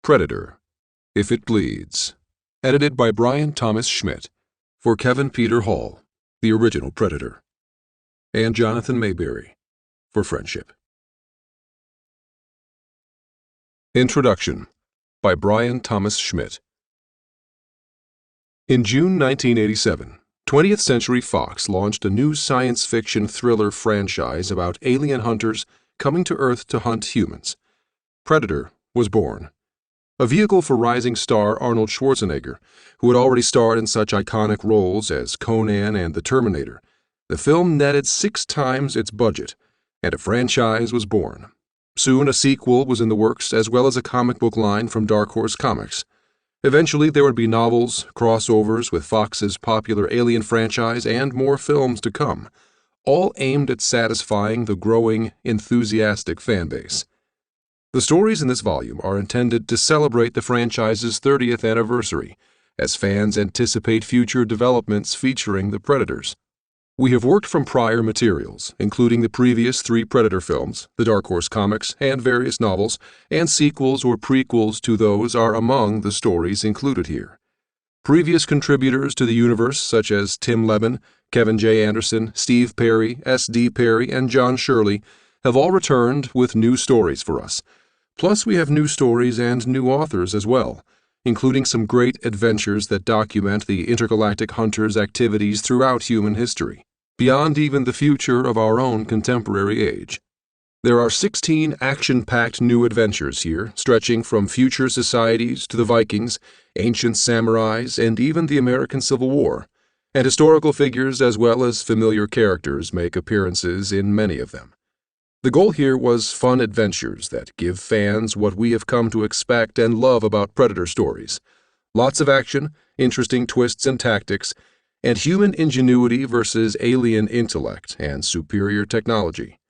Predator, If It Bleeds, edited by Brian Thomas Schmidt, for Kevin Peter Hall, the original Predator, and Jonathan Mayberry, for Friendship. Introduction by Brian Thomas Schmidt. In June 1987, 20th Century Fox launched a new science fiction thriller franchise about alien hunters coming to Earth to hunt humans. Predator was born, a vehicle for rising star Arnold Schwarzenegger, who had already starred in such iconic roles as Conan and The Terminator. The film netted 6 times its budget, and a franchise was born. Soon a sequel was in the works, as well as a comic book line from Dark Horse Comics. Eventually there would be novels, crossovers with Fox's popular Alien franchise, and more films to come, all aimed at satisfying the growing, enthusiastic fanbase. The stories in this volume are intended to celebrate the franchise's 30th anniversary, as fans anticipate future developments featuring the Predators. We have worked from prior materials, including the previous 3 Predator films, the Dark Horse comics, and various novels, and sequels or prequels to those are among the stories included here. Previous contributors to the universe, such as Tim Levin, Kevin J. Anderson, Steve Perry, S.D. Perry, and John Shirley, have all returned with new stories for us. Plus, we have new stories and new authors as well, including some great adventures that document the intergalactic hunters' activities throughout human history, beyond even the future of our own contemporary age. There are 16 action-packed new adventures here, stretching from future societies to the Vikings, ancient samurais, and even the American Civil War, and historical figures as well as familiar characters make appearances in many of them. The goal here was fun adventures that give fans what we have come to expect and love about Predator stories. Lots of action, interesting twists and tactics, and human ingenuity versus alien intellect and superior technology.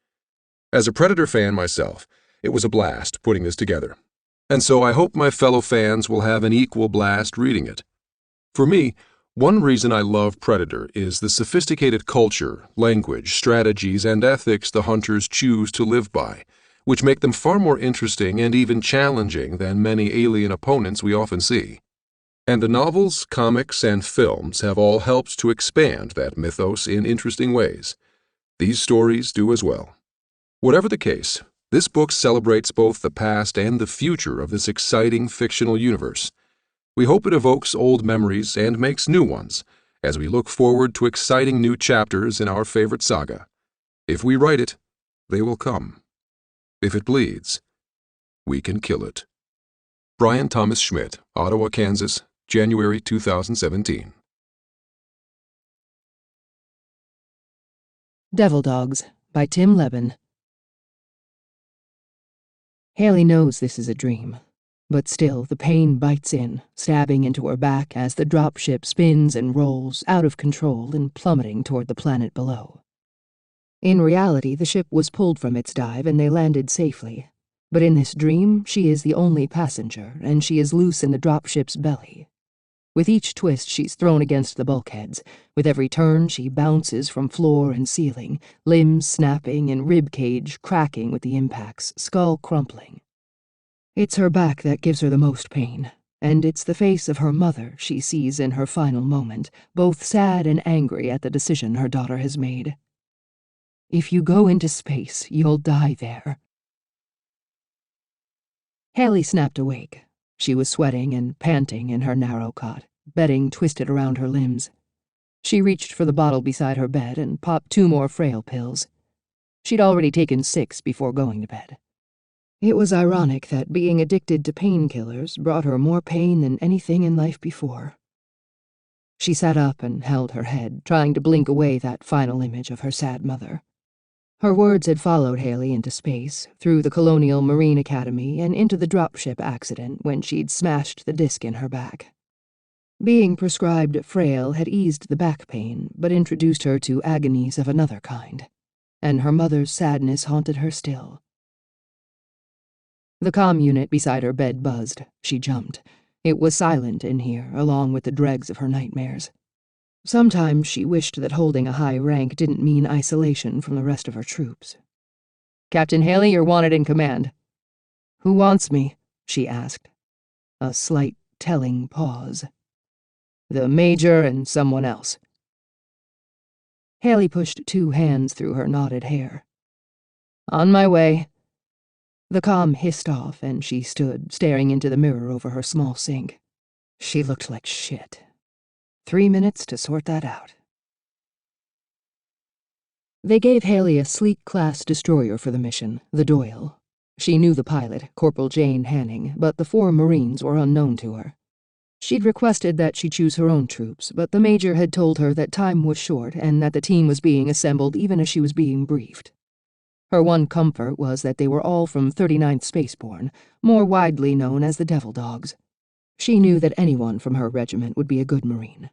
As a Predator fan myself, it was a blast putting this together, and so I hope my fellow fans will have an equal blast reading it. For me, one reason I love Predator is the sophisticated culture, language, strategies, and ethics the hunters choose to live by, which make them far more interesting and even challenging than many alien opponents we often see. And the novels, comics, and films have all helped to expand that mythos in interesting ways. These stories do as well. Whatever the case, this book celebrates both the past and the future of this exciting fictional universe. We hope it evokes old memories and makes new ones, as we look forward to exciting new chapters in our favorite saga. If we write it, they will come. If it bleeds, we can kill it. Brian Thomas Schmidt, Ottawa, Kansas, January 2017. Devil Dogs by Tim Levin. Haley knows this is a dream, but still the pain bites in, stabbing into her back as the dropship spins and rolls out of control and plummeting toward the planet below. In reality, the ship was pulled from its dive and they landed safely, but in this dream, she is the only passenger and she is loose in the dropship's belly. With each twist, she's thrown against the bulkheads. With every turn, she bounces from floor and ceiling, limbs snapping and rib cage cracking with the impacts, skull crumpling. It's her back that gives her the most pain, and it's the face of her mother she sees in her final moment, both sad and angry at the decision her daughter has made. If you go into space, you'll die there. Haley snapped awake. She was sweating and panting in her narrow cot, bedding twisted around her limbs. She reached for the bottle beside her bed and popped 2 more frail pills. She'd already taken 6 before going to bed. It was ironic that being addicted to painkillers brought her more pain than anything in life before. She sat up and held her head, trying to blink away that final image of her sad mother. Her words had followed Haley into space, through the Colonial Marine Academy, and into the dropship accident when she'd smashed the disc in her back. Being prescribed Frail had eased the back pain, but introduced her to agonies of another kind, and her mother's sadness haunted her still. The comm unit beside her bed buzzed. She jumped. It was silent in here, along with the dregs of her nightmares. Sometimes she wished that holding a high rank didn't mean isolation from the rest of her troops. "Captain Haley, you're wanted in command." "Who wants me?" she asked. A slight, telling pause. "The Major and someone else." Haley pushed 2 hands through her knotted hair. "On my way." The comm hissed off, and she stood, staring into the mirror over her small sink. She looked like shit. 3 minutes to sort that out. They gave Haley a sleek-class destroyer for the mission, the Doyle. She knew the pilot, Corporal Jane Hanning, but the 4 Marines were unknown to her. She'd requested that she choose her own troops, but the Major had told her that time was short and that the team was being assembled even as she was being briefed. Her one comfort was that they were all from 39th Spaceborne, more widely known as the Devil Dogs. She knew that anyone from her regiment would be a good Marine.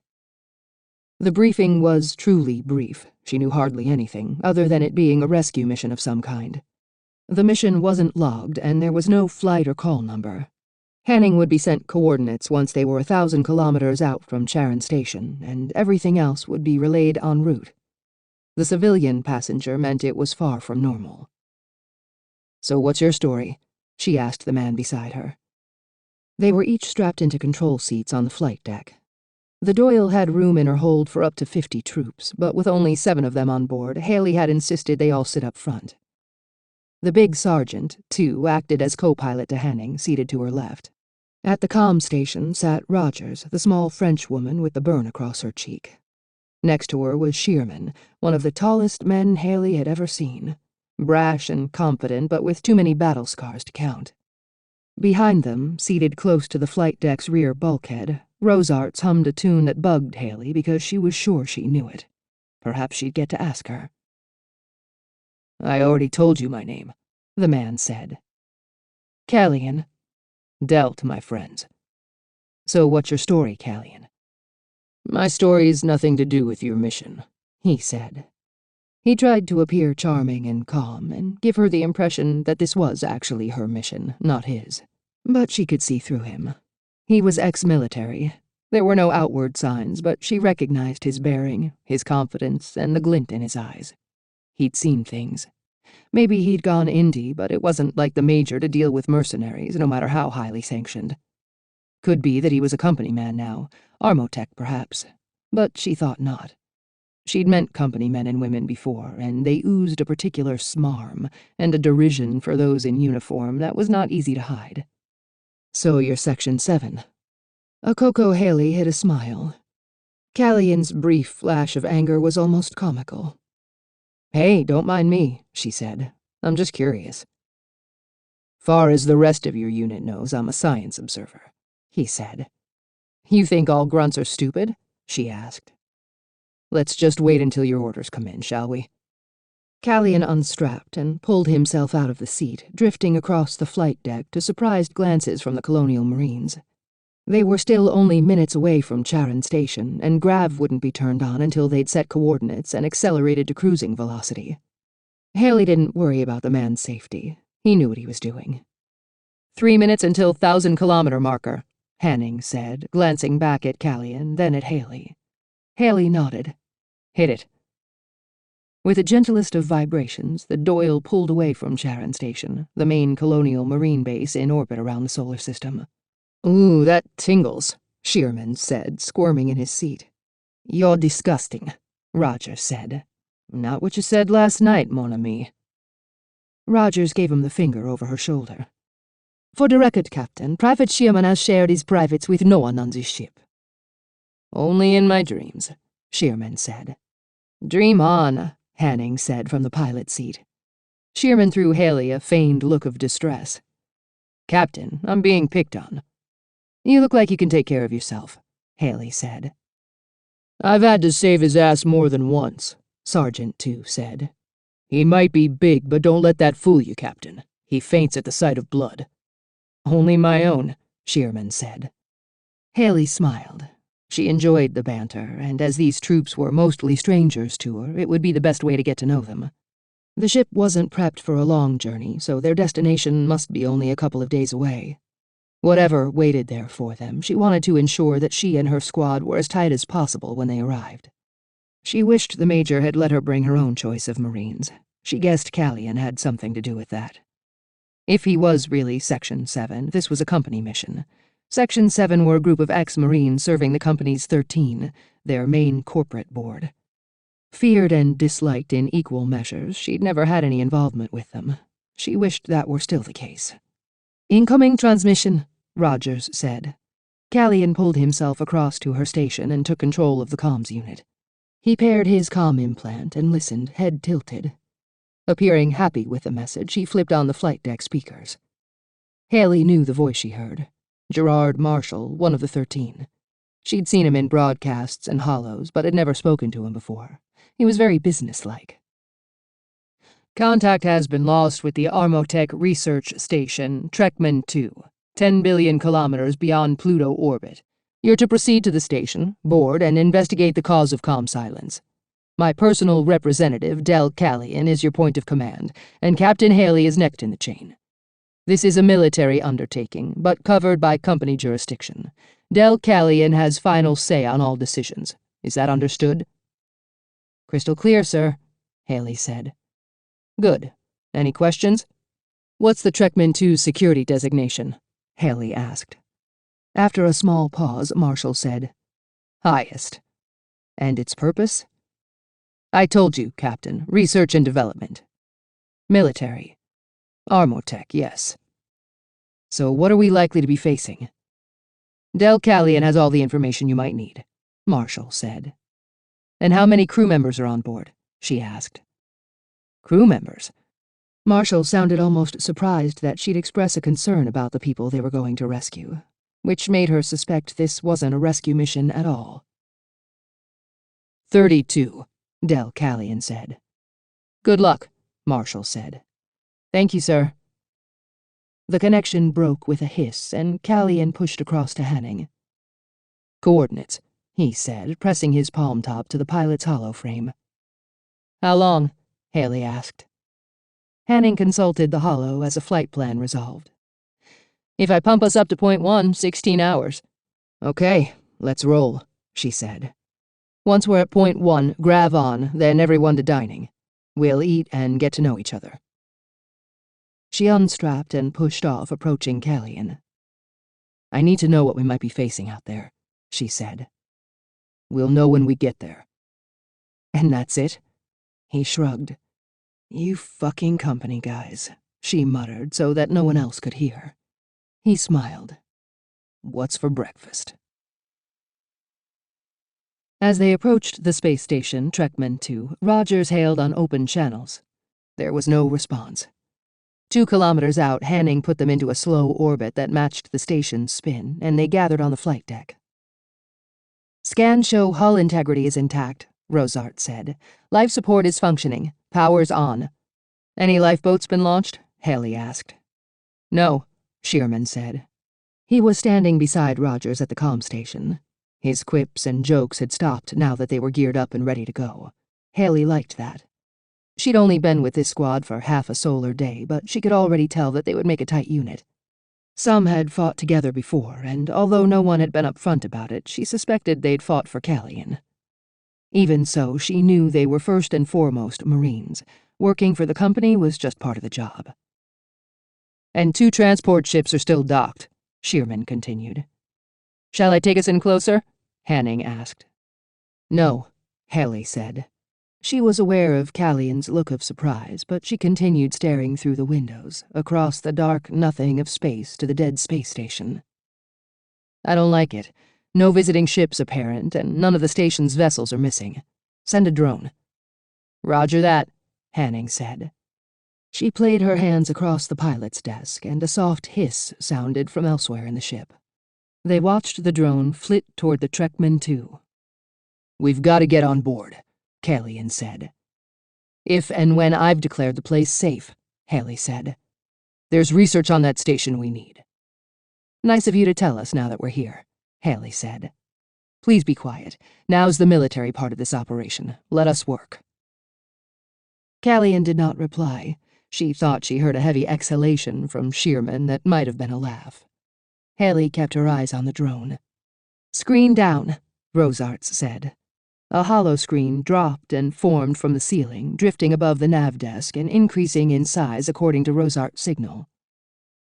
The briefing was truly brief. She knew hardly anything, other than it being a rescue mission of some kind. The mission wasn't logged, and there was no flight or call number. Hanning would be sent coordinates once they were 1,000 kilometers out from Charon Station, and everything else would be relayed en route. The civilian passenger meant it was far from normal. "So what's your story?" she asked the man beside her. They were each strapped into control seats on the flight deck. The Doyle had room in her hold for up to 50 troops, but with only 7 of them on board, Haley had insisted they all sit up front. The big sergeant, too, acted as co-pilot to Hanning, seated to her left. At the comm station sat Rogers, the small French woman with the burn across her cheek. Next to her was Shearman, one of the tallest men Haley had ever seen. Brash and confident, but with too many battle scars to count. Behind them, seated close to the flight deck's rear bulkhead, Rosarts hummed a tune that bugged Haley because she was sure she knew it. Perhaps she'd get to ask her. "I already told you my name," the man said. "Callian." "Dealt, my friends." "So what's your story, Callian?" "My story's nothing to do with your mission," he said. He tried to appear charming and calm and give her the impression that this was actually her mission, not his. But she could see through him. He was ex-military. There were no outward signs, but she recognized his bearing, his confidence, and the glint in his eyes. He'd seen things. Maybe he'd gone indie, but it wasn't like the Major to deal with mercenaries, no matter how highly sanctioned. Could be that he was a company man now, Armotech perhaps, but she thought not. She'd met company men and women before, and they oozed a particular smarm and a derision for those in uniform that was not easy to hide. "So you're Section 7. Akoko Haley hid a smile. Callian's brief flash of anger was almost comical. "Hey, don't mind me," she said. "I'm just curious." "Far as the rest of your unit knows, I'm a science observer," he said. "You think all grunts are stupid?" she asked. "Let's just wait until your orders come in, shall we?" Callian unstrapped and pulled himself out of the seat, drifting across the flight deck to surprised glances from the Colonial Marines. They were still only minutes away from Charon Station, and grav wouldn't be turned on until they'd set coordinates and accelerated to cruising velocity. Haley didn't worry about the man's safety. He knew what he was doing. 3 minutes until 1,000-kilometer marker, Hanning said, glancing back at Callian, then at Haley. Haley nodded. "Hit it." With the gentlest of vibrations, the Doyle pulled away from Charon Station, the main Colonial Marine base in orbit around the solar system. "Ooh, that tingles," Shearman said, squirming in his seat. "You're disgusting," Rogers said. "Not what you said last night, mon ami." Rogers gave him the finger over her shoulder. "For the record, Captain, Private Shearman has shared his privates with no one on this ship." "Only in my dreams," Shearman said. "Dream on," Hanning said from the pilot seat. Shearman threw Haley a feigned look of distress. "Captain, I'm being picked on." "You look like you can take care of yourself," Haley said. "I've had to save his ass more than once," Sergeant 2 said. "He might be big, but don't let that fool you, Captain. He faints at the sight of blood." "Only my own," Shearman said. Haley smiled. She enjoyed the banter, and as these troops were mostly strangers to her, it would be the best way to get to know them. The ship wasn't prepped for a long journey, so their destination must be only a couple of days away. Whatever waited there for them, she wanted to ensure that she and her squad were as tight as possible when they arrived. She wished the Major had let her bring her own choice of Marines. She guessed Callian had something to do with that. If he was really Section 7, this was a company mission. Section 7 were a group of ex-Marines serving the company's 13, their main corporate board. Feared and disliked in equal measures, she'd never had any involvement with them. She wished that were still the case. "Incoming transmission," Rogers said. Callion pulled himself across to her station and took control of the comms unit. He paired his comm implant and listened, head tilted. Appearing happy with the message, he flipped on the flight deck speakers. Haley knew the voice she heard. Gerard Marshall, one of the 13. She'd seen him in broadcasts and hollows, but had never spoken to him before. He was very businesslike. "Contact has been lost with the Armotech Research Station, Trekman 2, 10 billion kilometers beyond Pluto orbit. You're to proceed to the station, board, and investigate the cause of comm silence. My personal representative, Del Callion, is your point of command, and Captain Haley is next in the chain. This is a military undertaking, but covered by company jurisdiction. Del Callion has final say on all decisions. Is that understood?" "Crystal clear, sir," Haley said. "Good. Any questions?" "What's the Trekman 2's security designation?" Haley asked. After a small pause, Marshall said, "Highest." "And its purpose?" "I told you, Captain. Research and development." "Military." "Armotech, yes." "So what are we likely to be facing?" "Del Callion has all the information you might need," Marshall said. "And how many crew members are on board?" she asked. "Crew members?" Marshall sounded almost surprised that she'd express a concern about the people they were going to rescue, which made her suspect this wasn't a rescue mission at all. 32, Del Callion said. "Good luck," Marshall said. "Thank you, sir." The connection broke with a hiss, and Callion pushed across to Hanning. "Coordinates," he said, pressing his palm top to the pilot's holoframe. "How long?" Haley asked. Hanning consulted the holo as a flight plan resolved. "If I pump us up to point 1, 16 hours. "Okay, let's roll," she said. "Once we're at point 1, grav on, then everyone to dining. We'll eat and get to know each other." She unstrapped and pushed off, approaching Callion. "I need to know what we might be facing out there," she said. "We'll know when we get there." "And that's it?" He shrugged. "You fucking company guys," she muttered so that no one else could hear. He smiled. "What's for breakfast?" As they approached the space station, Trekman 2, Rogers hailed on open channels. There was no response. 2 kilometers out, Hanning put them into a slow orbit that matched the station's spin, and they gathered on the flight deck. "Scans show hull integrity is intact," Rosart said. "Life support is functioning. Power's on." "Any lifeboats been launched?" Haley asked. "No," Shearman said. He was standing beside Rogers at the comm station. His quips and jokes had stopped now that they were geared up and ready to go. Haley liked that. She'd only been with this squad for half a solar day, but she could already tell that they would make a tight unit. Some had fought together before, and although no one had been upfront about it, she suspected they'd fought for Callion. Even so, she knew they were first and foremost Marines. Working for the company was just part of the job. "And 2 transport ships are still docked," Shearman continued. "Shall I take us in closer?" Hanning asked. "No," Haley said. She was aware of Callion's look of surprise, but she continued staring through the windows, across the dark nothing of space to the dead space station. "I don't like it. No visiting ships apparent, and none of the station's vessels are missing. Send a drone." "Roger that," Hanning said. She played her hands across the pilot's desk, and a soft hiss sounded from elsewhere in the ship. They watched the drone flit toward the Trekman 2. "We've got to get on board," Callion said. "If and when I've declared the place safe," Haley said. "There's research on that station we need." "Nice of you to tell us now that we're here," Haley said. "Please be quiet. Now's the military part of this operation. Let us work." Callion did not reply. She thought she heard a heavy exhalation from Shearman that might have been a laugh. Haley kept her eyes on the drone. "Screen down," Rosarts said. A hollow screen dropped and formed from the ceiling, drifting above the nav desk and increasing in size according to Rosart's signal.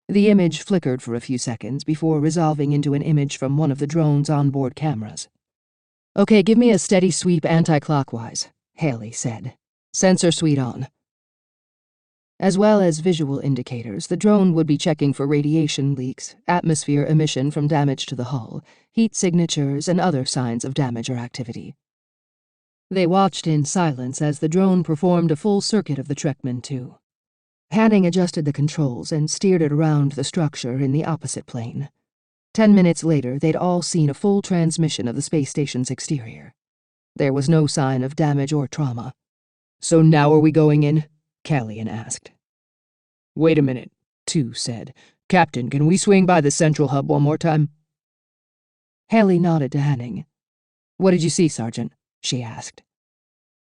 The image flickered for a few seconds before resolving into an image from one of the drone's onboard cameras. "Okay, give me a steady sweep anti-clockwise," Haley said. "Sensor suite on." As well as visual indicators, the drone would be checking for radiation leaks, atmosphere emission from damage to the hull, heat signatures, and other signs of damage or activity. They watched in silence as the drone performed a full circuit of the Trekman 2. Hanning adjusted the controls and steered it around the structure in the opposite plane. 10 minutes later, they'd all seen a full transmission of the space station's exterior. There was no sign of damage or trauma. "So now are we going in?" Callian asked. "Wait a minute," Tu said. "Captain, can we swing by the central hub one more time?" Haley nodded to Hanning. "What did you see, Sergeant?" she asked.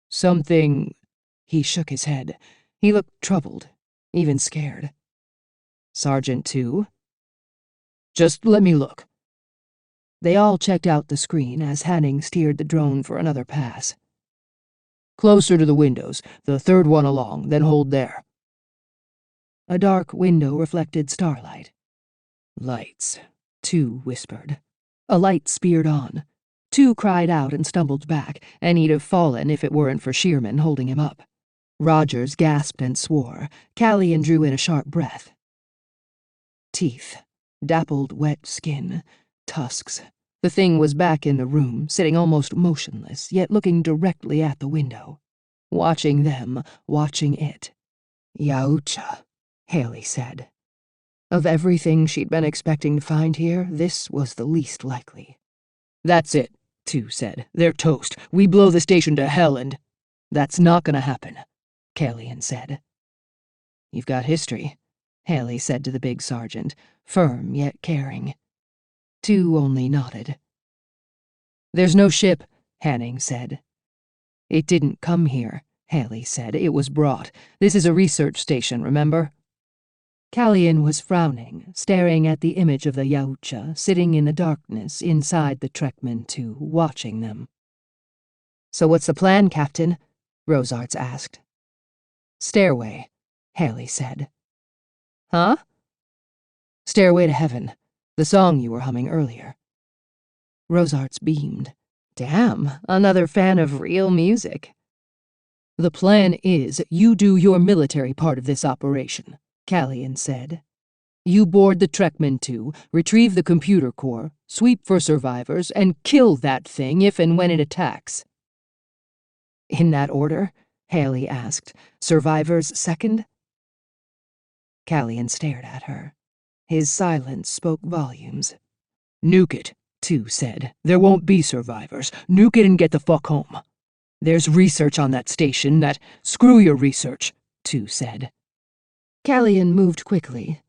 "Something—" He shook his head. He looked troubled, even scared. "Sergeant Tu?" "Just let me look." They all checked out the screen as Hanning steered the drone for another pass. "Closer to the windows, the third one along, then hold there." A dark window reflected starlight. "Lights," Tu whispered. A light speared on. Tu cried out and stumbled back, and he'd have fallen if it weren't for Shearman holding him up. Rogers gasped and swore. Callian drew in a sharp breath. Teeth. Dappled wet skin. Tusks. The thing was back in the room, sitting almost motionless, yet looking directly at the window. Watching them, watching it. "Yautja," Haley said. Of everything she'd been expecting to find here, this was the least likely. "That's it," Tu said. "They're toast. We blow the station to hell and—" "That's not gonna happen," Callian said. "You've got history," Haley said to the big sergeant, firm yet caring. Tu only nodded. "There's no ship," Hanning said. "It didn't come here," Haley said. "It was brought. This is a research station, remember?" Callian was frowning, staring at the image of the Yautja sitting in the darkness inside the Trekman 2, watching them. "So what's the plan, Captain?" Rosarts asked. "Stairway," Haley said. "Huh?" "Stairway to Heaven, the song you were humming earlier." Rosarts beamed. "Damn, another fan of real music." "The plan is you do your military part of this operation," Callian said. "You board the Trekman 2, retrieve the computer core, sweep for survivors, and kill that thing if and when it attacks." "In that order?" Haley asked. "Survivors second?" Callian stared at her. His silence spoke volumes. "Nuke it," Tu said. "There won't be survivors. Nuke it and get the fuck home. There's research on that station that—" "Screw your research," Tu said. Callian moved quickly.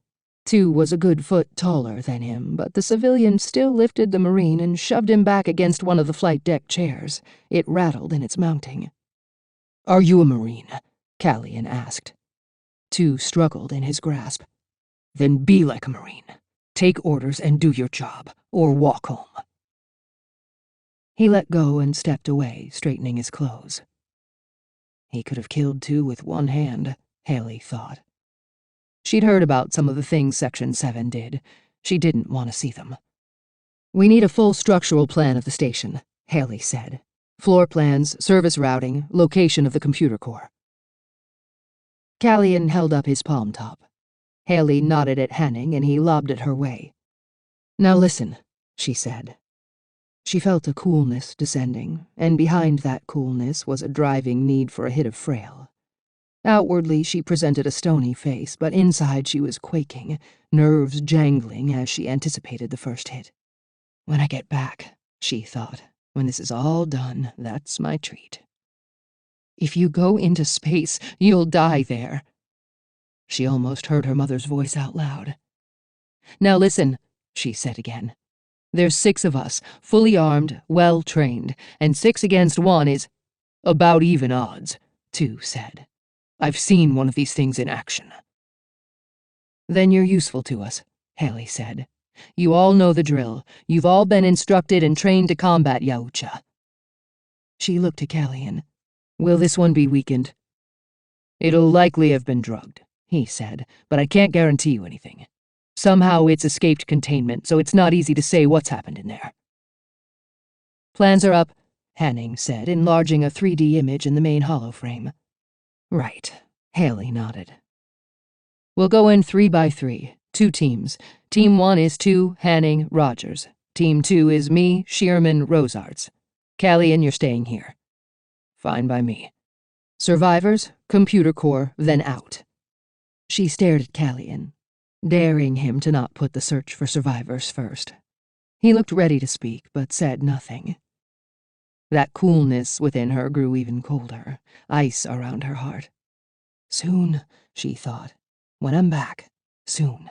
Tu was a good foot taller than him, but the civilian still lifted the Marine and shoved him back against one of the flight deck chairs. It rattled in its mounting. "Are you a Marine?" Callian asked. Tu struggled in his grasp. "Then be like a Marine. Take orders and do your job, or walk home." He let go and stepped away, straightening his clothes. He could have killed Tu with one hand, Haley thought. She'd heard about some of the things Section 7 did. She didn't want to see them. "We need a full structural plan of the station," Haley said. "Floor plans, service routing, location of the computer core." Callian held up his palm top. Haley nodded at Hanning and he lobbed it her way. "Now listen," she said. She felt a coolness descending, and behind that coolness was a driving need for a hit of frail. Outwardly, she presented a stony face, but inside she was quaking, nerves jangling as she anticipated the first hit. "When I get back," she thought, "when this is all done, that's my treat. If you go into space, you'll die there." She almost heard her mother's voice out loud. "Now listen," she said again. "There's 6 of us, fully armed, well-trained, and 6 against 1 is—" "About even odds," Tu said. "I've seen one of these things in action." "Then you're useful to us," Haley said. "You all know the drill. You've all been instructed and trained to combat Yautja." She looked at Callian. "Will this one be weakened?" "It'll likely have been drugged," he said, "but I can't guarantee you anything. Somehow it's escaped containment, so it's not easy to say what's happened in there." "Plans are up," Hanning said, enlarging a 3D image in the main holoframe. "Right," Haley nodded. "We'll go in 3 by 3, 2 teams. Team 1 is 2, Hanning, Rogers. Team 2 is me, Shearman, Rosarts. Callian, you're staying here." "Fine by me." "Survivors, computer core, then out." She stared at Callian, daring him to not put the search for survivors first. He looked ready to speak, but said nothing. That coolness within her grew even colder, ice around her heart. Soon, she thought. When I'm back. Soon.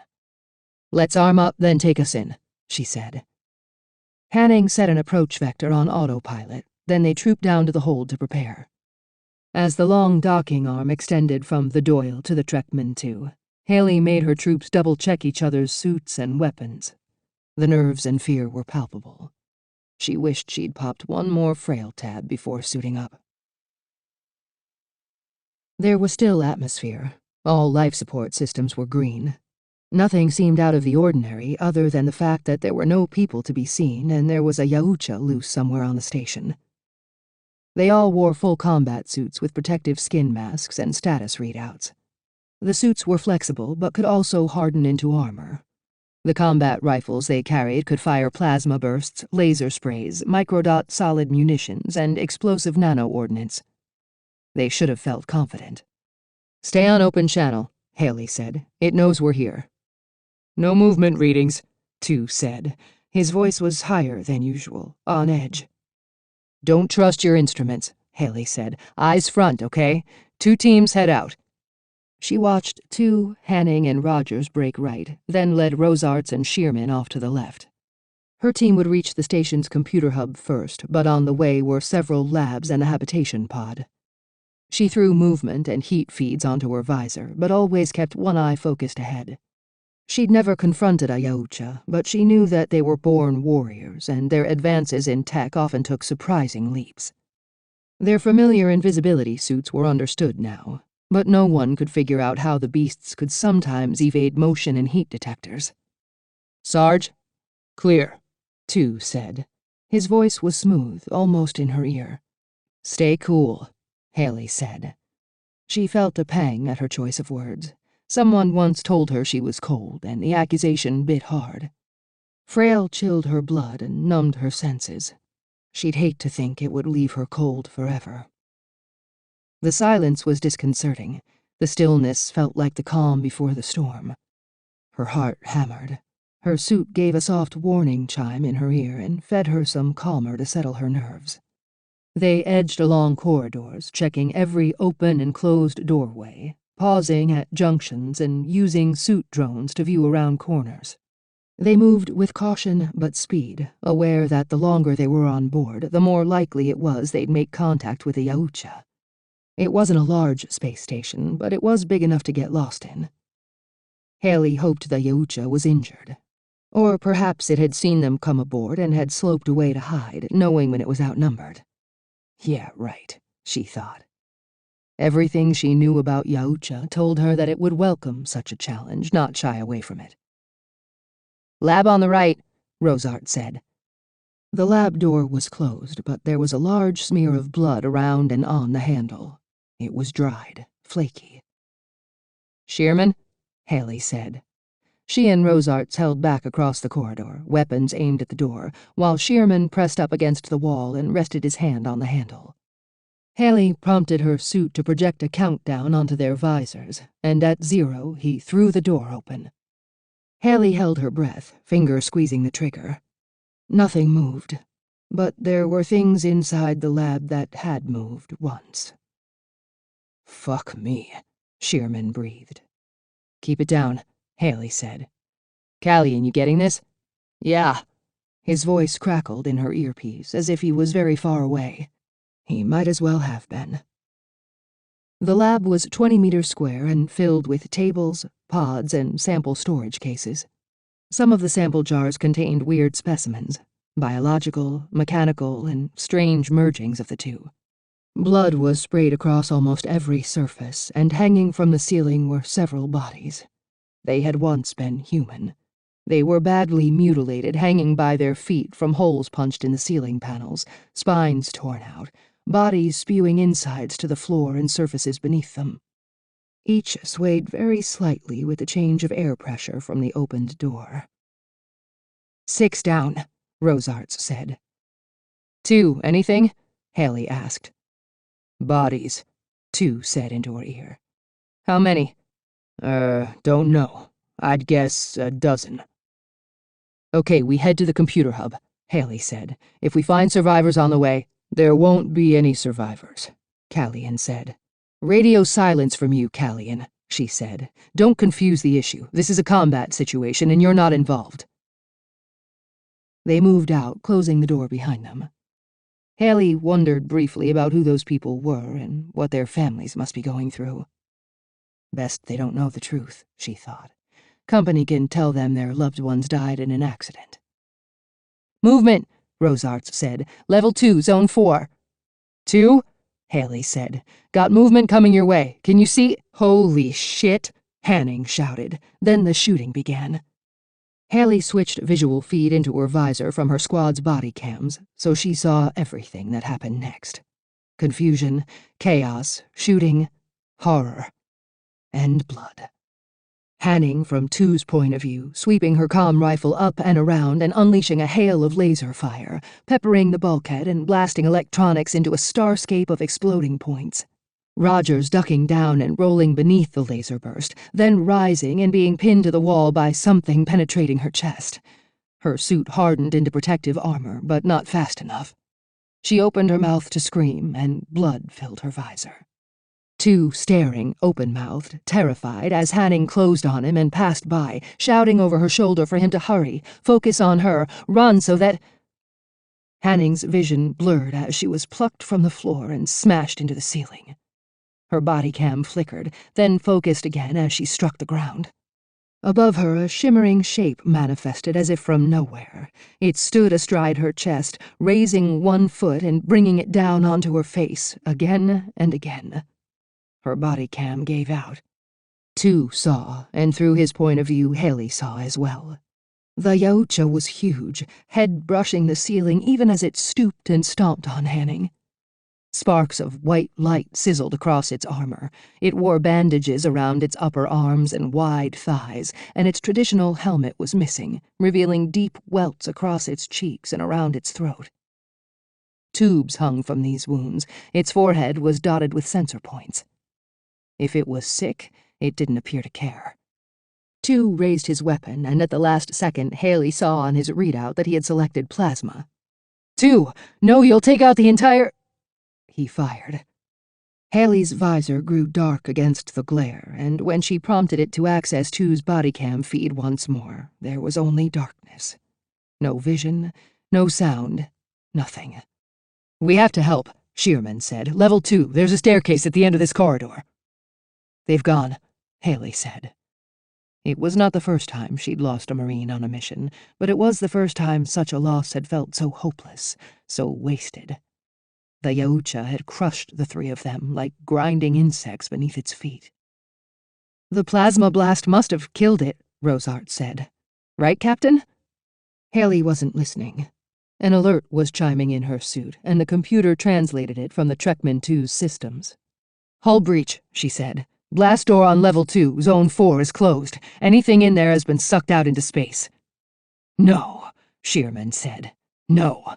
"Let's arm up, then take us in," she said. Hanning set an approach vector on autopilot, then they trooped down to the hold to prepare. As the long docking arm extended from the Doyle to the Trekman II, Haley made her troops double-check each other's suits and weapons. The nerves and fear were palpable. She wished she'd popped one more frail tab before suiting up. There was still atmosphere. All life support systems were green. Nothing seemed out of the ordinary other than the fact that there were no people to be seen and there was a Yautja loose somewhere on the station. They all wore full combat suits with protective skin masks and status readouts. The suits were flexible but could also harden into armor. The combat rifles they carried could fire plasma bursts, laser sprays, microdot solid munitions, and explosive nano-ordnance. They should have felt confident. "Stay on open channel," Haley said. "It knows we're here." "No movement readings," Tu said. His voice was higher than usual, on edge. "Don't trust your instruments," Haley said. "Eyes front, okay? 2 teams head out." She watched Tu, Hanning, and Rogers break right, then led Rosarts and Shearman off to the left. Her team would reach the station's computer hub first, but on the way were several labs and a habitation pod. She threw movement and heat feeds onto her visor, but always kept one eye focused ahead. She'd never confronted a Yautja, but she knew that they were born warriors, and their advances in tech often took surprising leaps. Their familiar invisibility suits were understood now, but no one could figure out how the beasts could sometimes evade motion and heat detectors. "Sarge?" "Clear," Tu said. His voice was smooth, almost in her ear. "Stay cool," Haley said. She felt a pang at her choice of words. Someone once told her she was cold, and the accusation bit hard. Frail chilled her blood and numbed her senses. She'd hate to think it would leave her cold forever. The silence was disconcerting. The stillness felt like the calm before the storm. Her heart hammered. Her suit gave a soft warning chime in her ear and fed her some calmer to settle her nerves. They edged along corridors, checking every open and closed doorway, pausing at junctions and using suit drones to view around corners. They moved with caution but speed, aware that the longer they were on board, the more likely it was they'd make contact with a Yautja. It wasn't a large space station, but it was big enough to get lost in. Haley hoped the Yautja was injured. Or perhaps it had seen them come aboard and had sloped away to hide, knowing when it was outnumbered. Yeah, right, she thought. Everything she knew about Yautja told her that it would welcome such a challenge, not shy away from it. "Lab on the right," Rosart said. The lab door was closed, but there was a large smear of blood around and on the handle. It was dried, flaky. "Shearman?" Haley said. She and Rosarts held back across the corridor, weapons aimed at the door, while Shearman pressed up against the wall and rested his hand on the handle. Haley prompted her suit to project a countdown onto their visors, and at 0 he threw the door open. Haley held her breath, finger squeezing the trigger. Nothing moved, but there were things inside the lab that had moved once. "Fuck me," Shearman breathed. "Keep it down," Haley said. "Callian, you getting this?" "Yeah." His voice crackled in her earpiece, as if he was very far away. He might as well have been. The lab was 20 meters square and filled with tables, pods, and sample storage cases. Some of the sample jars contained weird specimens, biological, mechanical, and strange mergings of the two. Blood was sprayed across almost every surface, and hanging from the ceiling were several bodies. They had once been human. They were badly mutilated, hanging by their feet from holes punched in the ceiling panels, spines torn out, bodies spewing insides to the floor and surfaces beneath them. Each swayed very slightly with the change of air pressure from the opened door. 6 down, Rosarts said. 2, anything? Haley asked. Bodies, 2 said into her ear. How many? Don't know. I'd guess a dozen. Okay, we head to the computer hub, Haley said. If we find survivors on the way, there won't be any survivors, Callian said. Radio silence from you, Callian, she said. Don't confuse the issue. This is a combat situation and you're not involved. They moved out, closing the door behind them. Haley wondered briefly about who those people were and what their families must be going through. Best they don't know the truth, she thought. Company can tell them their loved ones died in an accident. Movement, Rosarts said. Level 2, Zone 4. 2? Haley said. Got movement coming your way. Can you see? Holy shit, Hanning shouted. Then the shooting began. Haley switched visual feed into her visor from her squad's body cams, so she saw everything that happened next. Confusion, chaos, shooting, horror, and blood. Hanning, from 2's point of view, sweeping her comm rifle up and around and unleashing a hail of laser fire, peppering the bulkhead and blasting electronics into a starscape of exploding points. Rogers ducking down and rolling beneath the laser burst, then rising and being pinned to the wall by something penetrating her chest. Her suit hardened into protective armor, but not fast enough. She opened her mouth to scream, and blood filled her visor. 2 staring, open-mouthed, terrified, as Hanning closed on him and passed by, shouting over her shoulder for him to hurry, focus on her, run so that... Hanning's vision blurred as she was plucked from the floor and smashed into the ceiling. Her body cam flickered, then focused again as she struck the ground. Above her, a shimmering shape manifested as if from nowhere. It stood astride her chest, raising one foot and bringing it down onto her face, again and again. Her body cam gave out. 2 saw, and through his point of view, Haley saw as well. The Yautja was huge, head brushing the ceiling even as it stooped and stomped on Hanning. Sparks of white light sizzled across its armor. It wore bandages around its upper arms and wide thighs, and its traditional helmet was missing, revealing deep welts across its cheeks and around its throat. Tubes hung from these wounds. Its forehead was dotted with sensor points. If it was sick, it didn't appear to care. 2 raised his weapon, and at the last second, Haley saw on his readout that he had selected plasma. 2, no, you'll take out the entire... He fired. Haley's visor grew dark against the glare, and when she prompted it to access 2's body cam feed once more, there was only darkness. No vision, no sound, nothing. We have to help, Shearman said. Level 2, there's a staircase at the end of this corridor. They've gone, Haley said. It was not the first time she'd lost a Marine on a mission, but it was the first time such a loss had felt so hopeless, so wasted. The Yautja had crushed the 3 of them like grinding insects beneath its feet. The plasma blast must have killed it, Rosart said. Right, Captain? Haley wasn't listening. An alert was chiming in her suit, and the computer translated it from the Trekman 2's systems. Hull breach, she said. Blast door on level 2, zone 4 is closed. Anything in there has been sucked out into space. No, Shearman said. No.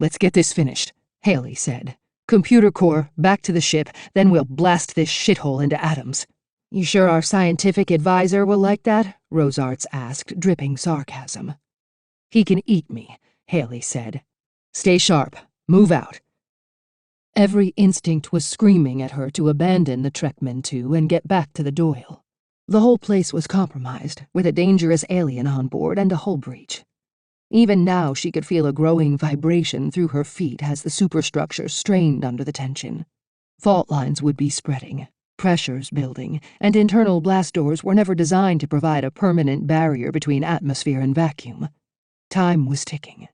Let's get this finished, Haley said. Computer core, back to the ship, then we'll blast this shithole into atoms. You sure our scientific advisor will like that? Rosarts asked, dripping sarcasm. He can eat me, Haley said. Stay sharp. Move out. Every instinct was screaming at her to abandon the Trekman 2 and get back to the Doyle. The whole place was compromised, with a dangerous alien on board and a hull breach. Even now she could feel a growing vibration through her feet as the superstructure strained under the tension. Fault lines would be spreading, pressures building, and internal blast doors were never designed to provide a permanent barrier between atmosphere and vacuum. Time was ticking.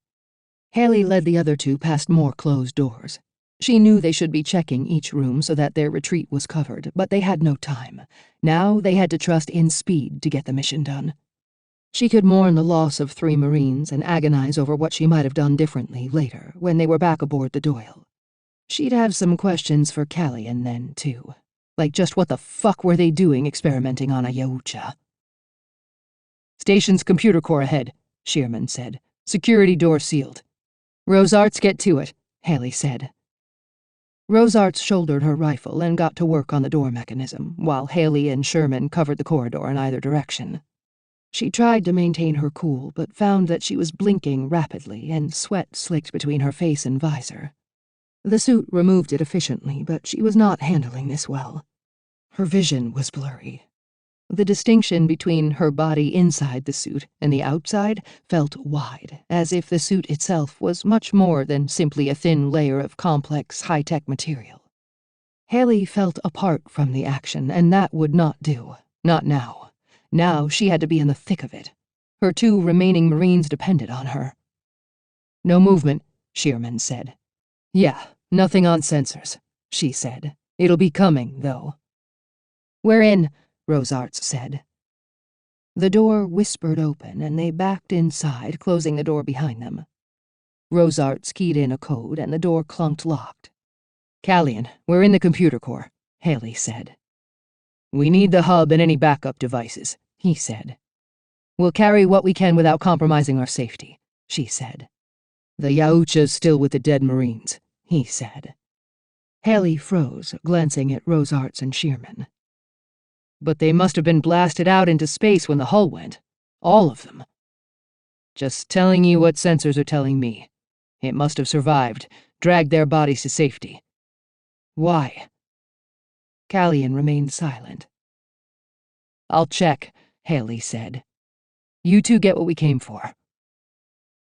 Haley led the other 2 past more closed doors. She knew they should be checking each room so that their retreat was covered, but they had no time. Now they had to trust in speed to get the mission done. She could mourn the loss of 3 Marines and agonize over what she might have done differently later, when they were back aboard the Doyle. She'd have some questions for Callian then, too. Like just what the fuck were they doing experimenting on a Yautja? "Station's computer core ahead," Shearman said. "Security door sealed." "Rosarts, get to it," Haley said. Rosarts shouldered her rifle and got to work on the door mechanism, while Haley and Sherman covered the corridor in either direction. She tried to maintain her cool, but found that she was blinking rapidly and sweat slicked between her face and visor. The suit removed it efficiently, but she was not handling this well. Her vision was blurry. The distinction between her body inside the suit and the outside felt wide, as if the suit itself was much more than simply a thin layer of complex, high-tech material. Haley felt apart from the action, and that would not do. Not now. Now she had to be in the thick of it. Her 2 remaining Marines depended on her. "No movement," Shearman said. "Yeah, nothing on sensors," she said. "It'll be coming, though." "We're in," Rosarts said. The door whispered open, and they backed inside, closing the door behind them. Rosarts keyed in a code, and the door clunked locked. "Callian, we're in the computer core," Haley said. "We need the hub and any backup devices," he said. "We'll carry what we can without compromising our safety," she said. "The Yautja's still with the dead Marines," he said. Haley froze, glancing at Rosarts and Shearman. "But they must have been blasted out into space when the hull went. All of them." "Just telling you what sensors are telling me. It must have survived, dragged their bodies to safety." "Why?" Callian remained silent. "I'll check," Haley said. "You 2 get what we came for."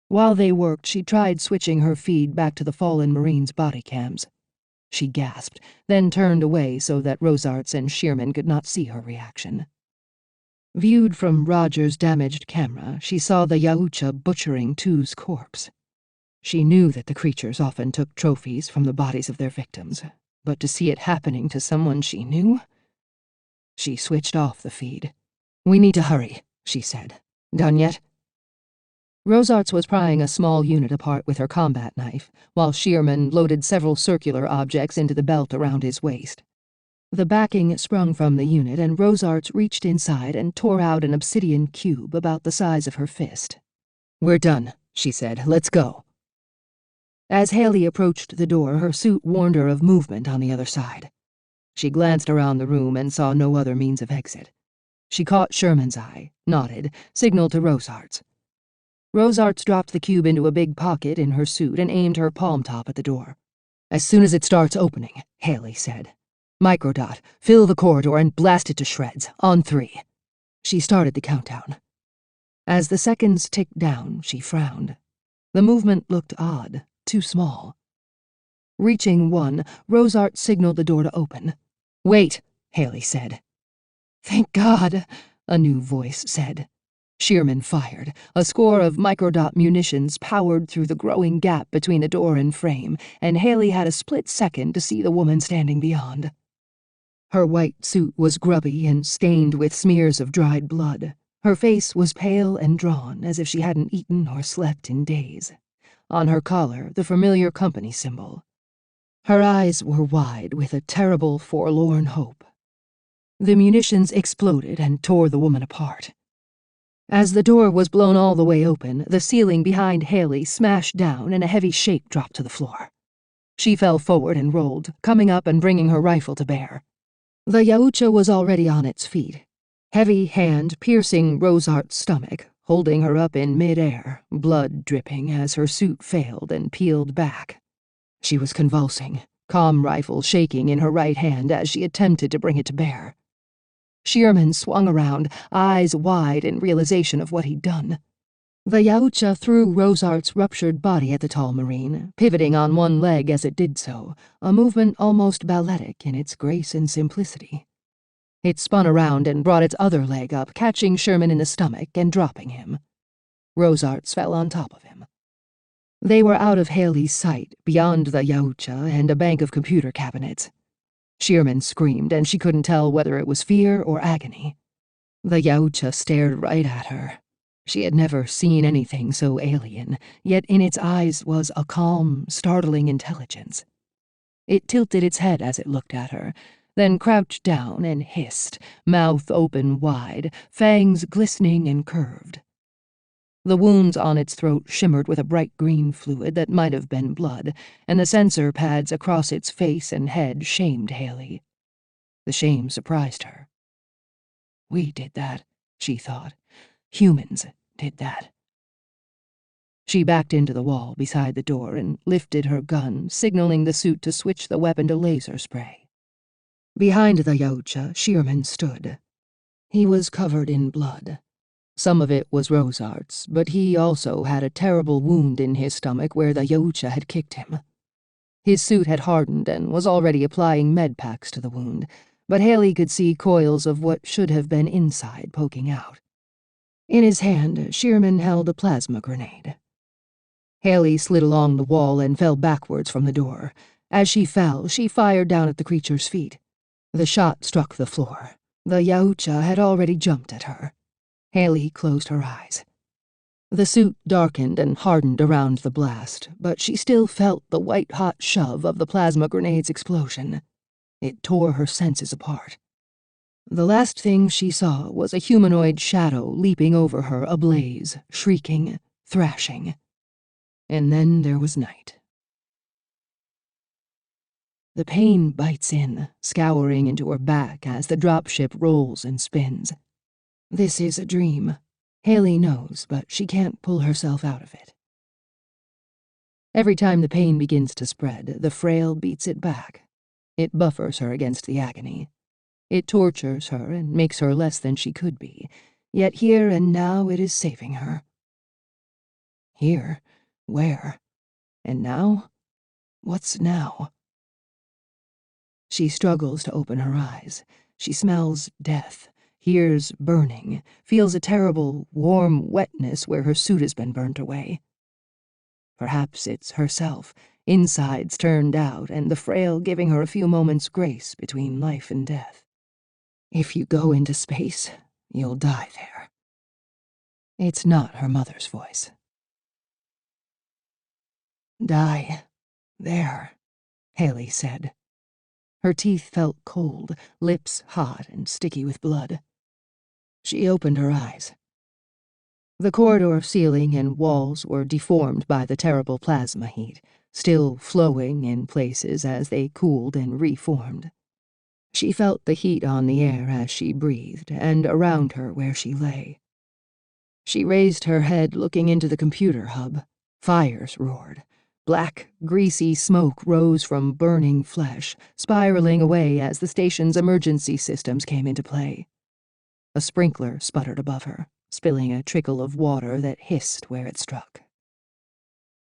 While they worked, she tried switching her feed back to the fallen Marines' body cams. She gasped, then turned away so that Rosarts and Shearman could not see her reaction. Viewed from Roger's damaged camera, she saw the Yautja butchering 2's corpse. She knew that the creatures often took trophies from the bodies of their victims, but to see it happening to someone she knew? She switched off the feed. "We need to hurry," she said. "Done yet?" Rosarts was prying a small unit apart with her combat knife, while Shearman loaded several circular objects into the belt around his waist. The backing sprung from the unit, and Rosarts reached inside and tore out an obsidian cube about the size of her fist. "We're done," she said. "Let's go." As Haley approached the door, her suit warned her of movement on the other side. She glanced around the room and saw no other means of exit. She caught Sherman's eye, nodded, signaled to Rosarts. Rosarts dropped the cube into a big pocket in her suit and aimed her palm top at the door. "As soon as it starts opening," Haley said. "Microdot, fill the corridor and blast it to shreds. On 3. She started the countdown. As the seconds ticked down, she frowned. The movement looked odd, too small. Reaching 1, Rosarts signaled the door to open. "Wait," Haley said. "Thank God," a new voice said. Shearman fired. A score of microdot munitions powered through the growing gap between the door and frame, and Haley had a split second to see the woman standing beyond. Her white suit was grubby and stained with smears of dried blood. Her face was pale and drawn, as if she hadn't eaten or slept in days. On her collar, the familiar company symbol. Her eyes were wide with a terrible, forlorn hope. The munitions exploded and tore the woman apart. As the door was blown all the way open, the ceiling behind Haley smashed down and a heavy shake dropped to the floor. She fell forward and rolled, coming up and bringing her rifle to bear. The Yautja was already on its feet, heavy hand piercing Rosart's stomach, holding her up in mid-air, blood dripping as her suit failed and peeled back. She was convulsing, comm rifle shaking in her right hand as she attempted to bring it to bear. Shearman swung around, eyes wide in realization of what he'd done. The Yautja threw Rosart's ruptured body at the tall Marine, pivoting on one leg as it did so, a movement almost balletic in its grace and simplicity. It spun around and brought its other leg up, catching Sherman in the stomach and dropping him. Rosarts fell on top of him. They were out of Haley's sight, beyond the Yaucha and a bank of computer cabinets. Shearman screamed, and she couldn't tell whether it was fear or agony. The Yaucha stared right at her. She had never seen anything so alien, yet in its eyes was a calm, startling intelligence. It tilted its head as it looked at her, then crouched down and hissed, mouth open wide, fangs glistening and curved. The wounds on its throat shimmered with a bright green fluid that might have been blood, and the sensor pads across its face and head shamed Haley. The shame surprised her. We did that, she thought. Humans did that. She backed into the wall beside the door and lifted her gun, signaling the suit to switch the weapon to laser spray. Behind the Yaucha, Shearman stood. He was covered in blood. Some of it was Rosart's, but he also had a terrible wound in his stomach where the Yaucha had kicked him. His suit had hardened and was already applying med packs to the wound, but Haley could see coils of what should have been inside poking out. In his hand, Shearman held a plasma grenade. Haley slid along the wall and fell backwards from the door. As she fell, she fired down at the creature's feet. The shot struck the floor. The Yaucha had already jumped at her. Haley closed her eyes. The suit darkened and hardened around the blast, but she still felt the white-hot shove of the plasma grenade's explosion. It tore her senses apart. The last thing she saw was a humanoid shadow leaping over her ablaze, shrieking, thrashing. And then there was night. The pain bites in, scouring into her back as the dropship rolls and spins. This is a dream. Haley knows, but she can't pull herself out of it. Every time the pain begins to spread, the frail beats it back. It buffers her against the agony. It tortures her and makes her less than she could be, yet here and now it is saving her. Here? Where? And now? What's now? She struggles to open her eyes. She smells death, hears burning, feels a terrible, warm wetness where her suit has been burnt away. Perhaps it's herself, insides turned out, and the frail giving her a few moments' grace between life and death. If you go into space, you'll die there. It's not her mother's voice. Die. There, Haley said. Her teeth felt cold, lips hot and sticky with blood. She opened her eyes. The corridor ceiling and walls were deformed by the terrible plasma heat, still flowing in places as they cooled and reformed. She felt the heat on the air as she breathed, and around her where she lay. She raised her head, looking into the computer hub. Fires roared. Black, greasy smoke rose from burning flesh, spiraling away as the station's emergency systems came into play. A sprinkler sputtered above her, spilling a trickle of water that hissed where it struck.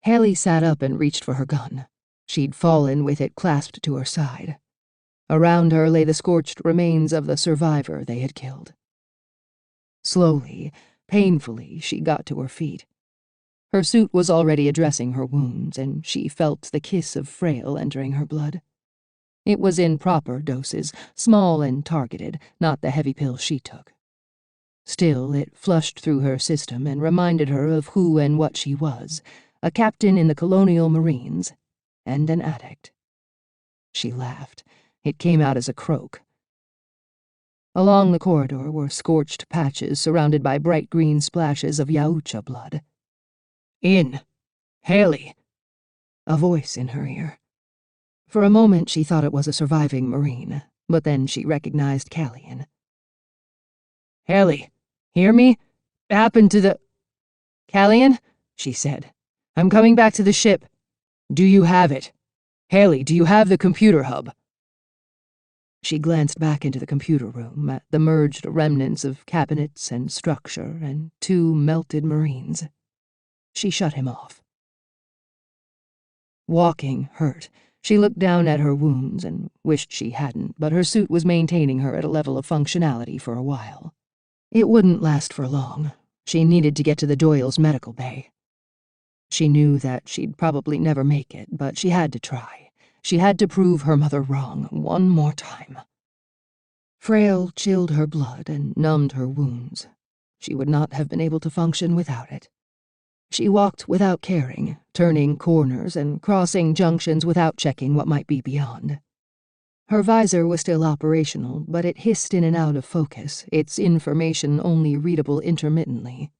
Haley sat up and reached for her gun. She'd fallen with it clasped to her side. Around her lay the scorched remains of the survivor they had killed. Slowly, painfully, she got to her feet. Her suit was already addressing her wounds, and she felt the kiss of frail entering her blood. It was in proper doses, small and targeted, not the heavy pills she took. Still, it flushed through her system and reminded her of who and what she was, a captain in the Colonial Marines, and an addict. She laughed. It came out as a croak. Along the corridor were scorched patches surrounded by bright green splashes of Yaucha blood. "In! Haley!" A voice in her ear. For a moment she thought it was a surviving Marine, but then she recognized Callian. "Haley, hear me? Happened to the—" "Callian," she said. "I'm coming back to the ship. Do you have it? Haley, do you have the computer hub?" She glanced back into the computer room at the merged remnants of cabinets and structure and 2 melted Marines. She shut him off. Walking hurt. She looked down at her wounds and wished she hadn't, but her suit was maintaining her at a level of functionality for a while. It wouldn't last for long. She needed to get to the Doyle's medical bay. She knew that she'd probably never make it, but she had to try. She had to prove her mother wrong one more time. Frail chilled her blood and numbed her wounds. She would not have been able to function without it. She walked without caring, turning corners and crossing junctions without checking what might be beyond. Her visor was still operational, but it hissed in and out of focus, its information only readable intermittently.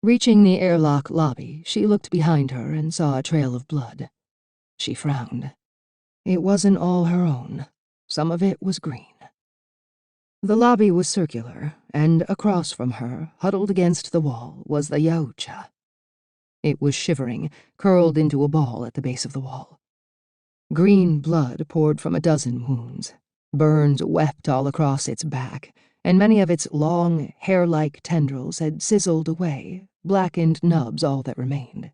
Reaching the airlock lobby, she looked behind her and saw a trail of blood. She frowned. It wasn't all her own. Some of it was green. The lobby was circular, and across from her, huddled against the wall, was the Yaucha. It was shivering, curled into a ball at the base of the wall. Green blood poured from a dozen wounds. Burns wept all across its back, and many of its long, hair-like tendrils had sizzled away, blackened nubs all that remained.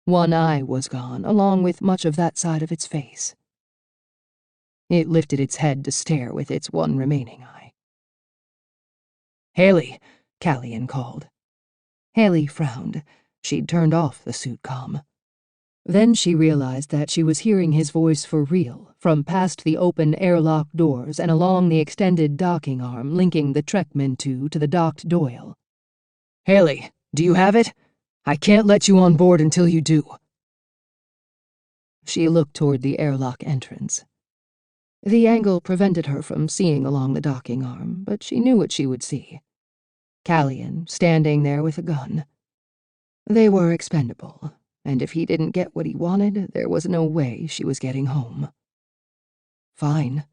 One eye was gone, along with much of that side of its face. It lifted its head to stare with its one remaining eye. "Haley," Callian called. Haley frowned. She'd turned off the suit comm. Then she realized that she was hearing his voice for real, from past the open airlock doors and along the extended docking arm linking the Trekman to the docked Doyle. "Haley, do you have it? I can't let you on board until you do." She looked toward the airlock entrance. The angle prevented her from seeing along the docking arm, but she knew what she would see. Callian, standing there with a gun. They were expendable, and if he didn't get what he wanted, there was no way she was getting home. Fine.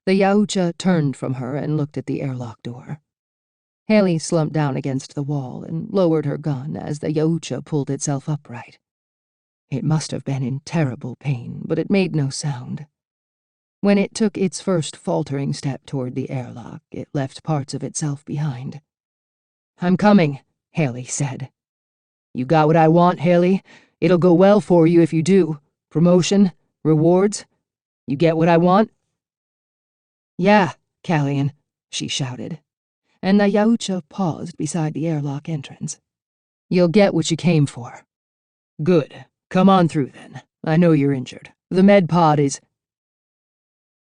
The Yaucha turned from her and looked at the airlock door. Haley slumped down against the wall and lowered her gun as the Yaucha pulled itself upright. It must have been in terrible pain, but it made no sound. When it took its first faltering step toward the airlock, it left parts of itself behind. "I'm coming," Haley said. "You got what I want, Haley? It'll go well for you if you do. Promotion, rewards. You get what I want?" "Yeah, Callian," she shouted, and the Yaucha paused beside the airlock entrance. "You'll get what you came for." "Good. Come on through, then. I know you're injured. The med pod is—"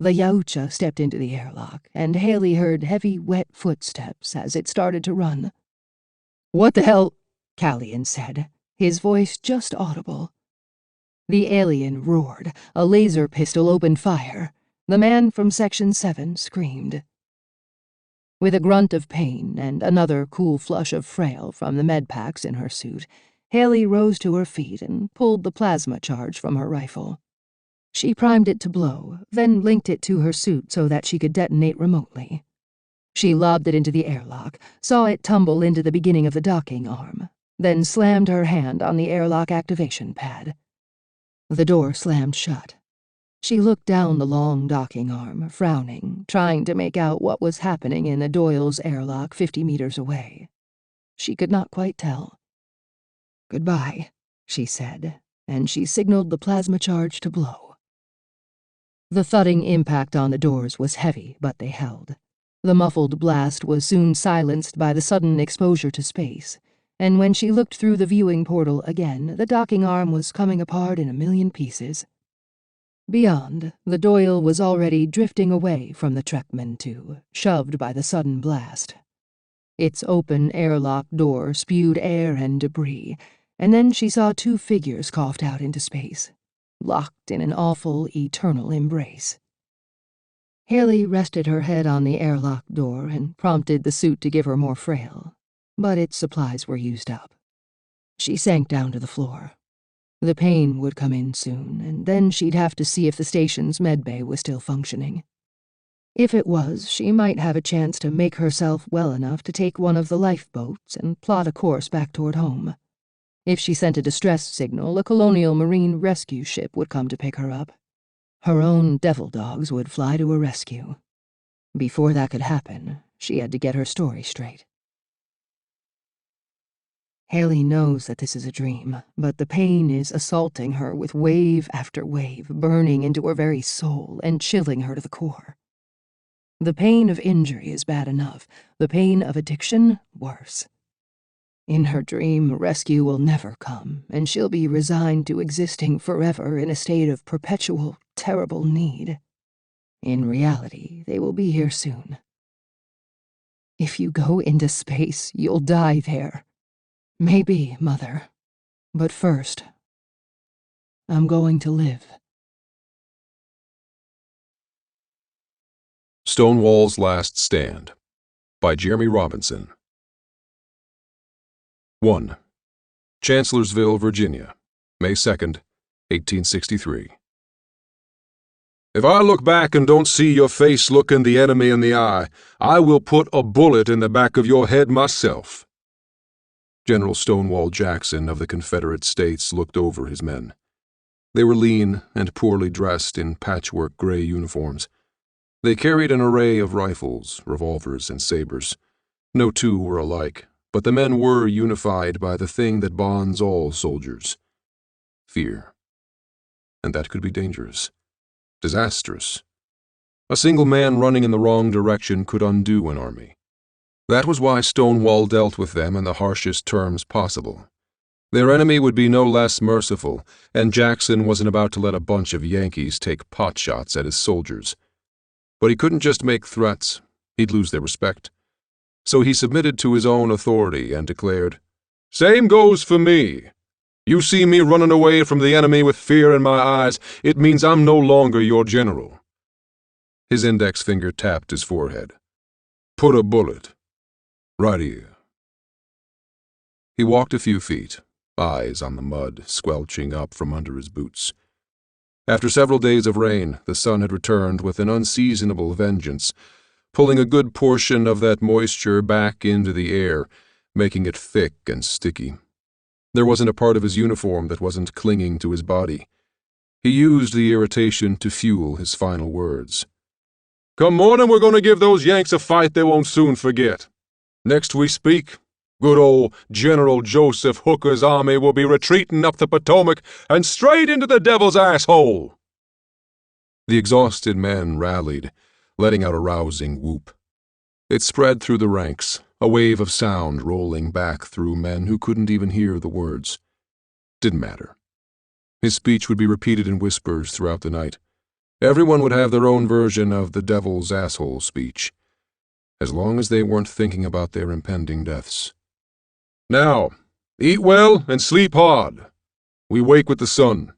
The Yaucha stepped into the airlock, and Haley heard heavy, wet footsteps as it started to run. "What the hell?" Callian said, his voice just audible. The alien roared. A laser pistol opened fire. The man from Section 7 screamed. With a grunt of pain and another cool flush of frail from the med packs in her suit, Haley rose to her feet and pulled the plasma charge from her rifle. She primed it to blow, then linked it to her suit so that she could detonate remotely. She lobbed it into the airlock, saw it tumble into the beginning of the docking arm, then slammed her hand on the airlock activation pad. The door slammed shut. She looked down the long docking arm, frowning, trying to make out what was happening in the Doyle's airlock 50 meters away. She could not quite tell. "Goodbye," she said, and she signaled the plasma charge to blow. The thudding impact on the doors was heavy, but they held. The muffled blast was soon silenced by the sudden exposure to space, and when she looked through the viewing portal again, the docking arm was coming apart in a million pieces. Beyond, the Doyle was already drifting away from the Trekman 2, shoved by the sudden blast. Its open airlock door spewed air and debris, and then she saw two figures coughed out into space, locked in an awful, eternal embrace. Haley rested her head on the airlock door and prompted the suit to give her more frail, but its supplies were used up. She sank down to the floor. The pain would come in soon, and then she'd have to see if the station's medbay was still functioning. If it was, she might have a chance to make herself well enough to take one of the lifeboats and plot a course back toward home. If she sent a distress signal, a colonial marine rescue ship would come to pick her up. Her own devil dogs would fly to her rescue. Before that could happen, she had to get her story straight. Haley knows that this is a dream, but the pain is assaulting her with wave after wave, burning into her very soul and chilling her to the core. The pain of injury is bad enough, the pain of addiction worse. In her dream, rescue will never come, and she'll be resigned to existing forever in a state of perpetual, terrible need. In reality, they will be here soon. If you go into space, you'll die there. Maybe, Mother. But first, I'm going to live. Stonewall's Last Stand by Jeremy Robinson. 1. Chancellorsville, Virginia, May 2nd, 1863. If I look back and don't see your face looking the enemy in the eye, I will put a bullet in the back of your head myself. General Stonewall Jackson of the Confederate States looked over his men. They were lean and poorly dressed in patchwork gray uniforms. They carried an array of rifles, revolvers, and sabers. No two were alike, but the men were unified by the thing that bonds all soldiers: fear. And that could be dangerous, disastrous. A single man running in the wrong direction could undo an army. That was why Stonewall dealt with them in the harshest terms possible. Their enemy would be no less merciful, and Jackson wasn't about to let a bunch of Yankees take potshots at his soldiers. But he couldn't just make threats. He'd lose their respect. So he submitted to his own authority and declared, "Same goes for me. You see me running away from the enemy with fear in my eyes, it means I'm no longer your general." His index finger tapped his forehead. "Put a bullet right here." He walked a few feet, eyes on the mud squelching up from under his boots. After several days of rain, the sun had returned with an unseasonable vengeance, pulling a good portion of that moisture back into the air, making it thick and sticky. There wasn't a part of his uniform that wasn't clinging to his body. He used the irritation to fuel his final words. "Come morning, we're going to give those Yanks a fight they won't soon forget. Next we speak, good old General Joseph Hooker's army will be retreating up the Potomac and straight into the devil's asshole." The exhausted men rallied, letting out a rousing whoop. It spread through the ranks, a wave of sound rolling back through men who couldn't even hear the words. Didn't matter. His speech would be repeated in whispers throughout the night. Everyone would have their own version of the devil's asshole speech, as long as they weren't thinking about their impending deaths. "Now, eat well and sleep hard. We wake with the sun."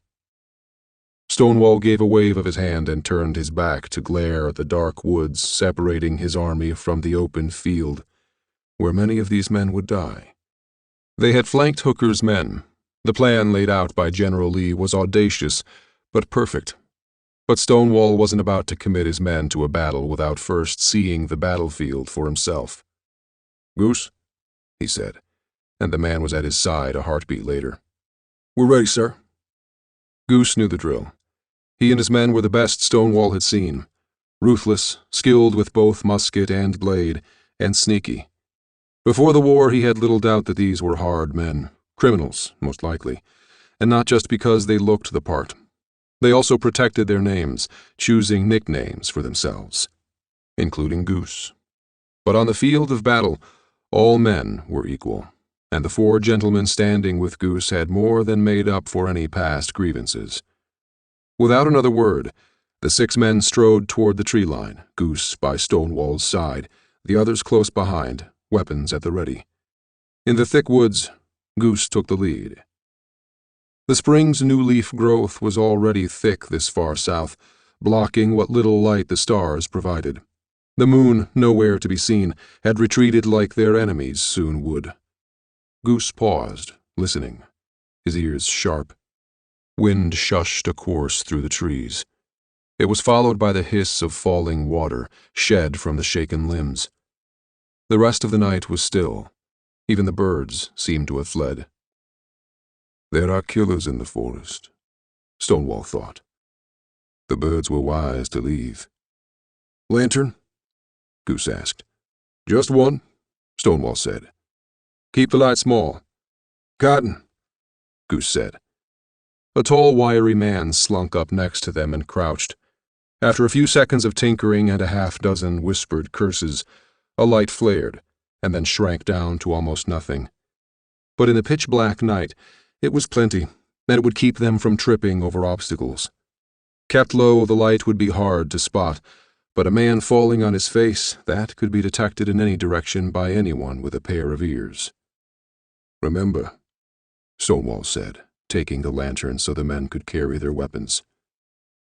Stonewall gave a wave of his hand and turned his back to glare at the dark woods separating his army from the open field, where many of these men would die. They had flanked Hooker's men. The plan laid out by General Lee was audacious, but perfect. But Stonewall wasn't about to commit his men to a battle without first seeing the battlefield for himself. "Goose," he said, and the man was at his side a heartbeat later. "We're ready, sir." Goose knew the drill. He and his men were the best Stonewall had seen. Ruthless, skilled with both musket and blade, and sneaky. Before the war he had little doubt that these were hard men, criminals, most likely, and not just because they looked the part. They also protected their names, choosing nicknames for themselves, including Goose. But on the field of battle, all men were equal, and the four gentlemen standing with Goose had more than made up for any past grievances. Without another word, the 6 men strode toward the tree line, Goose by Stonewall's side, the others close behind, weapons at the ready. In the thick woods, Goose took the lead. The spring's new leaf growth was already thick this far south, blocking what little light the stars provided. The moon, nowhere to be seen, had retreated like their enemies soon would. Goose paused, listening, his ears sharp. Wind shushed a course through the trees. It was followed by the hiss of falling water, shed from the shaken limbs. The rest of the night was still. Even the birds seemed to have fled. "There are killers in the forest," Stonewall thought. The birds were wise to leave. "Lantern?" Goose asked. "Just one," Stonewall said. "Keep the light small." "Cotton," Goose said. A tall, wiry man slunk up next to them and crouched. After a few seconds of tinkering and a half-dozen whispered curses, a light flared, and then shrank down to almost nothing. but in the pitch-black night, it was plenty, and it would keep them from tripping over obstacles. Kept low, the light would be hard to spot, but a man falling on his face, that could be detected in any direction by anyone with a pair of ears. "Remember," Stonewall said, taking the lantern so the men could carry their weapons.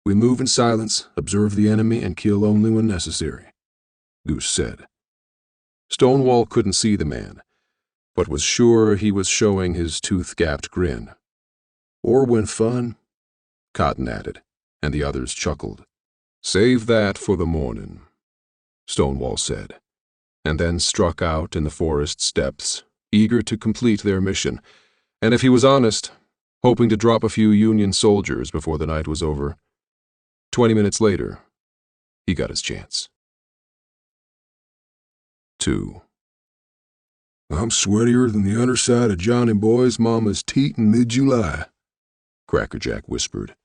"We move in silence, observe the enemy, and kill only when necessary," Goose said. Stonewall couldn't see the man, but was sure he was showing his tooth-gapped grin. "Or when fun," Cotton added, and the others chuckled. "Save that for the morning," Stonewall said, and then struck out in the forest's depths, eager to complete their mission, and if he was honest, hoping to drop a few Union soldiers before the night was over. 20 minutes later, he got his chance. 2. "I'm sweatier than the underside of Johnny Boy's mama's teat in mid-July," Crackerjack whispered.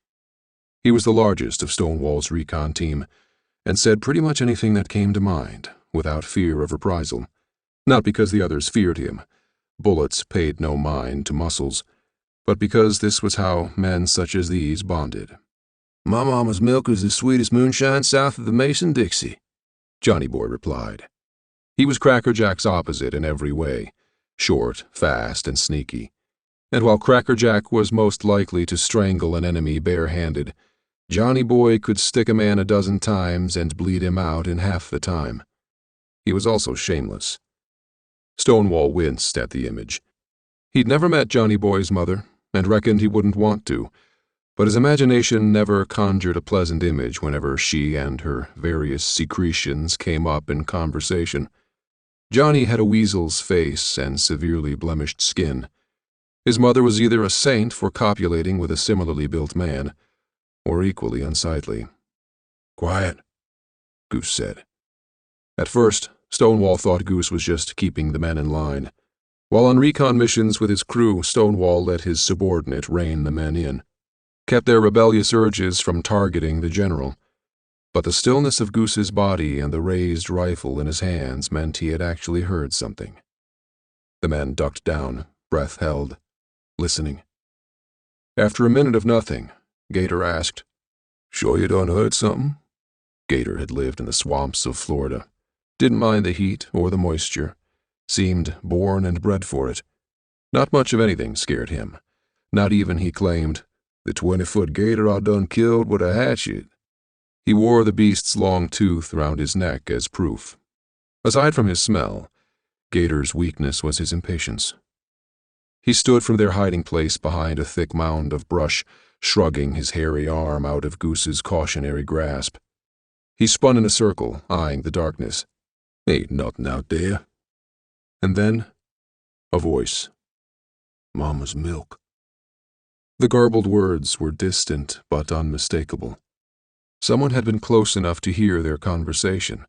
He was the largest of Stonewall's recon team, and said pretty much anything that came to mind, without fear of reprisal. Not because the others feared him. Bullets paid no mind to muscles, but because this was how men such as these bonded. "My mama's milk is the sweetest moonshine south of the Mason-Dixie," Johnny Boy replied. He was Crackerjack's opposite in every way, short, fast, and sneaky. And while Crackerjack was most likely to strangle an enemy bare-handed, Johnny Boy could stick a man a dozen times and bleed him out in half the time. He was also shameless. Stonewall winced at the image. He'd never met Johnny Boy's mother, and reckoned he wouldn't want to, but his imagination never conjured a pleasant image whenever she and her various secretions came up in conversation. Johnny had a weasel's face and severely blemished skin. His mother was either a saint for copulating with a similarly built man, or equally unsightly. "Quiet," Goose said. At first, Stonewall thought Goose was just keeping the men in line. While on recon missions with his crew, Stonewall let his subordinate rein the men in, kept their rebellious urges from targeting the general. But the stillness of Goose's body and the raised rifle in his hands meant he had actually heard something. The men ducked down, breath held, listening. After a minute of nothing, Gator asked, "Sure you done heard something?" Gator had lived in the swamps of Florida, didn't mind the heat or the moisture, seemed born and bred for it. Not much of anything scared him, not even, he claimed, the 20-foot gator I done killed with a hatchet. He wore the beast's long tooth round his neck as proof. Aside from his smell, Gator's weakness was his impatience. He stood from their hiding place behind a thick mound of brush, shrugging his hairy arm out of Goose's cautionary grasp. He spun in a circle, eyeing the darkness. "Ain't nothing out there." And then, a voice. "Mama's milk." The garbled words were distant but unmistakable. Someone had been close enough to hear their conversation,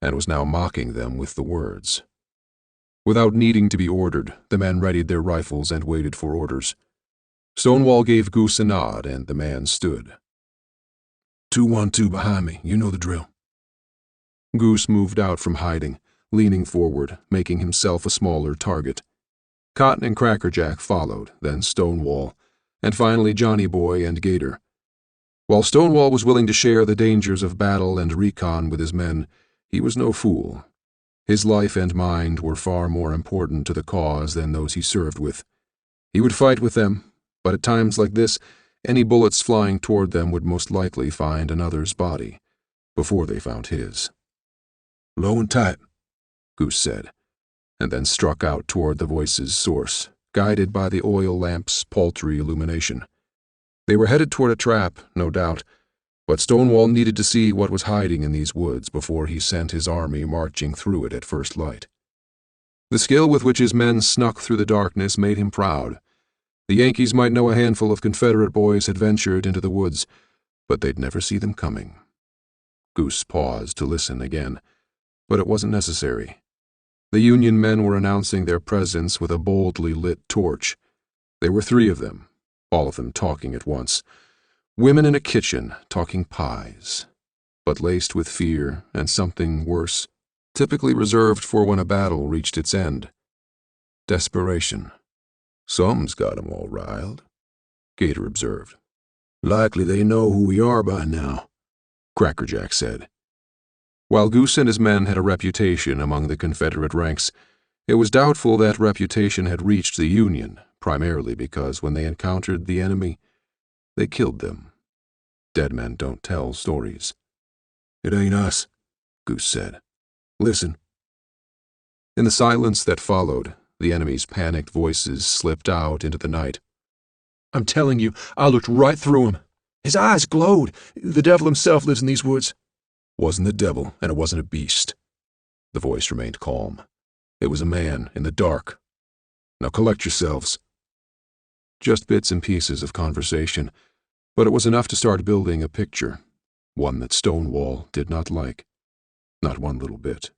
and was now mocking them with the words. Without needing to be ordered, the men readied their rifles and waited for orders. Stonewall gave Goose a nod, and the man stood. 2-1-2 behind me, you know the drill." Goose moved out from hiding, leaning forward, making himself a smaller target. Cotton and Crackerjack followed, then Stonewall, and finally Johnny Boy and Gator. While Stonewall was willing to share the dangers of battle and recon with his men, he was no fool. His life and mind were far more important to the cause than those he served with. He would fight with them, but at times like this, any bullets flying toward them would most likely find another's body, before they found his. "Low and tight," Goose said, and then struck out toward the voice's source, guided by the oil lamp's paltry illumination. They were headed toward a trap, no doubt, but Stonewall needed to see what was hiding in these woods before he sent his army marching through it at first light. The skill with which his men snuck through the darkness made him proud. The Yankees might know a handful of Confederate boys had ventured into the woods, but they'd never see them coming. Goose paused to listen again, but it wasn't necessary. The Union men were announcing their presence with a boldly lit torch. There were 3 of them, all of them talking at once. Women in a kitchen talking pies, but laced with fear and something worse, typically reserved for when a battle reached its end. Desperation. Some's got 'em all riled, Gator observed. Likely they know who we are by now, Crackerjack said. While Goose and his men had a reputation among the Confederate ranks, it was doubtful that reputation had reached the Union, primarily because when they encountered the enemy, they killed them. Dead men don't tell stories. It ain't us, Goose said. Listen. In the silence that followed, the enemy's panicked voices slipped out into the night. I'm telling you, I looked right through him. His eyes glowed. The devil himself lives in these woods. Wasn't the devil, and it wasn't a beast. The voice remained calm. It was a man in the dark. Now collect yourselves. Just bits and pieces of conversation, but it was enough to start building a picture, one that Stonewall did not like. Not one little bit.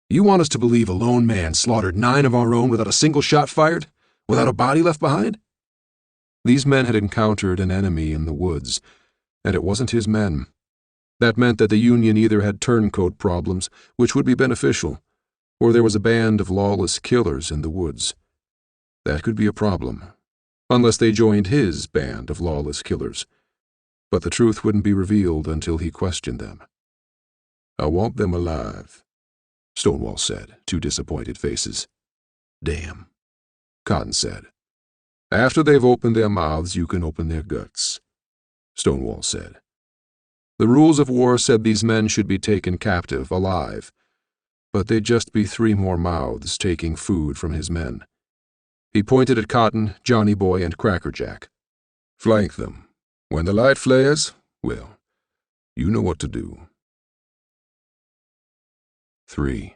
You want us to believe a lone man slaughtered 9 of our own without a single shot fired? Without a body left behind? These men had encountered an enemy in the woods, and it wasn't his men. That meant that the Union either had turncoat problems, which would be beneficial, or there was a band of lawless killers in the woods. That could be a problem, unless they joined his band of lawless killers. But the truth wouldn't be revealed until he questioned them. I want them alive, Stonewall said, 2 disappointed faces. Damn, Cotton said. After they've opened their mouths, you can open their guts, Stonewall said. The rules of war said these men should be taken captive, alive, but they'd just be 3 more mouths taking food from his men. He pointed at Cotton, Johnny Boy, and Crackerjack. Flank them. When the light flares, well, you know what to do. 3.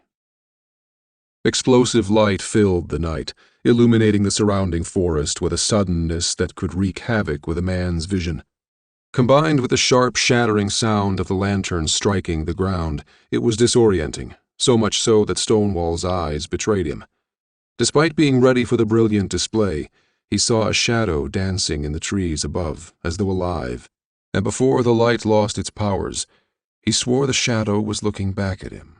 Explosive light filled the night, illuminating the surrounding forest with a suddenness that could wreak havoc with a man's vision. Combined with the sharp, shattering sound of the lantern striking the ground, it was disorienting, so much so that Stonewall's eyes betrayed him. Despite being ready for the brilliant display, he saw a shadow dancing in the trees above, as though alive, and before the light lost its powers, he swore the shadow was looking back at him.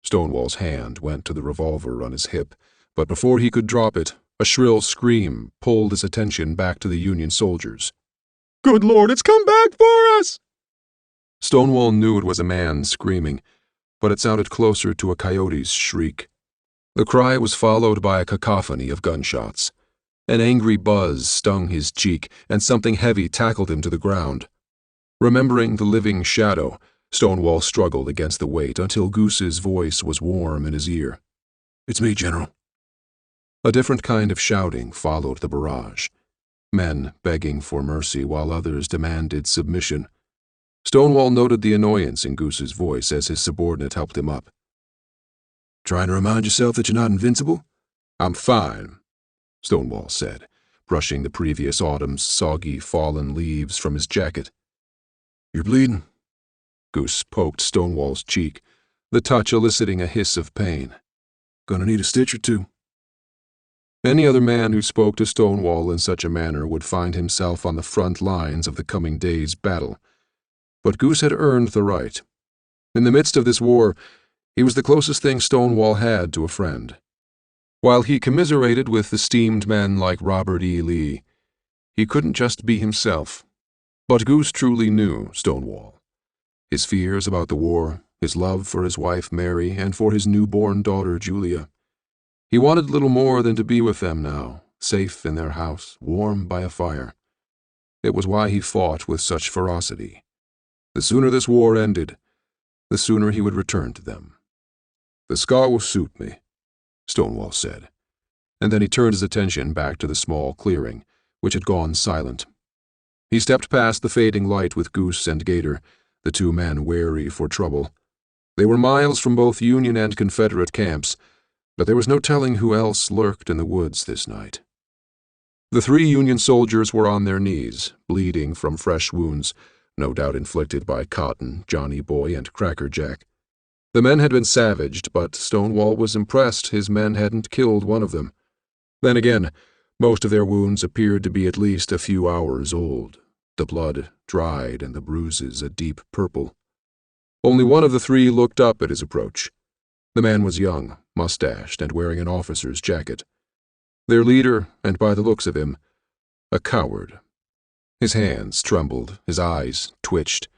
Stonewall's hand went to the revolver on his hip, but before he could drop it, a shrill scream pulled his attention back to the Union soldiers. Good Lord, it's come back for us! Stonewall knew it was a man screaming, but it sounded closer to a coyote's shriek. The cry was followed by a cacophony of gunshots. An angry buzz stung his cheek, and something heavy tackled him to the ground. Remembering the living shadow, Stonewall struggled against the weight until Goose's voice was warm in his ear. It's me, General. A different kind of shouting followed the barrage. Men begging for mercy while others demanded submission. Stonewall noted the annoyance in Goose's voice as his subordinate helped him up. Trying to remind yourself that you're not invincible? I'm fine, Stonewall said, brushing the previous autumn's soggy, fallen leaves from his jacket. You're bleeding? Goose poked Stonewall's cheek, the touch eliciting a hiss of pain. Gonna need a stitch or 2. Any other man who spoke to Stonewall in such a manner would find himself on the front lines of the coming day's battle. But Goose had earned the right. In the midst of this war, he was the closest thing Stonewall had to a friend. While he commiserated with esteemed men like Robert E. Lee, he couldn't just be himself. But Goose truly knew Stonewall. His fears about the war, his love for his wife Mary and for his newborn daughter Julia. He wanted little more than to be with them now, safe in their house, warm by a fire. It was why he fought with such ferocity. The sooner this war ended, the sooner he would return to them. The scar will suit me, Stonewall said, and then he turned his attention back to the small clearing, which had gone silent. He stepped past the fading light with Goose and Gator, the 2 men wary for trouble. They were miles from both Union and Confederate camps, but there was no telling who else lurked in the woods this night. The 3 Union soldiers were on their knees, bleeding from fresh wounds, no doubt inflicted by Cotton, Johnny Boy, and Crackerjack. The men had been savaged, but Stonewall was impressed his men hadn't killed one of them. Then again, most of their wounds appeared to be at least a few hours old, the blood dried and the bruises a deep purple. Only one of the 3 looked up at his approach. The man was young, mustached, and wearing an officer's jacket. Their leader, and by the looks of him, a coward. His hands trembled, his eyes twitched,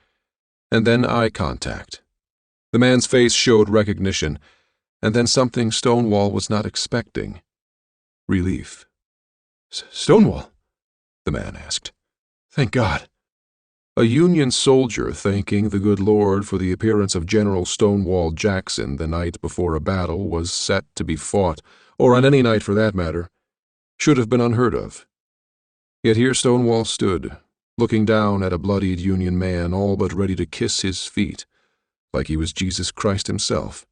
and then eye contact. The man's face showed recognition, and then something Stonewall was not expecting. Relief. Stonewall? The man asked. Thank God. A Union soldier thanking the good Lord for the appearance of General Stonewall Jackson the night before a battle was set to be fought, or on any night for that matter, should have been unheard of. Yet here Stonewall stood, looking down at a bloodied Union man all but ready to kiss his feet, like he was Jesus Christ himself.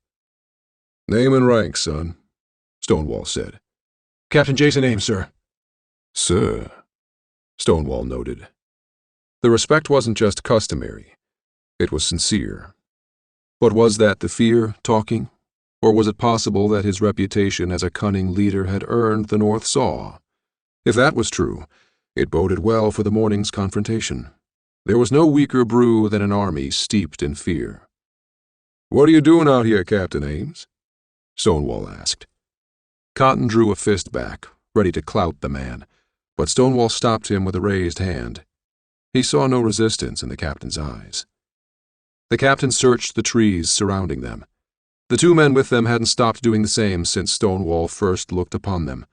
"Name and rank, son," Stonewall said. Captain Jason Ames, sir. "Sir," Stonewall noted. The respect wasn't just customary, it was sincere. But was that the fear talking, or was it possible that his reputation as a cunning leader had earned the North saw? If that was true, it boded well for the morning's confrontation. There was no weaker brew than an army steeped in fear. "What are you doing out here, Captain Ames?" Stonewall asked. Cotton drew a fist back, ready to clout the man, but Stonewall stopped him with a raised hand. He saw no resistance in the captain's eyes. The captain searched the trees surrounding them. The two men with them hadn't stopped doing the same since Stonewall first looked upon them.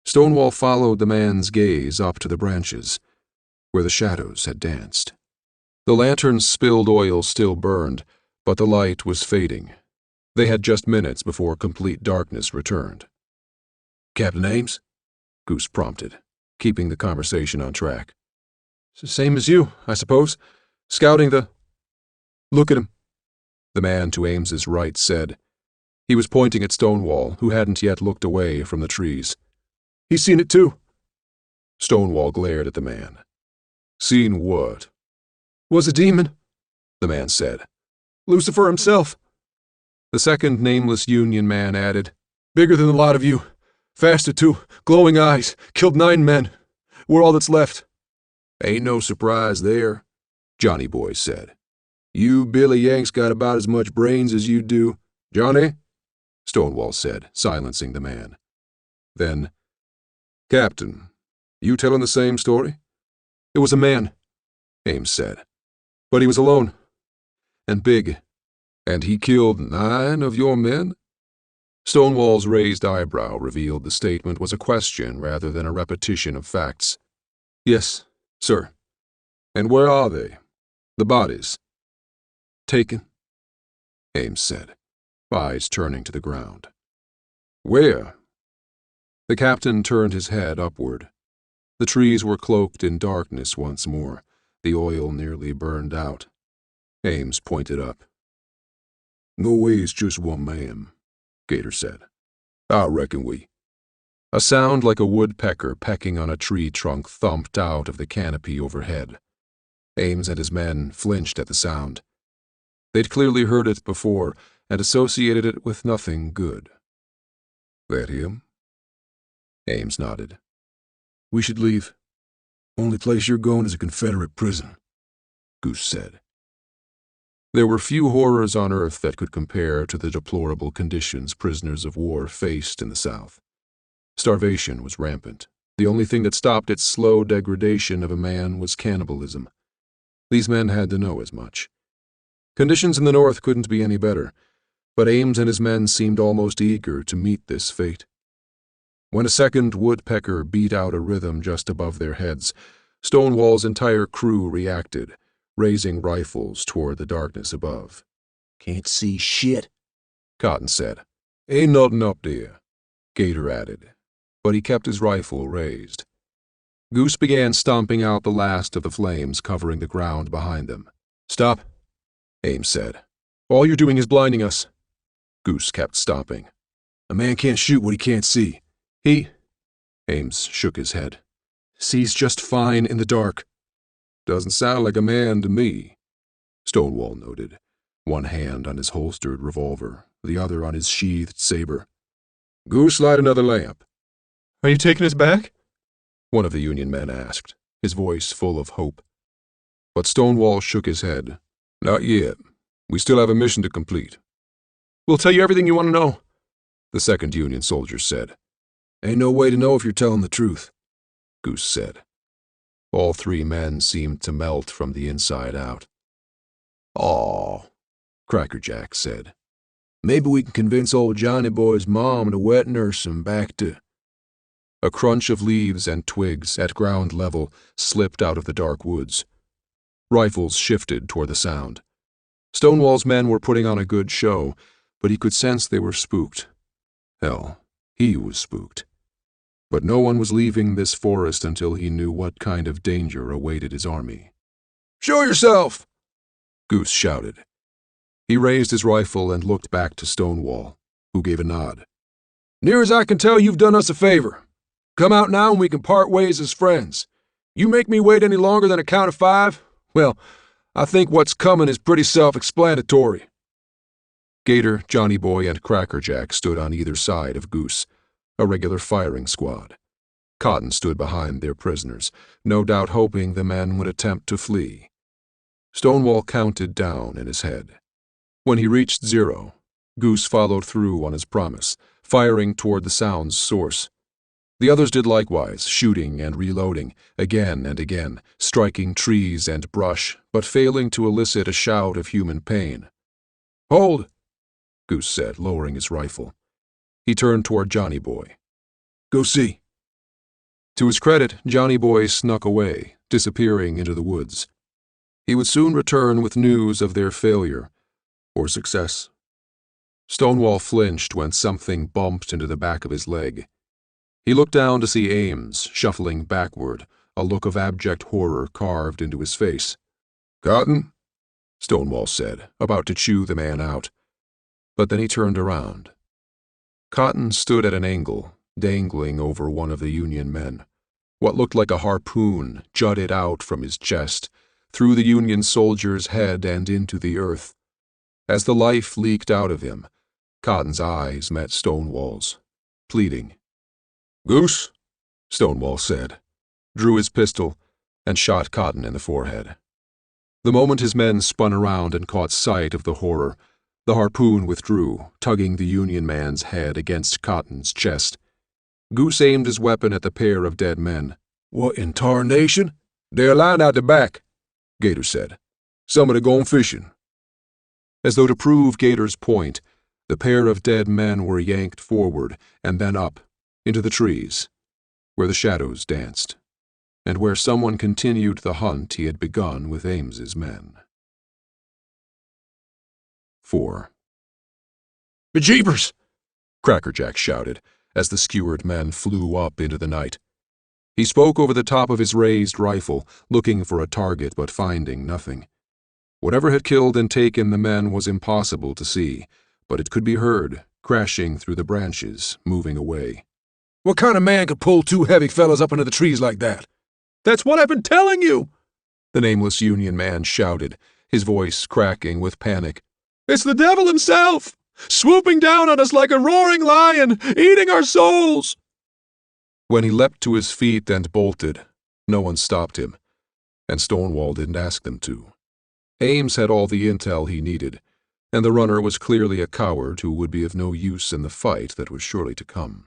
Stonewall followed the man's gaze up to the branches, where the shadows had danced. The lantern's spilled oil still burned, but the light was fading. They had just minutes before complete darkness returned. Captain Ames? Goose prompted, keeping the conversation on track. Same as you, I suppose. Scouting the... Look at him, the man to Ames's right said. He was pointing at Stonewall, who hadn't yet looked away from the trees. He's seen it too. Stonewall glared at the man. Seen what? Was a demon, the man said. Lucifer himself. The second nameless Union man added, Bigger than a lot of you. Faster too. Glowing eyes. Killed 9 men. We're all that's left. Ain't no surprise there, Johnny Boy said. You Billy Yanks got about as much brains as you do. Johnny? Stonewall said, silencing the man. Then, Captain, you telling the same story? It was a man, Ames said. But he was alone. And big. And he killed 9 of your men? Stonewall's raised eyebrow revealed the statement was a question rather than a repetition of facts. Yes, sir. And where are they? The bodies? Taken, Ames said, eyes turning to the ground. Where? The captain turned his head upward. The trees were cloaked in darkness once more, the oil nearly burned out. Ames pointed up. No way it's just one man, Gator said. I reckon we. A sound like a woodpecker pecking on a tree trunk thumped out of the canopy overhead. Ames and his men flinched at the sound. They'd clearly heard it before and associated it with nothing good. That him? Ames nodded. We should leave. Only place you're going is a Confederate prison, Goose said. There were few horrors on earth that could compare to the deplorable conditions prisoners of war faced in the South. Starvation was rampant. The only thing that stopped its slow degradation of a man was cannibalism. These men had to know as much. Conditions in the North couldn't be any better, but Ames and his men seemed almost eager to meet this fate. When a second woodpecker beat out a rhythm just above their heads, Stonewall's entire crew reacted, raising rifles toward the darkness above. Can't see shit, Cotton said. Ain't nothing up there, Gator added, but he kept his rifle raised. Goose began stomping out the last of the flames covering the ground behind them. Stop, Ames said. All you're doing is blinding us. Goose kept stomping. A man can't shoot what he can't see. Ames shook his head. Sees just fine in the dark. Doesn't sound like a man to me, Stonewall noted, one hand on his holstered revolver, the other on his sheathed saber. Goose, light another lamp. Are you taking us back? One of the Union men asked, his voice full of hope. But Stonewall shook his head. Not yet. We still have a mission to complete. We'll tell you everything you want to know, the second Union soldier said. Ain't no way to know if you're telling the truth, Goose said. All three men seemed to melt from the inside out. Aw, Crackerjack said. Maybe we can convince old Johnny Boy's mom to wet nurse him back to... A crunch of leaves and twigs at ground level slipped out of the dark woods. Rifles shifted toward the sound. Stonewall's men were putting on a good show, but he could sense they were spooked. Hell, he was spooked. But no one was leaving this forest until he knew what kind of danger awaited his army. Show yourself! Goose shouted. He raised his rifle and looked back to Stonewall, who gave a nod. Near as I can tell, you've done us a favor. Come out now and we can part ways as friends. You make me wait any longer than a count of 5, well, I think what's coming is pretty self-explanatory. Gator, Johnny Boy, and Crackerjack stood on either side of Goose, a regular firing squad. Cotton stood behind their prisoners, no doubt hoping the men would attempt to flee. Stonewall counted down in his head. When he reached 0, Goose followed through on his promise, firing toward the sound's source. The others did likewise, shooting and reloading, again and again, striking trees and brush, but failing to elicit a shout of human pain. Hold, Goose said, lowering his rifle. He turned toward Johnny Boy. Go see. To his credit, Johnny Boy snuck away, disappearing into the woods. He would soon return with news of their failure, or success. Stonewall flinched when something bumped into the back of his leg. He looked down to see Ames shuffling backward, a look of abject horror carved into his face. Cotton? Stonewall said, about to chew the man out. But then he turned around. Cotton stood at an angle, dangling over one of the Union men. What looked like a harpoon jutted out from his chest, through the Union soldier's head and into the earth. As the life leaked out of him, Cotton's eyes met Stonewall's, pleading. Goose, Stonewall said, drew his pistol, and shot Cotton in the forehead. The moment his men spun around and caught sight of the horror, the harpoon withdrew, tugging the Union man's head against Cotton's chest. Goose aimed his weapon at the pair of dead men. What in tarnation? They're lying out the back, Gator said. Somebody gone fishing. As though to prove Gator's point, the pair of dead men were yanked forward and then up, into the trees, where the shadows danced, and where someone continued the hunt he had begun with Ames's men. 4. Bejeebers! Crackerjack shouted, as the skewered men flew up into the night. He spoke over the top of his raised rifle, looking for a target but finding nothing. Whatever had killed and taken the men was impossible to see, but it could be heard, crashing through the branches, moving away. What kind of man could pull 2 heavy fellas up into the trees like that? That's what I've been telling you! The nameless Union man shouted, his voice cracking with panic. It's the devil himself, swooping down on us like a roaring lion, eating our souls! When he leapt to his feet and bolted, no one stopped him, and Stonewall didn't ask them to. Ames had all the intel he needed, and the runner was clearly a coward who would be of no use in the fight that was surely to come.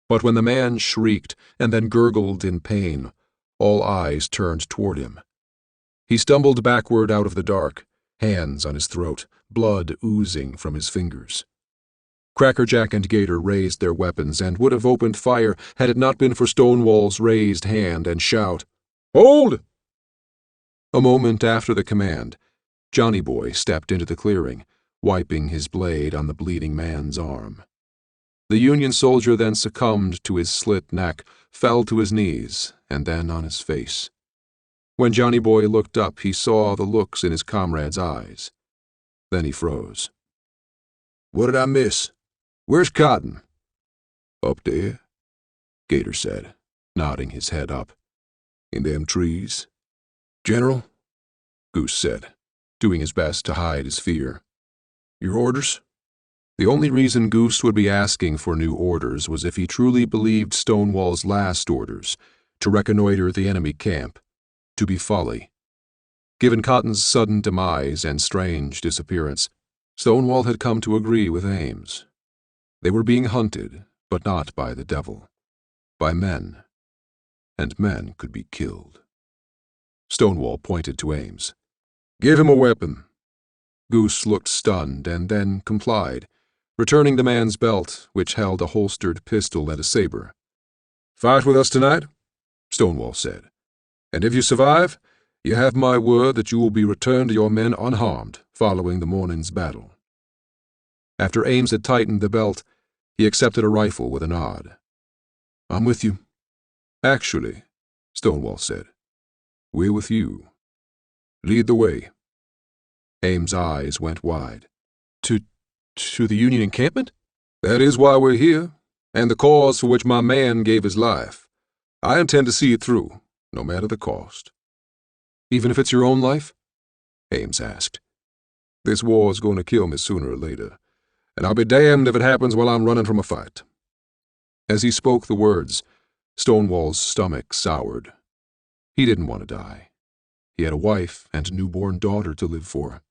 But when the man shrieked and then gurgled in pain, all eyes turned toward him. He stumbled backward out of the dark, hands on his throat, blood oozing from his fingers. Crackerjack and Gator raised their weapons and would have opened fire had it not been for Stonewall's raised hand and shout, "Hold!" A moment after the command, Johnny Boy stepped into the clearing, wiping his blade on the bleeding man's arm. The Union soldier then succumbed to his slit neck, fell to his knees, and then on his face. When Johnny Boy looked up, he saw the looks in his comrade's eyes. Then he froze. What did I miss? Where's Cotton? Up there, Gator said, nodding his head up. In them trees. General? Goose said, doing his best to hide his fear. Your orders? The only reason Goose would be asking for new orders was if he truly believed Stonewall's last orders, to reconnoiter the enemy camp, to be folly. Given Cotton's sudden demise and strange disappearance, Stonewall had come to agree with Ames. They were being hunted, but not by the devil. By men, and men could be killed. Stonewall pointed to Ames. Give him a weapon. Goose looked stunned and then complied, returning the man's belt, which held a holstered pistol and a saber. Fight with us tonight? Stonewall said. And if you survive, you have my word that you will be returned to your men unharmed following the morning's battle. After Ames had tightened the belt, he accepted a rifle with a nod. I'm with you. Actually, Stonewall said, we're with you. Lead the way. Ames' eyes went wide. To the Union encampment? That is why we're here, and the cause for which my man gave his life. I intend to see it through, no matter the cost. Even if it's your own life? Ames asked. This war's going to kill me sooner or later, and I'll be damned if it happens while I'm running from a fight. As he spoke the words, Stonewall's stomach soured. He didn't want to die. He had a wife and a newborn daughter to live for,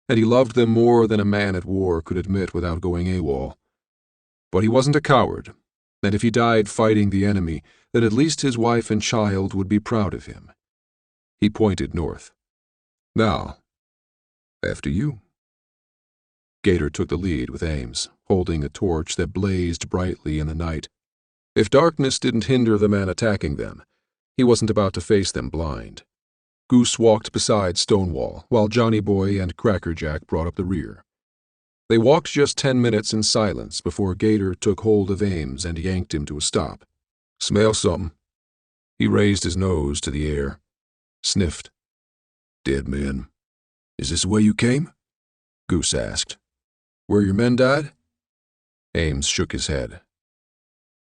and he loved them more than a man at war could admit without going AWOL. But he wasn't a coward, and if he died fighting the enemy, then at least his wife and child would be proud of him. He pointed north. Now, after you. Gator took the lead with Ames, holding a torch that blazed brightly in the night. If darkness didn't hinder the man attacking them, he wasn't about to face them blind. Goose walked beside Stonewall, while Johnny Boy and Crackerjack brought up the rear. They walked just 10 minutes in silence before Gator took hold of Ames and yanked him to a stop. Smell something. He raised his nose to the air, sniffed. Dead men. Is this the way you came? Goose asked. Where your men died? Ames shook his head.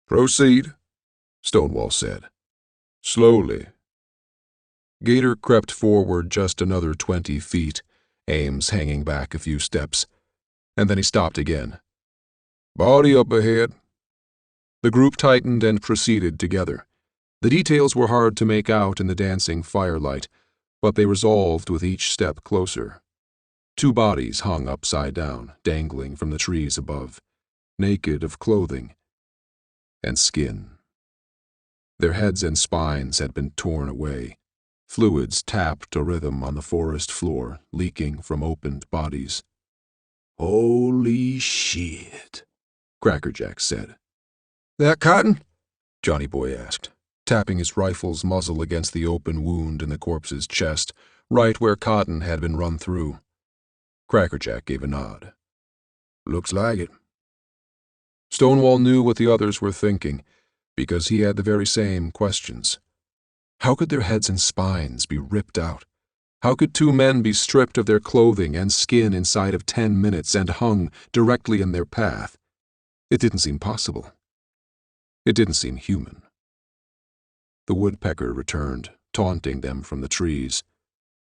Proceed, Stonewall said. Slowly. Gator crept forward just another 20 feet, Ames hanging back a few steps, and then he stopped again. Body up ahead. The group tightened and proceeded together. The details were hard to make out in the dancing firelight, but they resolved with each step closer. 2 bodies hung upside down, dangling from the trees above, naked of clothing and skin. Their heads and spines had been torn away. Fluids tapped a rhythm on the forest floor, leaking from opened bodies. Holy shit, Crackerjack said. That cotton? Johnny Boy asked, tapping his rifle's muzzle against the open wound in the corpse's chest, right where cotton had been run through. Crackerjack gave a nod. Looks like it. Stonewall knew what the others were thinking, because he had the very same questions. How could their heads and spines be ripped out? How could 2 men be stripped of their clothing and skin inside of 10 minutes and hung directly in their path? It didn't seem possible. It didn't seem human. The woodpecker returned, taunting them from the trees.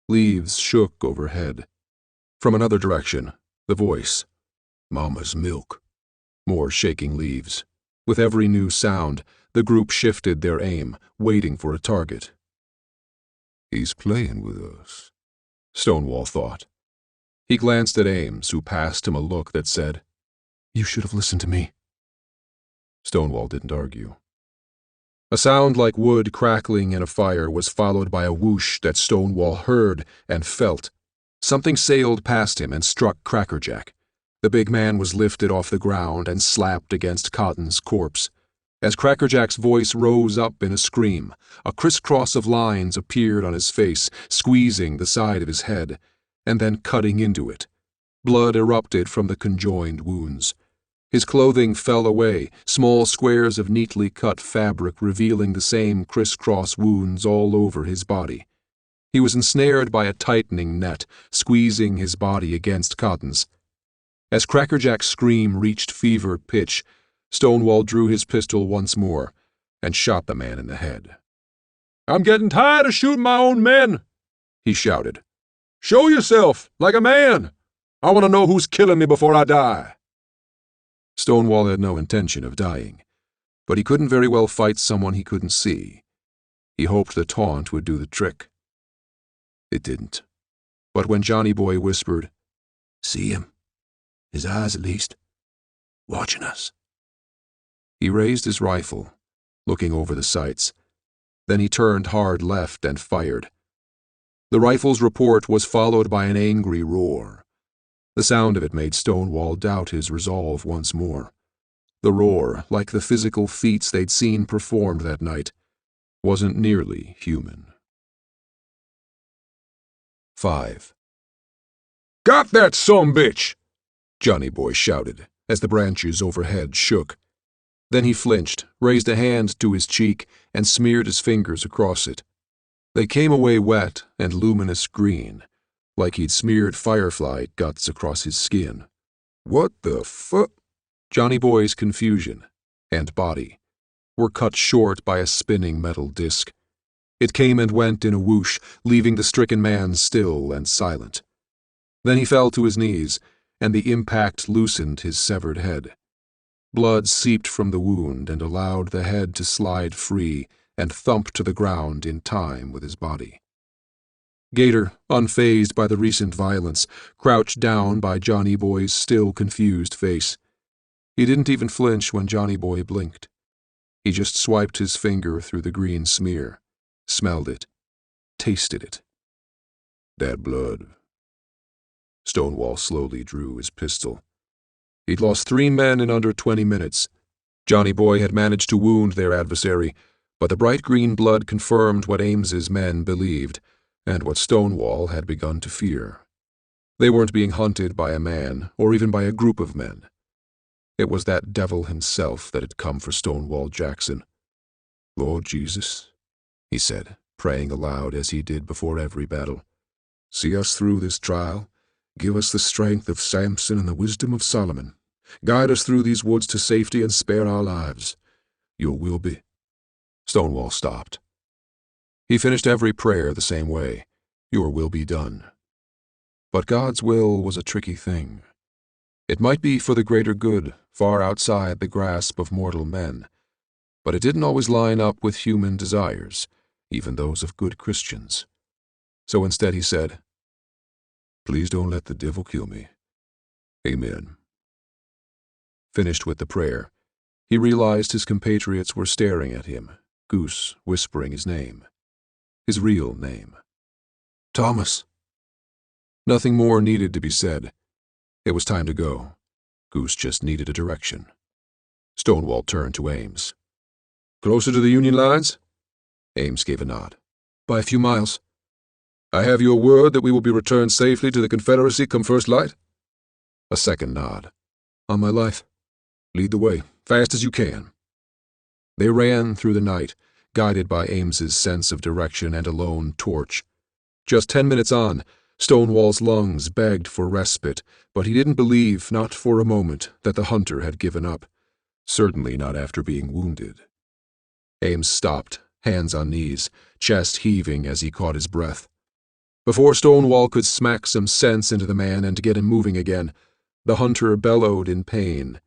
Leaves shook overhead. From another direction, the voice. Mama's milk. More shaking leaves. With every new sound, the group shifted their aim, waiting for a target. He's playing with us, Stonewall thought. He glanced at Ames, who passed him a look that said, "You should have listened to me." Stonewall didn't argue. A sound like wood crackling in a fire was followed by a whoosh that Stonewall heard and felt. Something sailed past him and struck Crackerjack. The big man was lifted off the ground and slapped against Cotton's corpse. As Crackerjack's voice rose up in a scream, a crisscross of lines appeared on his face, squeezing the side of his head, and then cutting into it. Blood erupted from the conjoined wounds. His clothing fell away, small squares of neatly cut fabric revealing the same crisscross wounds all over his body. He was ensnared by a tightening net, squeezing his body against Cotton's. As Crackerjack's scream reached fever pitch, Stonewall drew his pistol once more and shot the man in the head. "I'm getting tired of shooting my own men," he shouted. "Show yourself, like a man. I want to know who's killing me before I die." Stonewall had no intention of dying, but he couldn't very well fight someone he couldn't see. He hoped the taunt would do the trick. It didn't. But when Johnny Boy whispered, "See him? His eyes, at least. Watching us." He raised his rifle, looking over the sights. Then he turned hard left and fired. The rifle's report was followed by an angry roar. The sound of it made Stonewall doubt his resolve once more. The roar, like the physical feats they'd seen performed that night, wasn't nearly human. 5. Got that sumbitch! Johnny Boy shouted as the branches overhead shook. Then he flinched, raised a hand to his cheek, and smeared his fingers across it. They came away wet and luminous green, like he'd smeared firefly guts across his skin. What the fuck? Johnny Boy's confusion and body were cut short by a spinning metal disc. It came and went in a whoosh, leaving the stricken man still and silent. Then he fell to his knees, and the impact loosened his severed head. Blood seeped from the wound and allowed the head to slide free and thump to the ground in time with his body. Gator, unfazed by the recent violence, crouched down by Johnny Boy's still confused face. He didn't even flinch when Johnny Boy blinked. He just swiped his finger through the green smear, smelled it, tasted it. That blood. Stonewall slowly drew his pistol. He'd lost 3 men in under 20 minutes. Johnny Boy had managed to wound their adversary, but the bright green blood confirmed what Ames's men believed, and what Stonewall had begun to fear. They weren't being hunted by a man, or even by a group of men. It was that devil himself that had come for Stonewall Jackson. Lord Jesus, he said, praying aloud as he did before every battle, see us through this trial. Give us the strength of Samson and the wisdom of Solomon. Guide us through these woods to safety and spare our lives. Your will be. Stonewall stopped. He finished every prayer the same way. Your will be done. But God's will was a tricky thing. It might be for the greater good, far outside the grasp of mortal men, but it didn't always line up with human desires, even those of good Christians. So instead he said, Please don't let the devil kill me. Amen. Finished with the prayer, he realized his compatriots were staring at him, Goose whispering his name. His real name. Thomas. Nothing more needed to be said. It was time to go. Goose just needed a direction. Stonewall turned to Ames. Closer to the Union lines? Ames gave a nod. By a few miles. I have your word that we will be returned safely to the Confederacy come first light? A second nod. On my life. Lead the way, fast as you can. They ran through the night, guided by Ames's sense of direction and a lone torch. Just 10 minutes on, Stonewall's lungs begged for respite, but he didn't believe, not for a moment, that the hunter had given up. Certainly not after being wounded. Ames stopped, hands on knees, chest heaving as he caught his breath. Before Stonewall could smack some sense into the man and get him moving again, the hunter bellowed in pain.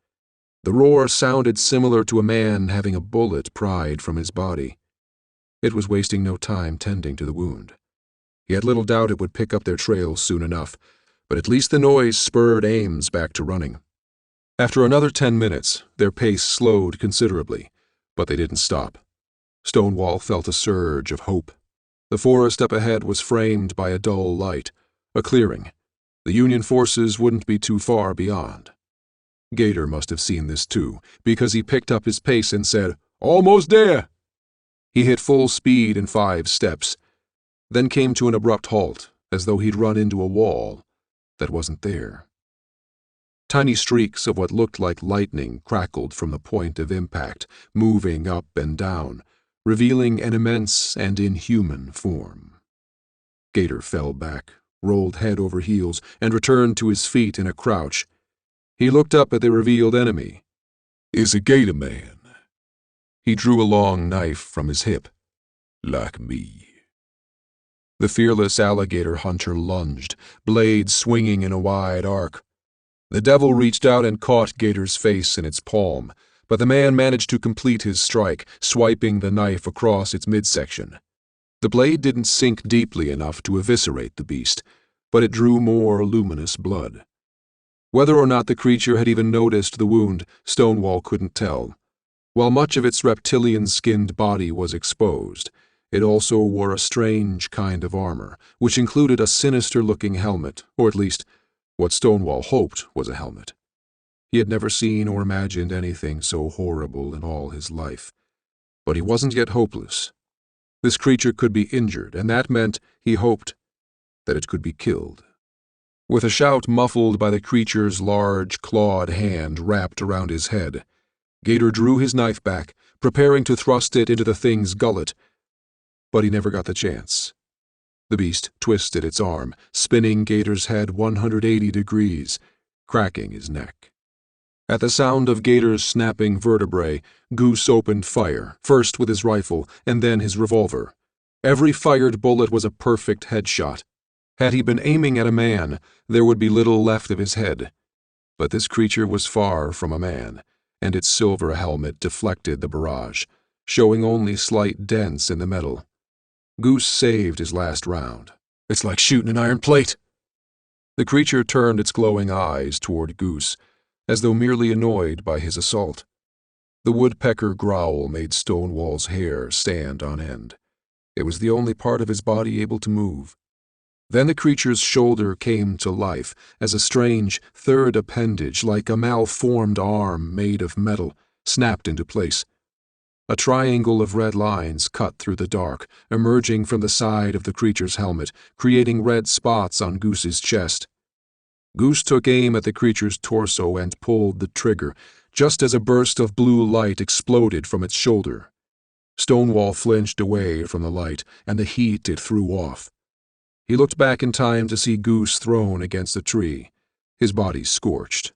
The roar sounded similar to a man having a bullet pried from his body. It was wasting no time tending to the wound. He had little doubt it would pick up their trail soon enough, but at least the noise spurred Ames back to running. After another 10 minutes, their pace slowed considerably, but they didn't stop. Stonewall felt a surge of hope. The forest up ahead was framed by a dull light, a clearing. The Union forces wouldn't be too far beyond. Gator must have seen this too, because he picked up his pace and said, Almost there! He hit full speed in 5 steps, then came to an abrupt halt, as though he'd run into a wall that wasn't there. Tiny streaks of what looked like lightning crackled from the point of impact, moving up and down, revealing an immense and inhuman form. Gator fell back, rolled head over heels, and returned to his feet in a crouch. He looked up at the revealed enemy. It's a gator man. He drew a long knife from his hip. Like me. The fearless alligator hunter lunged, blade swinging in a wide arc. The devil reached out and caught Gator's face in its palm, but the man managed to complete his strike, swiping the knife across its midsection. The blade didn't sink deeply enough to eviscerate the beast, but it drew more luminous blood. Whether or not the creature had even noticed the wound, Stonewall couldn't tell. While much of its reptilian-skinned body was exposed, it also wore a strange kind of armor, which included a sinister-looking helmet, or at least what Stonewall hoped was a helmet. He had never seen or imagined anything so horrible in all his life. But he wasn't yet hopeless. This creature could be injured, and that meant, he hoped, that it could be killed. With a shout muffled by the creature's large, clawed hand wrapped around his head, Gator drew his knife back, preparing to thrust it into the thing's gullet, but he never got the chance. The beast twisted its arm, spinning Gator's head 180 degrees, cracking his neck. At the sound of Gator's snapping vertebrae, Goose opened fire, first with his rifle and then his revolver. Every fired bullet was a perfect headshot. Had he been aiming at a man, there would be little left of his head. But this creature was far from a man, and its silver helmet deflected the barrage, showing only slight dents in the metal. Goose saved his last round. It's like shooting an iron plate. The creature turned its glowing eyes toward Goose, as though merely annoyed by his assault. The woodpecker growl made Stonewall's hair stand on end. It was the only part of his body able to move. Then the creature's shoulder came to life as a strange third appendage, like a malformed arm made of metal, snapped into place. A triangle of red lines cut through the dark, emerging from the side of the creature's helmet, creating red spots on Goose's chest. Goose took aim at the creature's torso and pulled the trigger, just as a burst of blue light exploded from its shoulder. Stonewall flinched away from the light and the heat it threw off. He looked back in time to see Goose thrown against a tree, his body scorched.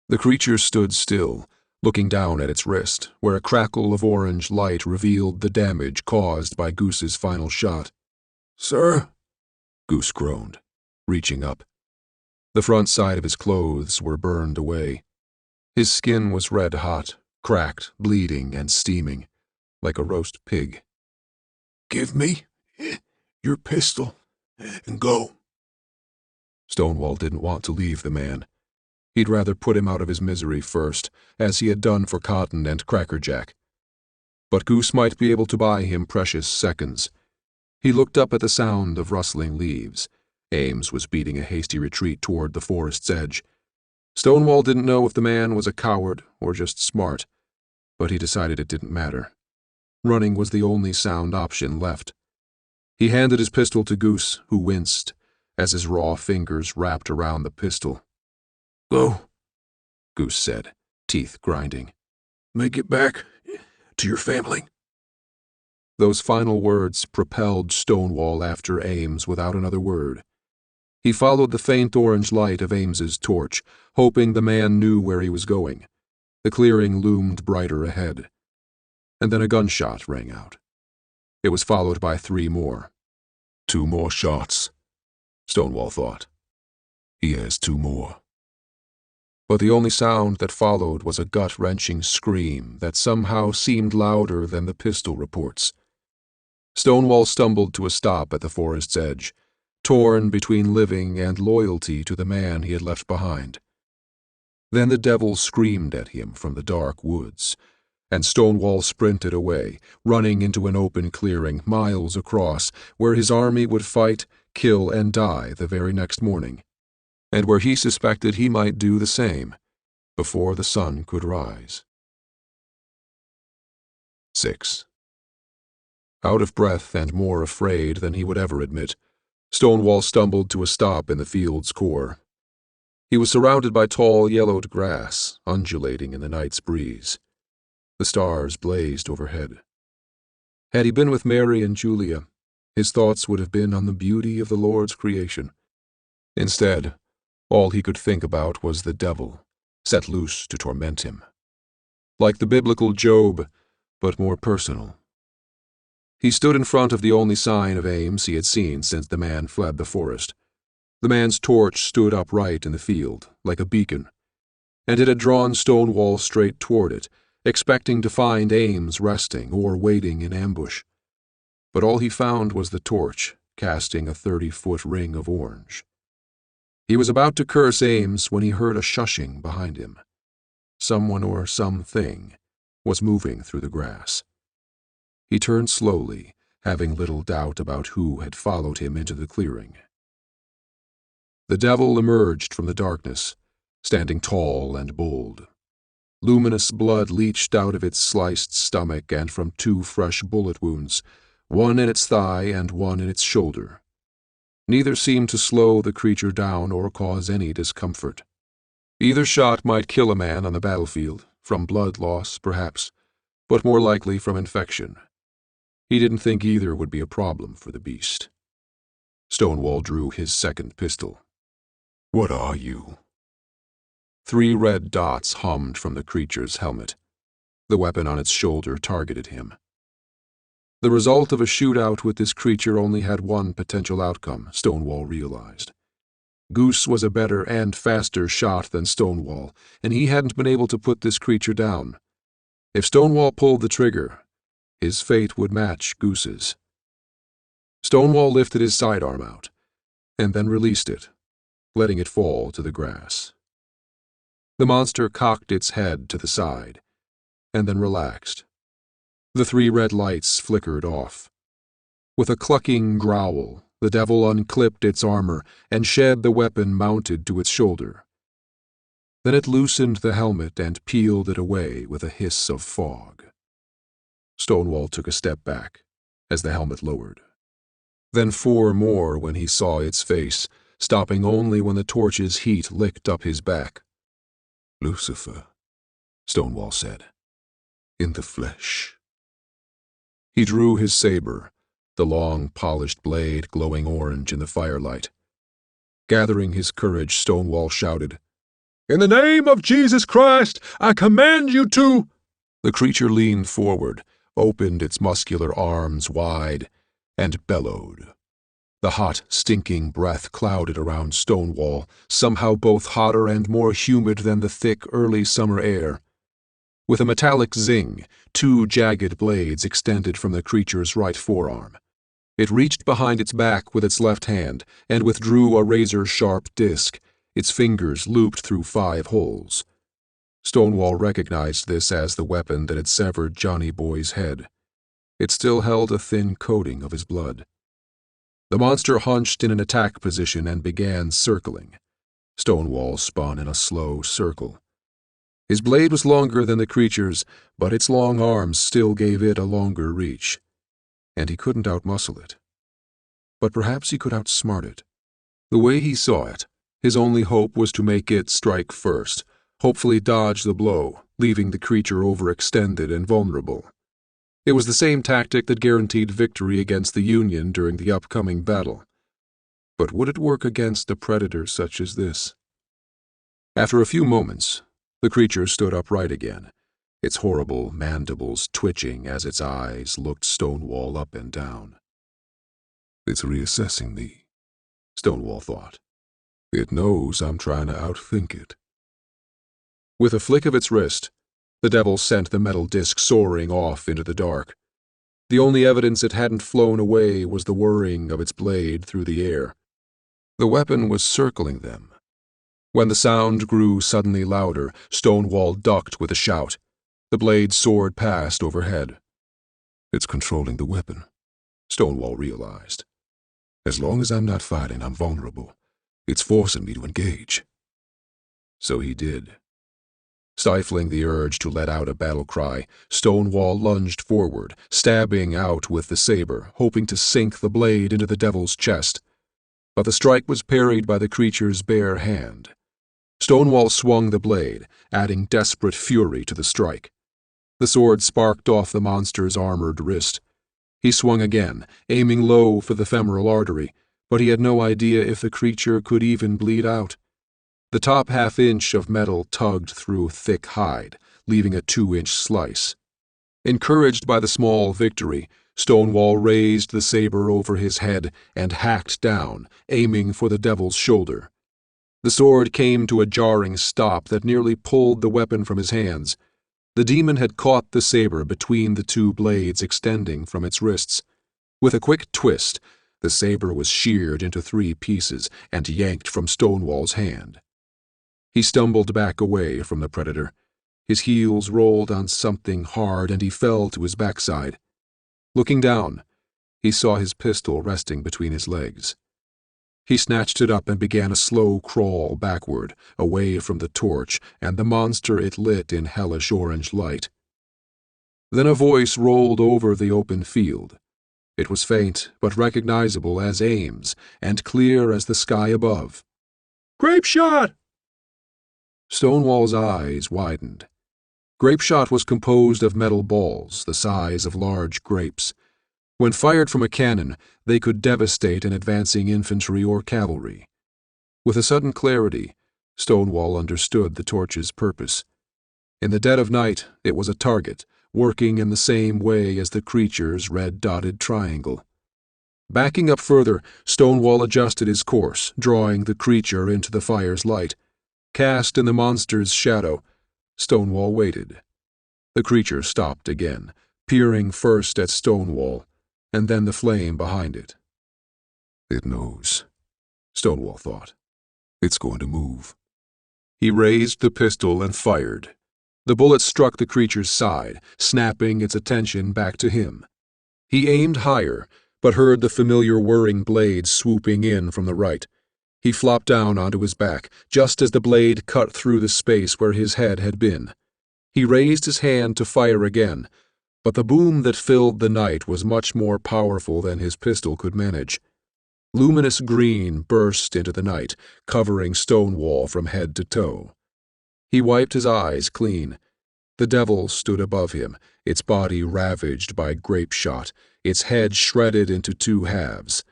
The creature stood still, looking down at its wrist, where a crackle of orange light revealed the damage caused by Goose's final shot. "Sir?" Goose groaned, reaching up. The front side of his clothes were burned away. His skin was red-hot, cracked, bleeding, and steaming, like a roast pig. "Give me your pistol and go." Stonewall didn't want to leave the man. He'd rather put him out of his misery first, as he had done for Cotton and Crackerjack. But Goose might be able to buy him precious seconds. He looked up at the sound of rustling leaves. Ames was beating a hasty retreat toward the forest's edge. Stonewall didn't know if the man was a coward or just smart, but he decided it didn't matter. Running was the only sound option left. He handed his pistol to Goose, who winced as his raw fingers wrapped around the pistol. "Go," Goose said, teeth grinding. "Make it back to your family." Those final words propelled Stonewall after Ames without another word. He followed the faint orange light of Ames's torch, hoping the man knew where he was going. The clearing loomed brighter ahead. And then a gunshot rang out. It was followed by 3 more. 2 more shots, Stonewall thought. He has 2 more. But the only sound that followed was a gut-wrenching scream that somehow seemed louder than the pistol reports. Stonewall stumbled to a stop at the forest's edge, torn between living and loyalty to the man he had left behind. Then the devil screamed at him from the dark woods, and Stonewall sprinted away, running into an open clearing miles across, where his army would fight, kill, and die the very next morning, and where he suspected he might do the same before the sun could rise. 6. Out of breath and more afraid than he would ever admit, Stonewall stumbled to a stop in the field's core. He was surrounded by tall, yellowed grass, undulating in the night's breeze. The stars blazed overhead. Had he been with Mary and Julia, his thoughts would have been on the beauty of the Lord's creation. Instead, all he could think about was the devil, set loose to torment him. Like the biblical Job, but more personal. He stood in front of the only sign of Ames he had seen since the man fled the forest. The man's torch stood upright in the field, like a beacon, and it had drawn Stonewall straight toward it, expecting to find Ames resting or waiting in ambush. But all he found was the torch, casting a 30-foot ring of orange. He was about to curse Ames when he heard a shushing behind him. Someone or something was moving through the grass. He turned slowly, having little doubt about who had followed him into the clearing. The devil emerged from the darkness, standing tall and bold. Luminous blood leached out of its sliced stomach and from 2 fresh bullet wounds, one in its thigh and one in its shoulder. Neither seemed to slow the creature down or cause any discomfort. Either shot might kill a man on the battlefield, from blood loss, perhaps, but more likely from infection. He didn't think either would be a problem for the beast. Stonewall drew his second pistol. "What are you?" 3 red dots hummed from the creature's helmet. The weapon on its shoulder targeted him. The result of a shootout with this creature only had one potential outcome, Stonewall realized. Goose was a better and faster shot than Stonewall, and he hadn't been able to put this creature down. If Stonewall pulled the trigger, his fate would match Goose's. Stonewall lifted his sidearm out, and then released it, letting it fall to the grass. The monster cocked its head to the side, and then relaxed. The 3 red lights flickered off. With a clucking growl, the devil unclipped its armor and shed the weapon mounted to its shoulder. Then it loosened the helmet and peeled it away with a hiss of fog. Stonewall took a step back as the helmet lowered. Then 4 more when he saw its face, stopping only when the torch's heat licked up his back. "Lucifer," Stonewall said, "in the flesh." He drew his saber, the long, polished blade glowing orange in the firelight. Gathering his courage, Stonewall shouted, "In the name of Jesus Christ, I command you to—" The creature leaned forward, opened its muscular arms wide, and bellowed. The hot, stinking breath clouded around Stonewall, somehow both hotter and more humid than the thick, early summer air. With a metallic zing, 2 jagged blades extended from the creature's right forearm. It reached behind its back with its left hand and withdrew a razor-sharp disc, its fingers looped through 5 holes. Stonewall recognized this as the weapon that had severed Johnny Boy's head. It still held a thin coating of his blood. The monster hunched in an attack position and began circling. Stonewall spun in a slow circle. His blade was longer than the creature's, but its long arms still gave it a longer reach. And he couldn't outmuscle it. But perhaps he could outsmart it. The way he saw it, his only hope was to make it strike first, hopefully dodge the blow, leaving the creature overextended and vulnerable. It was the same tactic that guaranteed victory against the Union during the upcoming battle. But would it work against a predator such as this? After a few moments, the creature stood upright again, its horrible mandibles twitching as its eyes looked Stonewall up and down. "It's reassessing me," Stonewall thought. "It knows I'm trying to outthink it." With a flick of its wrist, the devil sent the metal disc soaring off into the dark. The only evidence it hadn't flown away was the whirring of its blade through the air. The weapon was circling them. When the sound grew suddenly louder, Stonewall ducked with a shout. The blade soared past overhead. "It's controlling the weapon," Stonewall realized. "As long as I'm not fighting, I'm vulnerable. It's forcing me to engage." So he did. Stifling the urge to let out a battle cry, Stonewall lunged forward, stabbing out with the saber, hoping to sink the blade into the devil's chest. But the strike was parried by the creature's bare hand. Stonewall swung the blade, adding desperate fury to the strike. The sword sparked off the monster's armored wrist. He swung again, aiming low for the femoral artery, but he had no idea if the creature could even bleed out. The top half-inch of metal tugged through thick hide, leaving a 2-inch slice. Encouraged by the small victory, Stonewall raised the saber over his head and hacked down, aiming for the devil's shoulder. The sword came to a jarring stop that nearly pulled the weapon from his hands. The demon had caught the saber between the 2 blades extending from its wrists. With a quick twist, the saber was sheared into 3 pieces and yanked from Stonewall's hand. He stumbled back away from the predator, His heels rolled on something hard and he fell to his backside. Looking down, he saw his pistol resting between his legs. He snatched it up and began a slow crawl backward, away from the torch and the monster it lit in hellish orange light. Then a voice rolled over the open field. It was faint, but recognizable as Ames, and clear as the sky above. "Grape shot!" Stonewall's eyes widened. Grape shot was composed of metal balls the size of large grapes. When fired from a cannon, they could devastate an advancing infantry or cavalry. With a sudden clarity, Stonewall understood the torch's purpose. In the dead of night, it was a target, working in the same way as the creature's red-dotted triangle. Backing up further, Stonewall adjusted his course, drawing the creature into the fire's light. Cast in the monster's shadow, Stonewall waited. The creature stopped again, peering first at Stonewall, and then the flame behind it. "It knows," Stonewall thought. "It's going to move." He raised the pistol and fired. The bullet struck the creature's side, snapping its attention back to him. He aimed higher, but heard the familiar whirring blade swooping in from the right. He flopped down onto his back, just as the blade cut through the space where his head had been. He raised his hand to fire again, but the boom that filled the night was much more powerful than his pistol could manage. Luminous green burst into the night, covering Stonewall from head to toe. He wiped his eyes clean. The devil stood above him, its body ravaged by grape shot, its head shredded into two halves.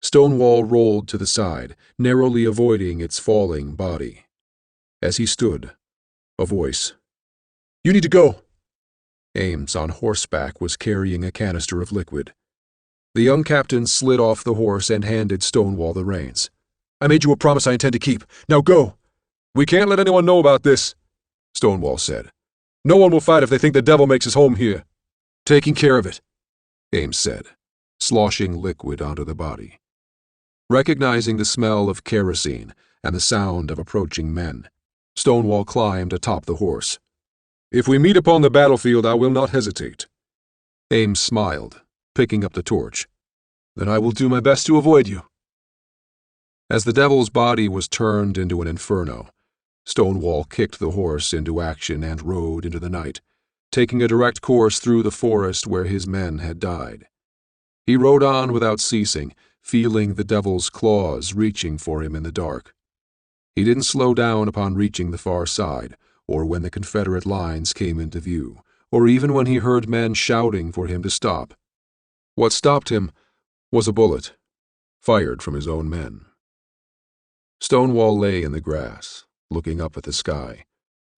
Stonewall rolled to the side, narrowly avoiding its falling body. As he stood, a voice. "You need to go." Ames, on horseback, was carrying a canister of liquid. The young captain slid off the horse and handed Stonewall the reins. "I made you a promise I intend to keep. Now go." "We can't let anyone know about this," Stonewall said. "No one will fight if they think the devil makes his home here." "Taking care of it," Ames said, sloshing liquid onto the body. Recognizing the smell of kerosene and the sound of approaching men, Stonewall climbed atop the horse. "If we meet upon the battlefield, I will not hesitate." Ames smiled, picking up the torch. "Then I will do my best to avoid you." As the devil's body was turned into an inferno, Stonewall kicked the horse into action and rode into the night, taking a direct course through the forest where his men had died. He rode on without ceasing, feeling the devil's claws reaching for him in the dark. He didn't slow down upon reaching the far side, or when the Confederate lines came into view, or even when he heard men shouting for him to stop. What stopped him was a bullet, fired from his own men. Stonewall lay in the grass, looking up at the sky,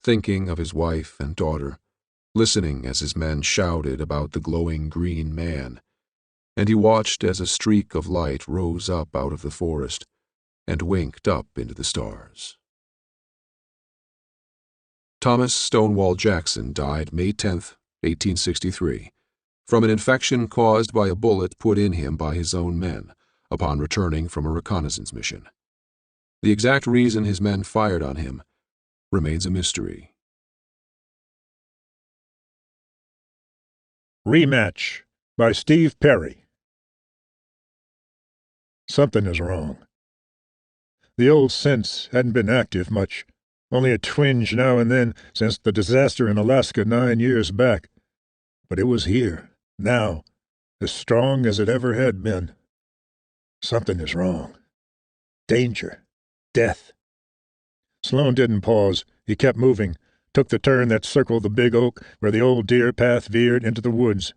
thinking of his wife and daughter, listening as his men shouted about the glowing green man, and he watched as a streak of light rose up out of the forest and winked up into the stars. Thomas Stonewall Jackson died May 10, 1863, from an infection caused by a bullet put in him by his own men upon returning from a reconnaissance mission. The exact reason his men fired on him remains a mystery. Rematch by Steve Perry. Something is wrong. The old sense hadn't been active much, only a twinge now and then since the disaster in Alaska 9 years back. But it was here, now, as strong as it ever had been. Something is wrong. Danger. Death. Sloan didn't pause. He kept moving, took the turn that circled the big oak where the old deer path veered into the woods.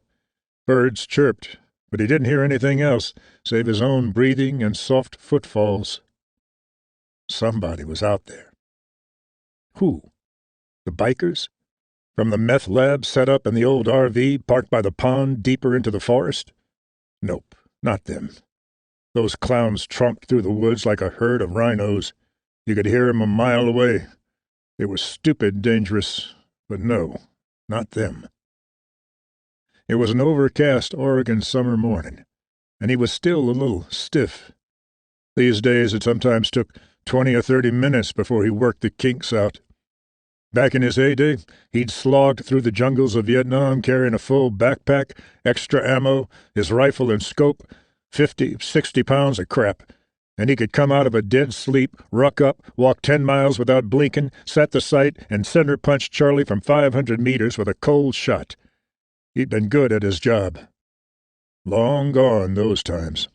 Birds chirped, but he didn't hear anything else save his own breathing and soft footfalls. Somebody was out there. Who? The bikers? From the meth lab set up in the old RV parked by the pond deeper into the forest? Nope, not them. Those clowns tromped through the woods like a herd of rhinos. You could hear 'em a mile away. They were stupid dangerous, but no, not them. It was an overcast Oregon summer morning, and he was still a little stiff. These days it sometimes took 20 or 30 minutes before he worked the kinks out. Back in his heyday, he'd slogged through the jungles of Vietnam carrying a full backpack, extra ammo, his rifle and scope, 50, 60 pounds of crap, and he could come out of a dead sleep, ruck up, walk 10 miles without blinking, set the sight, and center punch Charlie from 500 meters with a cold shot. He'd been good at his job. Long gone, those times.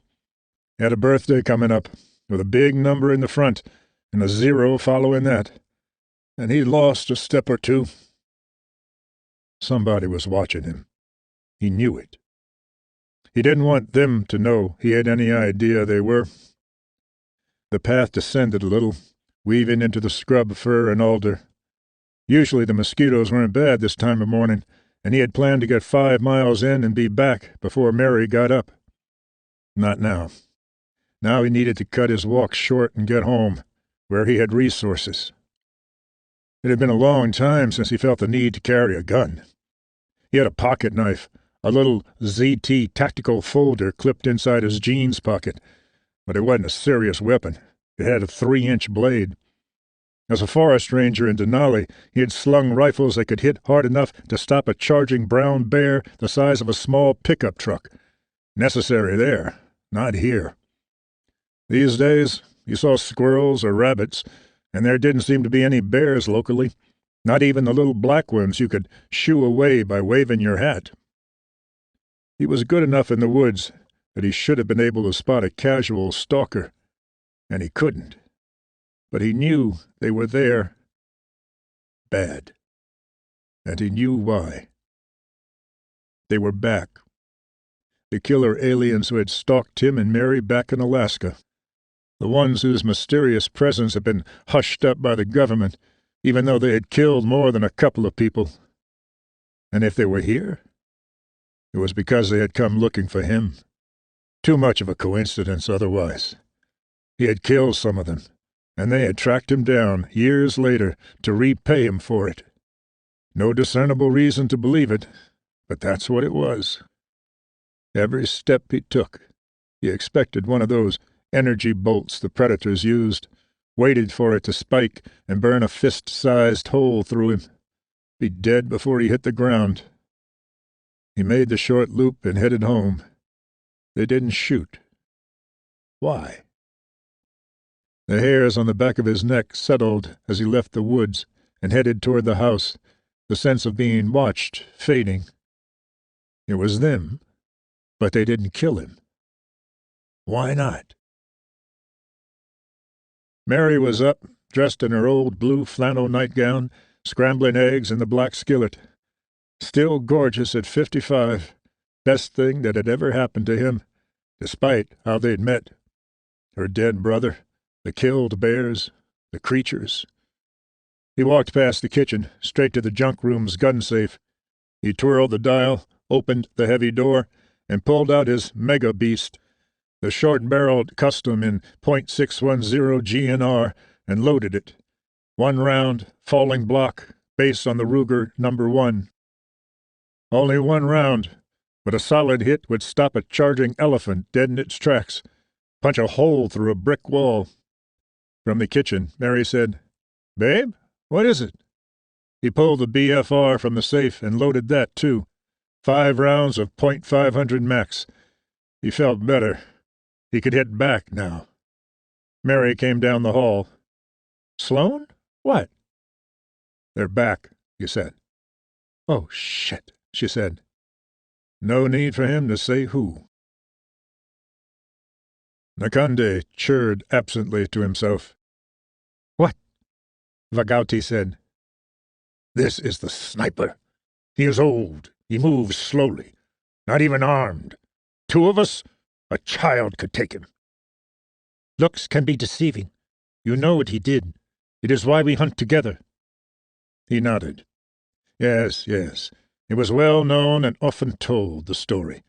Had a birthday coming up, with a big number in the front, and a 0 following that. And he'd lost a step or two. Somebody was watching him. He knew it. He didn't want them to know he had any idea they were. The path descended a little, weaving into the scrub fir and alder. Usually the mosquitoes weren't bad this time of morning, and he had planned to get 5 miles in and be back before Mary got up. Not now. Now he needed to cut his walk short and get home, where he had resources. It had been a long time since he felt the need to carry a gun. He had a pocket knife, a little ZT tactical folder clipped inside his jeans pocket, but it wasn't a serious weapon. It had a 3-inch blade. As a forest ranger in Denali, he had slung rifles that could hit hard enough to stop a charging brown bear the size of a small pickup truck. Necessary there, not here. These days, you saw squirrels or rabbits, and there didn't seem to be any bears locally, not even the little black ones you could shoo away by waving your hat. He was good enough in the woods that he should have been able to spot a casual stalker, and he couldn't. But he knew they were there. Bad. And he knew why. They were back. The killer aliens who had stalked him and Mary back in Alaska. The ones whose mysterious presence had been hushed up by the government, even though they had killed more than a couple of people. And if they were here, it was because they had come looking for him. Too much of a coincidence otherwise. He had killed some of them, and they had tracked him down years later to repay him for it. No discernible reason to believe it, but that's what it was. Every step he took, he expected one of those energy bolts the predators used, waited for it to spike and burn a fist-sized hole through him, be dead before he hit the ground. He made the short loop and headed home. They didn't shoot. Why? The hairs on the back of his neck settled as he left the woods and headed toward the house, the sense of being watched fading. It was them, but they didn't kill him. Why not? Mary was up, dressed in her old blue flannel nightgown, scrambling eggs in the black skillet. Still gorgeous at 55, best thing that had ever happened to him, despite how they'd met. Her dead brother, the killed bears, the creatures. He walked past the kitchen, straight to the junk room's gun safe. He twirled the dial, opened the heavy door, and pulled out his mega beast, the short-barreled custom in .610 GNR, and loaded it. 1 round, falling block, base on the Ruger No. 1. Only 1 round, but a solid hit would stop a charging elephant dead in its tracks, punch a hole through a brick wall. From the kitchen, Mary said, "Babe, what is it?" He pulled the BFR from the safe and loaded that, too. 5 rounds of .500 max. He felt better. He could hit back now. Mary came down the hall. "Sloan? What?" "They're back," he said. "Oh, shit," she said. No need for him to say who. Nakande chirred absently to himself. "What?" Vagauti said. "This is the sniper. He is old. He moves slowly. Not even armed. 2 of us? A child could take him." "Looks can be deceiving. You know what he did. It is why we hunt together." He nodded. Yes. It was well known and often told, the story.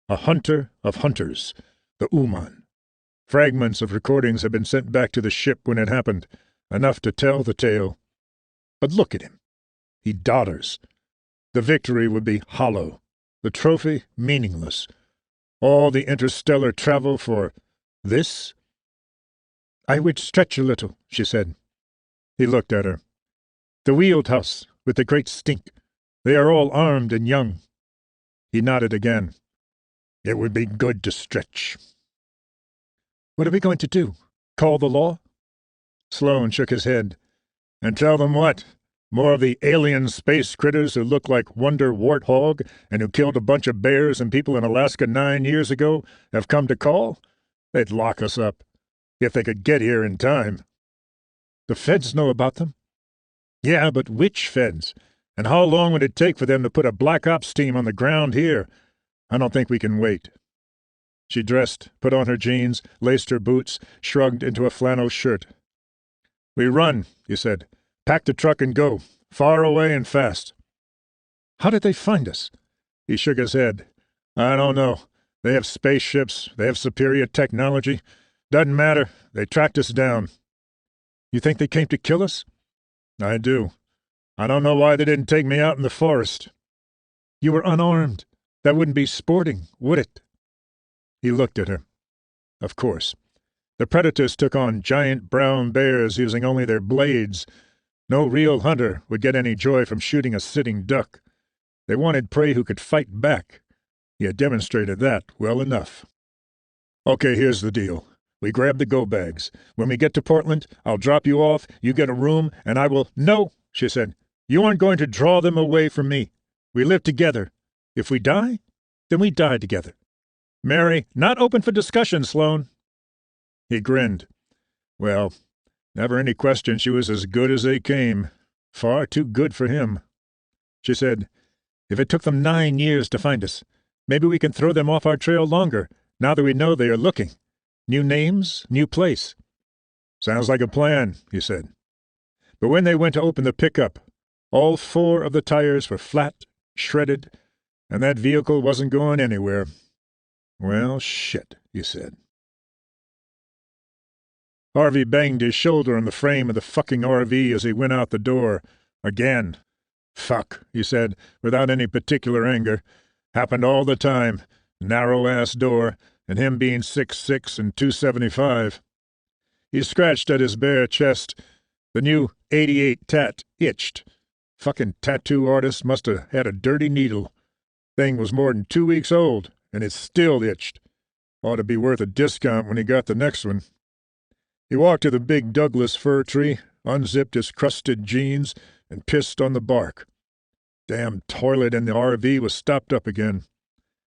A hunter of hunters, the Uman. Fragments of recordings had been sent back to the ship when it happened, enough to tell the tale. But look at him. He dodders. The victory would be hollow, the trophy meaningless. All the interstellar travel for this? "I would stretch a little," she said. He looked at her. The wheeled house, with the great stink. They are all armed and young." He nodded again. "It would be good to stretch." "What are we going to do? Call the law?" Sloane shook his head. "And tell them what? More of the alien space critters who look like Wonder Warthog and who killed a bunch of bears and people in Alaska 9 years ago have come to call? They'd lock us up, if they could get here in time." "The feds know about them." "Yeah, but which feds? And how long would it take for them to put a Black Ops team on the ground here? I don't think we can wait." She dressed, put on her jeans, laced her boots, shrugged into a flannel shirt. "We run," he said. "Pack the truck and go. Far away and fast." "How did they find us?" He shook his head. "I don't know. They have spaceships. They have superior technology. Doesn't matter. They tracked us down." "You think they came to kill us?" "I do. I don't know why they didn't take me out in the forest." "You were unarmed. That wouldn't be sporting, would it?" He looked at her. Of course. The predators took on giant brown bears using only their blades. No real hunter would get any joy from shooting a sitting duck. They wanted prey who could fight back. He had demonstrated that well enough. "Okay, here's the deal. We grab the go-bags. When we get to Portland, I'll drop you off, you get a room, and I will—" "No," she said. "You aren't going to draw them away from me. We live together. If we die, then we die together." "Mary, not open for discussion, Sloane." He grinned. Well, never any question she was as good as they came. Far too good for him. She said, "If it took them 9 years to find us, maybe we can throw them off our trail longer, now that we know they are looking. New names, new place." "Sounds like a plan," he said. But when they went to open the pickup, all 4 of the tires were flat, shredded, and that vehicle wasn't going anywhere. "Well, shit," he said. Harvey banged his shoulder on the frame of the fucking RV as he went out the door. Again. "Fuck," he said, without any particular anger. "Happened all the time. Narrow-ass door, and him being 6'6" and 275. He scratched at his bare chest. The new '88 tat itched. Fucking tattoo artist must have had a dirty needle. Thing was more than 2 weeks old, and it still itched. Ought to be worth a discount when he got the next one. He walked to the big Douglas fir tree, unzipped his crusted jeans, and pissed on the bark. Damn toilet in the RV was stopped up again.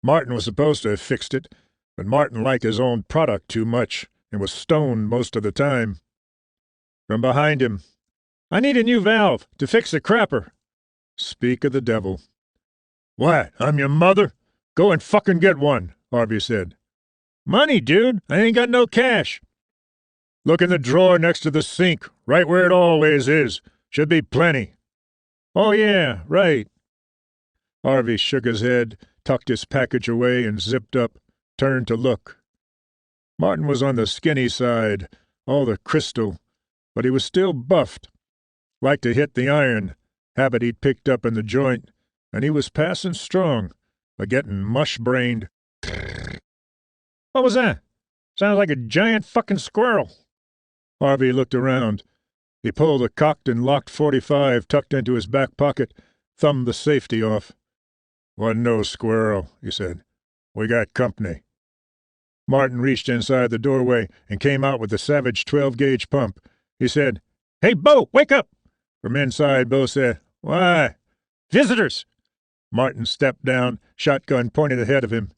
Martin was supposed to have fixed it, but Martin liked his own product too much, and was stoned most of the time. From behind him, "I need a new valve to fix the crapper." Speak of the devil. "What, I'm your mother? Go and fucking get one," Harvey said. "Money, dude. I ain't got no cash." "Look in the drawer next to the sink, right where it always is. Should be plenty." "Oh, yeah, right." Harvey shook his head, tucked his package away and zipped up, turned to look. Martin was on the skinny side, all the crystal, but he was still buffed. Liked to hit the iron, habit he'd picked up in the joint, and he was passing strong, but getting mush-brained. "What was that? Sounds like a giant fucking squirrel." Harvey looked around. He pulled a cocked and locked .45 tucked into his back pocket, thumbed the safety off. "Wasn't no squirrel," he said. "We got company." Martin reached inside the doorway and came out with the Savage 12-gauge pump. He said, "Hey, Bo, wake up!" From inside, Bo said, "Why?" "Visitors!" Martin stepped down, shotgun pointed ahead of him.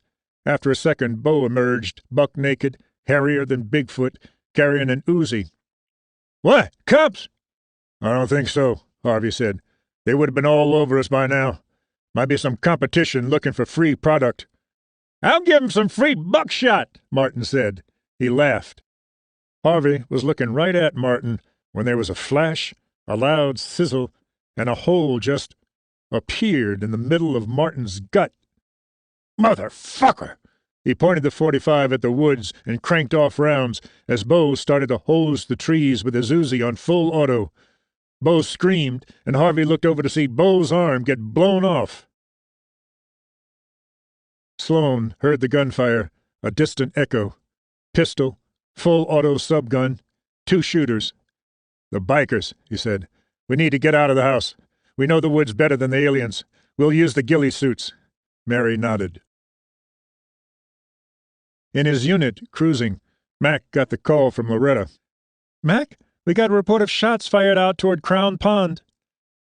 After a second, Bo emerged, buck-naked, hairier than Bigfoot, carrying an Uzi. "What, cops?" "I don't think so," Harvey said. "They would have been all over us by now. Might be some competition looking for free product." "I'll give 'em some free buckshot," Martin said. He laughed. Harvey was looking right at Martin when there was a flash, a loud sizzle, and a hole just appeared in the middle of Martin's gut. "Motherfucker!" He pointed the .45 at the woods and cranked off rounds as Bo started to hose the trees with his Uzi on full auto. Bo screamed, and Harvey looked over to see Bo's arm get blown off. Sloane heard the gunfire, a distant echo. Pistol, full auto subgun, 2 shooters. "The bikers," he said. We need to get out of the house. We know the woods better than the aliens. We'll use the ghillie suits." Mary nodded. In his unit, cruising, Mac got the call from Loretta. "Mac, we got a report of shots fired out toward Crown Pond."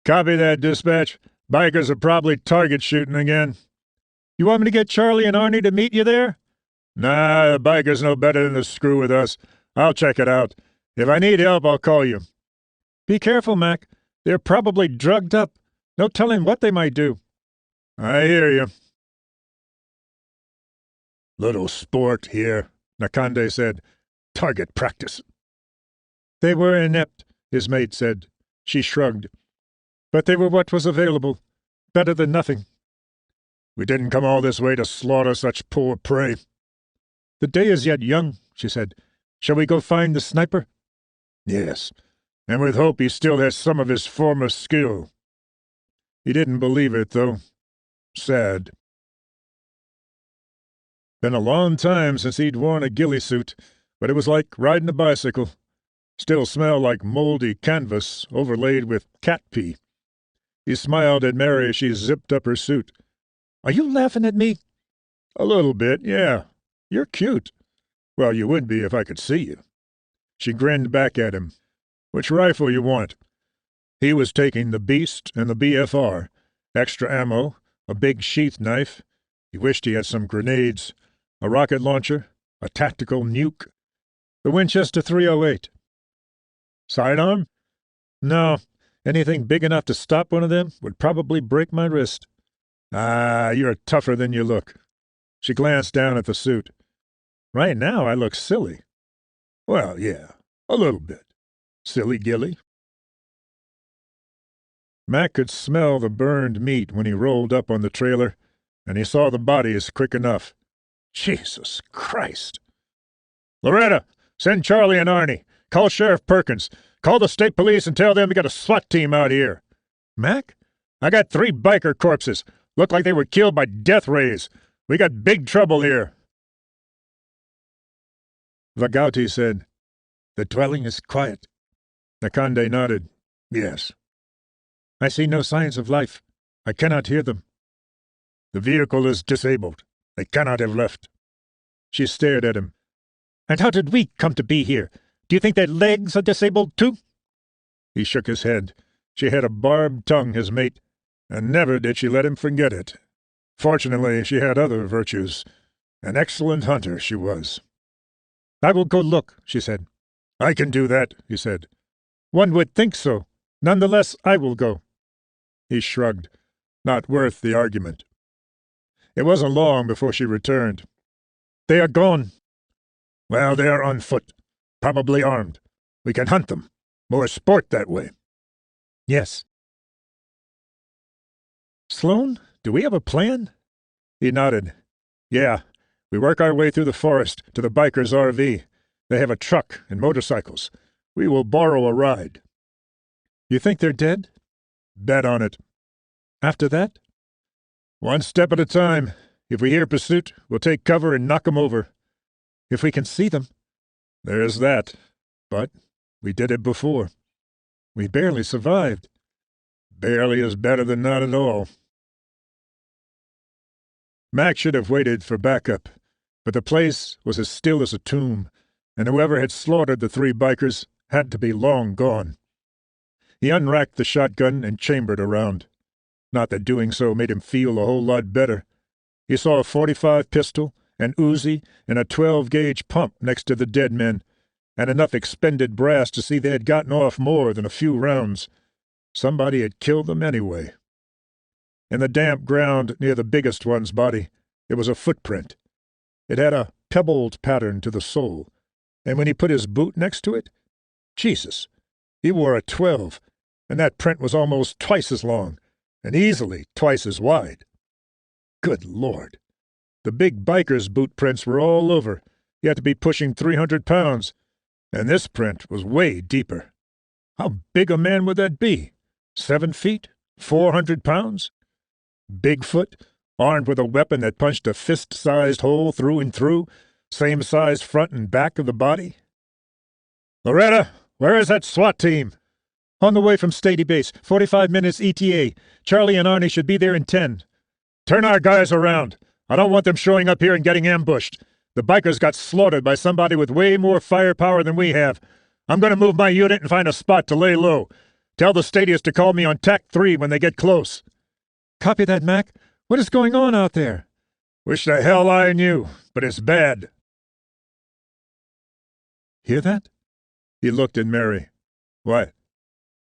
"Copy that, dispatch. Bikers are probably target shooting again." "You want me to get Charlie and Arnie to meet you there?" "Nah, the bikers know better than to screw with us. I'll check it out. If I need help, I'll call you." "Be careful, Mac. They're probably drugged up. No telling what they might do." "I hear you." "Little sport here," Nakande said. "Target practice." "They were inept," his mate said. She shrugged. "But they were what was available. Better than nothing." "We didn't come all this way to slaughter such poor prey." "The day is yet young," she said. "Shall we go find the sniper?" "Yes, and with hope he still has some of his former skill." He didn't believe it, though. Sad. Been a long time since he'd worn a ghillie suit, but it was like riding a bicycle. Still smelled like moldy canvas overlaid with cat pee. He smiled at Mary as she zipped up her suit. "Are you laughing at me?" "A little bit, yeah. You're cute. Well, you would be if I could see you." She grinned back at him. "Which rifle you want?" He was taking the Beast and the BFR, extra ammo, a big sheath knife. He wished he had some grenades, a rocket launcher, a tactical nuke, the Winchester 308. "Sidearm?" "No. Anything big enough to stop one of them would probably break my wrist." "Ah, you're tougher than you look." She glanced down at the suit. "Right now I look silly." "Well, yeah, a little bit. Silly Gilly." Mac could smell the burned meat when he rolled up on the trailer, and he saw the bodies quick enough. Jesus Christ! "Loretta, send Charlie and Arnie. Call Sheriff Perkins. Call the state police and tell them we got a SWAT team out here." "Mac? I got 3 biker corpses. Look like they were killed by death rays. We got big trouble here." Vagauti said, "The dwelling is quiet." Nakande nodded. "Yes." "I see no signs of life. I cannot hear them." "The vehicle is disabled. They cannot have left." She stared at him. "And how did we come to be here? Do you think their legs are disabled, too?" He shook his head. She had a barbed tongue, his mate, and never did she let him forget it. Fortunately, she had other virtues. An excellent hunter she was. "I will go look," she said. "I can do that," he said. "One would think so. Nonetheless, I will go." He shrugged. Not worth the argument. It wasn't long before she returned. "They are gone." "Well, they are on foot. Probably armed. We can hunt them. More sport that way." "Yes." "Sloan, do we have a plan?" He nodded. "Yeah. We work our way through the forest to the bikers' RV. They have a truck and motorcycles. We will borrow a ride." "You think they're dead?" "Bet on it." "After that?" "One step at a time. If we hear pursuit, we'll take cover and knock 'em over." "If we can see them." "There's that. But we did it before." "We barely survived." "Barely is better than not at all." Mac should have waited for backup, but the place was as still as a tomb, and whoever had slaughtered the 3 bikers had to be long gone. He unracked the shotgun and chambered around. Not that doing so made him feel a whole lot better. He saw a .45 pistol, an Uzi, and a 12-gauge pump next to the dead men, and enough expended brass to see they had gotten off more than a few rounds. Somebody had killed them anyway. In the damp ground near the biggest one's body, there was a footprint. It had a pebbled pattern to the sole, and when he put his boot next to it, Jesus, he wore a 12, and that print was almost twice as long, and easily twice as wide. Good Lord! The big biker's boot prints were all over. He had to be pushing 300 pounds, and this print was way deeper. How big a man would that be? 7 feet? 400 pounds? Bigfoot, armed with a weapon that punched a fist-sized hole through and through, same size front and back of the body? "Loretta, where is that SWAT team?" On the way from Stady Base, 45 minutes ETA. Charlie and Arnie should be there in 10. Turn our guys around. I don't want them showing up here and getting ambushed. The bikers got slaughtered by somebody with way more firepower than we have. I'm going to move my unit and find a spot to lay low. Tell the Stadius to call me on TAC 3 when they get close. Copy that, Mac. What is going on out there? Wish the hell I knew, but it's bad. Hear that? He looked at Mary. What?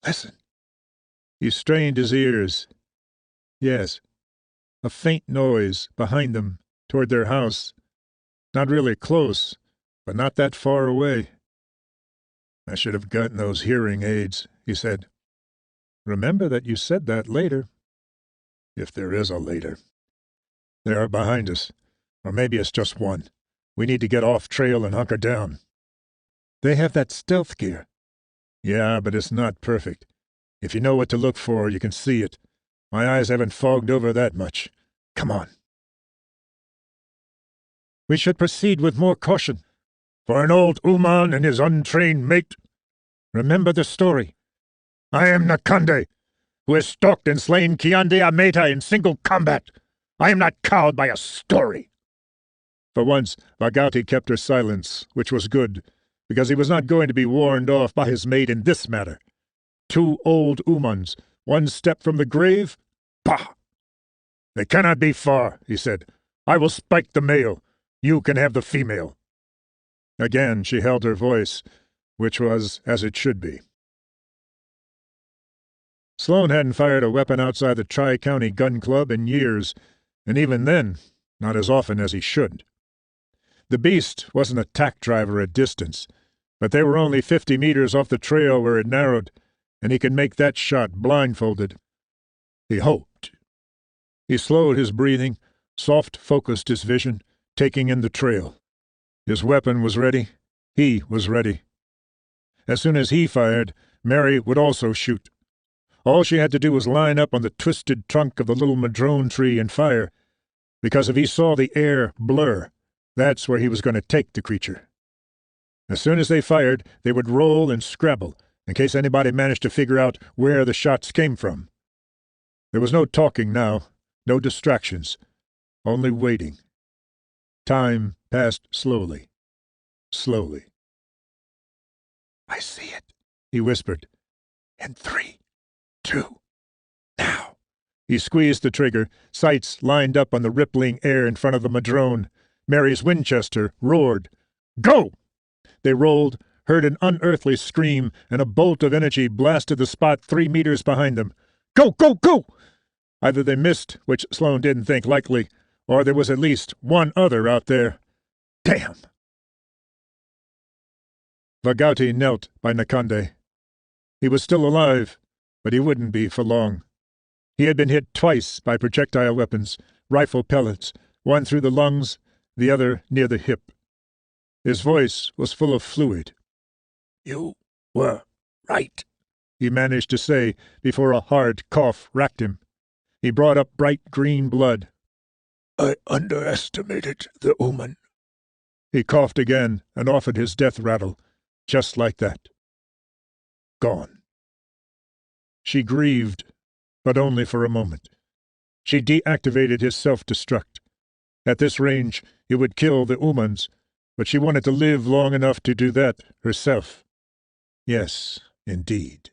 Listen. He strained his ears. Yes. A faint noise behind them, toward their house. Not really close, but not that far away. I should have gotten those hearing aids, he said. Remember that you said that later. If there is a later. They are behind us. Or maybe it's just one. We need to get off trail and hunker down. They have that stealth gear. Yeah, but it's not perfect. If you know what to look for, you can see it. My eyes haven't fogged over that much. Come on. We should proceed with more caution. For an old Uman and his untrained mate. Remember the story. I am Nakande, who has stalked and slain Kiande Ameta in single combat. I am not cowed by a story. For once, Vagauti kept her silence, which was good, because he was not going to be warned off by his mate in this matter. 2 old Umans, 1 step from the grave? Bah! They cannot be far, he said. I will spike the male. You can have the female. Again she held her voice, which was as it should be. Sloane hadn't fired a weapon outside the Tri-County Gun Club in years, and even then, not as often as he should. The beast wasn't a tack driver at distance, but they were only 50 meters off the trail where it narrowed, and he could make that shot blindfolded. He hoped. He slowed his breathing, soft-focused his vision, taking in the trail. His weapon was ready. He was ready. As soon as he fired, Mary would also shoot. All she had to do was line up on the twisted trunk of the little madrone tree and fire, because if he saw the air blur, that's where he was going to take the creature. As soon as they fired, they would roll and scrabble, in case anybody managed to figure out where the shots came from. There was no talking now, no distractions, only waiting. Time passed slowly, slowly. I see it, he whispered. In 3, 2, now. He squeezed the trigger, sights lined up on the rippling air in front of the madrone. Mary's Winchester roared. Go! They rolled, heard an unearthly scream, and a bolt of energy blasted the spot 3 meters behind them. Go, go, go! Either they missed, which Sloane didn't think likely, or there was at least one other out there. Damn! Vagauti knelt by Nakande. He was still alive, but he wouldn't be for long. He had been hit twice by projectile weapons, rifle pellets, one through the lungs, the other near the hip. His voice was full of fluid. You were right, he managed to say before a hard cough racked him. He brought up bright green blood. I underestimated the Omen. He coughed again and offered his death rattle, just like that. Gone. She grieved, but only for a moment. She deactivated his self-destruct. At this range, it would kill the Umans, but she wanted to live long enough to do that herself. Yes, indeed.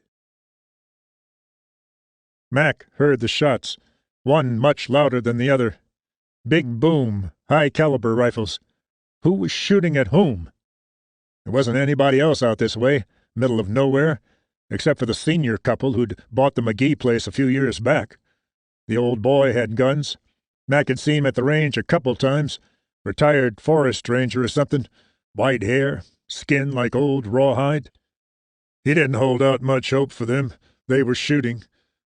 Mac heard the shots, one much louder than the other. Big boom, high-caliber rifles. Who was shooting at whom? There wasn't anybody else out this way, middle of nowhere, except for the senior couple who'd bought the McGee place a few years back. The old boy had guns. Mac had seen him at the range a couple times. Retired forest ranger or something. White hair, skin like old rawhide. He didn't hold out much hope for them. They were shooting.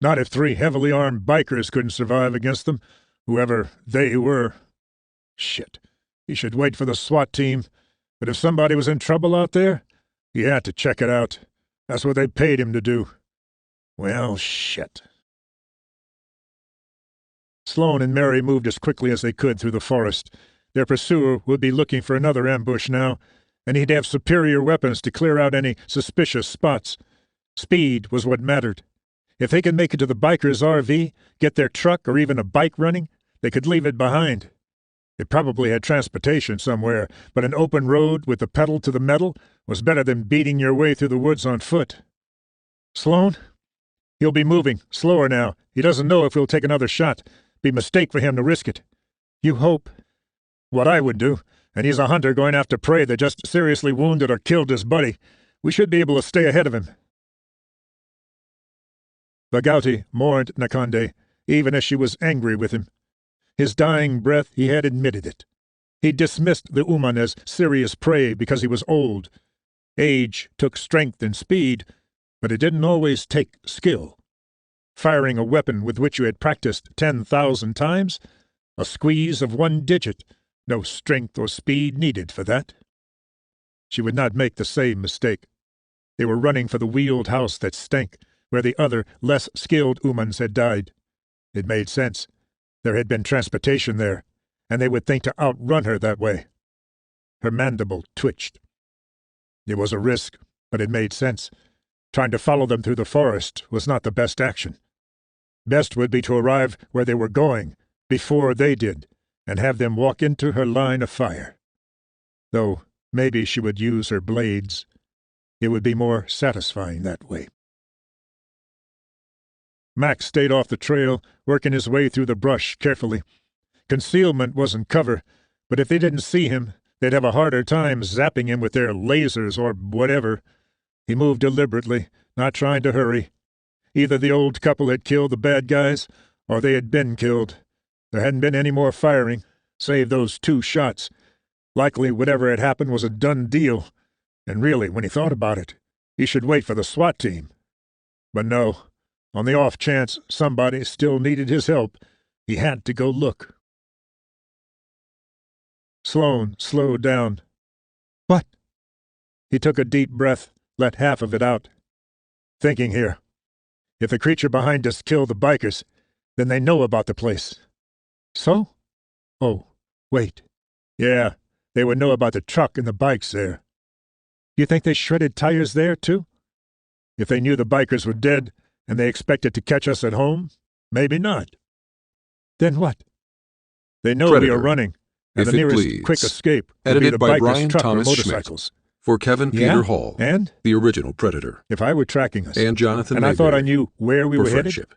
Not if 3 heavily armed bikers couldn't survive against them, whoever they were. Shit. He should wait for the SWAT team. But if somebody was in trouble out there, he had to check it out. That's what they paid him to do. Well, shit. Sloane and Mary moved as quickly as they could through the forest. Their pursuer would be looking for another ambush now, and he'd have superior weapons to clear out any suspicious spots. Speed was what mattered. If they could make it to the bikers' RV, get their truck or even a bike running, they could leave it behind. It probably had transportation somewhere, but an open road with the pedal to the metal was better than beating your way through the woods on foot. Sloan? He'll be moving, slower now. He doesn't know if we'll take another shot. Be a mistake for him to risk it. You hope. What I would do, and he's a hunter going after prey that just seriously wounded or killed his buddy. We should be able to stay ahead of him. Bagauti mourned Nakande, even as she was angry with him. His dying breath, he had admitted it. He dismissed the Uman as serious prey because he was old. Age took strength and speed, but it didn't always take skill. Firing a weapon with which you had practiced 10,000 times? A squeeze of one digit. No strength or speed needed for that. She would not make the same mistake. They were running for the wheeled house that stank, where the other, less skilled Umans had died. It made sense. There had been transportation there, and they would think to outrun her that way. Her mandible twitched. It was a risk, but it made sense. Trying to follow them through the forest was not the best action. Best would be to arrive where they were going, before they did, and have them walk into her line of fire. Though maybe she would use her blades. It would be more satisfying that way. Max stayed off the trail, working his way through the brush carefully. Concealment wasn't cover, but if they didn't see him, they'd have a harder time zapping him with their lasers or whatever. He moved deliberately, not trying to hurry. Either the old couple had killed the bad guys, or they had been killed. There hadn't been any more firing, save those 2 shots. Likely whatever had happened was a done deal, and really, when he thought about it, he should wait for the SWAT team. But no. On the off chance somebody still needed his help, he had to go look. Sloan slowed down. What? He took a deep breath, let half of it out. Thinking here. If the creature behind us killed the bikers, then they know about the place. So? Oh, wait. Yeah, they would know about the truck and the bikes there. You think they shredded tires there, too? If they knew the bikers were dead, and they expected to catch us at home? Maybe not. Then what? They know Predator, we are running, and the If It nearest Bleeds. quick escape will be Edited the by bikers' Brian truck Thomas or Schmidt. motorcycles. For Kevin Yeah? Peter Hall, And? the original Predator, If I were tracking us, and Jonathan and I thought I Mayberry knew where we for were headed, Friendship.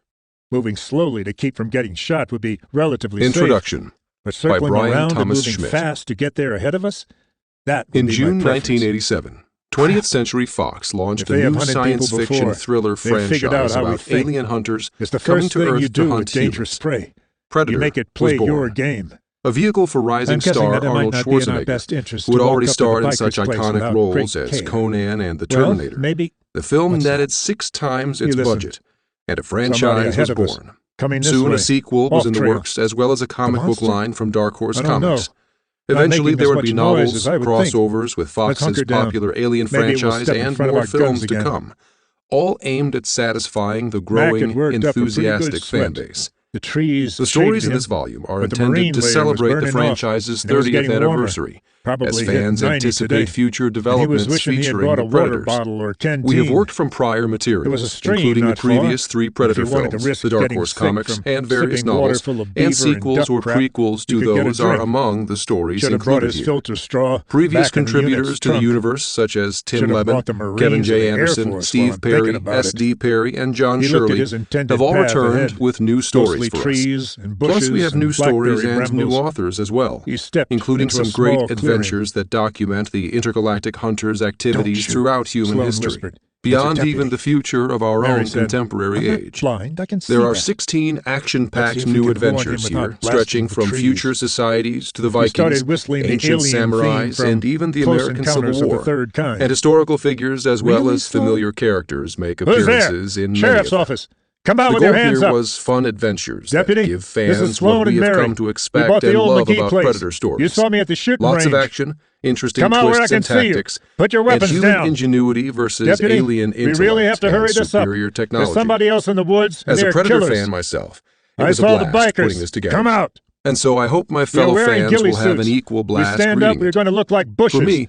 moving slowly to keep from getting shot would be relatively safe. Introduction. But circling Brian around and Thomas moving Schmidt. fast to get there ahead of us? That would In be June my preference. 1987, 20th Century Fox launched If a they have new hunted science people fiction before, thriller they've figured out franchise how we about think. alien hunters It's the coming first to thing Earth you to do hunt with dangerous humans. prey. Predator You make it was play born. your game. A vehicle for I'm rising guessing star that it might Arnold not be in our Schwarzenegger, best interest who had to walk already up to the starred in biker's such place iconic without roles great as care. Conan and The Well, Terminator. maybe The film What's netted that? 6 times Hey, its listen. budget, and a Somebody franchise was ahead of us. born. Coming this Soon way. a sequel was Off in the trail. works, as well as a comic book monster? line from Dark Horse I don't know. Comics. Not Eventually, making there as would be much noise novels, as I would crossovers with Let's Fox's hunker down. popular Alien Maybe it will franchise step in and front of more our films guns to again. come, all aimed at satisfying the Mac growing, had worked up a pretty good enthusiastic fan sweat. base. The trees The stories shaded in this him, volume are but the intended marine to layer was celebrate the burning off, franchise's and it was 30th getting warmer. anniversary, Probably as hit fans 90 anticipate today. future And he was developments wishing he had featuring brought a the water Predators. bottle or canteen. We have worked from prior It was a materials, stream including the not far, previous 3 Predator if you wanted to films, risk the Dark getting Horse sick comics, from and various sipping water novels, full of beaver and sequels duck or crap, prequels to you could get a those are drink. among the stories Should have brought included his here. filter straw Previous back in the contributors unit's to the trunk. universe, such as Tim Should have Levin, brought the Marines Kevin or J. the Air Anderson, Force while Steve I'm Perry, thinking about it. S.D. Perry, and John He looked at Shirley his intended have all path returned ahead. with new stories Mostly for us. trees and bushes Plus, we have and new stories blackberry and new brambles. authors as well, He stepped including into a some great small adventures that document the intergalactic hunters' activities shoot, throughout human Sloan history, whispered. beyond It's a even deputy. the future of our Mary own said, contemporary "I'm not age. blind. I can see There are that." 16 Let's see action-packed if we new can warn him adventures without here, blasting stretching the from trees. future societies to the He Vikings, started whistling the ancient alien samurais, theme from and even the Close American Civil Encounters of the War, Third Kind. and historical figures as well Really, as Sloan? familiar characters make Who's there? appearances in many Sheriff's of them. office. Come out The with your goal hands here up. was fun adventures Deputy, that give this is fans Sloan what we and have Mary. come to We expect bought the and old love McGee about place. Predator stories. You saw me at the shooting Lots range. of action, interesting Come out where I twists can and see you. tactics, Put your and weapons human down. ingenuity versus Deputy, alien we intellect really have to hurry and this up. superior technology. There's somebody else in the woods, and As a they're Predator killers. fan myself, it I was a saw the blast bikers. putting this together. Come out. And so I hope my You're fellow wearing fans ghillie will have suits. an equal We blast stand reading up, we're it. going to look like bushes. For me,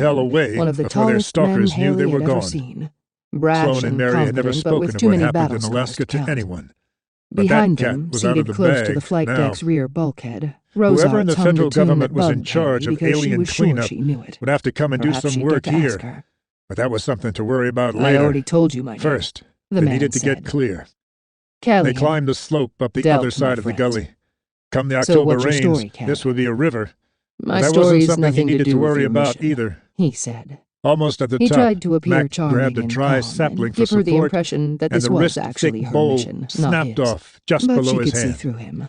hell away one of the before their tallest men stalkers knew they Haley were had ever gone. seen. Brash Sloane and and Mary had never confident, but spoken with of too what many happened battle in scars Alaska to to count. anyone. But Behind that cat them, was out of seated the close to bag the flight now. deck's rear bulkhead, Whoever in Rosarts the hummed a federal tune government that was in bugged charge Haley of because she alien was sure cleanup she knew it. would have to come and do Perhaps some she'd work get to ask here. her. But that was something to worry about I later. already told you, my dear. First, the they man needed to said. get clear. Kelly They climbed the slope up the dealt, other my side of the friend. gully. Come the So October what's your rains, story, Kelly? this would be a river. My But that story's wasn't something he nothing to needed do to with worry your about mission, either. he said. Almost at the He top, tried to appear Mac charming grabbed a and dry calm sapling and for give her the support, impression that and this the was wrist-thick actually her bowl mission, not snapped his. off just But below she his could see hand. through him.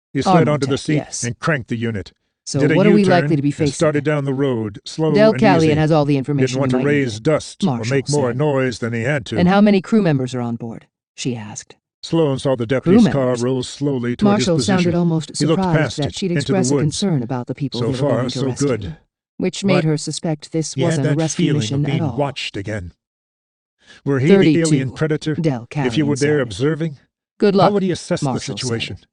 He slid Armor onto the tech, seat yes. and cranked the unit. So Did a what are we U-turn likely to be and facing? started down the road, slow Del and Callian easy. has all the information Didn't want we to might raise need. dust or Marshall make more said. noise than he had to. And how many crew members are on board? She asked. Sloane saw the deputy's car members? roll slowly toward Marshall his position. sounded almost He looked surprised past that it, she'd into the express a woods. concern about the people So they were far, going to so rescue, good. which made But her suspect this he had wasn't a that rescue feeling mission of being at all. watched again. Were he the 32, alien predator? Del If you Callian were there said. observing? Good luck, How would he assess the Marshall situation? said.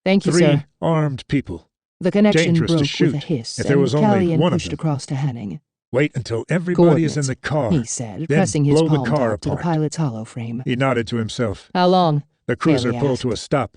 Thank you, 3 sir. armed people. The connection Dangerous to broke shoot with a hiss, if there was and only Callian one of pushed them. across to Hanning. Wait until everybody is in the Coordinates, car. he said, then pressing his blow the palm car top to the apart. pilot's hollow frame. He nodded to himself. How long? The cruiser Haley pulled asked. to a stop.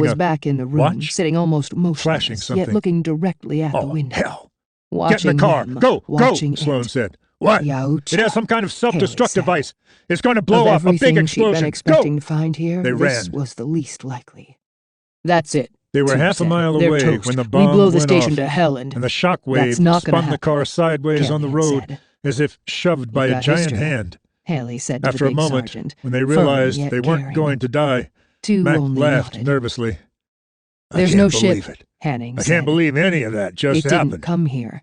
wearing was a back in the room, watch? sitting almost Flashing motionless, something. yet looking directly at the Oh, window. hell. Watching Get in the car. them, Go, watching Sloane it. said. What? Youch, It has some kind of self-destruct said. device. It's going to blow of up a big everything she'd explosion. been expecting Go! to find here, They this ran. was the least likely. That's it. They were Tube half a said. mile They're away toast. when the We bomb blow the went station off, to hell and the shock that's wave not gonna spun the car happen, sideways on the Kelly road said. as if shoved by You've a got giant history, hand. Haley said to After the a big moment, sergeant, when they firm realized yet they weren't caring. going to die, Two Mac only laughed nodded. nervously. There's I no can't believe ship, it. Hanning I said. can't believe any of that just It didn't happened. come here.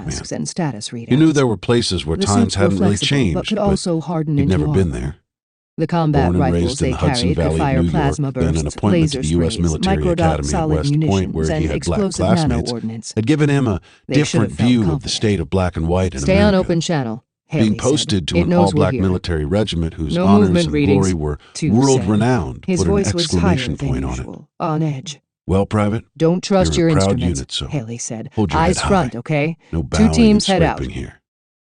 masks and status readouts. You knew there were places where The times suits were hadn't really flexible, changed, but could also harden you'd into never been armor. there. The combat Born and rifles raised in they the Hudson carried could Valley fire of New York, plasma then an bursts, appointment to laser the U.S. sprays, Military microdot Academy at solid West Point, munitions, where and he had black explosive classmates, nano-ordnance. had given him a They should have different felt view of the confident. state of black and white in Stay America. on open channel, Haley Being posted said. to It an knows we're all-black here. military regiment whose No honors movement and readings, glory were Tube world-renowned His put an voice was higher exclamation than point on it. usual, on edge. Well, Private, Don't trust you're your in a proud instruments, unit, so Haley said. hold your Eyes head front, high. okay? No 2 bowing teams and head out. scraping here.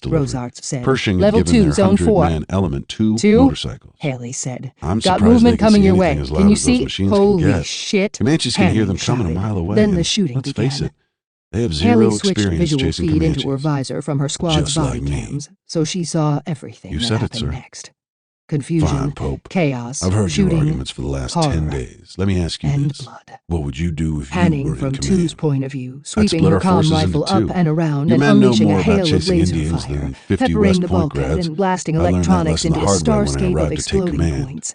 package delivery. Rosarts said. Pershing Level had given 2, their Zone 4. 100-man element 2 2? motorcycles. Haley said. I'm Got surprised they movement can coming see your way. anything as loud Can you as those see? machines can Holy get. shit. Comanches can hear them Hanning coming a shouted. mile away. Then the and shooting let's began. face it, they have Haley zero switched experience visual chasing feed Comanches. into her visor from her squad's Just body like me. cams, so she saw everything You that said it, happened sir. next. Confusion, Fine, Pope. chaos, I've heard shooting, your arguments for the last horror, 10 days. Let me ask you and this. blood. What would you do if you Hanning were in from command? 2's point of view, I'd sweeping split her our comm forces rifle into up two. and around Your and men know unleashing more a about hail of chasing laser Indians fire, than 50 peppering West the Point bulkhead grads. and blasting I learned that electronics lesson into the a hard way when I starscape of arrived to take exploding command. points.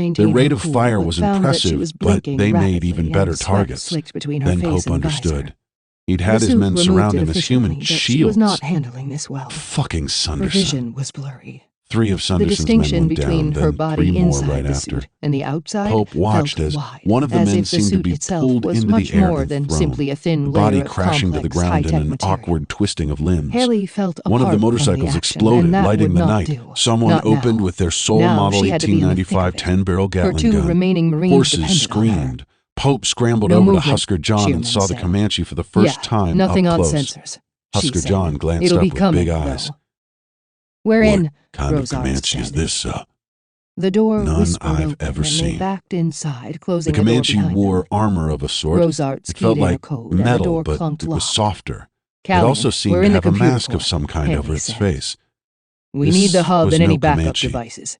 maintain Their rate her of cool, fire but was found that she impressive, was but blinking they made rapidly even and better sweat targets. slicked between her Then face Pope and visor. understood. He'd had The his suit men removed surround it him as human efficiently, but shields. she was not handling this well. Fucking Her Sunderson. vision was blurry. 3 of The Sunderson's men distinction went between down, her then body 3 more inside right the after. suit and the outside Pope watched felt as wide, one of the as men if the seemed to suit be itself pulled was into much the air more and than thrown, simply a thin the layer body of crashing to the complex, ground in high-tech an material. awkward twisting of limbs. Haley felt One of apart the from motorcycles action, exploded, and that lighting would the not night. do. Someone Not opened now. with their sole Now model she had to be in the thick of 1895 it. 10-barrel Her Gatling 2 gun. remaining Marines Horses depended on her. screamed. Pope scrambled No over movement, to Husker John and Shearman saw the said. Comanche for the first time nothing up on close. sensors. She Husker said. John glanced It'll up be with coming, big eyes. though. We're in, What kind of Rosarts Comanche is said. this, sir? The door None whispered I've open, ever and seen. they backed inside, The closing the door Comanche behind wore them. armor of a sort. Rosarts It felt keyed in her like code, and the metal, door but clunked it was locked. softer. It Callion, also seemed we're to in the have a computer mask of core, some kind Haley over its said. face. We This need the hub was and any no backup Comanche. devices.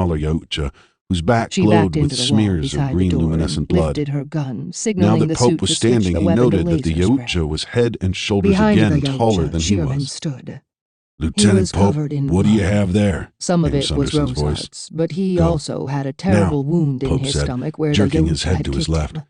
smaller Yautja, whose back She glowed backed with into the wall smears beside of green the door luminescent and blood. lifted her gun, Now signaling that the Pope suit was to switch standing, the he weapon noted to that the laser spray. Yautja was head and shoulders Behind again the taller Yautja, than he Sheerman was. stood. Lieutenant Pope, covered in what do you blood. have there? Some of came it was Sunderson's voice. Roseheart's, but he Go. also had a terrible wound in Pope his said, stomach where the jerking his Yautja head had to his kicked left. him.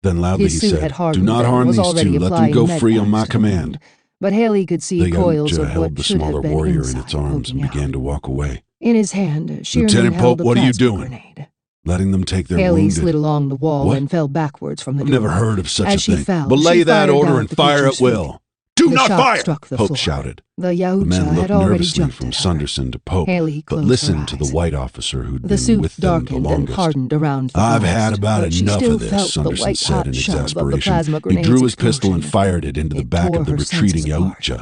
Then loudly His he suit said, had "Do hardened not and harm was these already two. Let them go applying free on my med packs to the command." wound, but Haley could see The coils Yautja of held what the should smaller have been warrior inside in its arms and poking began out. to walk away. In his hand, Sheerman Lieutenant held Pope, a what are you plasma doing? grenade. Letting them take their Haley wounded. slid along the wall What? and fell backwards from the I've door. never heard of such As a she thing. fell, Belay she that fired order down and at the fire creature's at will. feet. Do The not shot fire! struck the Pope floor. shouted. The The Yautja men had looked already nervously jumped from at her. Sunderson to Pope, Haley but closed listened her to the eyes. white officer who'd The been suit with them the darkened and longest. hardened around the "I've blast, had about but she enough still of this," felt the Sunderson white said hot in shove of the exasperation. plasma He grenade's drew his pistol and explosion. fired it into the It back tore of the her retreating senses apart. Yautja.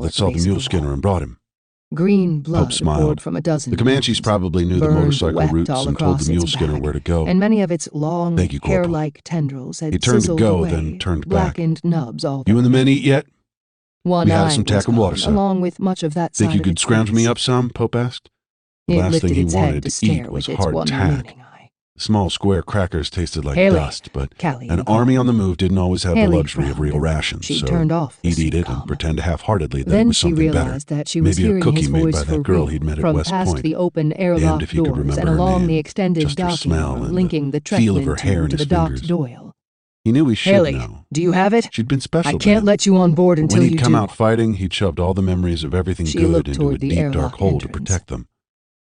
floor that at the saw the base of mule wall. skinner and brought him. Green blood poured smiled. from a dozen The Comanches wounds, probably knew the burned motorcycle wet routes all and told across the mule its skinner back, where to go. and many of its long, Thank you, Corporal. hair-like tendrils had He turned to sizzled go, away, then turned back. blackened nubs all You that and the men eat yet? One We had eye some was tack and water, gone, sir. along with much of that Think side you of could its scrounge me face. up some? Pope asked. The It last lifted thing he its head wanted to to stare eat was with its hard one tack. remaining eye. The small square crackers tasted like Haley, dust, but Callie an called. army on the move didn't always have the Haley luxury of real frowned, and rations, she so turned off the he'd eat it sitcom. and pretend half-heartedly that Then it was she something better. realized that she was Maybe a hearing cookie his made voice by for that girl real he'd met at from West past Point. the open Damned airlock if he could doors remember and her along name, the extended just her docking smell arm and linking the feel of Trekman her hair tube in to the his docked fingers. Doyle. He knew he should Haley, know. do you have it? She'd been special I to can't him. let you on board But until when he'd you come do. out fighting, he'd shoved all the memories of everything She good looked into a toward the deep, airlock dark hole to entrance. protect them.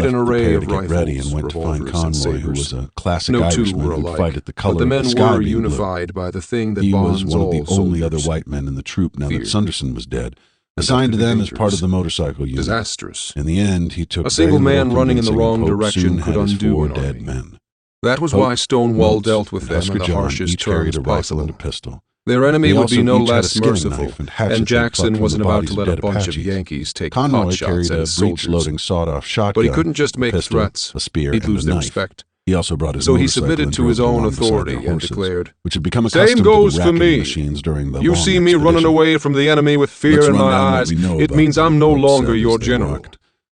carried an left the array pair of to get ready and rifles, went to find revolvers, and Conroy, who was sabers. a classic No two Irishman were who'd alike, fight at the but color the of men the sky were being blue. unified by the thing that He was bonds one of all the only other soldiers. white men in the troop now Fear. that Sunderson was dead, And assigned that to could be them as part of dangerous. the motorcycle unit. Disastrous. In the end, he took A single very little man running in the convincing, and wrong Pope direction soon could had his undo 4 an dead army. men. That was Pope, why Stonewall Moults, dealt with and them Husker in the John harshest each carried terms a rifle possible. and a pistol. Their enemy They would also be no each had a less skinning merciful, knife and hatchets and they plucked Jackson from wasn't the about bodies to of let a dead bunch of Apaches. Yankees take Conroy pot carried shots at a his soldiers. breech-loading sawed-off shotgun, But he couldn't just a make pistol, threats. a spear, He'd and lose a their knife. respect. He also brought his So he motorcycle submitted and to drove his it own along beside authority their and horses, declared, which had become "Same accustomed goes to the for racking me. machines during the You long see me running expedition. away from the enemy with fear Let's in run my down what eyes. we know It about means them," I'm no Pope longer said your as they general. walked.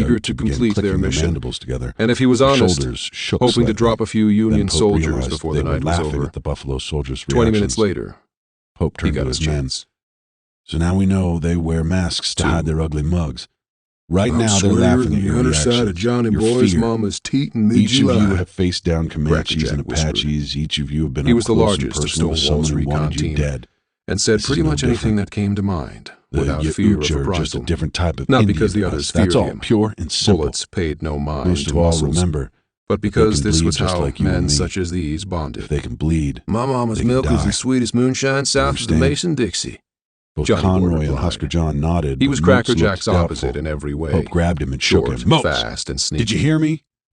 eager to began complete their clicking mission. mandibles together. And if he was Their honest, shoulders shook hoping slightly. to drop a few Union Then Pope soldiers realized before they the were night was laughing over. at the Buffalo soldiers' 20 reactions. minutes later, Pope he turned got to his his men. chance. So now we know they wear masks to hide their ugly mugs. Right now they're swearer laughing than at your the underside reaction, of Johnny your Boy's fear. mama's teat in Each of mid-July. you have faced down Comanches and Jack whispered. Apaches. Each of you have been He up was the close and largest of personal with Stonewall's someone who recon wanted you team, dead. and said This pretty is no much anything different. that came to mind, The without fear of Yautja are reprisal. just a different type of Not Indian because the to others us. That's feared all, him. pure and simple. Bullets paid no mind Most to of all, muscles, remember, but because can this bleed was just how like you and men me. such as these bonded. if they can bleed, My mama's they can milk is die. the sweetest moonshine south of the Understand? Mason-Dixie. both Johnny Conroy Boy and replied. Husker John nodded. He but was Mopes Cracker looked Jack's opposite doubtful. in every way. Pope grabbed him and shook Short, him. Mopes, fast, and sneaky. did you hear me?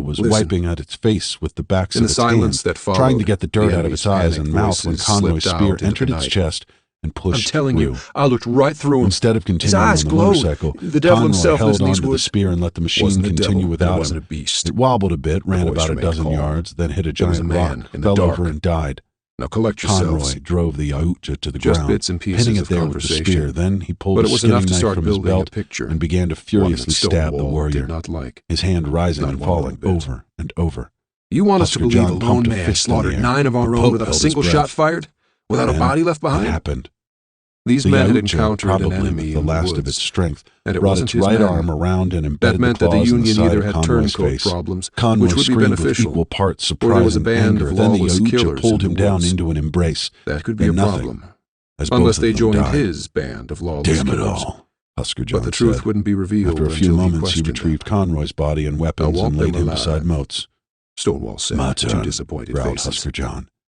Yautja was Listen. wiping at its face with the backs In of the its silence hands, that followed, trying to get the dirt the out of its enemy's eyes and panicked mouth when voices Conroy's slipped spear out into entered the its night. chest and I'm pushed telling through. you, I looked right through him. Instead of His continuing eyes on the glowed. motorcycle, The devil Conroy himself lives held in these onto the woods. spear and let the machine Wasn't the continue devil, and it without wasn't him. a beast. It wobbled a bit, ran voice about a remained dozen calm. yards, then hit a There was giant a man rock, in the fell dark. over and died. Now collect yourselves. Conroy drove the Yautja to the Just ground, bits and pieces pinning it of there with the conversation. spear. Then he pulled But a it was skinning enough to knife start from his building a belt picture. and began to One that furiously stab the Stonewall warrior, did not like. his hand rising Not and one falling little bit. over and over. You want us to Husker believe John a lone pumped a man fist in the slaughtered air. 9 of our The own Pope without a held his single breath. shot fired? Without a Then body left it behind? happened. These The men had Yautja, encountered an probably enemy with the in the last of woods, its strength, and it brought wasn't its his right men. arm around and That embedded meant the that the claws in the Union side either of had Conroy's turncoat face. problems, Conroy which would be screamed with beneficial, equal parts or there surprise was a and band anger. of Then the lawless Yautja killers pulled in him the down woods. into an embrace. That could be a Then nothing, problem, as unless both of they them joined died. his band of lawless Damn it killers. all, Husker John But the truth said. wouldn't be revealed After a few until moments, he questioned retrieved them. Conroy's body and weapons walk and laid them him alive. beside Moats. Stonewall said, My two turn, disappointed growled faces. Husker John.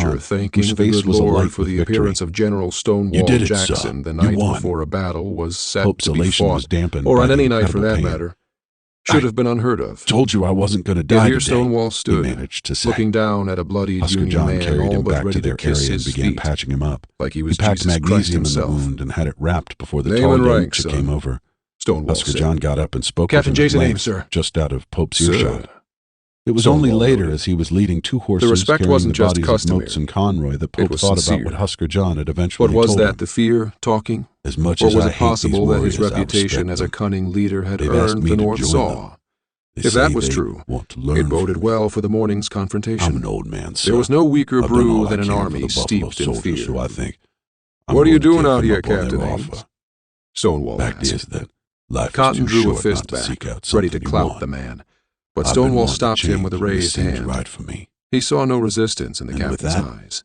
John, thanking whose the face good was alight Lord for with the victory. appearance of General "You Stonewall did it, Jackson son. the You night won." before a battle was set Pope's to be elation was fought, dampened or by on the any night for incredible that pain. matter, should have been unheard of. "Told you I wasn't going to Yet die here today," Stonewall he stood, managed to say. looking down at a bloodied Husker Union John man carried all him but back ready to their kiss area and his began feet, patching him up. like he He was packed Jesus Christ magnesium in the himself. wound and had it wrapped before the Name tall and young rank, chick son, came over. Stonewall Husker said. John got up and spoke Captain with him at Jason length, Ames, sir. just out of Pope's Sir. earshot. It was Stonewall only later, noted. as he was leading two horses respect carrying wasn't the just bodies customary. of Moats and Conroy, that Pope was thought sincere. about what Husker John had eventually But was told that him. the fear talking? As much Or as was I it hate possible these that his warriors, I reputation respect as a them. cunning leader had They've asked earned me the to North join Saw? them. They If that say was they true, want to learn it boded from well for the morning's confrontation. I'm an old man, sir. There was no weaker I've done brew all I than an can for army the Buffalo steeped in soldiers, fear. so I think I'm What are you going to doing take out them here, up on Captain their Ames? offer. Stonewall Fact asked. is that life Cotton is too drew a short fist not to back, seek out ready to something you clout want. the man. But I've been Stonewall wanting to stopped him with a change, and this raised seems hand. right for me. He saw no resistance in the And with captain's that, eyes.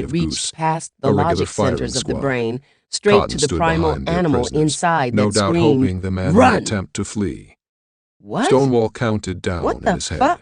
it of reached goose. past the A regular logic firing centers of the squad. brain, straight Cotton to the stood primal behind their animal prisoners, inside no that doubt screamed, hoping the man "Run!" would attempt to flee. What? Stonewall counted down What in the his head. fuck?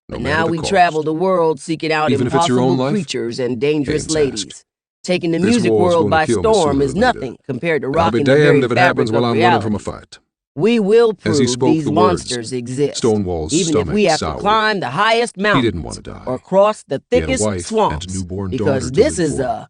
no But matter now the we cost. travel the world seeking out Even if it's your own impossible life, creatures and dangerous game's ladies. asked. Taking the This music war's world gonna by kill me storm sooner is or later. nothing compared to And I'll be rocking the very damned if it fabric happens while of I'm running from reality. a fight. We will As he prove spoke these the words, monsters exist, Stonewall's even if stomach we have to soured. climb the highest He didn't mountains want to die. or cross the He had a thickest wife and swamps, newborn because daughter to this live is for. a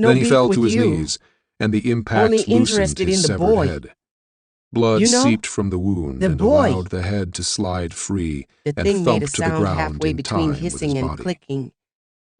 No Then he beef fell with to his you. knees, and the impact Only loosened interested his in the severed boy. head. Blood You know, seeped from the wound the and boy. allowed the head to slide free The and thing made thump a to the sound ground halfway in between time with his hissing and body. clicking.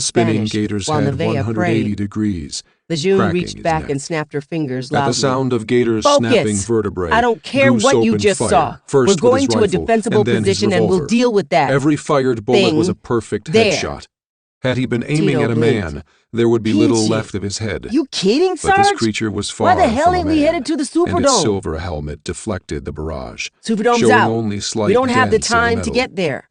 Spinning Spanish Gator's while head Nevaeh 180 prayed. degrees, Lejeune cracking reached his back neck. and snapped her fingers At loudly. the sound of Gator's Focus! snapping vertebrae, I don't care Goose what you opened just fire, saw. first We're with going his to a rifle, defensible and then his position and we'll revolver. deal with that. Every fired bullet was a thing perfect there. headshot. Had he been aiming Tito at a blinked. man, there would be little Peachy. left of his head. You kidding, But this Sarge? creature was Why far the hell from a ain't we man, headed to the and its Superdome? silver helmet deflected the barrage, Superdome's showing out. only slight We don't have the dents in time to metal. get there.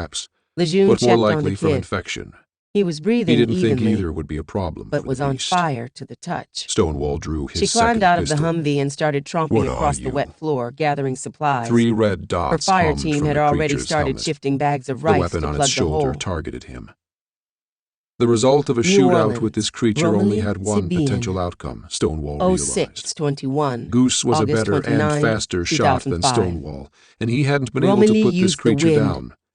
perhaps, Lejeune but more checked on likely the from kid. infection. He was breathing He didn't think evenly, either would be a problem but for was the on beast. fire to the touch. Stonewall drew his She climbed second out of the pistol. Humvee and started tromping What are across the you? wet floor, gathering supplies. 3 red Her dots fire hummed team from had the already creature's started helmet. shifting bags of The rice weapon to on plug its the hole. shoulder targeted him. The result of a New shootout Orleans, with this creature only Romilly, had one Sibian. potential outcome, Stonewall realized. 06-21. Goose was August a better 29, and faster shot than 2005. Stonewall, and he hadn't been able to Romilly put this used the creature wind, down.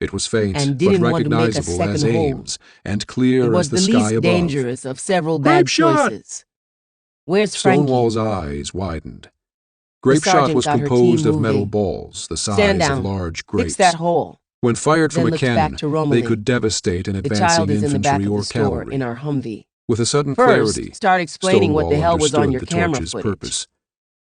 It was faint, and but didn't want to make a recognizable as second hole. Ames, and clear It as was the the sky least above. dangerous of several bad Grape shot! choices. Where's Frankie? Stonewall's eyes widened. Grape shot sergeant was got her composed team of metal moving. balls the Stand size down. of large grapes. Fix that hole. When fired from Then a looked cannon, back to Romilly. they could devastate an The advancing child is in the back infantry of or the store cavalry. in our Humvee. With a sudden First, clarity, start explaining what the Stonewall hell was on understood your the camera torch's footage. purpose.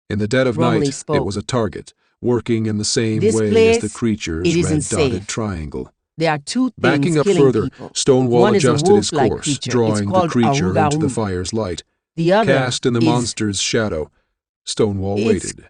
In the dead of Romilly night, spoke. it was a target, working in the same This way place, as the creature's it isn't red-dotted safe. triangle. There are two things Backing up killing further, people. Stonewall One is a adjusted his wolf-like course, creature. It's drawing the called creature into the Aruga-Uru. fire's light. The other Cast in the is monster's shadow, Stonewall It's- waited.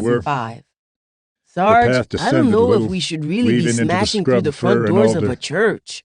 2005. path Sarge, I descended don't a know if little, we should really be weaving into the smashing through scrub the fir front and doors of alder. a church.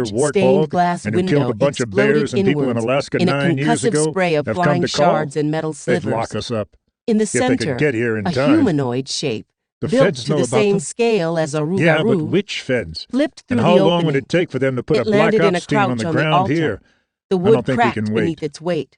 large, stained glass and who window killed a bunch of exploded bears and people in inwards Alaska in a 9 years concussive ago spray of have come flying to call, shards and metal they'd slivers. lock us up. In the If they could center, get here in a time. humanoid shape, The built feds to know the about same them. scale as a Yeah, but rougarou, which feds? flipped through And the how opening. long would it take for them to put It a Black landed in a Ops team on crouch the on the ground altar. here? The I wood don't think we cracked can beneath wait. its weight.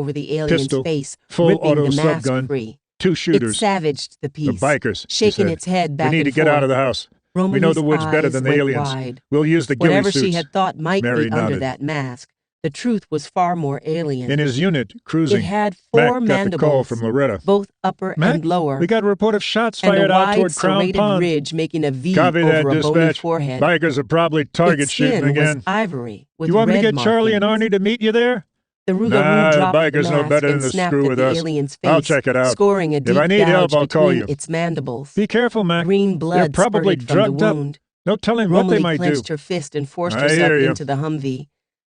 over the alien's Pistol, face, full ripping auto the mask subgun, free. 2 It shooters. savaged the The piece, bikers, he shaking said. its head back We need and to get forth. out of the house. We know Romilly's the woods better eyes than the went aliens. wide. We'll use the ghillie Whatever suits. she had thought might Mary be under nodded. that mask, the truth was far more alien. In his unit, cruising, It had Mac 4 got the call mandibles, from Loretta. both upper Mac, and lower, we got a report of shots and a fired out wide toward Crown serrated Pond. ridge making a V Copy that, over a bony dispatch. forehead. Bikers are probably target Its shooting skin again. was ivory with You want me to red get Charlie and markings. Arnie to meet you there? The Rougarou Nah, the dropped the bikers know mask better than and to snapped screw at with the us. alien's face, I'll check it out. scoring a If deep I need help, gouge I'll call between you. its mandibles. Be careful, Mac. Green blood They're probably spurted from the drugged up. wound. No telling what they Romilly might do. clenched her fist and forced I herself hear you. into the Humvee.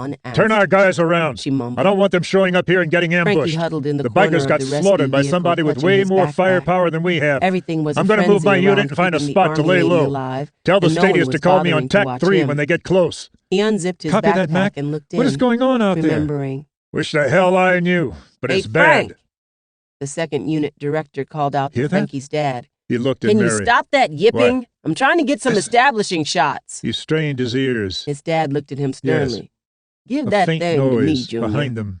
unasked. Turn our guys around. She mumbled. I don't want them showing up here and getting Frankie ambushed. huddled in the The corner bikers of got the rescue slaughtered by vehicle, somebody with clutching way his more backpack. firepower than we have. Everything was I'm a going to move my frenzy unit around and find a keeping the spot to lay army lady low. alive, Tell the and no one stadius was to call me bothering on to tack watch 3 him. when they get close. He unzipped his Copy backpack that, Mac? and looked in. What is going on out there? Remembering. Wish the hell I knew, but Hey, it's bad. Frank! The second unit director called out Hear to that? Frankie's dad. He looked at Can Mary. you stop that yipping? What? I'm trying to get some establishing shots. He strained his ears. His dad looked at him sternly. Give A that faint thing to me, noise Junior. behind them.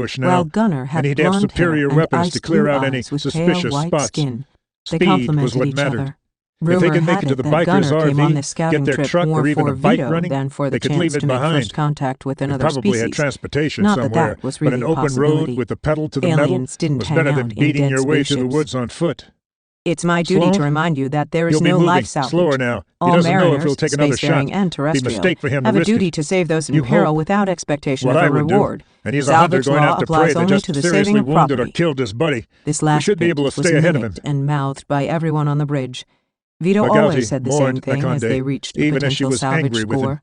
ambush now, while Gunner had and he'd have blonde superior hair and weapons ice to clear blue out any eyes with suspicious pale white spots. skin. They Speed complemented was what each mattered. other. If they Rumor could make had it to it the that biker's Gunner came on RV, this scouting get their trip truck more or even for a bike Vito running, than for the they could leave chance it to make behind. first contact with They another probably species. had transportation Not somewhere, that was really but an a open possibility. road with the pedal to the metal Aliens didn't was hang better out than in beating dead your way through the spaceships. woods on foot. It's my duty Sloan? to remind you that there is He'll be no moving life salvage. slower now. He All doesn't know if mariners, he'll take another shot. spacefaring and Be a terrestrial, mistake for him to have a risk it. duty to save those in You peril hope. without expectation What of I a would do. reward. And he's a hunter Salvage going law out to applies prey that only just to the seriously saving of wounded or property. killed his buddy. This last should be bit able to was stay ahead of mimicked him. and mouthed by everyone on the bridge. Vito Bagauti always said the same mourned thing as Akonde, they reached a even as she potential was salvage angry with him. score.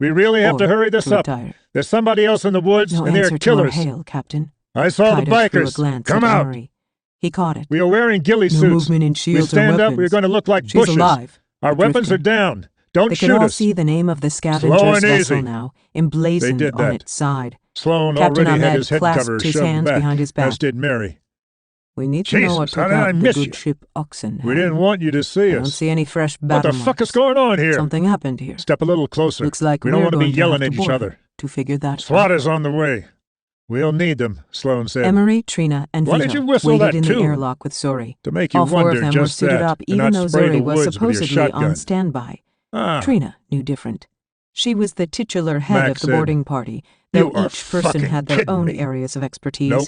We really have to hurry this to up. retire. There's somebody else in the woods, No and they're answer to our killers. hail, Captain. I saw the Kaido threw a bikers. glance Come at out. Emery. He caught it. We are wearing ghillie No suits. movement in We shields or stand up, weapons. we're going to look like She's bushes. alive. Our The weapons drifter. are down. Don't They shoot can all us. see the name of the Slow scavenger's and vessel easy. now, They emblazoned did on that. its side. Sloan Captain already had Ahmed his head clasped cover his shoved hands back, behind his back. as did Mary. We need to know Jesus, what how took did I out the miss good you? ship Oxen. We didn't want you to see I don't us. see any fresh What battle the fuck marks. is going on here? Something happened here. Step a little closer. Looks like we don't we're want to be going yelling have at to each board other. to figure that out. Slaughter's on the way. We'll need them, Sloan said. Emery, Trina, and Why Vito did you whistle waited that in tune? the airlock with Zori. To make you All four wonder of them were just suited that, up, and even not though spray the Zori was woods with your supposedly shotgun. on standby. Ah, Trina knew different. She was the titular head Max of the said, boarding party, though "You are each person fucking had their kidding own me." areas of expertise. Nope.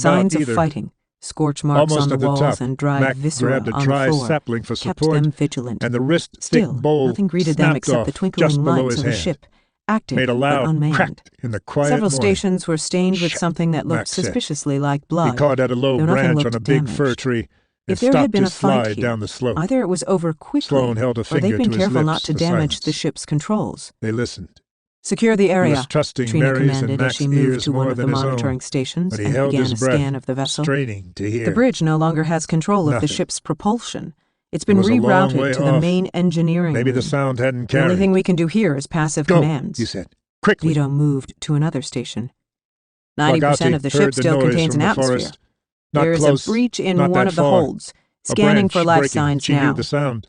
Signs either. of fighting, scorch marks Almost on the at the walls top, and dried Mac viscera grabbed a on dry the floor, sapling for kept support, them vigilant. and the wrist-thick Still, bowl nothing greeted them snapped except off the just twinkling below lights his of a hand. ship, active Made a but loud unmanned. crack in the quiet Several morning. stations were stained with Shit, something that Mac looked said. suspiciously like He blood, caught at a low though nothing branch looked on a big damaged. fir tree and If there had stopped been his a fight slide here, down the slope. either it was over quickly, Sloane held a or finger they'd been to his careful lips not to for damage silence. the ship's controls. They listened. Secure the He area, was trusting Trina Mary's and commanded as Mac's she moved ears to one more of the than his monitoring own, stations but he and held began his a breath, scan of the vessel. straining to hear. The bridge no longer has control of the Nothing. ship's propulsion. It's It been was a long way rerouted to the off. main engineering Maybe room. the sound hadn't The only carried. thing we can do here is passive Go, commands. he said. Quickly. Vito moved to another station. 90% Lagati of the heard ship the still noise contains from an the atmosphere. forest. Not There is close, a breach in not one that of the far. holds. A Scanning branch for life breaking. signs She now. knew the sound.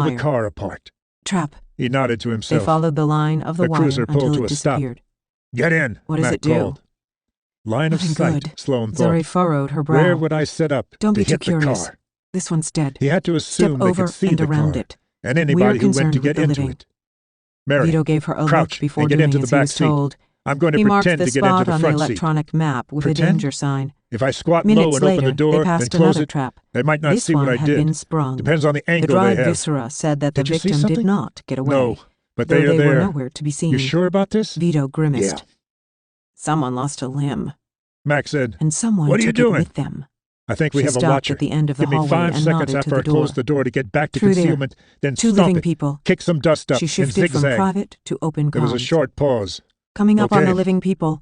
wire. the car apart. Trap. He nodded to They himself. followed the line of the wire cruiser pulled until to it a stop. disappeared. Get in, What does Mac it do? called. Line of Nothing sight, good. Sloan Zuri thought. furrowed her brow. Where would I set up Don't to be too hit the curious. car? This one's dead. He had to assume Step they over could see and the around car, it. and We're anybody who went concerned to with get the into living. it. Mary, Vito gave her a crouch look before and get doing into the as he back was seat. told. I'm going to He marked pretend the to get into spot the on the front seat. electronic map with a Pretend? danger sign. If I squat Minutes low and later, open the door they and passed close another it, trap. they might not This see one what I had did. been sprung. Depends on the The angle drive they have. viscera said that the Did you see victim did something? not get away. No, but though they are they were there. nowhere to be seen. You sure about this? Vito grimaced. Yeah. Someone lost a limb, Max said, and someone What are took you doing? it with them. I think we She have a stopped watcher. at the end of the Give me hallway 5 and seconds nodded after to I the close door. the door to get back to Through there. concealment, then 2 stomp living it. people. Kick some dust up She and shifted from zigzag. private to open comms. There was a short pause. Coming up on Okay. the living people,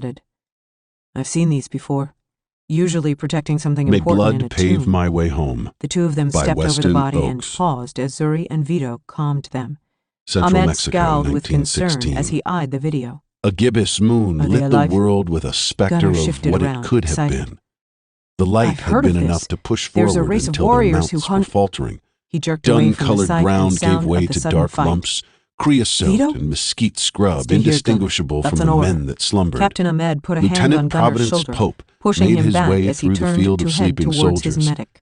nodded. I've seen these before. Usually protecting something May important in blood a pave tomb. my way home. The two of them by stepped over the Weston body and Oaks. paused as Zuri and Vito calmed them. Central Ahmed Mexico, scowled with concern 1916. as he eyed the video. A gibbous moon Are they lit the alive? world with a specter Gunnar of shifted what around, it could have excited. been. The light I've had heard been of this. enough to push There's a forward race of until their warriors who mounts were hunt- faltering. He jerked away from the Dun-colored sight and ground sound gave way of the to sudden dark fight. lumps, creosote Vito? and mesquite scrub, Stay here, indistinguishable Gunnar. from That's an the order. men that slumbered. Captain Ahmed put a hand on Lieutenant Gunnar's Providence shoulder, Pope pushing made him his back way as he through the turned field to of head sleeping towards his soldiers, medic.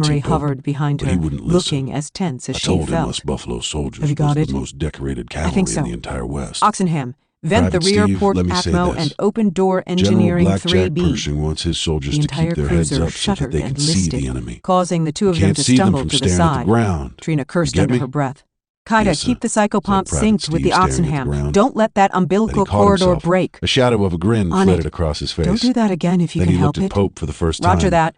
Emery tempo, hovered behind but her, he wouldn't listen. looking as tense as I she told him felt. us Buffalo soldiers Have you got was it? the most decorated I cavalry think so. in the entire West. Oxenham, vent Private the rear Steve, port let me say Atmo this. and open door General engineering Blackjack 3B. Pershing wants his soldiers The to keep entire their heads cruiser up so that shuddered they and can see listed, the enemy. causing the two You of them can't to see them stumble from to the staring at the side. ground. Trina cursed You get under me? her breath. Kaida, Yes, keep sir, the psycho said pump Private synced with Steve, the staring at the Oxenham. ground. Don't let that Then umbilical he caught corridor himself. break. A shadow of a grin On flitted it. across his face. Don't do that again if you Then can he help looked it. at Pope for the first time. Roger that.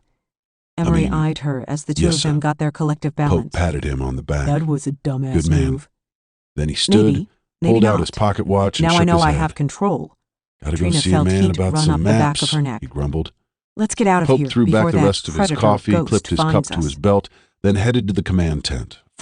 Emery mean, eyed her as the two yes, of them sir. got their collective Pope balance. patted him on the back. That was a dumbass Good man. move. Then he stood, Maybe pulled out not. his pocket watch, and Now shook I know his I head. have control. Gotta go Trina see a felt man heat about run some up the back maps, of her neck. he grumbled. Let's get out of Pope here threw before back the that rest of his predator coffee, ghost clipped his cup finds to us. his belt, then headed to the command tent.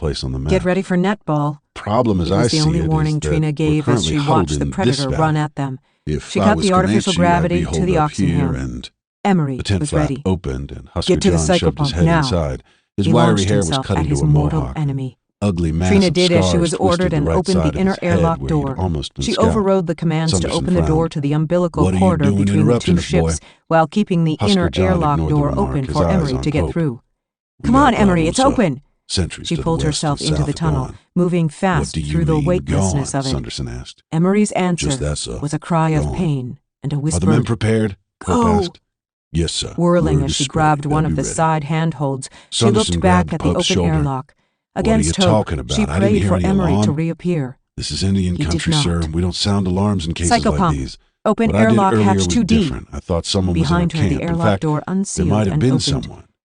place on the map. Get ready for netball. Problem as It I was see the only it warning is that Trina we're gave as currently she huddled watched the in this predator valley. run at them. If She I cut was the artificial Comanche, gravity I'd be to holed the up Oxenham. here and Emery the tent was flap ready. opened and Husker Get to the John shoved his psychopomp head now. inside. His He wiry launched hair was himself cut at into his a mortal mohawk. enemy. Ugly, massive Trina did as she scars was ordered twisted and the right opened the side of inner his head airlock where he'd door. almost been She scalped. overrode the commands to Sanderson open the door frowned. to the umbilical "What are you corridor doing between the interrupting two us, boy?" ships while keeping the Husker inner John airlock ignored the door remark, open his for eyes Emery on to get Pope. through. "We Come got on, Emery, problems, it's sir. open. Sentries She to the pulled west herself and into south the are tunnel, gone." moving "What fast do you through the mean, weightlessness gone?" of it. Sanderson asked. Emery's answer "Just that, sir. was a cry of Gone." pain and a "Are the men whispered, prepared?" Pope "Go!" asked. "Yes, sir." Whirling Word as is she spreading. grabbed one They'll of be the ready. side handholds, she Sanderson looked back grabbed at the Pope's open shoulder. airlock. "What are Against you hope, talking about? she I didn't prayed hear for any Emery alarm." to reappear. "This is Indian He did country, sir. not. We don't sound alarms in cases like Psychopomp. these. Open What I did airlock earlier hatch was 2D. different. I thought someone was in our Behind her, camp. the In airlock fact, door there unsealed might have and been opened. someone.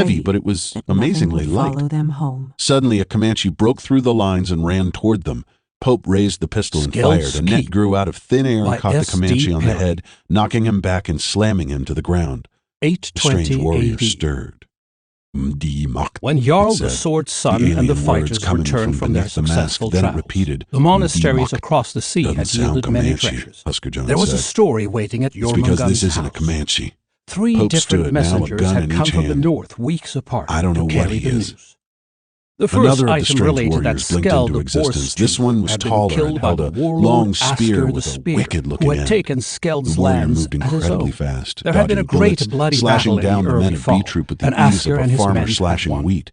heavy, but it was amazingly light. Follow them home. Suddenly, a Comanche broke through the lines and ran toward them. Pope raised the pistol and fired. A net grew out of thin air and caught the Comanche on the head, knocking him back and slamming him to the ground. The strange warrior stirred. When Jarl the Sword's son and the fighters returned from their successful travels, the monasteries across the sea had yielded many treasures. There was a story waiting at Jormungand's because this isn't a house. Comanche. 3 Pope different stood, now a messengers gun had in come each from the hand. north weeks apart I don't know to what carry he the is. news. The first Another of the item strange related that warriors blinked Skell into the existence. Borscht This one was had been taller killed and by held the a warlord long spear Asker with the a Spear, wicked-looking who had end. taken Skeld's The warrior lands moved as his incredibly own. fast, There had been a dodging great bullets, bloody slashing battle down in the the men early of fall, B Troop with the and ease Asker of and a his men farmer had slashing won. wheat.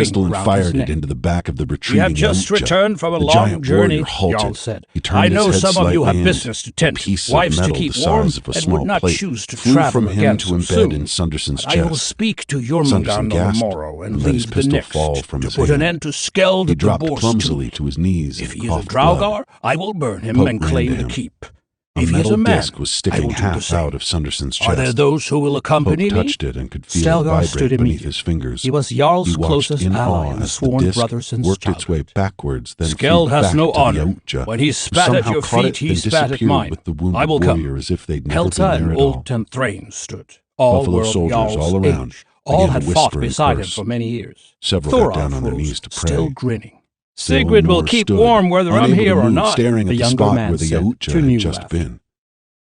pistol and fired it into the back of the retreating We have just Yautja. returned from a The long giant journey, warrior halted. Jarl said. He turned I his know head some of you have slightly, business to and tend, a piece of wives to metal keep the warm, size of a and small would not plate choose to flew travel from him again to so embed soon. in Sanderson's I will chest. speak to Jormungand Sanderson on the gasped morrow and and let his leave the pistol next fall from to his put an hand. end to Skeld He at the dropped Boar's clumsily Tooth. to his knees If and he is a coughed blood. Draugr, I will burn him Pope and ran claim to the him. keep. A If he is metal a man, disc was I sticking will do the half same. out of Sanderson's chest. Are there those who will accompany Pope me? touched it and could feel Stelgar it stood vibrate beneath immediately. his fingers. He was Jarl's He watched closest in ally awe and a as the sworn disc brother since worked its way childhood. backwards, then Skeld flew has back no to honor. the Yautja, When he who spat at somehow your caught feet, it, he then spat at disappeared mine. with the wounded I will come. warrior as if they'd never been Helta there and at all. Olt and Thrain stood. All Buffalo were of soldiers Jarl's all around age. All began had to fought whisper and beside him curse. for many years. Several got down on their rose, knees to pray. still grinning. Still Sigrid will more keep stood, warm whether I'm unable to here or move, not, staring the at the younger spot man where the said, Yautja to had new just laugh. been.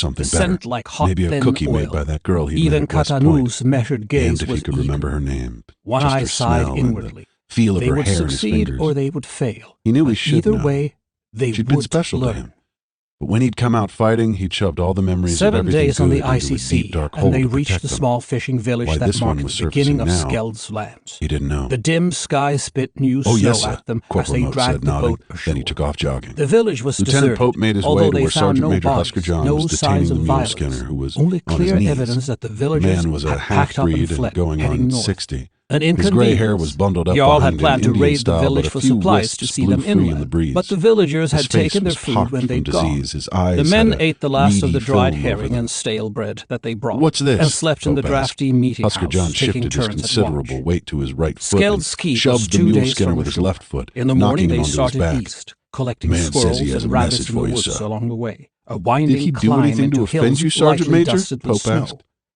something the better. scent like hot Maybe a thin cookie oil. made by that girl he Even met at West Point. Katanu's measured gaze Damned if was he could eager. remember her name. One Just eye her sighed smell and inwardly. the feel of They her would hair in his succeed fingers. or they would fail. He knew he But should either know. way, they She'd would been special learn. to him. But when he'd come out fighting, he'd shoved all the memories of 7 everything days on the good into icy a sea, deep, dark hole and they to reached protect the them. small fishing village Why that this one marked was the beginning of surfacing now, Skeld's lands. He didn't know. The dim sky spit new "Oh, snow yes, sir," at them as Corporal they Moat dragged said, the nodding. boat ashore. Then he took off jogging. The village was Lieutenant deserted, Pope made his way although to they where found Sergeant no Major bodies, Husker John no was signs detaining of the mule violence, skinner who was only on his clear knees. evidence that the The villagers man was a had packed up and half-breed fled, and going heading on north. 60. An His gray hair inconvenience. was bundled up Jarl had behind planned him, to raid the Indian-style, village but for a few supplies to wisps see blew them free in the inland, breeze. but the villagers His had taken face their was food pocked when from they'd gone. disease. His eyes The men had a ate the last of the weedy dried film over herring them. and stale bread that they brought, "What's this?" and slept in the Pope asked. drafty meeting Husker house, John taking shifted his turns at considerable watch. weight to his right foot Skeld's and keep was shoved the 2 mule days skinner from with the his shore. left foot, In the knocking morning him they onto his started back. east, collecting "Man says squirrels he has and a rabbits message in the for you, woods sir." along the way. A winding "Did he do climb anything into to offend hills you, Sergeant lightly Major?" dusted with Pope snow. asked.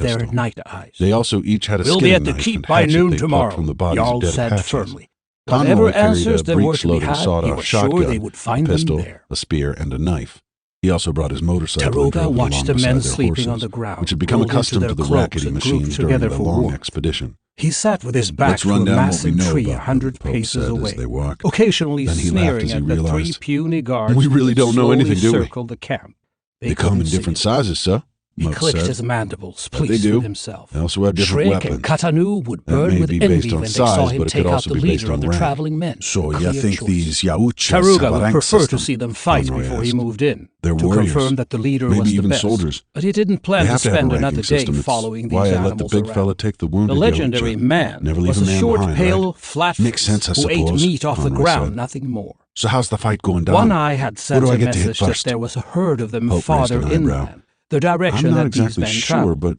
their night eyes. They also each had a "We'll be skinning at the knife keep and by hatchet noon they plucked tomorrow," from the bodies of Jarl dead said Apaches. firmly. Conroy Whatever carried answers a there were to be breech-loading had, he sawed-off was sure shotgun, they would a find pistol, them there. a spear, and a knife. He also brought his motorcycle and Taruga drove it watched along the men beside their sleeping on horses, the ground, which had become rolled into accustomed their to the cloaks rackety and machines grouped during together the for long warmth. expedition. He sat with his back "Let's to run a down what we massive know tree about 100 them," Pope paces said away, as they walked. occasionally Then he laughed sneering as he at the 3 realized, puny guards "We really that don't know anything, do we? circled the camp. They come in couldn't see different him. sizes, sir," He Muck clicked said. his mandibles, "But they pleased do. with himself. They also have different Shrek weapons. and Katanu would That burn may with be envy based on when they saw size, him but it take could out also the be based leader of on the rank. traveling men. So A you clear think choice. these Yautjas have Taruga a would rank prefer system? to see them fight Conroy before he asked. moved in, They're to warriors. confirm that the leader Maybe was the even best. soldiers. But he didn't plan They to have to have a spend ranking another day system. It's following these why I let the animals big around. fella take the wounded The legendary Yautja. man Never leave was a a man short, behind, pale, right? flat Makes sense, I who ate suppose, meat off the Conroy ground, said. nothing more. So how's the fight going down? One eye had sent Where do a I get to hit message that first? there was a herd of them Pope raised farther an eyebrow. inland, the direction I'm not that exactly these men sure, traveled. but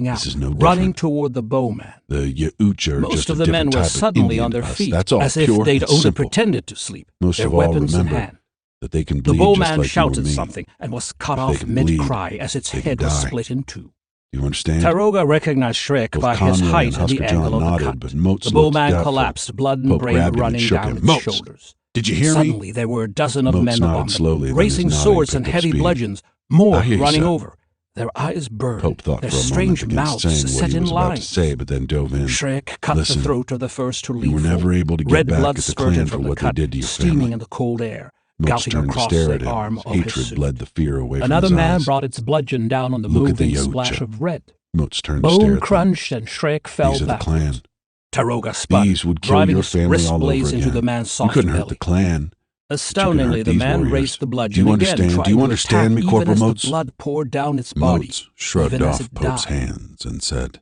calling out, This is no running different. toward the bowman. The Yauch are Most just of a the men different were type of suddenly Indian on their to us. feet, That's all, as if pure they'd and only simple. pretended to sleep, Most their of all weapons in remember hand. that they can The bleed just bowman like shouted you or me. something and was cut If they off can bleed, mid-cry as its they can head was die. split in two. You understand? Taroga recognized Shrek Both by Conway his and height and Husker the John angle of the nodded, cut. but Moats The looked bowman doubtful. collapsed, blood and Pope brain grabbed him and running shook down him. its Moats, shoulders. did you hear Suddenly me? there were a dozen of Moats men nodded upon slowly, them, then his racing nodding swords picked and up heavy speed. bludgeons, more I hear you, running son. over. Their eyes burned, Pope thought their for a moment strange against mouths saying what set he in was about to lines. say, but then dove in. Shrek cut Listen, the throat of the first to leave. you were never able to get Red back blood at the clan spurted for from the what they cut, did to your steaming family. in the cold air, Moats gouting turned to across stare the at him. arm His of his hatred suit. bled the fear away from Another his man eyes. brought its bludgeon down on the Look at the moving Yocha. splash of red. Moats turned to stare Bone at them. crunched and Shrek fell These are the backwards. clan. Taroga spun, These would kill driving your his family wrist all over blades into again. the man's You soft couldn't hurt belly. the clan. Astoundingly, the these man warriors. raised the Do bludgeon you again, understand? trying Do you to understand attack me, even Corporal as Moats? the blood poured down its body. Moats shrugged even as off it Pope's died. hands and said,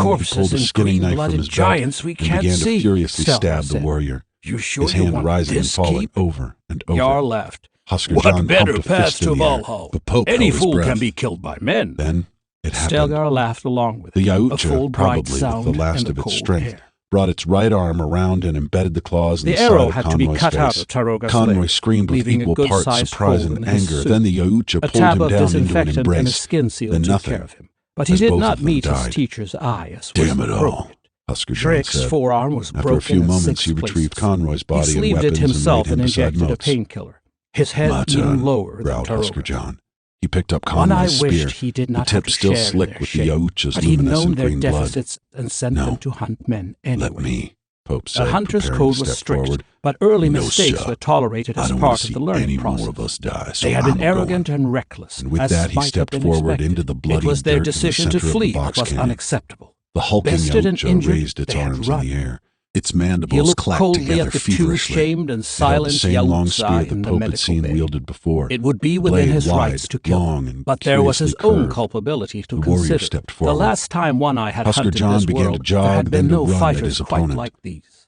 he corpses pulled a and skinning knife from green-blooded his belt giants we and can't began see, to furiously Stelgar stab the said. warrior, You sure his you hand want rising and this falling keep? over and over. Jarl laughed. Husker What John better pumped a path fist to in the air, Valhalla? but Pope Any held his fool breath. can be killed by men. Then it happened. Stelgar laughed along with The him, a Yautja, full, bright probably sound with the last and of the its cold strength, air. brought its right arm around and embedded the claws in The the side arrow of had to be Conroy's cut out face. of Taroga's Conroy leg, screamed with leaving a equal parts good-sized surprise hole and in his anger. suit. Then the Yautja A pulled tab him of down into an disinfectant and a embrace. skin seal Then took nothing, care of him. But he as did both not of them meet his died. teacher's eye, as was Damn it appropriate. all, Husker John Drake's said. forearm was After broken a few in moments, 6 he retrieved places. Conroy's body He and sleeved weapons it himself and and laid him beside injected a Moats. painkiller, his head My even turn, lower than growled Husker Taroga. John. He picked up One I Conroy's spear, wished he did the not tip have to still share slick their with shame, the Yautja's but he'd known luminescent their green blood. deficits and sent No. them to hunt men anyway. Let me, Pope said, The hunter's preparing code to was step strict, forward. but early No, mistakes sir. were tolerated I as don't want part to of see the learning any process. more of us die, so They had I'm been arrogant going. and reckless, And with as that, he might have stepped been forward expected. into the bloody It was their dirt in the decision center to of the flee box that was canyon. unacceptable. The hulking Bested and Yautja injured, raised its they had arms in run. the air. Its He mandibles looked clacked coldly together at the two feverishly. shamed and It held the silent same long spear Yautja the in the Pope had medical seen bay. wielded before. It would be The within blade his wide, rights to kill, long, and but there was his curiously own curved. culpability to The warrior consider. stepped The forward. last time One Eye had Husker hunted John this began to world, jog, there had then been to no run at fighters his quite opponent. like these.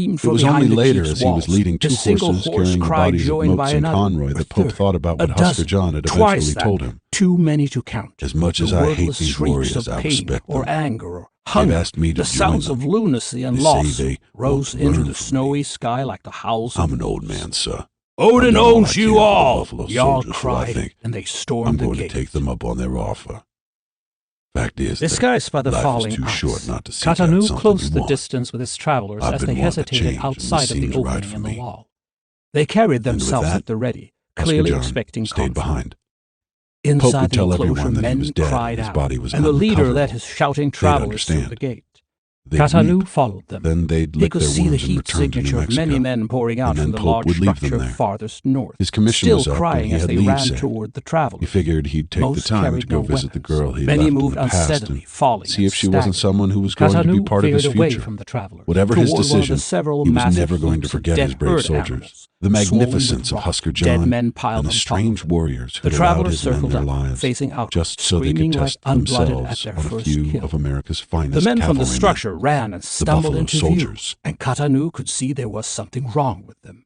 screamed It from was behind only the later, keep's as he was walls. leading two His single horses horse carrying the cry bodies of joined by Moats and another, Conroy, a that Pope third, thought about what a Husker dozen, John had twice eventually that, told him. too many to count. As much The as I hate wordless these shrieks warriors, of I pain respect or them. anger or They've hunger, asked me to the join sounds them. of lunacy and They loss say they rose want to into learn the from snowy me. sky like the howls of I'm an old wolves. man, sir. Odin I've done all owns I you can for the all! Buffalo Jarl soldiers, so I cried, think and they stormed I'm the going gate. to take them up on their offer. Fact is, Disguised by the life falling is too ice, short not to seek out Katanu something closed you the want. distance with his travelers I've as they been wanting to hesitated change, and outside this of the seems right opening for in the me. wall. They carried And with themselves that, at the ready, Husker clearly John expecting stayed conflict. behind. Pope Inside would the tell enclosure, everyone that he men was dead cried and his out, body was and the leader unrecoverable. led his shouting They'd travelers through understand. the gate. They'd Katanu weep. followed them. Then they'd He lick could their see the wounds and heat return to New signature of Mexico. many men pouring out And then from the Pope large would leave them structure there. farthest north, His commission still was up, and crying he as had they leave ran set. toward the travelers. He figured he'd take the Most time to carried go no visit the weapons. girl he'd Many left moved in the past unsteadily, and falling see and if she wasn't staggering. someone who was going to be Katanu part of his veered away future. from the travelers, Whatever his toward one of the decision, several he was massive never going to heaps of forget dead his brave herd soldiers, animals, the swollen with magnificence of rot, Husker dead John, men piled and the on top strange of them. warriors The who'd allowed travelers his men circled their out, lives facing out, just so they could screaming like test unblooded at themselves their on a first few kill. of America's finest The men from the cavalrymen, structure ran and the stumbled Buffalo into soldiers. view, and Katanu could see there was something wrong with them.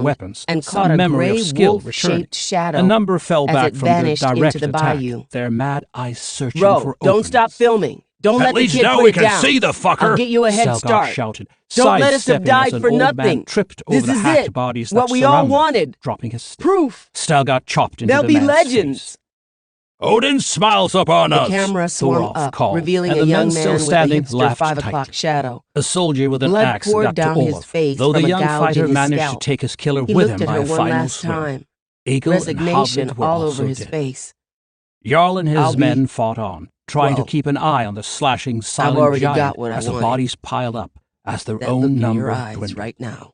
ground weapons, and some caught a memory gray of skill returning. wolf-shaped shadow A number fell as back it from the vanished direct into the attack, bayou. their mad eyes searching Bro, for don't openings. stop filming. Don't let At the least kid now put we it can down. see the fucker. I'll get you a head Selgar start. shouted, Don't let us have sidestepping died as an for old man nothing. tripped This over the is hacked it. bodies What that we all surrounded him, wanted. dropping his stick. Proof. Stalgar chopped into There'll the be man's legends. face. Odin smiles upon The us. camera swung Thorolf up, called, revealing and a the young men still man with a standing hipster laughed 5 tight. o'clock shadow. A soldier with an Blood axe poured got to down his Olaf, face though from the a young gouge in fighter his managed scalp. to take his killer He with looked him at by her a one final last swim. time. Eagle and Resignation Hogrid were all also over his dead. face. Jarl and I'll his be- men fought on, trying to Well, keep an eye on the slashing silent already giant got what I as the wanted. bodies piled up, as their That own look in number your eyes dwindled. right now.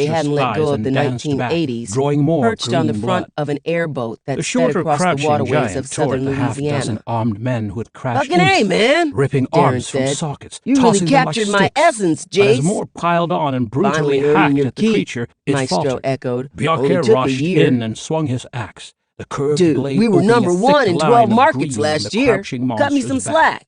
they monstrous hadn't let thighs go of and the danced back, 1980s, drawing more perched on the green front blood. of an airboat that The sped shorter, across the crouching waterways giant of tore at southern the half-dozen Louisiana. armed men who had crashed Fucking A, into man, ripping Darren arms from said. sockets, You really tossing them like captured my sticks. essence, But as Jace. more piled on and brutally Finally earning hacked your at the keep, creature, it Maestro faltered. echoed. Only Bjarke took a rushed year. in and swung his axe. The curved Dude, blade we were opening a number thick one in line 12 of markets green in last the year. crouching Cut me some monster's back. slack.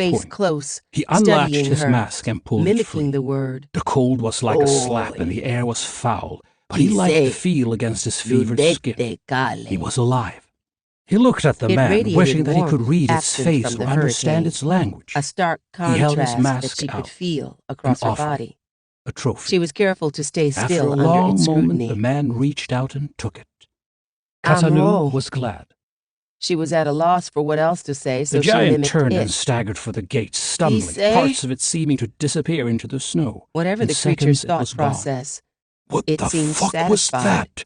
face point. close, He unlatched studying his her, mask and pulled it free. mimicking the word. The cold was like a slap and the air was foul, but he liked the feel against his fevered skin. He was alive. He looked at the man, wishing that he could read its face or understand its language. A stark He held his contrast mask that she could out, feel across her body. A trophy. She was careful to stay After still a under long its moment, scrutiny. the man reached out and took it. Katrina was glad. She was at a loss for what else to say, so The she giant mimicked turned it. and staggered for the gate, stumbling, say? parts of it seeming to disappear into the snow. Whatever In the creature's seconds, it thought was gone. process, What it the seemed fuck was satisfied. that?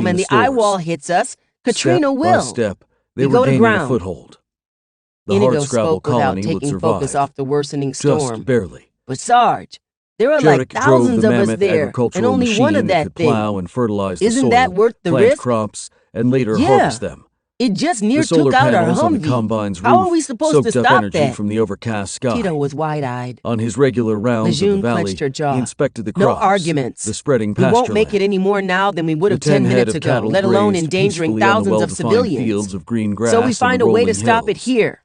storm and the eye wall hits us, Katrina step will. by step, they We were go to gaining a ground. foothold. The Inigo hardscrabble spoke without colony would taking survive, focus off the worsening just storm. barely. But Sarge, there are like Jarek drove thousands the of us mammoth there, agricultural and only machine one of that that could thing. plow and fertilize the Isn't soil, that worth the plant risk? crops, and later Yeah. harvest them. It just near The solar took out our panels on the Humvee. combine's How roof are we supposed soaked to up stop energy that? from the overcast sky. Tito was wide-eyed. On his regular rounds of Lejeune the valley, clenched her jaw. he inspected the No crops, arguments. the spreading We pasture won't make it land. any more now than we would have The 10 head minutes of ago, cattle let alone grazed endangering peacefully on the thousands of well-defined civilians. fields of green grass So we and find the a way to rolling stop it hills. here.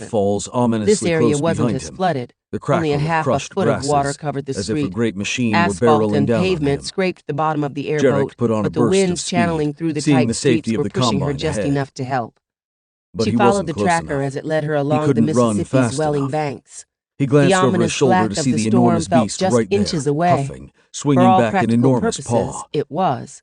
footfalls ominously This area close wasn't behind as him. flooded. The crackle Only a of half a crushed foot of grasses, water covered the as street. if a great machine Asphalt were barreling and down on pavement him. scraped the bottom of the Jarek airboat, put on a but the burst of winds speed, channeling through the seeing tight the safety streets of were the pushing her combine just ahead. enough to help. But She he followed wasn't the close tracker enough. as it led her along the couldn't run Mississippi's fast welling enough. banks. He glanced The over his ominous shoulder black to of see the the storm enormous felt beast just right there, inches away. puffing, For swinging all back an practical enormous purposes, paw. it was.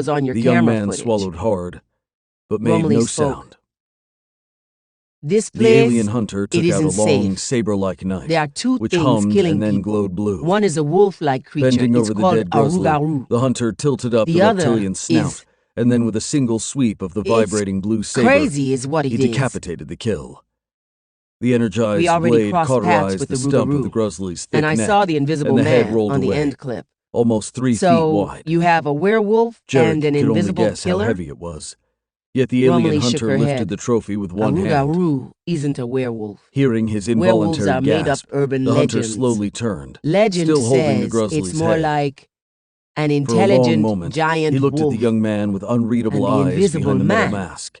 was on your The camera young man footage. swallowed hard, but made Normally no spoke. sound. This The place, alien hunter took it out a isn't long, safe. saber-like knife, There are two which things hummed killing and then people. glowed blue. One is a wolf-like creature. Bending It's over the called dead a guzzler, rougarou. the hunter tilted up the The other reptilian snout, is- and then with a single sweep of the It's vibrating blue saber, crazy is what he it is. decapitated the kill. The energized We already blade crossed paths cauterized with the the stump of the rougarou, grizzly's thick and I neck, saw the invisible and the head man rolled on the away, end clip. almost 3 feet So wide. you have a werewolf Jarrett and an could only invisible guess killer? how heavy it was. Yet the alien Romilly shook hunter her lifted head. the trophy with A one hand. rougarou isn't a werewolf. Hearing his Werewolves involuntary are made-up gasp, urban the hunter legends. slowly turned, Legend still holding the says grizzly's it's more head. like an For a long intelligent moment, giant he looked wolf. at the young man with unreadable and the eyes invisible behind the metal man. mask.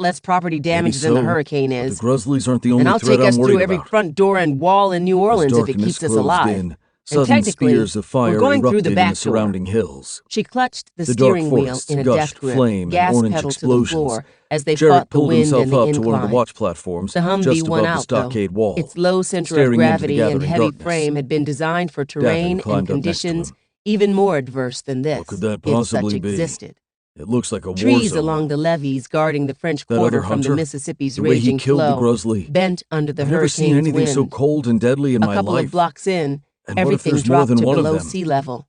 lot less property damage than the hurricane but is. the Grizzlies aren't the only And I'll threat take us I'm worried through every about. front door and wall in New Orleans if it keeps us alive. Sudden technically, spears of fire we're going through the erupted in back the surrounding door. hills. She clutched the The dark steering wheel forests in a gushed death grip, flame and gas orange pedal to the explosions. floor as they Jarrett fought the pulled wind himself and the up to one of the incline. watch platforms The Humvee just won above the out, though. stockade wall. Its low center staring of into the gravity and gathering heavy darkness. frame had been designed for terrain and climbed up next to conditions him. even more adverse than this, What could that if possibly such be? existed. It looks like a war Trees zone. along the levees guarding the French That Quarter other from the hunter? Mississippi's The way he raging killed the flow, Grizzly. bent under the I've never seen hurricane's anything wind. so cold and deadly in A my couple life. of blocks in, And what if everything there's more dropped than to one of below them? sea level.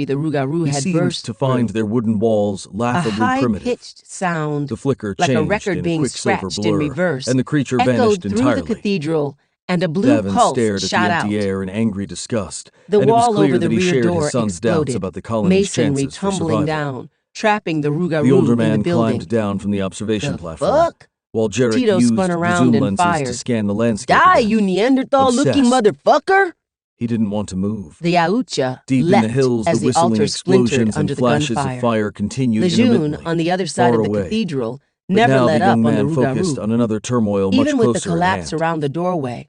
century, the Rougarou He had seemed burst to find through. their wooden walls A laughably primitive. high-pitched sound, The flicker like a changed record in being quicksilver scratched in blur, reverse, and the creature echoed vanished through entirely. the cathedral, and a blue Davin pulse stared at the shot empty out. air in angry disgust, The and it was wall clear over the that he rear shared door his son's doubts exploded, about the colony's masonry chances for tumbling survival. down, trapping the The Rougarou older in the man building. climbed down from the observation The platform, fuck? while Jarek Tito used spun the around zoom and lenses to fired. scan the landscape Die, again. you Neanderthal-looking Obsessed. motherfucker! He didn't want to move. The Yautja Deep in leapt the hills, as the the whistling altar splintered explosions and under the flashes gunfire. of fire continued Lejeune, intermittently, on the other side far of the away. cathedral, But never now let the up young on the man focused Rougarou. on another turmoil much Even with the closer at collapse hand. around the doorway,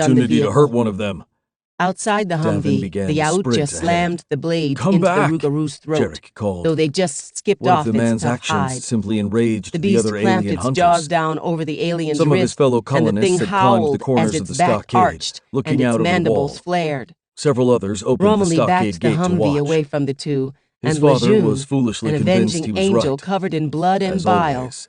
opportunity to hurt one of them. Outside the Davin Humvee, began the to Yaut sprint just ahead. slammed the blade Come into back, the Rougarou's throat, Jarek called. though they just skipped What if off the its man's tough actions hide. simply enraged The the beast other clamped alien its hunters? jaws down over the alien's Some of his wrist, fellow and the thing colonists had climbed the howled corners as of the its back stockade, arched looking and its out over the mandibles wall. flared. Several others opened the Romilly stockade backed the gate to Humvee watch. away from the two, His and father Lejeune, was foolishly an convinced avenging he was angel right. covered in blood and As bile, always,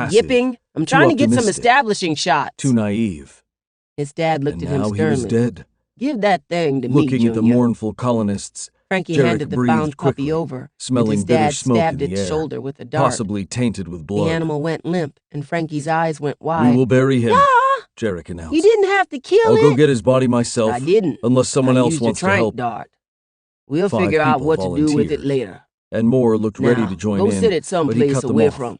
passive, yipping? I'm trying to get some optimistic, establishing shots. too naive. His dad looked And at him now sternly. he was dead. Give that thing to me, Looking at the Junior. mournful colonists, Frankie Jarek handed the breathed bound puppy quickly, over, and smelling his bitter dad smoke stabbed in the its air, shoulder with a dart. possibly tainted with blood. The animal went limp, and Frankie's eyes went wide. We will bury him, Yeah! Jarek announced. You didn't have to kill I'll it. go get his body myself. I didn't. Unless someone else used wants a to trank help. dart. We'll 5 figure out people what to do with it volunteered, later. And more looked ready Now, to join go in, sit at some but he place cut them away off. from.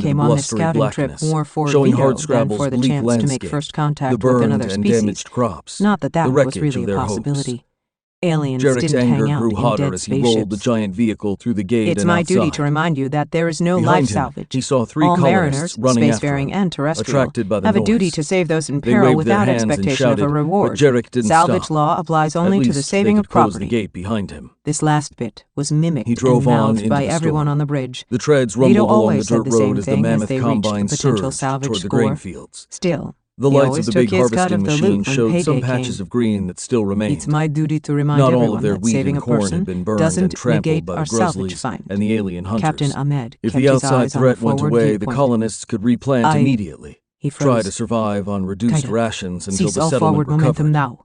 into the came on this blustery scouting trip blackness, more for showing Vito than hardscrabble's for the bleak chance to make landscape, first the contact with burned another and species. damaged crops, Not that the was wreckage really of a their possibility. hopes. Aliens Jarrek's didn't anger hang out grew in hotter dead as he rolled the spaceships. giant vehicle through the gate It's and my outside. duty to remind you that there is no Behind life him, salvage. he saw three All colonists mariners, running after spacefaring him, and terrestrial, attracted by the have a noise. duty to save those in They peril waved their without hands and expectation of shouted, a reward. but Jarrek didn't Salvage stop. law applies At only to least the saving they of could close property. the gate behind him. This last bit was mimicked He drove and on mouthed into by the everyone storm. on the bridge. The treads Vito rumbled along the always said dirt the same road as the thing mammoth they reached combine the potential surged salvage toward the score. grain fields. Still, The he lights always of the big took his cut harvesting of the machine loot when showed some payday patches came. of green that still remained. It's my duty to remind Not all everyone of their that wheat saving and a corn person had been burned and doesn't trampled negate by the our salvage grizzlies find. and the alien hunters. Captain Ahmed If kept the his outside eyes on the threat went forward away, the viewpoint. colonists could replant immediately, He try froze. to survive on reduced Kaida, rations until cease the all settlement forward momentum recovered. now.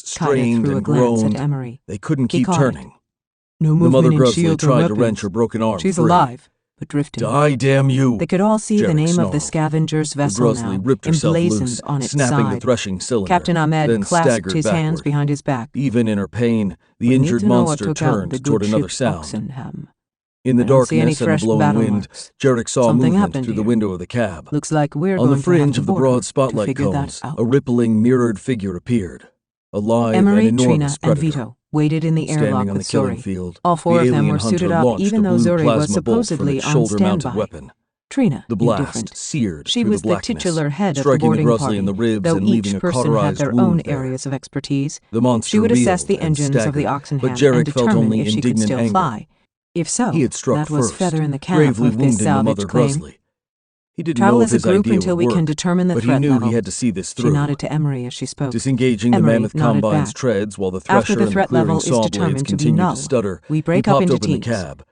strained threw a and glance groaned. at Emery. They couldn't He keep caught turning. No The movement mother in Grizzly shields or tried to weapons. wrench her broken arm She's free. alive, but drifting. Die, damn you! They could all see the Jarek name of the snarled. scavenger's The vessel Grizzly now, ripped herself emblazoned loose, on its snapping the side. threshing cylinder, Captain Ahmed then clasped staggered his hands backward. behind his back. Even in her pain, the We need injured to know what monster took out the turned good toward another ship sound. Oxenham. In the I don't see any darkness and the fresh blowing battle wind, marks. Jarek saw Something movement happened through the here. window of the cab. Looks like we're On the going to have fringe to of the board broad to spotlight figure that cones, out. a rippling, mirrored figure appeared. A live Emery, and Trina, enormous and predator. Vito waited in the Standing airlock on with the killing Zuri. field, All four the of them alien were hunter suited up, launched even a though blue Zuri was plasma bolt from supposedly its on shoulder-mounted standby. weapon. Trina, The blast indifferent. seared She through was the the blackness, titular head of the striking boarding Grizzly party, in the ribs though and leaving each a person had cauterized their wound own there. areas of expertise. The monster She would assess the reeled and engines of the staggered, Oxenham but Jarek and felt determine only if she could indignant still anger. fly. If so, He had struck that was first, feather in the cap gravely of this wounding the salvage mother claim. Grizzly. He didn't Travel know if as a his group idea until would we can work, determine the but he threat knew level. he had to see this She through. nodded to Emery as she spoke. Disengaging Emery the mammoth nodded combine's back. treads while the After thresher the and the threat clearing level is saw blades determined to be continued null, to stutter, we he break up popped into open the teams. cab,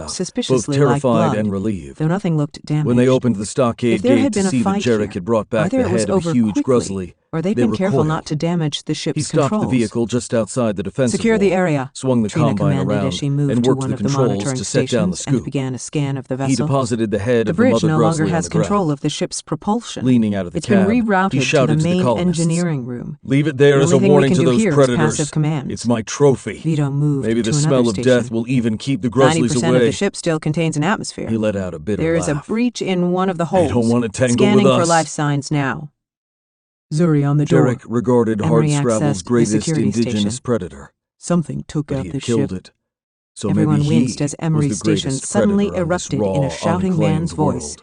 both suspiciously terrified like blood, and relieved. though nothing looked damaged. When they opened the stockade If there gate had to been a see that fight Jarek here, had brought back the either it was head of a over huge quickly, grizzly, or they'd they been careful recoiled. not to damage the He ship's stopped controls. the vehicle just outside the defensive Secure the wall, area, swung the Trina combine commanded around, as she moved and to worked one the of the controls monitoring to set down the stations and scoop. began a scan of the He vessel. deposited the head The of the bridge mother no longer grizzly on has the ground. control of the ship's propulsion. Leaning out of the It's cab, been he rerouted to the shouted to the main colonists. engineering room. Leave it there The as a only thing we warning can to do those here is predators. passive commands. It's my trophy. Vito moved Maybe to the another smell of station. death will even keep the grizzlies 90% away. of the ship still contains an atmosphere. He let out a bitter There is a laugh. breach in one of the holes. They don't want to tangle Scanning with for us. life signs now. Zuri on the door. Jarek regarded Emery Hardscrabble's accessed the greatest security indigenous station. predator. Something took But out he the had killed ship. it. So Everyone maybe winced he as Emery's was the station greatest suddenly predator on this erupted in a raw, shouting unclaimed man's voice. world.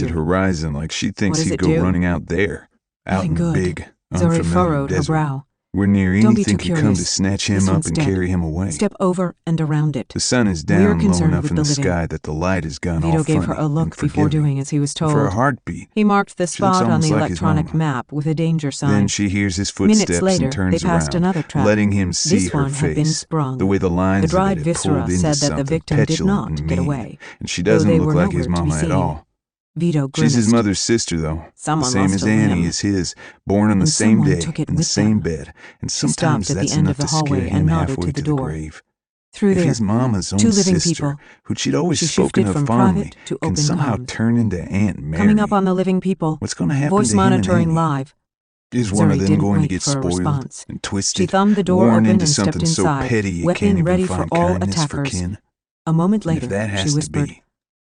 pointed here. horizon like she thinks What does he'd it go do? running out there, out Nothing in good. big, Zuri unfamiliar furrowed her desert, brow. where near Don't be anything too could come to curious. snatch him This up one's and dead. carry him away. Step over and around it. The sun is We're down low concerned enough with in the the living. sky that the light has gone Vito all gave funny her a look and before forgiving. doing as he was told. For a heartbeat, He marked the she looks spot on almost the like his electronic mama. map with a danger sign. Then she hears his Minutes footsteps later, and turns they passed around, another trap. letting him see This her one had been face. sprung. The way the lines The dried of it had viscera pulled into said that the something victim did petulant not and get mean, away, and she though doesn't they look were like his nowhere to be mama at seen. all. Vito She's his grimaced. mother's sister, though, Someone the same lost as a Annie limb. is his, born on the And same someone day, took it in the with same them. bed, and She sometimes stopped at that's the end enough of the to scare hallway him and nodded halfway to the to door. grave. Through If there, his mama's own 2 living sister, people. who she'd always She spoken shifted of from fondly, private to can open somehow arms. turn into Aunt Mary. Coming up on the living people. What's going to happen Voice to him and monitoring Annie? live. Is one Zuri of them didn't going to wait get for a spoiled response. and She twisted, thumbed the door worn open into and stepped something so inside, petty you weapon can't even ready for find all kindness for attackers. kin? A moment And if later, that has she to whispered, be,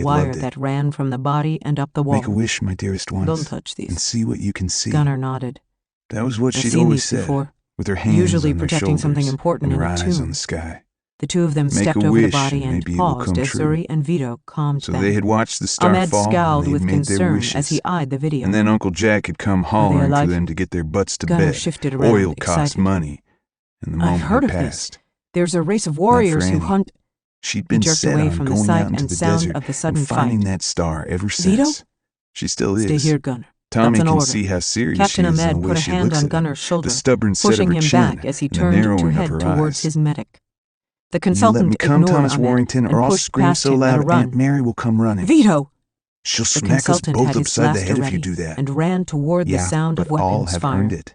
they'd wire loved it. that ran from the body and up the wall. Make a wish, my dearest ones. Don't touch these. And see what you can see. Gunnar nodded. That was what I've she'd seen always these said, before. with her hands Usually on their protecting something shoulders important and her in a eyes tomb. on the sky. The two of them Make stepped a over the wish, body and and maybe it will paused come as true. Suri and Vito calmed So them. they had watched the star Ahmed fall, scowled and with they'd made their concern wishes. as he eyed the video. And then Uncle Jack had come hollering alive? for them to get their butts to Gunnar bed. shifted around, Oil cost excited. money, and the moment I've heard had of passed. this. There's a race of warriors who Annie. hunt. She'd He been jerked set away on from the going sight out into and the sound desert of the sudden and finding fight. that star ever Vito? since. She still is. Stay here, Gunnar. Tommy That's an can order. see how serious Captain she is in Ahmed the way put a she hand looks on at him, Gunnar's shoulder, the stubborn set of pushing her him chin back as he and the turned to narrowing of head her towards eyes. his medic. The You let consultant me come, ignored Thomas Ahmed Warrington, and or I'll pushed scream past so him at a loud run. Aunt Mary will come running. Vito! She'll The smack us consultant both had his upside the blaster head if ready you do that. and ran toward Yeah, the sound but of all weapons have fired. earned it.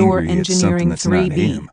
Door angry at something Engineering that's not 3B. him.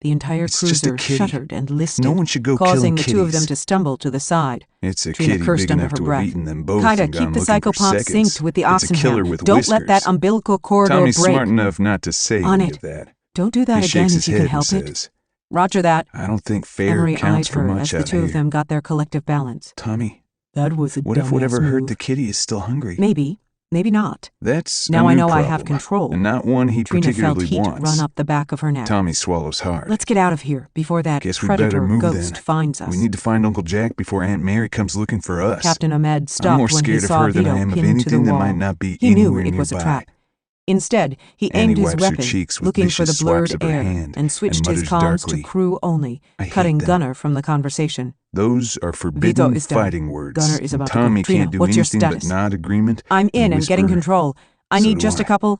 The entire It's just a cruiser kitty. shuddered and listed, No one should go causing the killing two of them kitties. to stumble to the side. It's a Trina kitty cursed big under enough her to breath. have eaten them both Kaida, and keep gone the looking for psychopath seconds. synced with the It's a killer Oxenham. with Don't whiskers. let that umbilical corridor Tommy's break. smart enough not to say On any it. of that. Don't do that He again shakes if his you head can and help it. says, Roger that. I don't think fair Emery counts eyed for her much as the out two here. of them got their collective balance. Tommy, That was a what if whatever dumbass hurt move. the kitty is still hungry? Maybe. Maybe not. That's Now a I new know I problem, have control. and not one he Trina felt particularly heat wants. run up the back of her neck. Tommy swallows hard. Let's get out of here before that Guess we better predator move ghost then. finds us. We need to find Uncle Jack before Aunt Mary comes looking for us. Captain Ahmed I'm stopped more when he scared of saw her than Vito I am of pinned to the anything that wall. might not be He knew anywhere it was a nearby. trap. Instead, he Annie aimed his wipes her weapon, cheeks with looking for the vicious swipes blurred of her air, hand and switched his mutters comms darkly, to crew only, "I hate cutting them." Gunner from the conversation. Those are Vito forbidden is done. fighting words. Gunner is about to go. Tommy Trina, can't do what's your anything but status? nod agreement. I'm in and getting whisper, control. I "So need do just a I." couple.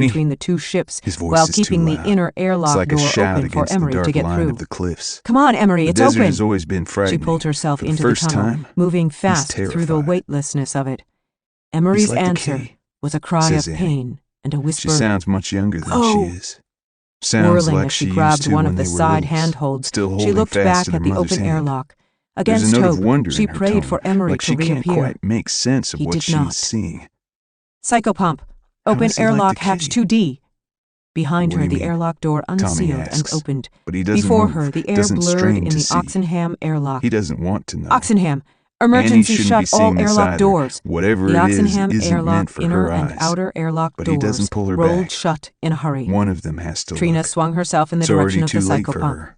Winnie, between the two ships his voice while is too keeping the loud. inner airlock It's like a door shout open for against Emery the dark to get line through. of the cliffs. Come on, Emery, it's the desert open. has always been She frightening. pulled herself For into the first the tunnel, time, moving fast he's through the terrified. weightlessness of it. Emery's like the answer key, was a cry of says Annie. pain and a whisper. She sounds much younger than "Go!" she is. Sounds Whirling like as she she grabbed used to one when of the they were side littles, handholds, still she holding looked fast back to at their the mother's open hand. airlock. There's Against a note of hope, wonder she in her prayed tone, for Emery like to she can't reappear. quite make sense of He what did she's not. seeing. Psychopump, How open is he like airlock the hatch kid? 2D. Behind What her, do you the mean? airlock door Tommy unsealed and asks, opened. but he doesn't Before move, her, the air doesn't blurred strain in to the see. Oxenham airlock. He doesn't want to know. Oxenham, Annie emergency shouldn't shut be seeing all this airlock either. doors. Whatever The it is Oxenham isn't airlock meant for inner her and eyes. outer airlock But he doors doesn't pull her rolled back. shut in a hurry. One of them has to Katrina look. swung herself in the It's direction already of the too late for psychopump. her.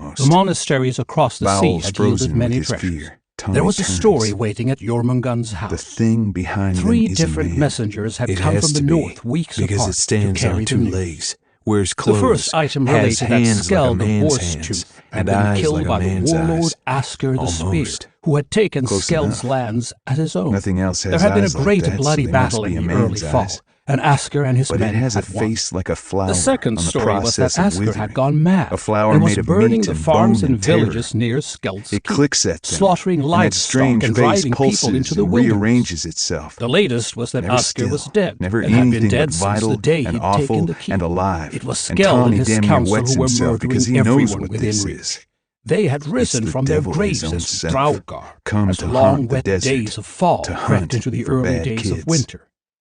almost. The monasteries across the sea Bowels had frozen yielded many with his treasures. fear. Tongue There was a turns. story waiting at Jormungand's house. The thing behind Three them is a different man. messengers had It come has from the to be, north weeks because apart it stands to carry on the two news. legs, wears The clothes, first item has related that hands like a Skeld of man's Boar's hands, Tooth had and been eyes killed like a by the man's warlord eyes. Asker the Almost. Spear, who had taken Close Skeld's enough. lands as his own. Nothing else has There had been a eyes like great that, bloody so they must battle be in a the early man's fall, eyes. and Asker and his But men it has a had won. face like a flower. The second on the story was that process of Asker withering. had gone mad A flower and was made of burning meat the and farms bone and and terror. villages near Skeld's It Keep, clicks at them, slaughtering and that livestock strange and face driving pulses people into the and wilderness. rearranges itself. The latest was that Never Asker still, was dead, never and had been anything dead but since vital the day and he'd awful taken the keep. and alive. It was And Skeld and Tawny his damn near council wets who were himself murdering because he knows everyone what within this reach. is. They had risen the from their devil graves his own as self, Draugr, come as to the long haunt the wet desert, days of fall to crept hunt into the for early bad days kids. of winter.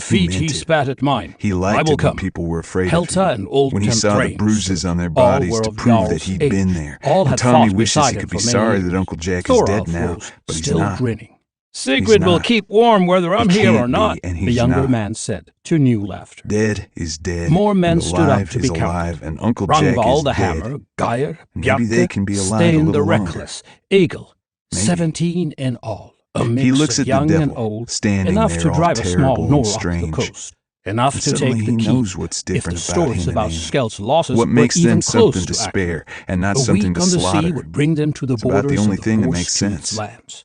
your feet, he spat at mine. He I liked will it when come. people were afraid Helta of and him. old When he saw the bruises on their bodies to prove that he'd been there. All And had Tommy fought wishes beside he him could be for many sorry years. that Uncle Jack is Thorolf dead now, rose, but he's still not. grinning. Sigrid will not. keep warm whether I'm He here or can't not, be, and the he's younger not. man said, to new laughter. Dead is dead. More men and stood up alive to is be alive, counted. and Uncle Jack Rungval is the dead. Hammer, Geir, Maybe they Bjarke, can be alive a Stein the little longer. Reckless, Egil, Maybe. 17 in all. A mix He looks of at the young devil, and old, standing enough there to all drive a small terrible and Norrock to the strange. coast, enough And to suddenly take the he keep. knows what's If the different about stories him about and Amy. Skelt's losses What were makes even them close something to accurate. spare, and not A something week to on the sea slaughter. would bring them to the It's about borders the only of thing the that Four makes Streets sense. lands.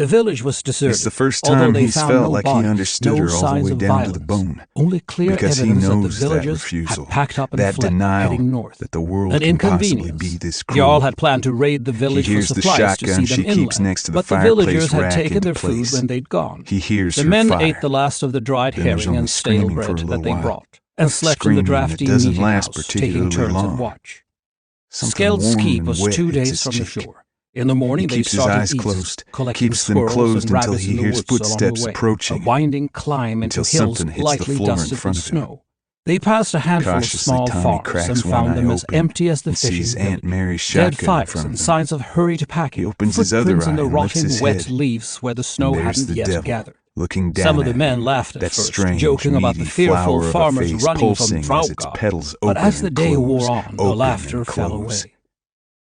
The village was deserted. It's the first although time they he's found felt no like he bodies, understood no her all the signs way of down violence, to the bone. only clear Because he evidence that the knows that villagers refusal, had packed up and that fled, denial heading north. that the world An can possibly inconvenience. be this The Jarl cruel. had planned to raid the village He hears for the supplies to see shotgun them she inland, keeps next to the but the fireplace villagers had rack taken into their food place. when they'd gone. He hears The her men fire. ate the last of the dried Then there's herring only and stale screaming for a bread that little they while. brought, and slept in the Screaming that drafty doesn't meeting last house, taking particularly turns long. at watch. Something Skeld's warm keep and was wet 2 hits days his from the cheek. shore. In the morning, He they keeps his started eyes east, closed, collecting keeps them squirrels closed and until rabbits he in the hears woods footsteps along the way, approaching, a winding climb into until hills something hits the lightly floor in dusted front with of him. snow. They passed a handful of Cautiously, small Tommy farms cracks and one found them eye as open empty as the and sees fishing Aunt village. Mary's Dead shotgun in fires front and of him. signs of hurried packing. He opens his other Footprints in eye the and lifts rotting his wet head. leaves where the snow And there's hadn't the yet devil, gathered. looking down Some of the at men him, laughed at that first, strange, joking about the meaty fearful flower of a farmers face running from pulsing as its Traugott. petals But open as the and day close, wore on, the open laughter and fell close. away.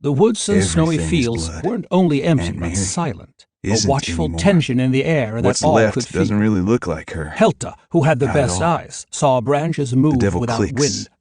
The woods and snowy Everything is fields blood. weren't only empty Aunt but Mary silent, a isn't watchful anymore. tension in the air What's that all left could feel. doesn't really look like her. Helta, who had the Not at best all. eyes, saw branches move devil without clicks wind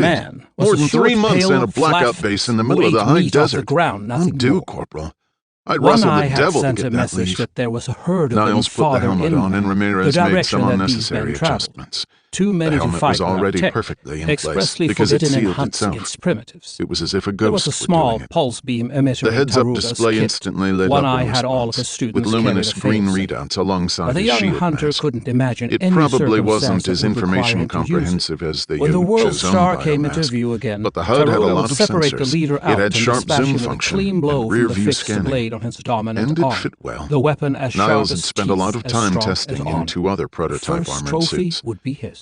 straight. Man was more than 3 months pale, in a blackout flat, base in the middle of the high desert. Nothing do, more. Corporal. I'd One wrestle eye the had devil to sent get a that message leave. that there was a herd of Niles them put the farther helmet on, and inland, Ramirez the made some direction that these unnecessary men traveled. adjustments. Too many The to helmet fight was already without tech, perfectly in place expressly because it forbidden in sealed hunts itself. against primitives. It was as if a There was ghost a were small doing it. pulse beam emitter The in heads-up Taruga's display kit. instantly lit One up eye in had all of response, his students with luminous carried a green failsafe. readouts alongside But the his young shield hunter mask. couldn't imagine It any probably circumstance wasn't that as would require information him to use it. comprehensive as the When the World Yahucha's own Star came into biomask, view again, but the HUD had a Taruga lot would of separate the sensors. leader It out had and sharp dispatch zoom him with a function clean blow and from the rear-view fixed scanning. blade on his dominant And it arm. fit well. The weapon as sharp Niles as had spent a lot of teeth, as time strong testing as in armor. 2 other prototype First armored trophy suits. would be his.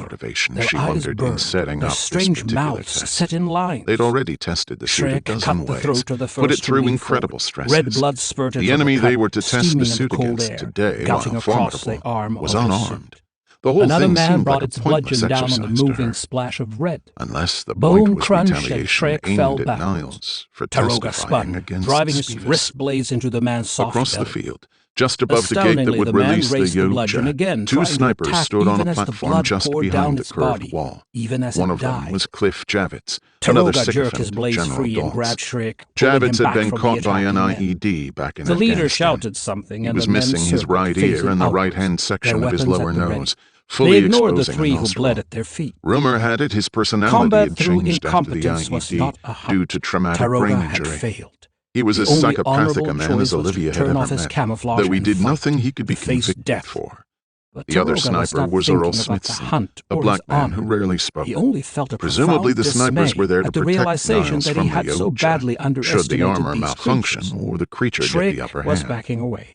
over. motivation Their she eyes wondered in burned, setting their up this strange particular mouths test. set in lines. They'd already tested the suit a Shrek dozen cut the ways, throat of the put it first to through lean incredible forward. stresses. Red blood spurted The from enemy the they cut, were to test steaming the in suit cold against air, today, gouting while across the formidable, arm was of his unarmed. suit. The whole Another thing man seemed brought like its a pointless bludgeon down on the exercise to moving her, splash of red. unless the Bone point was crunched and retaliation Shrek fell aimed at backwards. Niles for Taroga testifying spun, against driving his Beavis. wrist blades into the man's soft Across the belly. field, just above the gate that Astoundingly, would the man release the raised the bludgeon Yoja, again, two trying to snipers attack stood on even a as the platform blood just poured down behind the its curved body, wall. even as One it of them died. was Cliff Javits, another Taroga jerked sycophant his of blades General free and Dawes. grabbed Shrek, pulling him Javits had back been from caught the by an attacking men. IED back in The leader Afghanistan. shouted something, He and was the men missing his circled, right ear facing and the outwards, right-hand their section of his weapons lower at the ready. nose, They fully ignored the exposing three a who nostril. bled at their feet. Rumor had it his personality Combat had through changed after the incompetence was IED not a hunt. due to traumatic Taroga brain had injury. failed. He was The as only psychopathic a honorable man choice as was to Olivia had turn ever off his met, camouflage though he and did fight, nothing he could be to face convicted death. for. But The other Taroga was sniper not was thinking Earl about the Smithson, hunt a or black his man honor. who rarely spoke. He only felt a Presumably the profound snipers dismay were there to at the protect realization Niles that from he the had so Yoja, badly should the underestimated armor these malfunction creatures. or the creature get the upper Shrek was hand. backing away,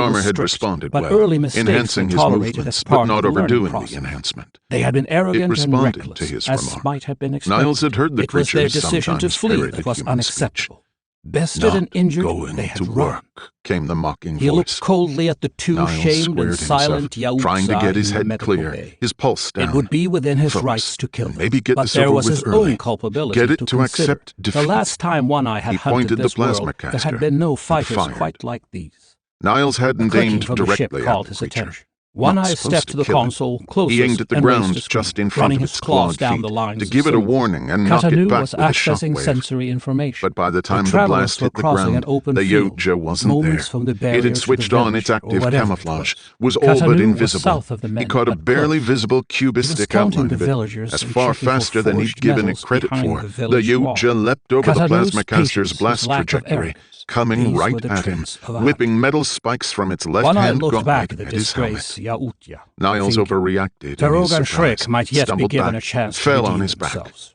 armor had strict, responded but well, early mistakes enhancing were his tolerated movements, as part but not of the learning overdoing process. the enhancement. They had been arrogant and responded reckless, to his as remark. might have been expected. Niles had heard the it was their creatures decision to sometimes flee parrot that at was human unacceptable. Bested Not and injured, going they had to run. work, came the mocking He voice. looked coldly at the two Niles shamed and squared silent himself, Yautja trying to get his in the head medical clear, bay. his pulse down. It would be within his Focus, rights to kill and them, maybe get but this there over was with his early. own culpability Get it to consider. accept defeat. The last time one eye had He hunted pointed the this plasma world, there caster had been no and fighters fired. quite like these. Niles hadn't The clicking aimed from the ship directly called at his the creature. attention. One Not eye supposed stepped to to the kill him. console closest He aimed at the and raised ground his screen, just in front running of his its claws clawed down feet the lines to of give it a silver. warning and knock Katrina it back was with a accessing shockwave. sensory information. But by the time the travelers blast were hit the crossing ground, an open the field, Yautja wasn't there. moments from the barrier It had to switched the on village, its or active whatever it camouflage, was. was all but Katrina was invisible. south of the He men, caught a but barely close. visible He was cubistic counting outline the of it, villagers as and far checking for faster than he'd forged given it metals credit behind for. the The village Yautja wall. leapt over the Katrina's plasma caster's patience blast was lack of trajectory, arrogance. coming These right were the at him, traits of a whipping metal spikes from its left One eye hand looked back gauntlet at the at his helmet. disgrace Yautja. Niles thinking, overreacted in his Taroga and surprise, Shrek might yet be stumbled given back, a chance to fell on redeem his back. themselves.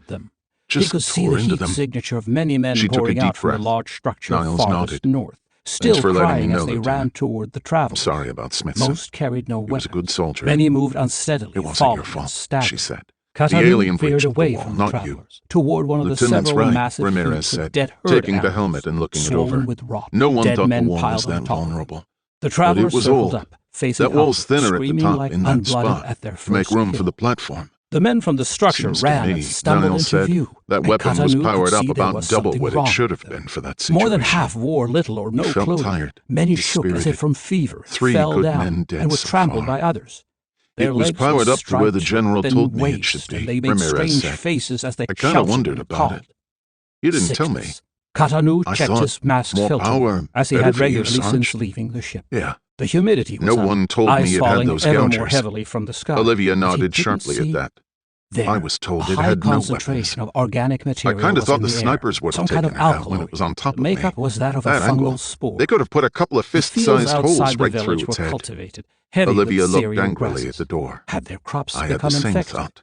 revealed them. He Just could see tore the into heat them. signature of many men She took a pouring deep out from breath. the large structure Niles farthest nodded. north, still for letting me crying know, as they Lieutenant. ran toward the I'm travelers. sorry about Smithson. Most carried no He was weapons. a good soldier. Many moved unsteadily, It wasn't falling your and fault, stabbing. she said. Katrina The alien veered breached the away wall, from the not travelers, you. toward one of the Lieutenant's several right, massive Ramirez heaps of said, dead herd taking the animals, helmet and looking it swollen over. with rot, No one dead thought the men wall was piled on that top of it. vulnerable. The But travelers it was circled old. up, facing That wall's outward, thinner at the screaming top, like in that unblooded spot, at their to make first room kill. for the platform. The men from the structure Seems to ran me, and stumbled Niles into said, view. that and weapon was Katrina powered could up see there about was double something what wrong it should with have them. been for that situation. More than half wore little or no He felt clothing. tired, Many shook as if dispirited. from fever, 3 fell good down, men dead and were so trampled far. by others. Their It was legs powered were up to where the striped, general then told me it waist, should be, and they made Ramirez strange said. faces as they I kinda shouted wondered and about called. it. You didn't tell me. Sickness. Katanu I checked thought his mask more filter, power, as he better had for you, regularly Sarge. since leaving the ship. Yeah. The humidity was No up, one told ice me it had falling those ever more gougers. heavily from the sky. Olivia but he nodded didn't sharply see at that. there, I was told a it high had no concentration weapons. of organic I material kind of was thought in the the air. snipers would Some have kind taken of it out when alkaloid. it was on top The of me. makeup was that of a That angle. fungal spore. They could have put a couple of The fields fist-sized holes outside the right through village were its head. cultivated, heavy Olivia with looked cereal angrily grasses. at the door. Had their crops I had the become same infected? thought.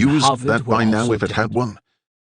used that by now if it had one.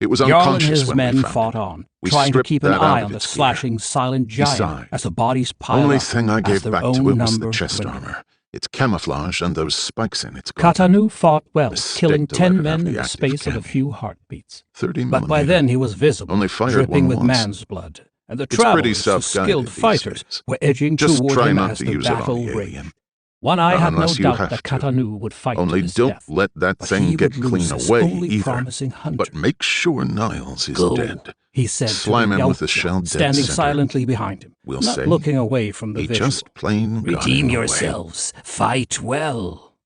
It was Jarl and unconscious his when men we found fought it. on, We trying to stripped keep an that eye out on of the its gear. slashing silent giant Besides, as the bodies piled only up thing I as gave their back own to it was the number chest dwindled. armor, its camouflage and those spikes in its garment. Katanu fought well, The stick killing to 10 let it have men the in the active space of a candy. few heartbeats. 30 But by millimeter. then he was visible, Only fired dripping one with once. man's blood, and the It's pretty travelers, the self-guided skilled these fighters, days. were edging Just toward try him not as to the use it on battle the raged. alien. One Eye Not had no unless you doubt have that to. Katanu would fight Only to his don't death, let that but thing he get would clean lose his away only either. promising hunter. But make sure Niles is Go, dead. he said Slam to the him with the Yautja, shell dead standing center. silently behind him, We'll not say looking away from the he visual. just plain got Redeem in the way. yourselves. Fight well.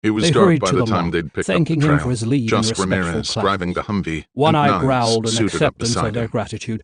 It was They dark hurried by to the the time lot, they'd picked up the thanking him trail. for his lead and Just respectful Ramirez claps. driving the Humvee. One and Eye Niles growled in suited up acceptance beside of their him. gratitude,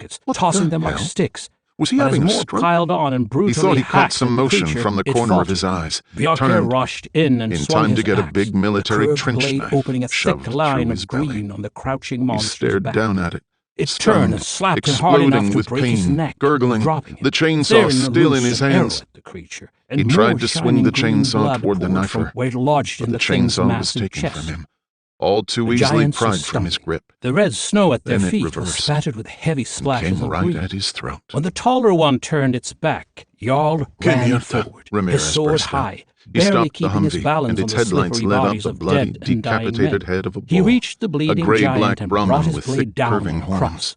pockets, tossing them like sticks. Was he But having as a more stroke? piled on and He brutally thought he caught hacked some at the motion creature, from the it corner of faltered. his eyes, Bjarke turned rushed in and in swung time to his get a axe, big military the curved trench blade knife opening a shoved thick line through of his belly. green on the crouching He monster's stared back. down at it. It stunned, turned and slapped him hard enough exploding to with break his pain, neck, gurgling, dropping him, the chainsaw firing still in loose his an arrow hands. at the creature, He and tried more to swing shining the green chainsaw blood toward the poured from knifer, where it lodged but in the the thing's chainsaw was massive taken chest. from him, all too The easily giants were pried from his stunned. grip. The red snow at their Then it feet was reversed spattered with heavy and splashes came of right green. at his throat. When the taller one turned its back, Jarl ran Mierda, forward, Ramirez his sword burst out. high, He barely stopped the keeping his Humvee, balance and on its the headlights slippery lit up bodies the of bloody, dead and dying decapitated men. head of a bull. He reached the A bleeding gray-black giant and brought Brahmin his with blade thick, down curving across. horns.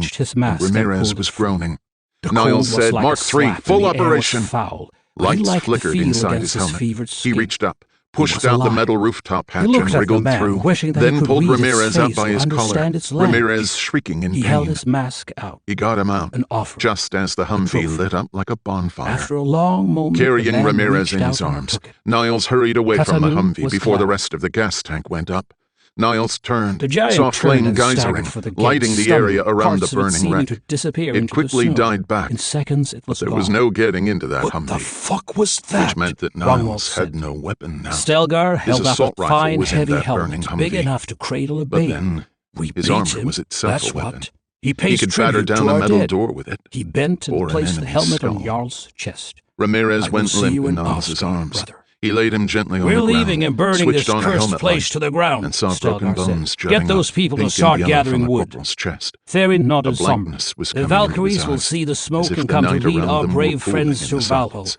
burning, his mask and Ramirez was groaning. Niles said, like Mark III, full operation. Foul. Lights flickered inside his helmet. He reached up, pushed out the metal rooftop hatch and wriggled through, then pulled Ramirez out by his collar, Ramirez shrieking in pain. He held his mask out. He got him out, just as the Humvee lit up like a bonfire. After a long moment, carrying Ramirez in his arms, Niles hurried away from the Humvee before the rest of the gas tank went up. Niles turned, saw flame geysering, lighting the area around the burning wreck. It quickly died back. In seconds, it was there was no getting into that Humvee. What the fuck was that? Which meant that Niles had no weapon now. Stelgar held up a fine, heavy helmet, big Humvee. enough to cradle a But baby. then, We his beat armor him. was itself That's a weapon. what. He pays could batter tribute down to a our metal dead. door with it. He bent and or an placed the enemy's helmet skull. on Jarl's chest. Ramirez I will went see limp you in in Niles' Oscar, arms. brother. He laid him gently on the We're ground, leaving and burning switched this on a cursed helmet place light, to the ground, and saw Stelgar broken bones said. jutting Get those up, people to pink and start yellow gathering from the wood. corporal's chest. Therin nodded The somberly. blankness was The coming into his Valkyries will eyes, see the as smoke if and the come to night lead around our them brave were pooling friends in to the Valhall. silence.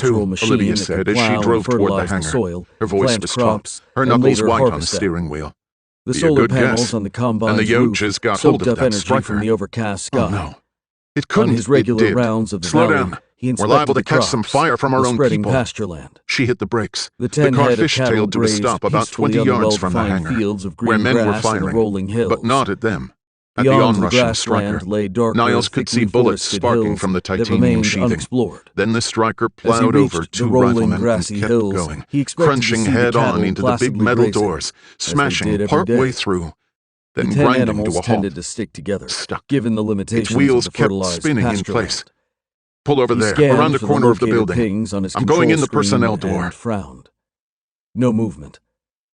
agricultural machine Olivia that said could as she plow and drove toward the fertilize the hangar. soil, Her voice plant was crops, taut, her and knuckles later white on the harvest them. steering wheel. The Be a solar good panels guess. on the combine's And the roof Yoches got hold soaked of up that energy striker. from the overcast sky. Oh no. It couldn't. On his regular it did. rounds of the Slow valley, down. he We're inspected liable to the catch some crops, fire from our the own spreading people. pasture land. She hit the brakes. The The 10 car head of cattle fishtailed to a grazed stop about peacefully 20 on the yards from the well-defined hangar, fields of green where men were grass and the firing, rolling hills. but not at them. At Beyond the onrushing striker, grassland lay darker, Niles could see thickly bullets forested sparking hills from the that titanium remained sheathing. unexplored. Then the striker As he plowed reached over the 2 rolling, riflemen and grassy kept hills, going, he expected to crunching see the head on cattle into the big placidly metal grazing, doors, as they smashing did every part day. way through, then The 10 grinding animals to a tended halt. to stick together, Stuck. given the limitations Its wheels of the kept fertilized spinning in pasture place. land. Pull over He there, scanned around the for corner of the locator building. pings on his I'm going in the control screen personnel door. and frowned. No movement.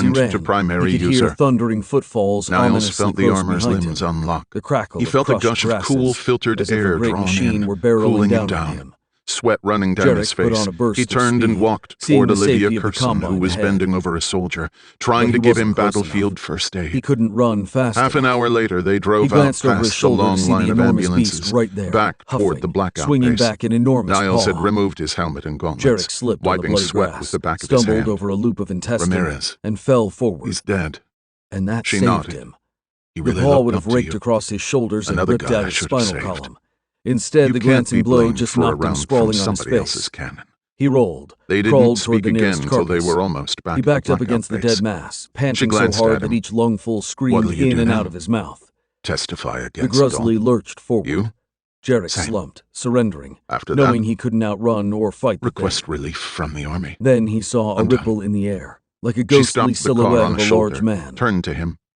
returned to primary he could user. hear thundering footfalls Niles ominously felt the close armor's behind limbs him. unlock. The crackle He of felt a crushed gush of grasses, cool, filtered as if air a great drawn machine in, were barreling cooling him down on down. him. Sweat running down his Jarek put face. on a burst He of turned and speed, walked seeing toward the Olivia safety of the Curson, who combine was ahead. bending over a soldier, But trying he to give wasn't him close battlefield enough. first He aid. couldn't run fast Half an enough. hour later, they He drove out glanced over his past the shoulder to long see the line of enormous beast ambulances, right there, back toward huffing, the blackout swinging base. back an enormous Niles paw. had removed his helmet and gauntlets, Jarek slipped on the wiping bloody sweat grass, with the back of his stumbled hand. over a loop of intestine, Ramirez. and fell forward. He's dead. And that She saved nodded. him. He The really paw looked would up have to raked you. across his shoulders and Another ripped guy out I his should have spinal saved. column. Instead, You the can't glancing be blow blamed just for a knocked him round sprawling from on his somebody else's face. cannon. He rolled, They didn't crawled toward speak the again nearest until they carcass. were almost back He at the backed up blackout against the base. dead mass, panting so glanced hard at that him. each lungful screamed What'll you in do and now? out of his mouth. Testify The against grizzly Dawn. lurched forward. You? Jarek Same. slumped, surrendering, After knowing that, he couldn't outrun or fight the request thing. relief from the army. Then he saw a I'm done. ripple in the air, like a She ghostly stopped the car silhouette on of a a shoulder, large man. turned to him,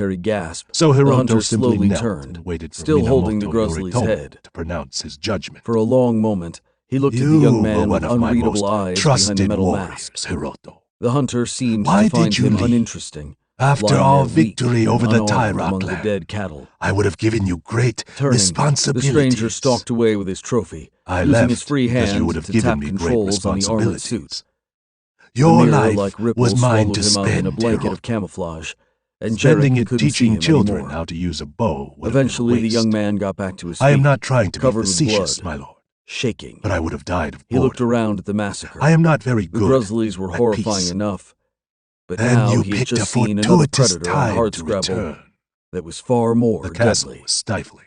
involuntary gasp, So the Hiroto hunter simply slowly knelt turned, and waited for still holding the Minamoto grizzly's Yoritomo head. to pronounce his judgment. For a long moment, he looked at the You young were man one with of my unreadable most eyes behind the trusted metal warriors, mask. Hiroto. The hunter seemed Why to find did you him leave? uninteresting. After lying all there weak victory and over the unarmed Tyrock among the land, dead cattle. I would have given you great Turning, responsibilities. the stranger stalked away with his trophy, I using left his free because hand you would have to given tap me great controls on the armored responsibilities. suit. Your The life mirror-like ripple was mine swallowed to him up in a spend, blanket of Hiroto. camouflage, and Spending Jarek it couldn't see teaching him children anymore. how to use a bow would Eventually, have been the a young waste. man got back to his feet, I am not trying to be covered with facetious, blood, my lord, shaking. but I would have died of He looked boredom. around at the massacre. I am not very The good grizzlies were at horrifying peace. enough, but Then now you he had picked a just seen another fortuitous predator on time to hardscrabble return. that was far more The castle deadly. was stifling.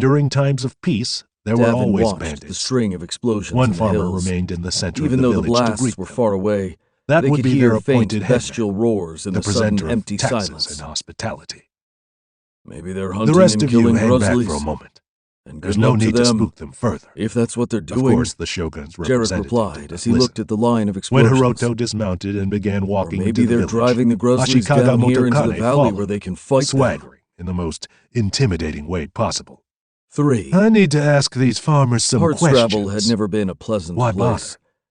during times of peace, there were Davin always watched bandits. the string of explosions One in the farmer hills. remained in the center Even of the though the village to blasts greet were them. far away, That they would could be hear their faint appointed bestial headman, roars in the the sudden presenter empty of taxes silence. and hospitality. Maybe they're hunting The rest and of you killing hang back grizzlies. for a moment. And good There's no luck need to them, spook them further. if that's what they're Of doing. course, the Shogun's Jarek representative replied did as not he listen. looked at the line of When explosions. Hiroto dismounted and began Or walking maybe into the they're village, driving the grizzlies Ashikaga down here into the Motokane valley followed, where they can fight them. swaggering in the most intimidating way possible. 3. I need to ask these farmers some Hardscrabble questions. had never been a pleasant Why place. bother?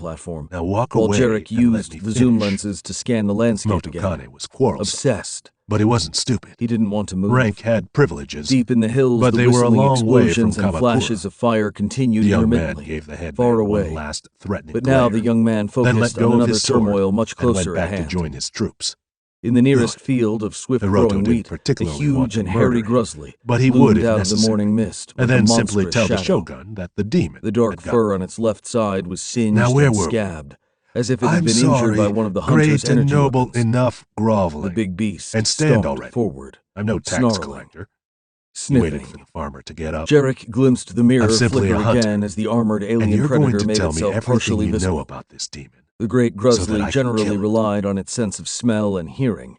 platform, Now walk while away Jarek and let used me the zoom finish. lenses to scan the landscape again. Motokane was quarrelsome, Obsessed. but he wasn't stupid. He didn't want to move. Rank had privileges, Deep in the hills, but the they were a whistling long way from explosions and Kamakura. flashes of fire continued The young man intermittently, gave the headman far away. one last threatening But now glare, the young man then let focused go on of another his sword turmoil much and closer went at back to hand. join his troops. In the nearest Good. field of Hiroto swift-growing didn't wheat, a particularly want huge to and murder hairy him, grizzly but he loomed would if out of the necessary, morning mist, and like then a simply monstrous tell the shadow. Shogun that the demon The dark had got fur him. on its left side was singed Now where and were we? scabbed, as if it had I'm been injured by sorry, one of the hunter's great and energy noble weapons. enough groveling. The big beast And stand stomped already. forward, I'm no tax snarling, collector. He sniffing. waited for the farmer to get up. Jarek glimpsed the mirror I'm simply flicker a hunter, again as the armored and alien you're going predator to made tell me itself everything partially you visible. know about this demon. The great so that grizzly I can generally kill it. relied on its sense of smell and hearing,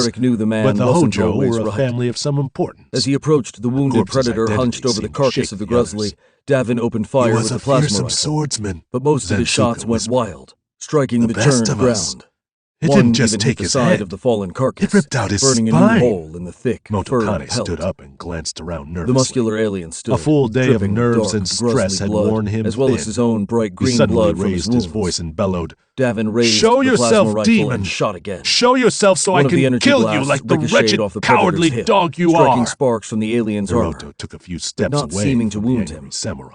Derek knew the man but the wasn't Hojo always were a right. family of some importance. As he approached the wounded Corpse's predator identity hunched over the seemed to carcass shake of the the others. grizzly, Davin opened fire with a the plasma fearsome rifle. swordsman, But most of his Zensuka shots went whispered. wild, striking the best turned of us. ground. It One didn't just even take hit the his side head. of the fallen carcass, It ripped out his burning a spine. new hole in the thick, furred Motokane pelt. stood up and glanced around The nervously. muscular alien stood, A full day of dripping nerves dark, and stress gruzzy had blood, worn him as well thin. as his own bright He green suddenly blood from raised his his voice and bellowed, Davin raised "Show the yourself, plasma rifle demon! and shot again. Show yourself so One I of the can energy kill you blasts like the ricocheted wretched, off the predator's cowardly hip, dog you striking are!" sparks from the alien's armor, Hiroto took a few but steps not away seeming to from wound the him. samurai.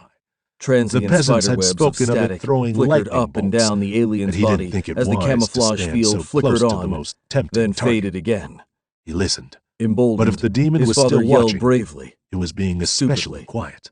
Transient The peasants had spiderwebs spoken of of it static throwing flickered lightning up and bolts, down the alien's and he didn't body think it as the wise to camouflage stand field so flickered close to the on, most tempting then target. faded again. He listened. Emboldened, But if the demon his was father still yelled watching, bravely. it was being especially Stupidly. quiet.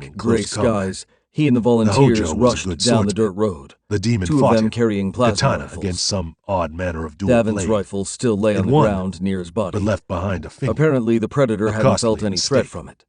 Dark, gray skies, he and the volunteers rushed down the dirt road. The demon two fought of them him, carrying plasma katana rifles. against some odd manner of dual Davin's blade. rifle still lay on the ground near his body, but left behind a finger. Apparently, the predator A hadn't costly felt any threat mistake. from it.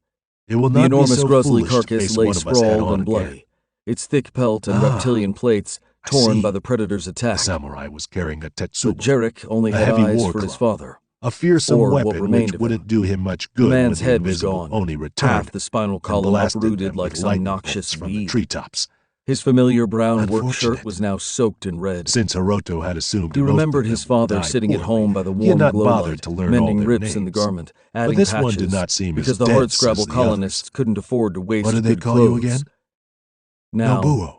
It will The not enormous be so grizzly foolish to carcass face lay one of us head sprawled on and bloody, again. its thick pelt and reptilian plates torn by the predator's attack. The samurai was carrying a tetsubo, But Jarek only a had heavy eyes war for his club, father. a fearsome or what weapon remained which of wouldn't him. do him much The good man's when the head was invisible gone. Oni returned Half the spinal and column blasted uprooted them like with some lightning noxious bolts from the weed. treetops. His familiar brown work shirt Unfortunate. was now soaked in red. Since Hiroto had assumed He most remembered of his them father died sitting at poorly, home by the he had warm not glow bothered light, to learn mending all their rips in the names. garment, But adding this patches, one did not seem because as the dense hardscrabble as the colonists others. couldn't afford to waste What did they good call clothes. you again? Now, Nobuo.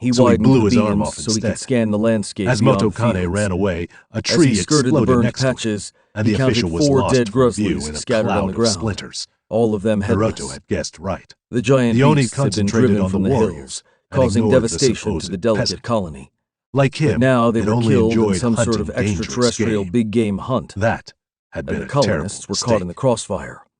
He so he widened blew the his arm beams off so he instead. could scan the landscape As beyond Motokane fields. ran away, a As tree he skirted the exploded burned next to him, patches, and he the counted official was 4 lost dead from view grizzlies in a scattered on cloud the of ground, splinters. all of them headless. Hiroto had guessed right. The giant The Oni beasts had been concentrated driven on from the the warriors, hills, and causing ignored the devastation to supposed the delicate peasant. colony. Like him, But now they it were only killed in enjoyed some sort of hunting dangerous extraterrestrial game. big game hunt, That had been and the a terrible colonists were caught in the mistake. crossfire.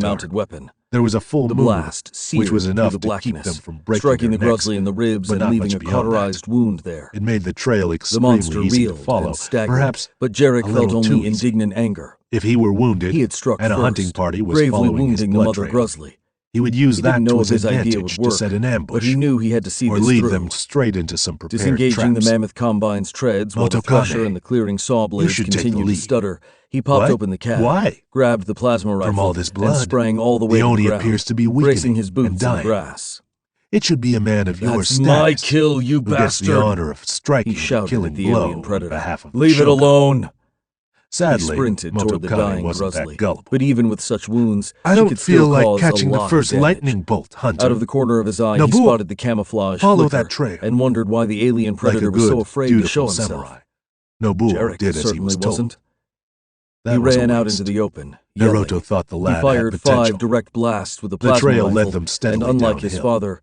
shoulder-mounted weapon. There was a full The moon, blast seared which was through enough the to keep blackness, them from breaking striking their the necks, grizzly in the ribs but and not leaving much a beyond cauterized that. wound there. It made the trail The extremely monster easy to reeled follow, and staggered, perhaps but Jarek a felt little only too easy. indignant anger. If he were wounded, He had struck and a first, hunting party was bravely following his wounding the blood mother trail, grizzly. he would use He that didn't to know his if his idea advantage would to work, set an ambush, but he knew he had to see or this lead through. them straight into some prepared Disengaging traps. the mammoth combine's treads while the Motokame, thresher and the clearing saw blades should take the continued to lead. stutter, he popped What? open the cab, Why? grabbed the plasma rifle, From all this blood, and sprang all the way the to Oni the ground, appears to be bracing weakening his and boots in the dying. grass. It should be a man of your That's status my kill, you who gets bastard! the honor of striking He the shouted killing at the blow alien predator. on behalf of the Leave it Shogun. alone! Sadly, He sprinted toward the Motokame dying wasn't grizzly, that gullible. but even with such wounds, I she don't could feel still like cause catching a the lot first of damage. lightning bolt, Hunter. Out of the corner of his eye, he Nabu, spotted the camouflage follow flicker that trail. and wondered why the alien predator like a was good, so afraid to show dutiful himself. samurai. Nobuo Jarek did as he certainly was told. wasn't. That He was a ran out waste. into the open, yelling. Naruto thought the lad He fired had potential. 5 direct blasts with the The plasma trail rifle, led them steadily and unlike his downhill. father,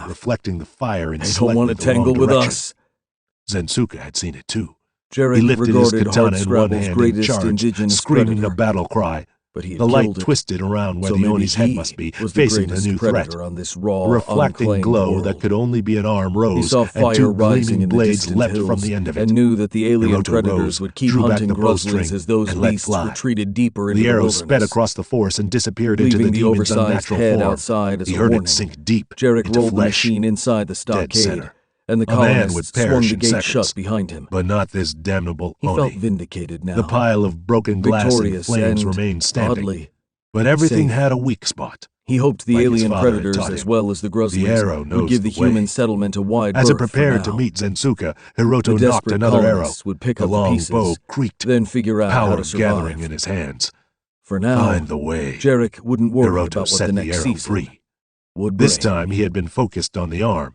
light reflecting the fire in They don't want to tangle with us. Zensuke had seen it too. Jarek he lifted his regarded katana in one Hardscrabble's hand greatest and charged, indigenous screaming predator. a battle cry. But he had the light killed it. twisted around where So the maybe Oni's head he must be, was the facing the greatest new threat. predator on this raw, A reflecting unclaimed glow world. that could only be an arm rose, He saw and fire two rising gleaming in the blades distant leapt hills from the end of it. and knew that the alien Hiroto predators rose, would keep drew back hunting the bowstring, groslings as those and let beasts fly. retreated deeper into The the arrow wilderness, sped across the forest and disappeared into leaving the the demon's oversized unnatural head form. outside as He a heard warning. it sink deep Jarek into rolled the flesh, machine inside the dead stockade, center. and the A man colonists would swung perish the in gate seconds, shut behind him. but not this damnable He Oni. felt vindicated now. The pile of broken glass and Victorious flames and, remained standing, oddly, but everything safe. had a weak spot. He hoped the Like his alien father had predators, taught as him. well as the The groslings, arrow would knows give the the way. human settlement a wide As berth it prepared for to now. meet Zensuke, The Hiroto knocked desperate another arrow. colonists would pick The up the long pieces, bow creaked, then figure out how power to survive. gathering in his hands. For now, Find the way. Jarek wouldn't worry Hiroto about what set the the next arrow season free. would bring. This time he had been focused on the arm.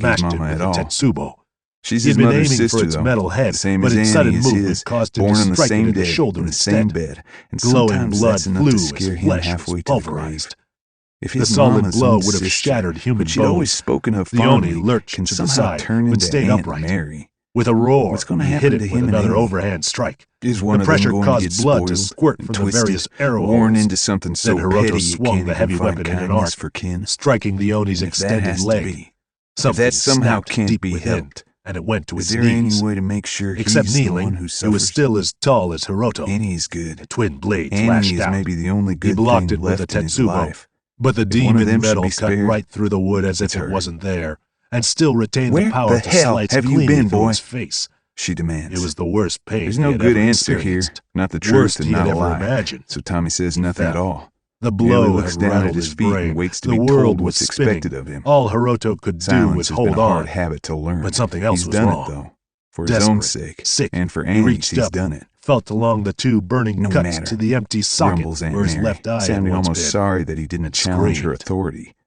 smashed his it mama with at a all. Tetsubo. She's He'd his been mother's aiming sister, for its though. metal head, The same but as its Annie sudden is movement his, caused him born to on the strike it same in the day, shoulder in the instead. same bed, and Glowing sometimes blood that's enough flew to as scare him flesh halfway was to the grave. pulverized. If The his solid mama's blow own would have sister, shattered human but she'd always bones. spoken of The Oni fondly, lurched can to the somehow side, turn but into stayed Aunt upright. Mary. With a roar, What's going to he happen hit to it with him and another Annie? overhand strike. Is one The of them pressure going caused to get blood to spoiled squirt and from the twisted, various arrow worn holes. into something so Then Hiroto petty you swung can't the even heavy find weapon in an kindness arc, for kin? striking the Oni's If that extended has to leg. be, if Something that somehow snapped can't deep be within, helped, and it went to is its there knees. any way to make sure Except he's the kneeling, one who it suffers? was still as tall as Hiroto. Annie's good. The twin blades Annie lashed is out. maybe the only He good blocked thing it with a left in his Tetsubo, life. but the If one of demon them should metal be cut spared, right through the wood as if it's it her. wasn't there, and still retained Where the power the to hell slice have you cleanly been, through boy? his face. She demands. It was the worst pain There's he no had good ever answer here, experienced. not the Worst truth and he had not a ever lie. imagined. So Tommy says He nothing at fell. all. The Merely blow looks had down at rattled his his feet brain. and waits to The be world told was what's spinning. expected of him. All Hiroto could do Silence was has hold been a hard on. habit to learn. But something else He's was done wrong. it, though. For his own Desperate, sake. sick, And for he Annie's, reached he's up, done it. felt along the two burning No cuts matter, to the empty socket grumbles Aunt where his Mary, left eye had sounding once almost been. sorry that he didn't challenge her Screamed. authority.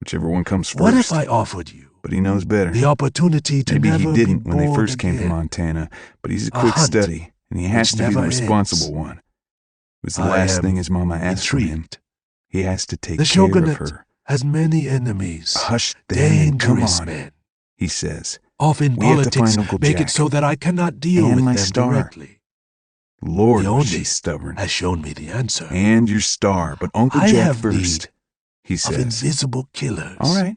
whichever one comes first. What if I offered you But he knows better. the opportunity to Maybe never he didn't be when they born first came to again? Montana, but he's a A quick hunt study, and he has which to be the never responsible ends. one. It was the I last am thing his mama asked from him. intrigued. He has to take The care of shogunate her. has many enemies. Hush, then, and come Dangerous on, men. he says. Often We have to politics find Uncle make Jack. it so that I cannot deal And with my them star. directly. Lord, The only she's stubborn. has shown me the answer. And your star, but Uncle I Jack have first, need he of says. invisible killers. All right.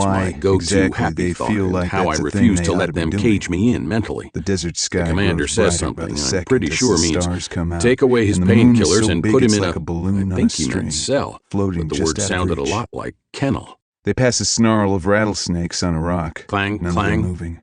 why my go-to exactly happy they thought feel and like how I that's a refuse thing to they let ought to them be cage doing. me in mentally. The desert sky The commander grows says brighter by something the I'm second pretty as sure the means stars come out, take away his and the moon is painkillers so and big put him it's in like a balloon I on think a he meant string, cell, floating but the just word out of sounded a reach. lot like kennel. They pass a snarl of rattlesnakes on a rock. Clang, None of them clang. moving.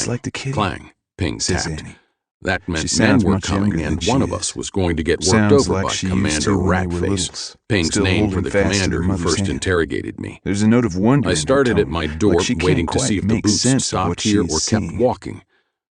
Just like the kitty. Clang. Ping says tapped. Annie. That She meant sounds men were much coming, younger and than she one of is. us was going to get worked Sounds over like by she used Commander to when they were Ratface, littles, Pink's still name for holding the fast to commander their who mother's first hand. interrogated me. There's a note of wonder I in her started at tone, my door, like she can't waiting to quite see if the make boots sense of stopped what here she's or kept seeing. walking.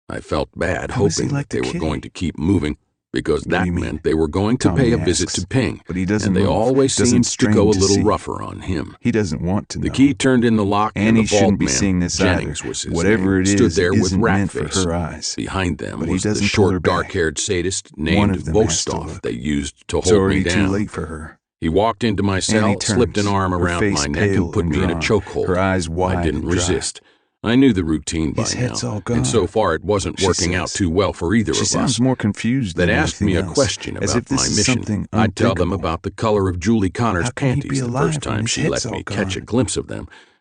I felt bad, How is he hoping like that they the were kitty? going to keep moving, because What do that you mean? meant they were going to Tommy pay a visit asks, to Ping, but he doesn't and they move, always doesn't seemed to go a strain to little see. rougher on him. He doesn't want to know. The key turned in the lock, and Annie the shouldn't bald be man, seeing this Jennings either. was his Whatever name, it stood is, there it with isn't meant for Ratface. her eyes. Behind them But he was the doesn't pull her short, back. dark-haired sadist One named of them has to Vostok look. they used to It's hold me already down. too late for her. He walked into my cell, Annie slipped an turns, arm her around face my neck, pale and put and me in a drawn, chokehold. her eyes wide I didn't and dry. resist. I knew the routine by His now, head's all gone, and so far it wasn't she working out says. too well for either She of us. sounds more confused They'd than asked me a anything else, question as about if this my is mission. something I'd tell them unthinkable. about the color of Julie Connor's How can he be panties the alive first when time his she head's let all me catch a gone? glimpse of them,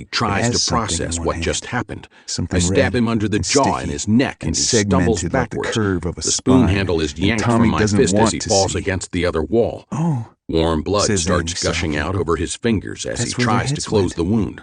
he tries to process what just happened. I stab him under the jaw and his neck, and he stumbles backwards. The spoon handle is yanked from my fist as he falls against the other wall. Warm blood starts gushing out over his fingers as he tries to close the wound.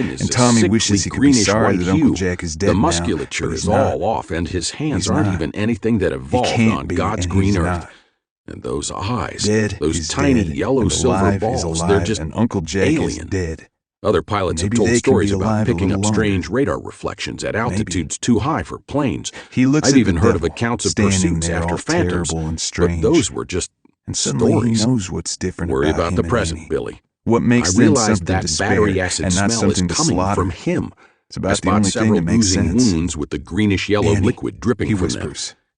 skin is and a Tommy sickly wishes he could be sorry greenish-white that Uncle hue. Jack is dead The now, musculature but he's is not. all off, and his hands He's aren't not. even anything that He evolved can't on be, God's and green he's earth. not. And those eyes, Dead those is tiny dead, yellow and silver alive balls, is alive, they're just and Uncle Jack alien. is dead. Other pilots have Maybe told they can stories be about alive a picking up little strange longer. radar reflections at altitudes too high for planes. He looks I've at even the heard of devil, accounts of standing pursuits there after all phantoms, terrible and but strange. those were just And suddenly stories. he knows what's different Worry about about him the and present, Annie. Billy. What makes I them realized something that to spare battery acid and not smell is something to coming slaughter. from him. It's I about the spot only thing several that makes oozing sense. wounds with the greenish-yellow Annie, liquid dripping he from whispers. them.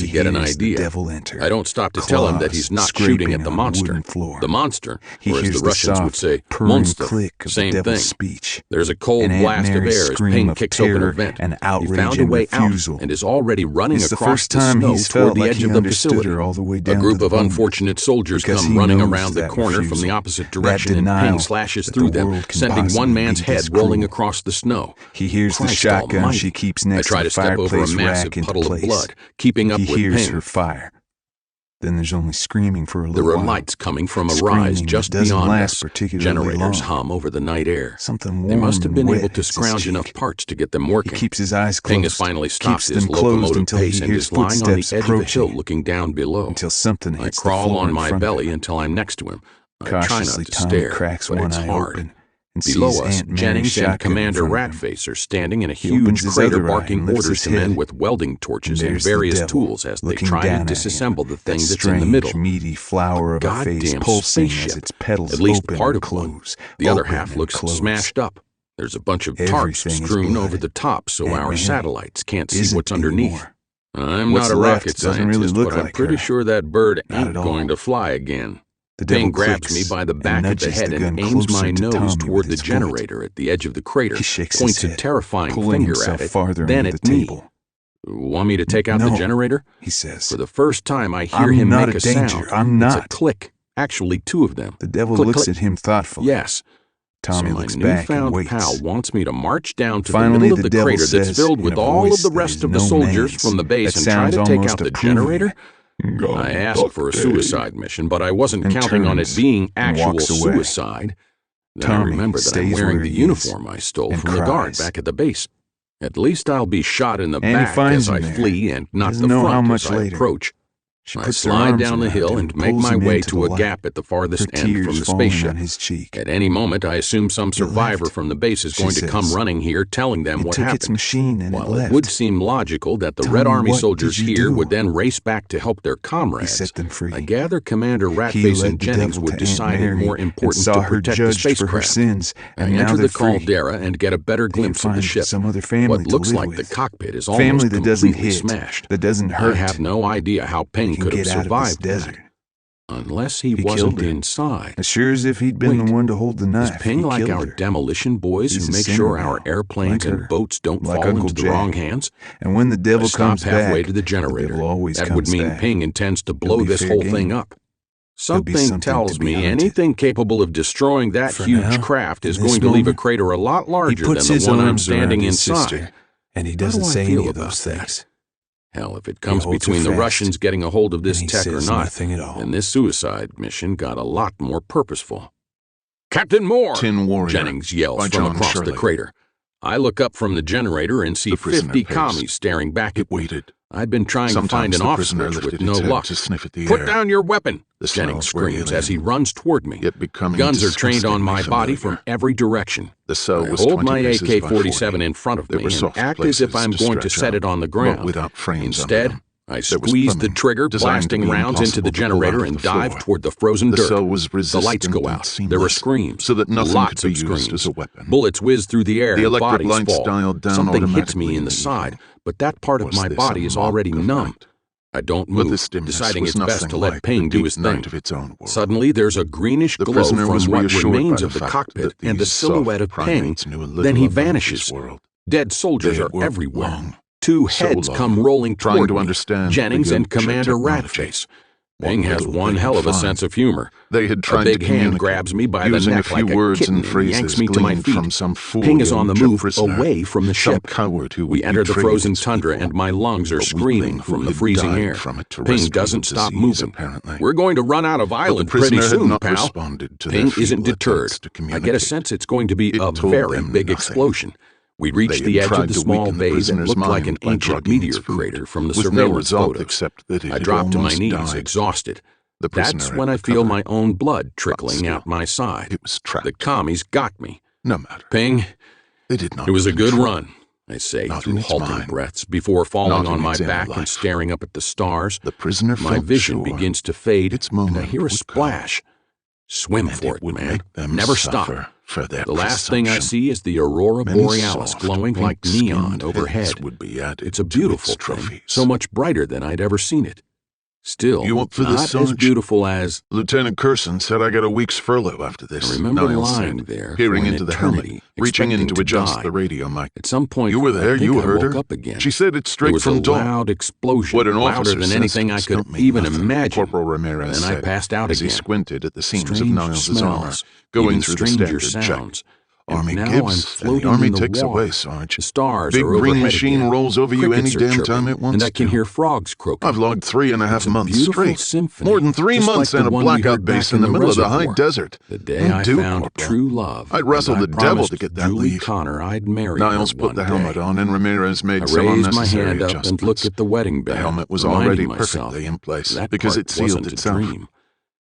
need to get an idea. I don't stop to tell him that he's not shooting at the monster. The monster, or as the Russians would say, monster, same thing. There's a cold blast of air as Ping kicks open a vent. He found a way out and is already running across the snow toward the edge of the facility. A group of unfortunate soldiers come running around the corner from the opposite direction, and Ping slashes through them, sending one man's head rolling across the snow. He hears the shotgun she keeps next to the fireplace rack into puddle place. of blood, keeping up He with hears Ping. her fire. Then there's only screaming for a little There while. are lights coming from a rise just beyond us. Generators long. hum over the night air. Something warm They must have been and able wet to hits his scrounge cheek. enough parts to get them working. He keeps his eyes closed. Ping has finally stopped keeps his them closed locomotive until he pace and hears is lying on the footsteps edge of the approaching. hill looking down below. Until something I hits the crawl floor on in my front of belly him. until I'm next to him. I try Cautiously, not to Tommy stare, cracks but one it's eye hard. open and Below sees us, Aunt Mary's Jennings and shotgun Commander in front of him. Ratface are standing in a He opens huge his crater other eye barking and lifts orders his to men head. with welding torches and There's the various devil, tools as they looking try to down at him. disassemble the thing That that's in the middle. strange, meaty flower of a face Goddamn pulsing spaceship. as its petals At least open part and of one. close. The other open half and looks close. smashed up. There's a bunch of tarps Everything is strewn over blood. the top so Aunt our Mary satellites can't see isn't what's underneath. anymore. I'm What's not a left rocket doesn't scientist, really look but I'm like pretty her. sure that bird Not ain't at all. going to fly again. Ping grabs me by the back of the head and aims my nose toward the generator at the edge of the crater, points a terrifying finger at it, then at me. Want me to take out the generator? He says. For the first time, I hear him make a sound. I'm not. It's a click. Actually, two of them. The devil click, looks click. at him thoughtfully. Yes. Tommy so looks my back and newfound waits. pal wants me to march down to Finally, the middle of the crater that's filled with all of the rest of the soldiers from the base and try to take out the generator? I asked for a suicide mission, but I wasn't counting on it being actual suicide. Then I remember that I'm wearing the uniform I stole from the guard back at the base. At least I'll be shot in the back as I flee and not the front as I approach. I slide down the hill and make my way to a gap at the farthest end from the spaceship. At any moment, I assume some survivor from the base is going to come running here telling them what happened. While it would seem logical that the Red Army soldiers here would then race back to help their comrades, I gather Commander Ratface and Jennings would decide it more important to protect the spacecraft. I enter the caldera and get a better glimpse of the ship. What looks like the cockpit is almost completely smashed. I have no idea how Ping could have survived that. Unless he wasn't inside. As sure as if he'd been the one to hold the knife. Is Ping like our demolition boys who make sure our airplanes and boats don't fall into the wrong hands? And when the devil comes back, halfway to the generator, that would mean Ping intends to blow this whole thing up. Something tells me anything capable of destroying that huge craft is going to leave a crater a lot larger than the one I'm standing inside. And he doesn't say any of those things. Hell, if it comes between the Russians getting a hold of this tech or not, then this suicide mission got a lot more purposeful. Captain Moore! Tin Warrior, Jennings yells from across the crater. I look up from the generator and see 50 commies staring back at me. I'd been trying to find an off switch with no luck. Put down your weapon, Jennings screams as he runs toward me. Guns are trained on my body from every direction. I hold my AK-47 in front of me and act as if I'm going to set it on the ground. Instead, I squeeze the trigger, blasting rounds into the generator and dive toward the frozen dirt. The lights go out. There are screams. Lots of screams. Bullets whiz through the air and bodies fall. Something hits me in the side, but that part of my body is already numb. I don't move, deciding it's best to let Ping do his thing. Suddenly, there's a greenish glow from what remains of the cockpit and the silhouette of Ping. Then he vanishes. Dead soldiers are everywhere. Two heads come rolling toward me, Jennings and Commander Ratface. Ping has one hell of a sense of humor. They had tried a big hand grabs me by the neck like a kitten and yanks me to my feet. Ping is on the move away from the ship. We enter the frozen tundra and my lungs are screaming from the freezing air. Ping doesn't stop moving. We're going to run out of island pretty soon, pal. Ping isn't deterred. I get a sense it's going to be a very big explosion. We reach the edge of the small bay that looked like an ancient meteor crater from the surveillance photos. I drop to my knees, exhausted. That's when I feel my own blood trickling out my side. The commies got me. No matter. Ping, it was a good run, I say through halting breaths before falling on my back and staring up at the stars. My vision begins to fade, and I hear a splash. Swim for it, man. Never stop. The last thing I see is the aurora borealis glowing like neon overhead. It's a beautiful thing, so much brighter than I'd ever seen it. Still, not as beautiful as... Lieutenant Curson said I got a week's furlough after this. I remember lying there, peering into the helmet, reaching in to adjust the radio mic. At some point, you were there, you heard her. Up again. She said it's straight from dawn. There was a loud explosion, what an louder than anything I could even imagine. Corporal Ramirez then I passed out as again. He squinted at the seams of Niles' armor, going through the standard check. Army gives, and the Army takes away, Sarge. The stars Big are green machine again. rolls over you any damn chirping, time it wants and I can to. hear frogs croaking. I've logged 3.5 months straight. Symphony, more than 3 months like at a blackout base in the middle of the high desert. The day I found true love. I'd wrestle the devil to get that leave. Connor, I'd marry Niles her put the helmet day. on, and Ramirez made I some raised unnecessary my hand up adjustments. and looked at the wedding band. The helmet was already perfectly in place because it sealed itself.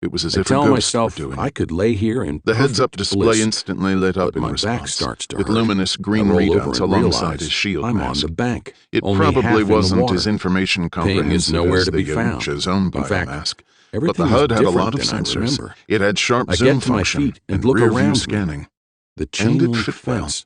It was as if a ghost were doing it. I could lay here in the heads-up display bliss, instantly lit up in my response, back starts to with hurt. luminous green readouts alongside his shield I'm mask. on the bank. It only probably half wasn't in the as information comprehensive is nowhere as to be the found. Yahucha's own In fact, biomask. But everything the HUD was had a lot of different than I sensors. remember. It had sharp I zoom get to my function feet and look rear view around me. scanning. The And it chain-link fit well. fence,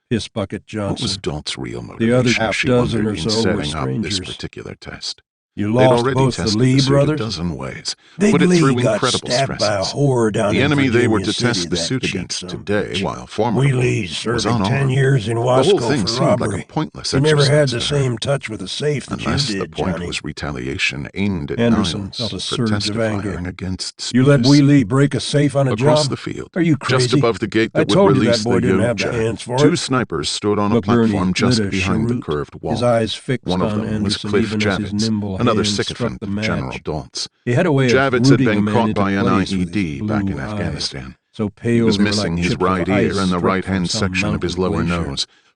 Piss Bucket Johnson. What was Dalt's real motivation? The other half dozen or in so were setting up this strangers. particular test. You They'd lost already both the tested Lee the suit brothers? a dozen ways, Big put it Lee through got incredible stabbed by a stresses. whore down The in enemy they were Virginia to test City the that suit to get against some. today, while We formidable, Lee's was serving 10 unarmed. years in The Wasco whole thing for seemed robbery. like a pointless He never had exercise the to her. same touch with a safe that Unless you the did, point Johnny. was retaliation aimed at Anderson Niles felt a for surge of testifying anger. against You let Spears. Wee Lee break a safe on a Across job? the field, Are you crazy? just above the gate I that would told you release that boy the didn't yoke have the jack, hands for two it. snipers stood on a McBurney platform just lit a behind the cheroot, curved wall. his eyes fixed One of on them was Anderson Cliff even as his Javits, nimble another hand sycophant struck the of match. General Dalt's. He had a way of Javits had rooting a been man caught into by an place with his IED back blue in eyes. Afghanistan. So pale He was they were missing like his chips of right ear ice and the struck right-hand from some section of his mountain lower glacier. nose,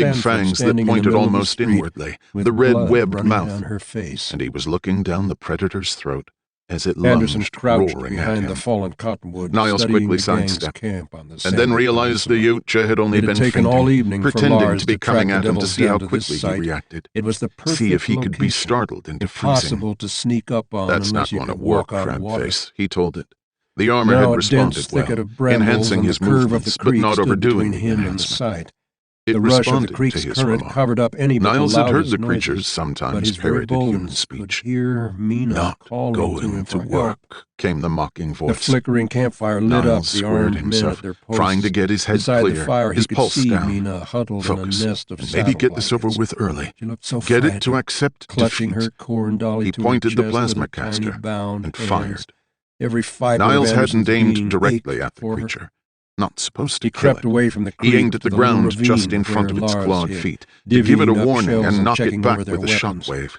big fangs that pointed almost inwardly, the red webbed mouth, her face. and he was looking down the predator's throat as it Anderson lunged, crouched roaring behind at him. the fallen cottonwood, Niles quickly studying the gang's sidestepped, camp on the and then realized the Yucha had only It been had taken fainting, all evening for pretending Lars to be to track coming the at him to devils see down how to this quickly he site. reacted, It was the perfect see if he could be location, startled into freezing. impossible to sneak up on That's unless not you going to could work, walk on water. Crabface, he told it. The armor Now had a dense responded well, thicket of brambles enhancing and his the curve of movements, the but creek not stood overdoing between the him and the enhancement. site. It The rush of the responded to creek's his current roar. covered up any but Niles the had heard loudest the noises, creatures but sometimes his very parroted human bones speech. could hear Mina Not calling to him going to for work, help. came the mocking voice. The flickering campfire lit up Niles the squared armed men himself, at their posts. trying to get his head Beside clear, the fire, his he could pulse see down. Mina huddled Focus, in a nest of and maybe get this over saddle with early. She looked so Get it frightened, to accept clutching defeat. her corn dolly He to pointed her the chest plasma with a tiny caster bound and hands. fired. Every fiber Niles of hadn't Anderson's aimed being directly ached at the for her. creature. Not supposed to He kill crept it. away from the creek He aimed at to the little ground just ravine in front of where its Lars clawed hid, feet, to give it a divvying up warning shells and knock checking it back over their with a weapons. shockwave.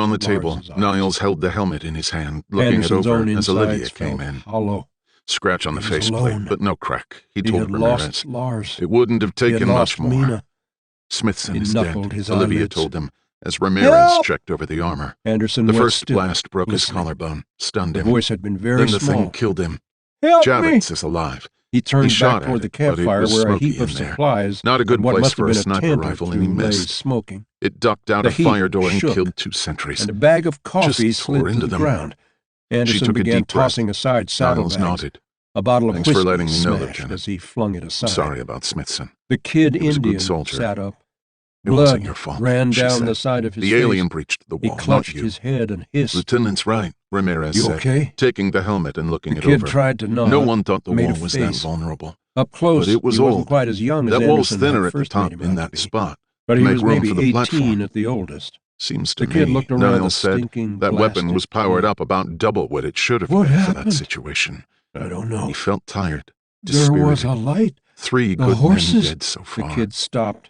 on the table, Niles held the helmet in his hand, looking it over as Olivia came in. Hollow. Scratch on the faceplate, but no crack. He He told had Ramirez. lost Lars. It wouldn't have He had taken much lost more. Mina. Smithson He is knuckled dead, his Olivia eyelids. told him, as Ramirez Help! checked over the armor. Anderson The went first still, blast broke his listening. collarbone, stunned The him. voice had been very Then the small. thing killed him. Help Javits me! is alive. He turned shot back toward at the it, but it campfire was where a smoky heap of in there. supplies Not a good and what place must for have a been a sniper tent or rifle, and he two lay missed. smoking. It ducked out The a heat fire door and shook, killed 2 sentries. And a bag of coffee Just slid tore to into the them. ground. She Anderson took a began deep breath. tossing aside Niles saddlebags. nodded. A bottle of Thanks whiskey for letting me know, smashed Lieutenant. as he flung it I'm aside. sorry about Smithson. The kid He was a good Indian soldier. sat up. It wasn't Blood your fault, ran she down said. the side of his The face. alien breached the He wall, not clutched you. his head and hissed. Lieutenant's right, Ramirez You said, okay? taking the helmet and looking The it kid over. tried to nod, No one thought the made wall a was that face. vulnerable. Up close, But it was he wasn't old. quite as young as That wall's Anderson thinner had at the first top made him in out that to be. spot. But he Make was room maybe for the 18 platform. at the oldest. Seems to The kid me, looked around Niles the said, stinking that weapon was plastic powered can. up about double what it should have What been for happened? that situation. I don't know. He felt tired, There was dispirited. a light. 3 The good horses. men dead so far. The kid stopped.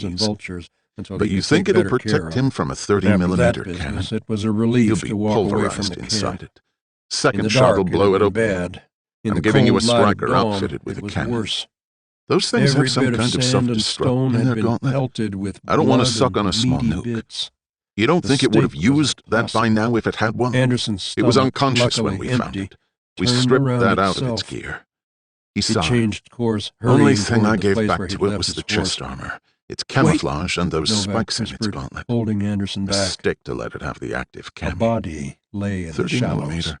trees. And vultures until but he you could think take it'll better care protect of. him from a After 30-millimeter that cannon? business, it was a relief You'll be to walk away from pulverized the inside camp. it. Second In the shot dark, will blow had it been open. bad. In I'm the giving you a cold light of striker dawn, outfitted with it a was cannon. worse. Those things Every have some bit of kind of sand and self-destruct stone in had their been gauntlet. pelted with I don't want to blood suck on a and small meaty nuke. bits. You don't The think it would have stake was used that by impossible. now if it had one? Anderson's It was stomach, unconscious when luckily we found empty, it. We turned stripped around that out of itself. its gear. He He sighed. changed course, Only hurrying thing toward I the gave place back where to he'd it left was his the horse. chest armor, its camouflage, and those Novak spikes in its whispered, gauntlet. holding Anderson A back. stick to let it have the active A camo. body lay in the 30 shallows. millimeter.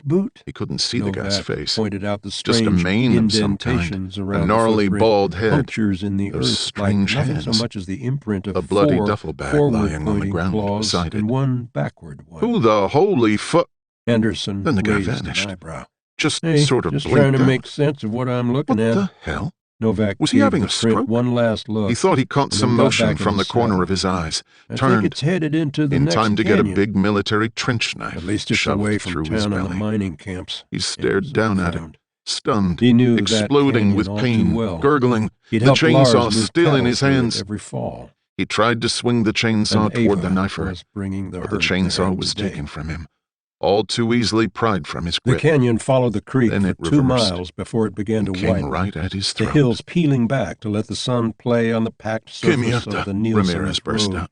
boot? He couldn't see the guy's face. Pointed out the Just a strange mane of some kind, indentations around a gnarly the footprint, bald head, punctures in the those earth, strange like nothing hands, so much as the imprint of a bloody four duffel bag lying on the ground claws beside it. And one backward one. Who the holy fuck? Henderson Then the guy raised vanished. an eyebrow. Just Hey, sort of just blinked trying to out. make sense of what I'm looking What at. the hell? Novak Was he gave having the a print stroke? one last look. He thought he caught and some then got motion back in from the corner saddle. of his eyes, I think turned it's headed into the in next time to get a canyon. big military trench knife At least it's shoved away from through his town and the belly. mining camps. He stared down at it, stunned, He knew that exploding canyon with all pain, too well. gurgling, He'd the helped Lars chainsaw move still in cattle his through it hands. every fall. He tried to swing the chainsaw And toward Ava the knifer, was bringing the but the herd chainsaw there was today. taken from him, all too easily pried from his The grip. canyon followed the creek Then for it 2 reversed miles before it began to and came widen. right at his The throat. hills peeling back to let the sun play on the packed "Que surface of the mierda," Nielsen Ramirez burst road. out.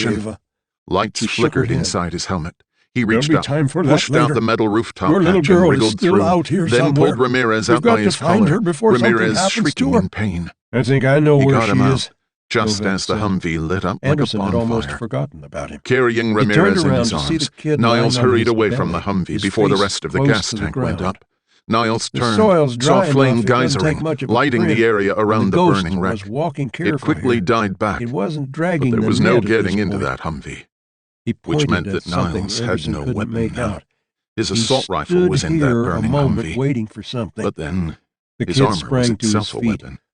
condition. Lights flickered inside his helmet. He reached up, pushed out the metal rooftop Your little hatch and girl is wriggled still through, out here then somewhere. pulled Ramirez We've out got by to his find collar, her before something Ramirez happens shrieking to her. in pain. I think I know He where got she him is. out, just Novak as the said. Humvee lit up Anderson like a had almost bonfire. forgotten about him. Carrying He Ramirez turned in around his to see arms, the kid Niles lying on hurried his away belly, from the Humvee his before the face rest of the close gas to the tank went ground. up. Niles The turned, soil's dry saw enough, flame it doesn't take geysering, much of a lighting print, the area and around the the ghost burning wreck. was walking It carefully quickly here. died back, It wasn't but dragging there the was net no at getting this into point. that Humvee, He which pointed meant at that something Niles had Anderson no couldn't weapon make now. out. His He assault rifle stood was in that here burning a moment Humvee, waiting for something. but then The his kid armor was sprang to his itself a feet, weapon.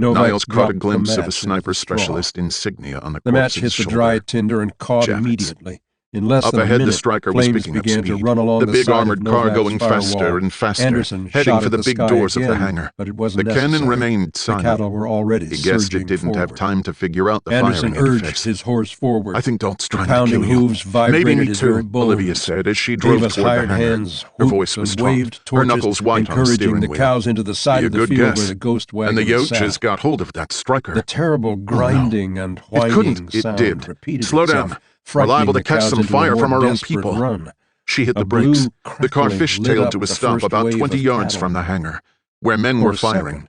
Niles caught a glimpse of a sniper specialist insignia on the The match hit corpse's the shoulder. dry tinder and caught Jackets. immediately. In less Up than a ahead, minute, the striker was flames picking up began to speed. run along The the big side armored of car Novak's going faster firewall. and faster, Anderson heading shot for at the the big sky doors of the again, hangar. but it wasn't The cannon necessary. remained The silent. cattle were already He guessed surging it didn't have forward. time to figure out the Anderson firing urged interface. his horse forward. I think Dalt's The trying to pounding kill you. hooves vibrated Maybe me his very too, bones. Olivia said as she drove Ava's toward the hired hangar. hands Her whooped voice was and taut, waved her torches, knuckles white on the encouraging steering the wheel. cows into the side Be a of the good field guess. where the ghost wagon And the was Yoches sat. got hold of that striker. The terrible grinding and It whining couldn't. It sound did. repeated Slow itself, down. We're frightening liable to the catch cows some into a fire more from our own desperate people. Run. She hit A the brakes. blue The car crackling lit fishtailed up to a the stop first about wave 20 of yards cattle. from the hangar, where men For were a second, firing.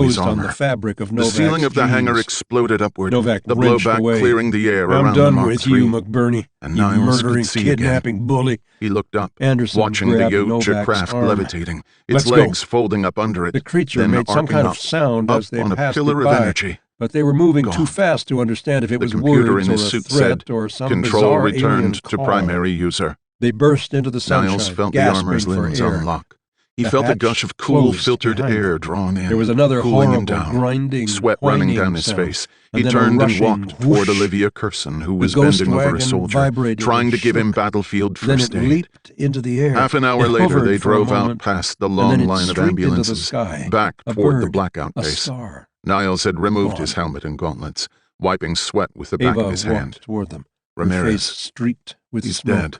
always on her. the fabric of The Novak's ceiling of the hangar jeans. exploded upward, Novak the wrenched blowback away. clearing the air I'm around the done Mark with III. you, McBurney. And You Niles murdering, could see kidnapping again. bully. He looked up, Anderson watching the grabbed Yoture Novak's craft arm. levitating, Let's its go. legs folding up under it, The creature then made some arcing kind up, of sound up as they on a passed pillar it of by, energy. but they were moving too Gone. fast to understand if it The was computer words in or his a suit threat said, or some "Control bizarre returned alien to call. primary user." They burst into the sunshine, Niles felt the gasping armor's for limbs air. unlock. He The felt a hatch gush of cool, closed filtered behind air them. drawn in, There was another cooling him horrible, down, grinding, sweat running whining down his sound, face. and He then a turned and rushing walked toward whoosh. Olivia Curson, who The was ghost bending over a wagon soldier, vibrated trying and to give him shook. battlefield Then first it aid. leaped into the air. Half an hour It later, hovered they for a drove out moment, past the and long then it line of streaked into the ambulances, sky. back A toward the bird, blackout a base. star. Niles had removed his Gone. helmet and gauntlets, wiping sweat with the back Ava of his walked hand. toward them, her Ramirez. face streaked with He's smoke. dead.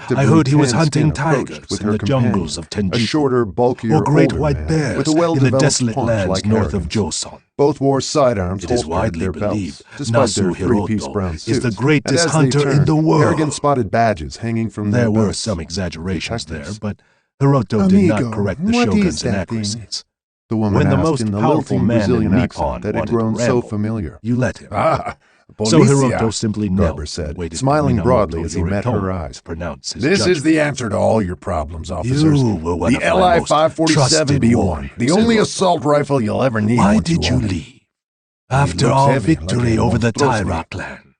I heard he was hunting tigers in the jungles of Tenjiku, a shorter, bulkier, or great older white man, bears with a in the well-developed desolate lands like north of arrogance. Joseon. Both wore sidearms It is holstered at widely their believed belts, despite their Nasu three-piece Hiroto brown is suits. the greatest And as they hunter in turned, the world. arrogant spotted badges hanging from their There were belts. some exaggerations there, but Hiroto did not correct the shogun's inaccuracies. The woman When the asked most in the powerful lilting man Brazilian in accent Nippon that had wanted to grown so ramble, familiar. you let him. Policia, So Hiroto simply knelt Garber said, and waited smiling for broadly Minamoto as he met Yoritomo her eyes. to pronounce his This judgment. is the answer to all your problems, officers. You were one the of my most trusted LI-547B1, warriors, the only Hiroto. assault rifle you'll ever need. Why once did you own it. leave? After looks our heavy, victory like a over the monstrosity. Tyra clan.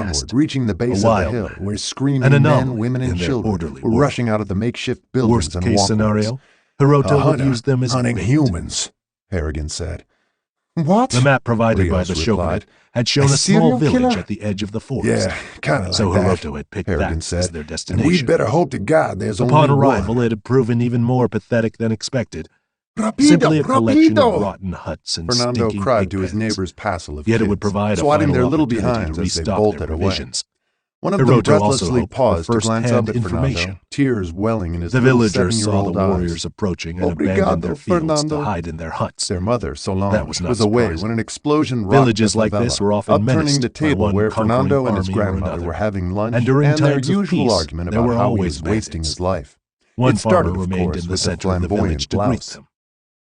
onward, reaching the base of the hill, where screaming an men, women, and children were rushing out of the makeshift buildings and Worst-case scenario, Hiroto would use them as hunting bait. humans, Harrigan said. What? The map provided by the shogunate had shown a small village killer? at the edge of the forest. Yeah, kind of so like that, Hiroto had picked Harrigan that said. as their destination. And we'd better hope to God there's Upon only arrival, one. it had proven even more pathetic than expected. Rapido, Simply a collection rapido! of rotten huts and Fernando stinking cried egg to his pens. neighbor's passel of Yet kids, it would provide swatting a their final little opportunity behinds to as they restock bolted their away. provisions. One of them Hiroto also breathlessly hoped for paused to glance up first-hand at Fernando, information. tears welling in his The little villagers saw the 7-year-old warriors eyes. approaching and abandoned Obrigado, their fields Fernando. to hide in their huts. Their mother, Solange, That was not was away surprising. when an explosion rocked Villages the like favela, this were often upturning menaced the by table one where conquering Fernando and his army or grandmother another. were having lunch, And during their times of usual peace, argument there about were how he always was wasting bandits. his life. One It started, farmer of remained course, in the with center of the flamboyant village to greet blouse. them.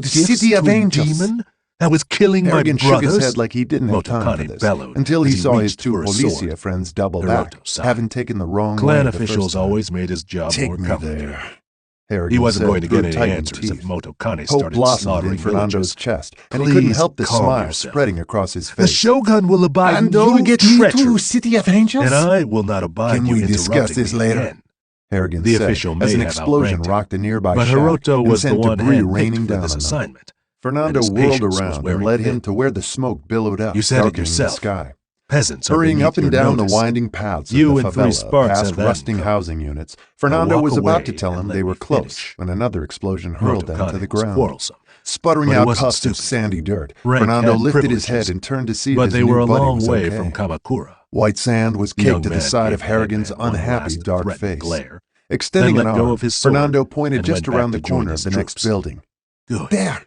to the City of Angels. Demon that was killing my Harrigan brothers? shook his head like he didn't have time for this, until he saw his two Policia friends double back, having taken the wrong way Clan the first officials time. always made his job more complicated. Harrigan He wasn't said going to get through any tightened answers if teeth. Motokane Hope started blossomed slaughtering in Fernando's villagers. chest, and he couldn't Please help the calm smile yourself. spreading across his The face. Shogun will abide And no you get me treachery, to City of Angels? and I will not abide Can you we discuss interrupting this me later? again. Harrigan The said, official may as an have explosion outranked him, rocked a nearby but shack Hiroto and was the sent one debris handpicked raining for down this on them. assignment. Fernando his whirled patience was around and wearing led thin. him to where the smoke billowed up, You said it darkening yourself. the sky. Peasants are Hurrying beneath up and your down notice. the winding paths of You the and 3 favela, sparks past have that rusting in housing units, Fernando walk was about away to tell him and they let were me close finish. when another explosion hurled them to the Motokane was ground. quarrelsome. Sputtering But he out wasn't puffs of stupid. sandy dirt, Rank Fernando had lifted his privileges, head and turned to see but his they new were a buddy long was way okay. from Kamakura. White sand was The caked young to the man side of gave Harrigan's Hangman one unhappy last dark threatening face. glare, Extending then an let go arm, of his sword Fernando pointed and just went back around to the join corner his of the next troops. building. Good. There!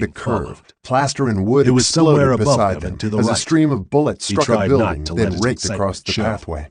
rounded a curve. Plaster and wood exploded beside them as a stream of bullets struck a building, then raked across the pathway.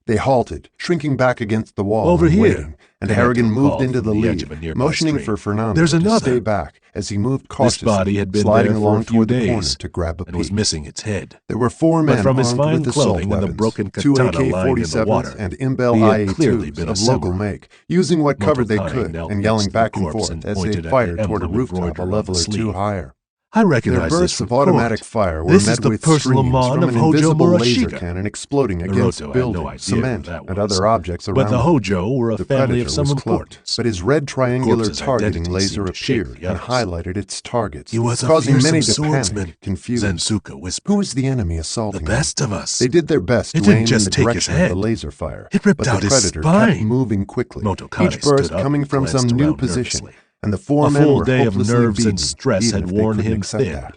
They halted, shrinking back against the wall and waiting, and Harrigan moved into the lead, motioning for Fernando to stay back as he moved cautiously, body had been sliding there for along a few toward the days corner to grab a and was peek. missing its head. There were 4 men But from his armed fine with assault clothing and the weapons, broken 2 katana lying in the AK-47s water, and Imbel he had clearly IA-2s been a of local samurai. make, using what cover they Motokane could knelt and next yelling to the back and corpse forth and as pointed they at the fired toward a emblem rooftop a embroidered on level the or 2 sleeve. higher. I Their recognize this bursts from of automatic Court. fire were This met is the with personal streams mon from of an Hojo invisible laser Murashige. cannon exploding against Naruto had buildings, no idea cement, who that and was. other objects around But the them. Hojo were a The family Predator of was some cloaked, importance. but his red triangular corpse's targeting identity laser seemed to shake appeared the and others. highlighted its targets, He was a causing fearsome many to swordsman, panic, confused. Zensuke whispered. Who was the enemy assaulting The best them? of us. They did their best It to aim didn't in just the take his direction of head. the laser fire, It ripped but out the his Predator spine. kept moving quickly, Motokane each burst stood up coming and from some glanced new around position, nervously. and the 4 A men full were day of hopelessly nerves beaten, and stress even had if they worn couldn't him accept thin. that.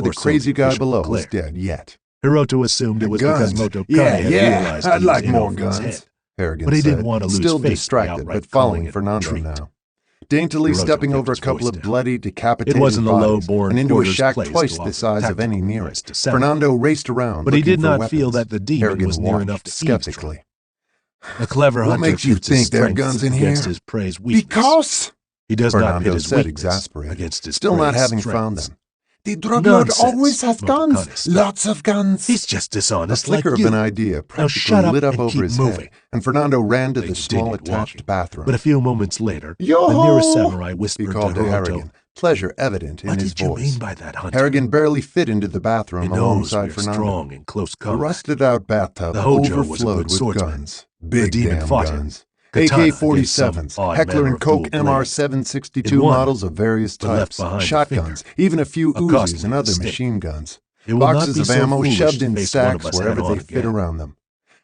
or the crazy guy below was dead yet. Hiroto assumed it was because Motokane had realized I'd he like was in more Ofu's guns, head. Harrigan But he said, didn't want to lose still face by distracted, outright but calling following it Fernando retreat. now. Daintily Hiroto stepping kept over a his couple voice of down. bloody, decapitated It wasn't a bodies low-born and into a porter's shack place twice to the offer size of any tactical near advice it. to several. Fernando raced around But he looking did for not weapons. feel that the demon Harrigan was near watched enough to skeptically. A clever What hunter makes you puts his think there are strength guns in against here? his prey's weakness. Because He does not pit Fernando his said, weakness exasperated, against his still not prey's having strengths. found them. The drug lord Nonsense, always has guns. Motokane snapped. Lots of guns. He's just A dishonest flicker like of you. an idea Now practically shut up lit up and over keep his moving. head, and Fernando ran to They the small continued attached walking. bathroom. But a few moments later, Yo-ho! the nearest samurai He whispered called to to Hiroto, Harrigan, pleasure evident in "What his did you voice. mean by that, Hunter? Harrigan barely fit into the bathroom He knows alongside we're Fernando. strong in close The combat. rusted-out bathtub The Hojo was a overflowed good with swordsman. guns. The Big demon damn fought him. guns. Katana AK-47s, against some odd Heckler manner and of Koch dual blade. MR-762 It won, models of various but left types, behind a shotguns, finger. even a few A costly Uzis and other mistake. machine guns. It will not Boxes be of so ammo foolish shoved to in face one of sacks us wherever head-on they fit again. around them.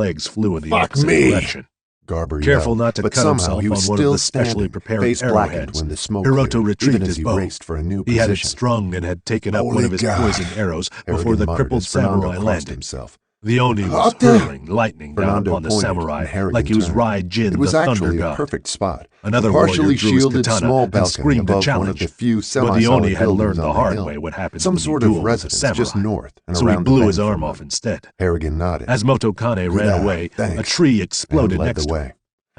legs flew in the opposite direction. Garber Careful yelled, not to but cut somehow himself he was on one still of the specially standing, prepared face blackened arrowheads. when the smoke Hiroto cleared, retrieved even as his he bow. raced for a new He had it position. strung and had taken up one of his poison arrows before Harrigan the muttered crippled as Fernando samurai crossed landed. himself. The Oni was hurling lightning down Fernando upon the pointed, samurai and Harrigan like he was turned. Rai-Jin, It was the thunder actually a god. perfect spot. Another A partially warrior drew his shielded katana small and balcony screamed a above challenge. one of the few But the semi-solid Oni had buildings learned the on hard hill. way what happens Some when you sort duel of with a residence samurai. just north and So he around blew the his bend arm from off them. instead. Harrigan nodded. As Motokane ran away, a tree exploded and led next the to way. him.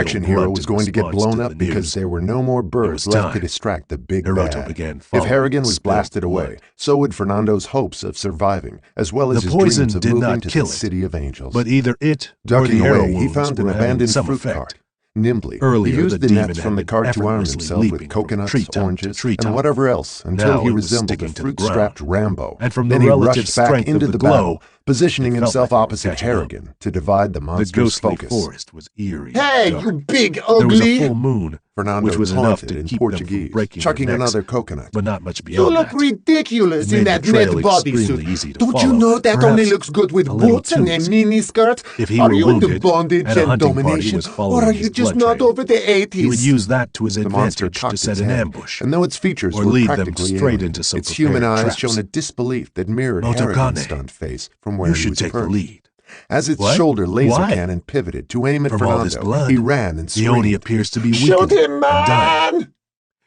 action hero was going to get blown up because there were no more birds left to distract the big bad. If Harrigan was blasted away, so would Fernando's hopes of surviving, as well as his dreams of moving to the City of Angels. But either it or Ducking the arrow away, he wounds found an were having abandoned some fruit effect. cart. Nimbly, Earlier, he used the the nets demon from the had cart been to arm effortlessly himself with leaping from coconuts, treetop to oranges, treetop. and whatever else until Now he it was resembled a sticking to the fruit-strapped Rambo. And from Then the he relative rushed back strength into of the glow, battle, positioning it felt himself like he was opposite catching up. Harrigan to divide the The monster's ghostly focus. forest was eerie. Hey, and you dark. big There was a ugly! full moon, Fernando which was enough taunted to in keep them Portuguese, from breaking chucking their necks, another coconut. but not much You beyond look that. ridiculous It in made that the net trail extremely easy bodysuit. to Don't you follow. know that Perhaps only looks good with a little boots and too a easy. miniskirt? If he Are were you into wounded bondage and a and hunting party domination, was or following are his you just blood not trail, over the 80s? he would use that to his The monster advantage to cocked set his an head, ambush, and though its features or were lead them practically straight alien, into some its human prepared eyes traps. shone a disbelief that mirrored Motokane, Harrigan's stunned face from where you he should was take the perched. lead. As its What? shoulder laser Why? cannon pivoted to aim at From all this Fernando, blood, he ran and he only screamed. appears to be Shoot weakening him, and dying. man!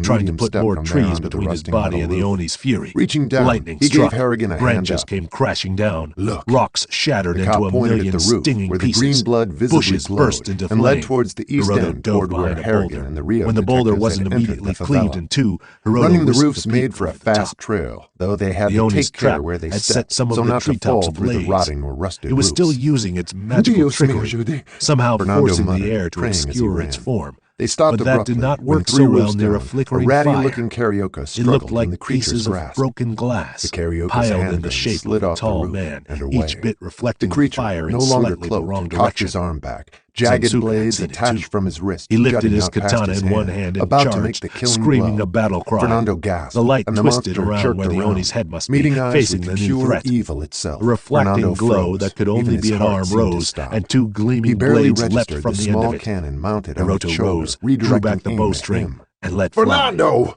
a trying to medium put step more from there trees onto the between his rusting body metal and the roof. Oni's fury. Reaching down, Lightning he struck. gave Harrigan a hand Branches up. came crashing down. Look. Rocks shattered The into cop a pointed million at the roof, stinging where the pieces. green blood visibly Bushes glowed, burst into and flame. led towards the east Hiroto end, dove toward where behind a Harrigan boulder. and the Rio When the boulder detectives wasn't had entered immediately the cleaved favela. in two, Hiroto Running the whisked roofs the made peak for a over the top. fast trail, though they had The to Oni's take care trap where they had stepped, set some of so the not to treetops fall through the ablaze. rotting or rusted It was still roofs. using its magical trickery, somehow Fernando forcing the muttered, air to praying as he obscure ran. its form. They stopped But that abruptly did not when work 3 so well roofs near a down, flickering ratty-looking fire. carioca It struggled looked in like the creature's pieces of grasp. broken glass, The carioca's piled in handgun the shape slid of a off the tall roof man, and away. each bit reflecting The creature, fire no in longer slightly the cloaked, wrong cocked direction. his arm back. Jagged Sensuke blades said it attached too. from his wrist, He lifted jutting his out past katana his in one hand, hand and about to charged, make the killing screaming blow. a battle cry. Fernando gasped, The light and the twisted monster around jerked where the around, Oni's head must meeting be, eyes facing with the the new pure threat. evil itself. A reflecting Fernando glow froze. that could Even only his be an heart arm seemed to rose, stop. and 2 He gleaming barely blades leapt registered from the the end small of it. cannon mounted on Hiroto its shoulder, rose, drew back redirecting the aim at bowstring, him. and let fly. Fernando!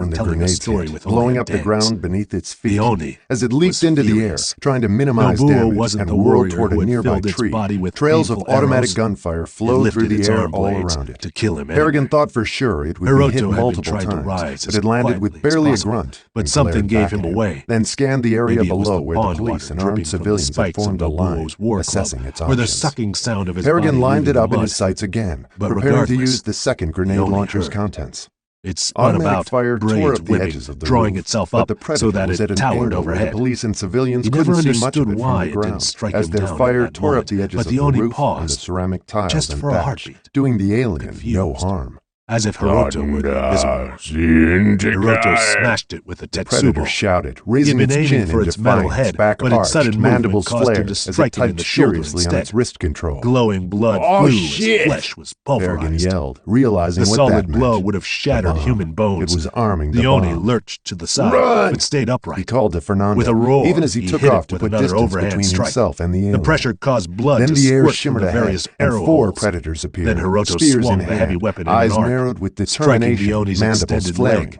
when the grenades hit, blowing up the ground beneath its feet. As it leaped into the air, trying to minimize damage and whirled toward a nearby tree, trails of automatic gunfire flowed through the air all around it. Harrigan thought for sure it would be hit multiple times, but it landed with barely a grunt. But something gave him away. Then scanned the area below where the police and armed civilians had formed a line, assessing its or the options. sucking sound of his Harrigan body lined it up in mud. his sights again, But preparing to regardless, use the second grenade he only launcher's heard. contents. It spun Automatic about, fire tore braids up the whipping, edges of the drawing roof, itself but up the Predator so that was it at an towered angle where overhead. the police and civilians He couldn't never see much of understood it from why the it didn't ground, strike as him their down fire at that tore up the moment, edges but of he the only roof and the paused, ceramic tiles just and for a thatch, heartbeat. doing the alien no Confused. harm. As if Hiroto were invisible. Hiroto smashed it with the The Predator Tetsubo. shouted, raising He had its been chin aiming for in its metal defiance, head, back but its arched, sudden movement mandibles caused him flared to as it strike him in typed the shoulder furiously on instead. its wrist control. Glowing blood flew as flesh was Harrigan pulverized. yelled, realizing The what solid that meant. blow would have shattered human bones. It was arming the The Oni bomb. lurched to the side, Run! but stayed upright. He called to Fernando, With a roar, even as he took hit off it to with put another distance overhand between strike. himself and the alien. The pressure caused blood Then to the air squirt from shimmered the ahead, various and arrow 4 holes. predators appeared, Then Hiroto spears swung in the heavy hand, weapon in eyes an arc, narrowed with striking the determination, Oni's mandibles extended flaring, leg.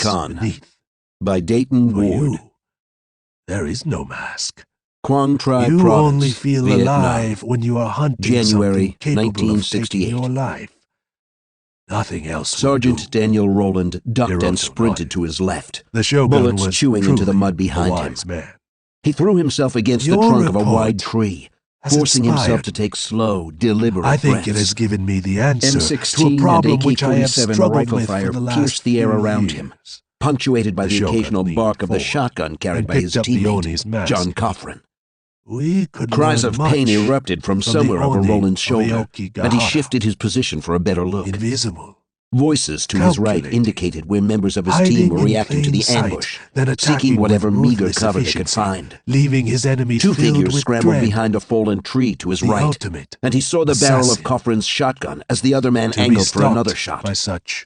Khan beneath. by Dayton For Ward. you, there is no mask. Quang Tri You Province, only feel Vietnam. alive when you are hunting January something capable of 1968. taking your life. Nothing else will Sergeant do. Daniel Rowland ducked and Hiroto sprinted nodded. to his left, The Shogun bullets was chewing into the truly mud behind a him. wise man. He threw himself against the Your trunk of a report wide tree, has forcing himself inspired to take slow, deliberate I think breaths. it has given me the answer to a M16 problem and which I have AK-47 struggled rifle with fire for the last pierced the air few around years. him, punctuated by the Shogun occasional leaned bark of the forward shotgun carried and by picked his up the teammate, Oni's mask. John Coffran. We could Cries learn of pain much erupted from the somewhere over Oni Roland's of shoulder, Aoki and he Gahara. shifted his position for a better look. Invisible. Voices to his right Calculating. indicated where members of his Hiding team were in reacting to plain the sight, ambush, then attacking seeking whatever with meager ruthless cover they could efficiency, find. leaving his enemy Two filled figures with scrambled dread. behind a fallen tree to his The right, ultimate and he saw the barrel of assassin. Coffran's shotgun as the other man To be angled for stalked another shot. by such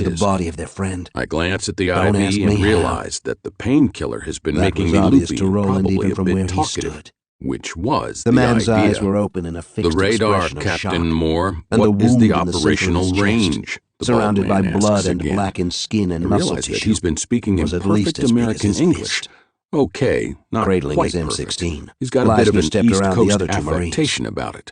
into the body of their friend. I glance at the Don't IV ask and me how. realize that the painkiller has been That making was me obvious loopy to and Roland probably even a from bit where he talkative, stood. which was The man's idea. eyes were open in a fixed The radar, expression of Captain shock, Moore. and What the is wound the in the center of operational his chest, range? The surrounded by bald man blood asks and again. blackened skin and I muscle realize that tissue, he's been speaking in was at least perfect as big as American his English. fist. Okay, not Cradling quite his perfect. M16, He's got a bit of Lasky an stepped East around the Coast other two Marines. affectation about it.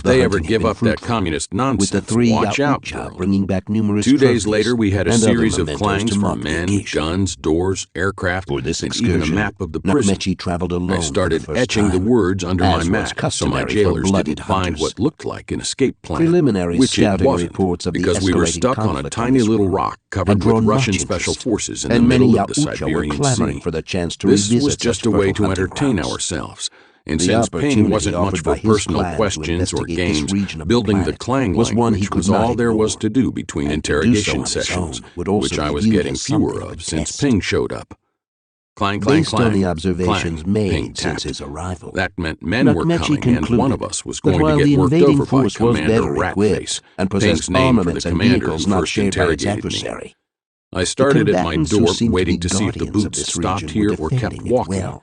if they ever give up that communist nonsense, with the 3 watch out, Yautja bringing back numerous 2 days trophies later, we had a and series other of mementos clangs to from mark the men, occasion. guns, doors, aircraft, For this and even a excursion, map of the prison. Nakmechi traveled alone I started for the first etching the time, words under as my was map so my customary for jailers blooded didn't find hunters. what looked like an escape plan, Preliminary which it scouting wasn't, reports of the because we were escalating stuck on a conflict tiny this little route rock had covered with drawn Russian much special interest, forces in the and many middle of the Yautja were Siberian clamoring Sea. for the chance to This revisit was just such a way fertile to hunting entertain grounds. ourselves. And The since Ping opportunity wasn't much offered for by his personal clan to questions or investigate this games, region of the building the planet clang was one he language could was not all there was ignore, to do between and to do so interrogation on his sessions, own would also which I be was viewed getting as fewer something of a of since test. Ping showed up. Clang, clang, Based clang. on the observations clang, made Ping since tapped. his arrival, That meant men were Nakmechi coming, and one of concluded us was that going while to the get worked invading over by force was Commander better Ratface, equipped and possessed Ping's name for the armaments and commander vehicles who not first shared by its interrogated me. adversary. I started The at my combatants door, who seemed waiting to to be see if the guardians of boots this stopped region were here or kept defending it walking. well.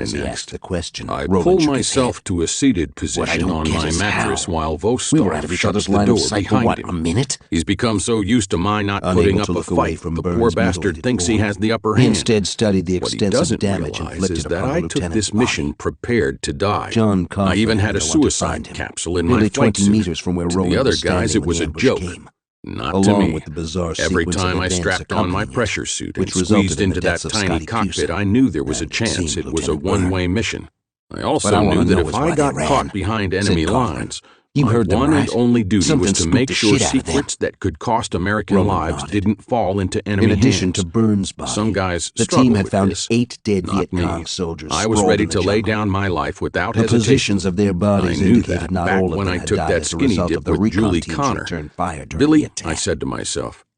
enemy asked the question. I Roland pull shook his myself head. to a seated position on my mattress while We were out Vostok of each shuts other's the line door of sight for behind what, him. a minute? He's become so used to my not Unable putting to up a look away fight, from the Burns' poor bastard mutilated thinks he form. has the upper He hand. instead studied the What he extensive doesn't damage realize inflicted is that upon the I took lieutenant's this mission body. prepared to die. John I even had a confidently went to suicide find him. capsule in Nearly my fight 20 suit. meters from where To Roland the other was guys, standing it when was the a ambush joke. came. Not Along to me. with the bizarre Every sequence time of I events strapped on my accompanying it, pressure suit and which resulted squeezed in the into that deaths of tiny Scotty cockpit, Pewson, I knew there was a and it chance seemed it was a Lieutenant Byrne. one-way mission. I What also I knew wanna that know if is I why got they caught ran, behind said enemy Kaufman. lines, You my heard them one right. and only duty Something was to spooked make the sure shit out of them. secrets that could cost American Roland lives nodded. didn't fall into enemy In addition hands. to Burns' body, Some guys the struggle team had with found this. 8 dead Not Viet me. Cong soldiers I was sprawled ready in the to lay jungle. down my life without The hesitation. positions of their bodies I knew indicated that not back all of when them I had took died that as a skinny result dip of the with recon Julie team's Connor. return fire during Billy, the attack. I said to myself,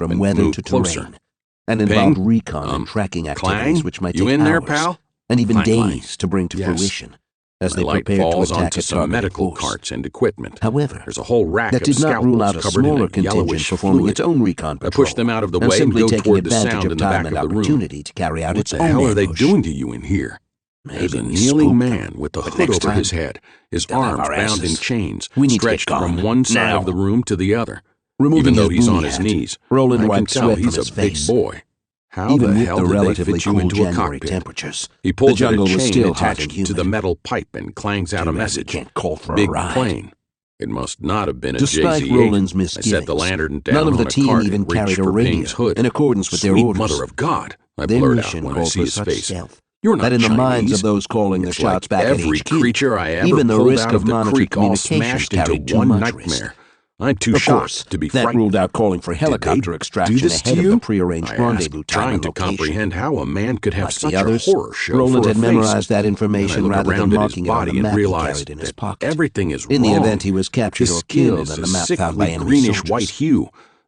from and weather moved to closer. terrain, and involved Ping? recon and tracking activities Clang? which might You take in there, hours, pal? and even Clang, days clang. to bring to Yes. fruition, as My they light prepared to falls attack onto a some targeted medical force. carts and equipment. However, There's a whole rack that of did not rule scalpels out a covered in smaller a contingent yellowish performing fluid. its own recon I patrol, push them out of the and way and simply go taking toward the advantage sound of in the time back and of the room. opportunity to carry out What its the own hell are they ambush. doing to you in here? There's a Maybe we kneeling spooked man them, with the but hood next over time, his head, his they'll have arms our bound in asses. chains, We need to stretched get from gone. one side Now. of the room to the other. Removing Even though his he's on boonie his hat, knees, Roland I can wiped tell sweat he's from a his big face. boy. How Even the with hell the did they relatively fit you cool into a January cockpit? temperatures, He pulls the at a jungle was chain still hot and attached to humid. the metal pipe and clangs out a Too bad we message. can't call for a Big ride. plane. It must not have been a Despite JZ Roland's agent. I set the misgivings, lantern down none of the on a team cart even and reached carried a for radio Ping's hood. in accordance with their Sweet orders. mother of God, I Their blurt out mission when I called see for his such face. stealth You're not that in the minds Chinese. of those calling the It's shots like back every at HQ, creature I ever even the pulled risk out of of the monitoring creek all communications smashed into carried too one much nightmare. risk. I'm too Of shocked course, to be that frightened. ruled out calling for helicopter do extraction this ahead to of you? the prearranged I rendezvous asked, time trying and to location. comprehend how a man could have Like such the others, a horror show Roland for had a face. memorized that Then I information look rather around than at his marking it on body the and map he realize carried in his that pocket. everything is In the wrong. event he was captured His or skin killed is and a the map found by sickly enemy greenish soldiers. white hue.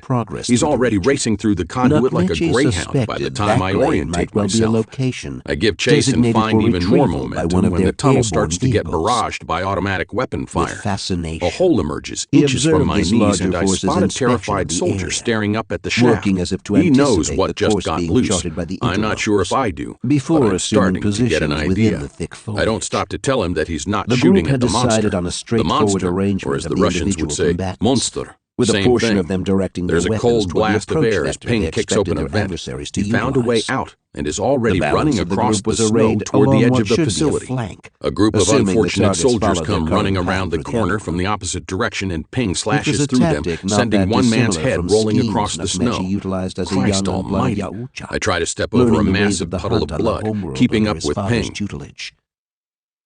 point. He's already racing through the conduit like a greyhound by the time I orientate myself. I give chase and find even more momentum when the tunnel starts to get barraged by automatic weapon fire. A hole emerges inches from my knees, and I spot a terrified soldier staring up at the shaft. He knows what just got loose. I'm not sure if I do, but I'm starting to get an idea. I don't stop to tell him that he's not shooting at the monster. The monster, or as the Russians would say, monster. With a Same portion thing. of them directing their There's a weapons cold toward the blast of approach air as vector Ping they kicks open a expected their vent. adversaries to He found a way utilize. out and is already The running balance of the across group the was snow arrayed toward the along edge what of the should be a facility. flank, A group of assuming the unfortunate targets soldiers followed their come current running path around the for the corner other. from the opposite direction, and Ping It slashes was a through them, tactic not sending that one man's dissimilar head from rolling schemes across the snow. Nemechi utilized as a Christ young and blind almighty. Yaucha, I try to step learning over a the ways massive of the puddle hunt of on the blood, homeworld keeping under up his with father's Ping. tutelage.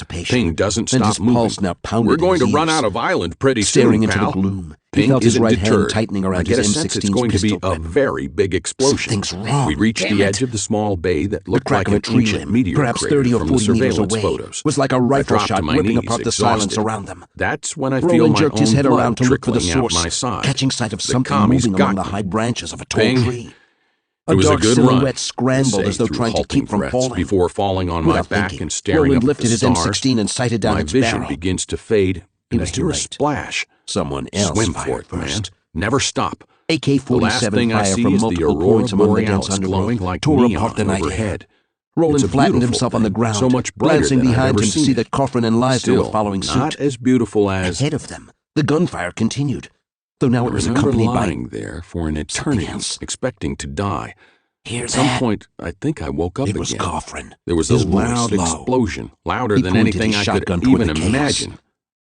anticipation. Ping doesn't and stop his moving. pulse now pounded. We're going to in his run ears. out of island pretty Staring soon, into pal. the gloom, Ping he felt his isn't right deterred. hand tightening around I get a his sense it's M16's going to be pistol a grip. very big explosion. Something's wrong. We reached Damn the it. edge of the small bay that The looked crack like of a an tree ancient limb, meteor perhaps crater 30 or from 40 the meters surveillance away, photos. was like a I rifle dropped shot to my ripping knees, apart the silence exhausted. around them. That's when I Roland feel my jerked his own head blood around to look for the trickling out source, my side. catching sight of The something commies moving among got the me. high branches of a tall Ping. tree. It was a dark good silhouette run. scrambled as though Through trying to halting keep from threats falling. before falling on my Without back thinking, and staring Roland up at lifted the his stars. M16 and sighted down My its vision barrel. begins to fade, He and was I hear too a late. splash. Someone else Swim fired for it, man. first. Never stop. The last AK-47 thing I fire see from is the multiple aurora points among the dense borealis undergrowth glowing like tore neon apart the night overhead. air. Roland It's a flattened beautiful himself on the thing, ground, so much brighter glancing than I've behind ever him to seen see it. that Coffrin and Leisner Still, were following not suit. as beautiful as... Ahead of them, the gunfire continued, though now it was I remember accompanied lying by there for an eternity, expecting to die. Hear At some that? point, I think I woke up It again. was Coffrin. There was His a voice loud low. explosion, louder He than pointed anything his I could shotgun toward even the chaos. imagine.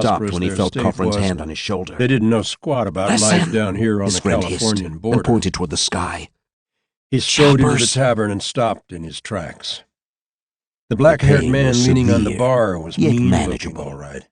stopped when he their felt state Cochran's was. hand on his shoulder. They didn't know squat about life down here on His the friend hissed Californian border. and pointed toward the sky. He strode into the Choppers. tavern and stopped in his tracks. The black-haired pain man was leaning on the severe, bar was yet mean-looking, manageable. all right.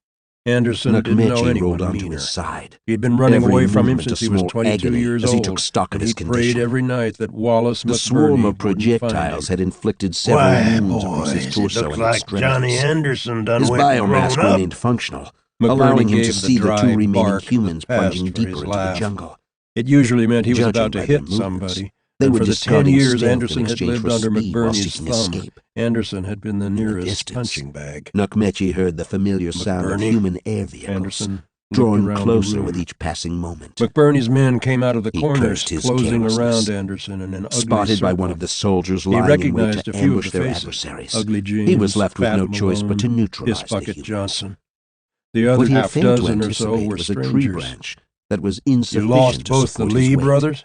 Anderson didn't know Nukmechi anyone rolled onto meaner. his side. He'd been running Every away from him movement since a he was small 22 agony years as old. he took stock of and his he prayed condition. every night that Wallace The McBurney swarm of wouldn't find projectiles him. had inflicted several Why, wounds across his boys, torso it looked and like extremities. Johnny Anderson done His went and biomass grown up. remained functional, McBurney allowing him to gave see the dry two remaining bark humans that passed plunging for his deeper into the laugh. jungle. It usually meant he was Judging about to by their hit movements, somebody. they And were for the 10 discarding years stealth Anderson in had exchange lived for under speed while McBurney's seeking thumb, escape. Anderson had been the nearest distance, punching bag. Nukmechi heard the familiar sound of McBurney, human air vehicles, Anderson drawing looked around closer the room. with each passing moment. McBurney's men came out of the He corners, cursed his closing carelessness. around Anderson in an ugly Spotted by circle. one of the soldiers He lying in wait recognized to a few of ambush the their faces. adversaries, Ugly Jeans, he was left with Fat no choice but to Malone, neutralize the Bucket humans. Johnson. The other What he had half failed to dozen or so anticipate were was a tree strangers. branch that was You insufficient lost to both the support Lee his weight. brothers?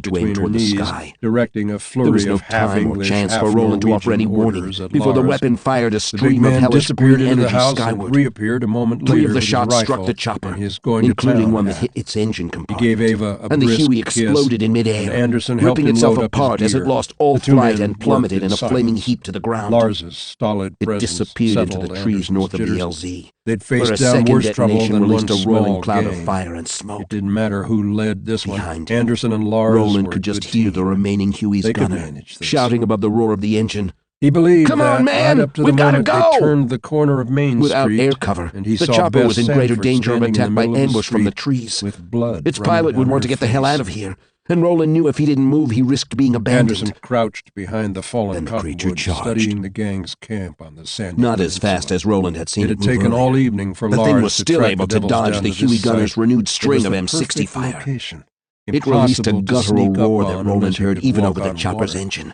knelt to aim between her toward the knees, sky. directing a There flurry was no of half time or English, chance half for Roland to offer any Norwegian warning orders at before the Lars. weapon fired a The big stream of man hellish disappeared green into the energy house skyward. and reappeared a moment later. 3 of the with his shots struck rifle the chopper, and his going including to town one that hat. hit its engine He compartment. gave Ava a And the brisk Huey kiss, exploded in and midair, Anderson helped ripping him itself load up his apart as it gear. lost all The two flight men and plummeted worked in a flaming silence. heap to the ground. Lars's stolid It presence disappeared into the settled trees Anderson's north of the jitters. LZ, They'd where faced a down second worse trouble detonation than one released a roiling small cloud gang. of fire and smoke. It didn't matter who led this Behind one. him, Anderson and Lars Roland were could just a good hear team. the remaining Huey's They could gunner manage this. shouting above the roar of the engine. He believed "Come that on, man! right up to We've the gotta moment go!" they turned the corner of Main Without Street, air cover, and he the saw chopper Beth was in greater Sanford danger of standing in the attack by middle of the ambush from the street trees. with blood Its running pilot would down want her to get the hell face. out of here, and Roland knew if he didn't move, he risked being abandoned. Anderson crouched behind the fallen Then the creature cottonwood, charged. studying the gang's camp on the sandy Not as peninsula. fast as Roland had seen It it had move taken earlier. all evening for The Lars thing was to still track able the to devils dodge down the to Huey this gunner's site. renewed It string was of the M60 perfect fire. location. It released a Impossible to guttural sneak up roar on that unless Roland you heard could even walk over the on chopper's water. engine.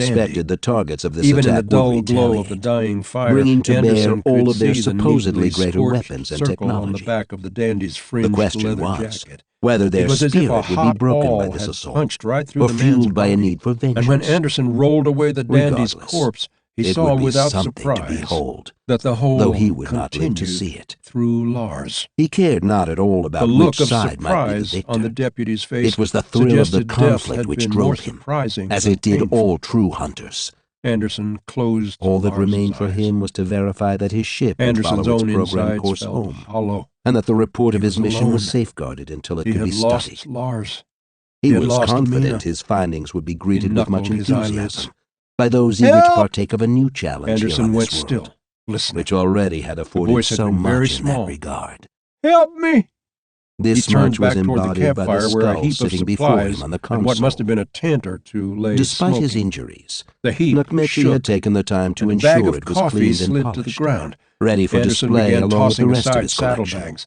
suspected the targets of this Even in the attack dull would glow of retaliate, the dying fire, bringing to Anderson bear all could of their see the supposedly neatly greater scorched weapons and circle on the technology. back of the dandy's The fringed question leather was jacket. whether their It was as if a spirit would be hot broken by awl this had assault, punched right through or the man's fueled by a body. need for vengeance. And when Anderson rolled away the dandy's Regardless, corpse, he it saw would be without something to surprise behold, that the whole though he would not live to continued see it. through Lars. He cared not at all about The look which of side might be the surprise victor. on the deputy's face It was the thrill of the suggested death conflict had which been more drove him, surprising as than it did painful. all true hunters. Anderson closed All that Lars's remained for eyes. him was to verify that his ship had Anderson's followed its own program insides course felt home, hollow. and that the report of He his was mission alone. was safeguarded until it He could had be studied. lost Lars. He had was lost confident Mina. his findings would be greeted He with much knuckled his enthusiasm eyelids. by those eager to Help! partake of a new challenge Anderson here on went this still, world, listening. which already had The afforded voice had so been very much in that small. regard. Help me! This He turned much was back toward the embodied by the campfire where a skull heap of sitting before supplies him on the and console. what must have been a tent or two lay Despite his smoking. injuries, The heap Nukmechi shook, had taken the time to and a bag ensure of it was coffee cleaned and slid polished, to the ground. ready for Anderson display began along with the tossing rest of aside his collection. saddlebags.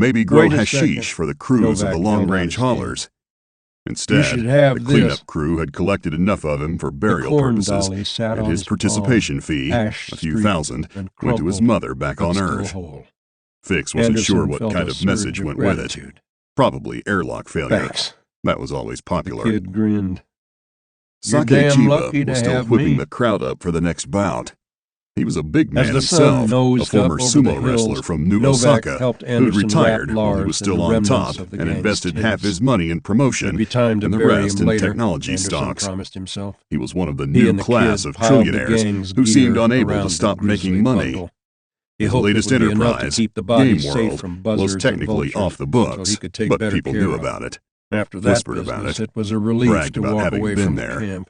maybe grow hashish for the crews of the long-range haulers. Instead, the cleanup crew had collected enough of him for burial purposes, and his participation fee, a few thousand, went to his mother back on Earth. Fix wasn't sure what kind of message went with it. Probably airlock failure. That was always popular. The kid grinned. Sake Chiba was still whipping the crowd up for the next bout. He was a big man himself, a former sumo wrestler from New Osaka, who'd retired while he was still on top and invested half his money in promotion and the rest in technology stocks. He was one of the new class of trillionaires who seemed unable to stop making money. His latest enterprise, Game World, was technically off the books, but people knew about it, whispered about it, it was a relief bragged to about walk having away been from there. camp.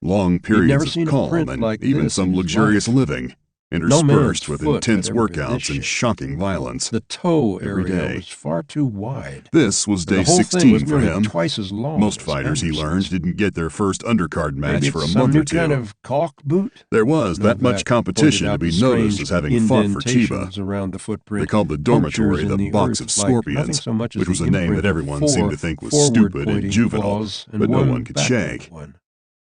Long periods of calm and even some luxurious living, interspersed with intense workouts and shocking violence. The toe every area day. was far too wide. This was day The whole thing 16 was for nearly him. twice as long Most as fighters, he Anderson's. learned, didn't get their first undercard match Maybe for a it's month some or new two. kind of caulk boot. There was that much Novak competition pointed to out be the noticed strange as having fought for Chiba. indentations around the footprint. They called the dormitory Punctures in the Box earth of like nothing Scorpions, so much as which was the a name imprint that of everyone 4 seemed to think was stupid and forward-pointing juvenile, claws and but no one one could backward shake. one.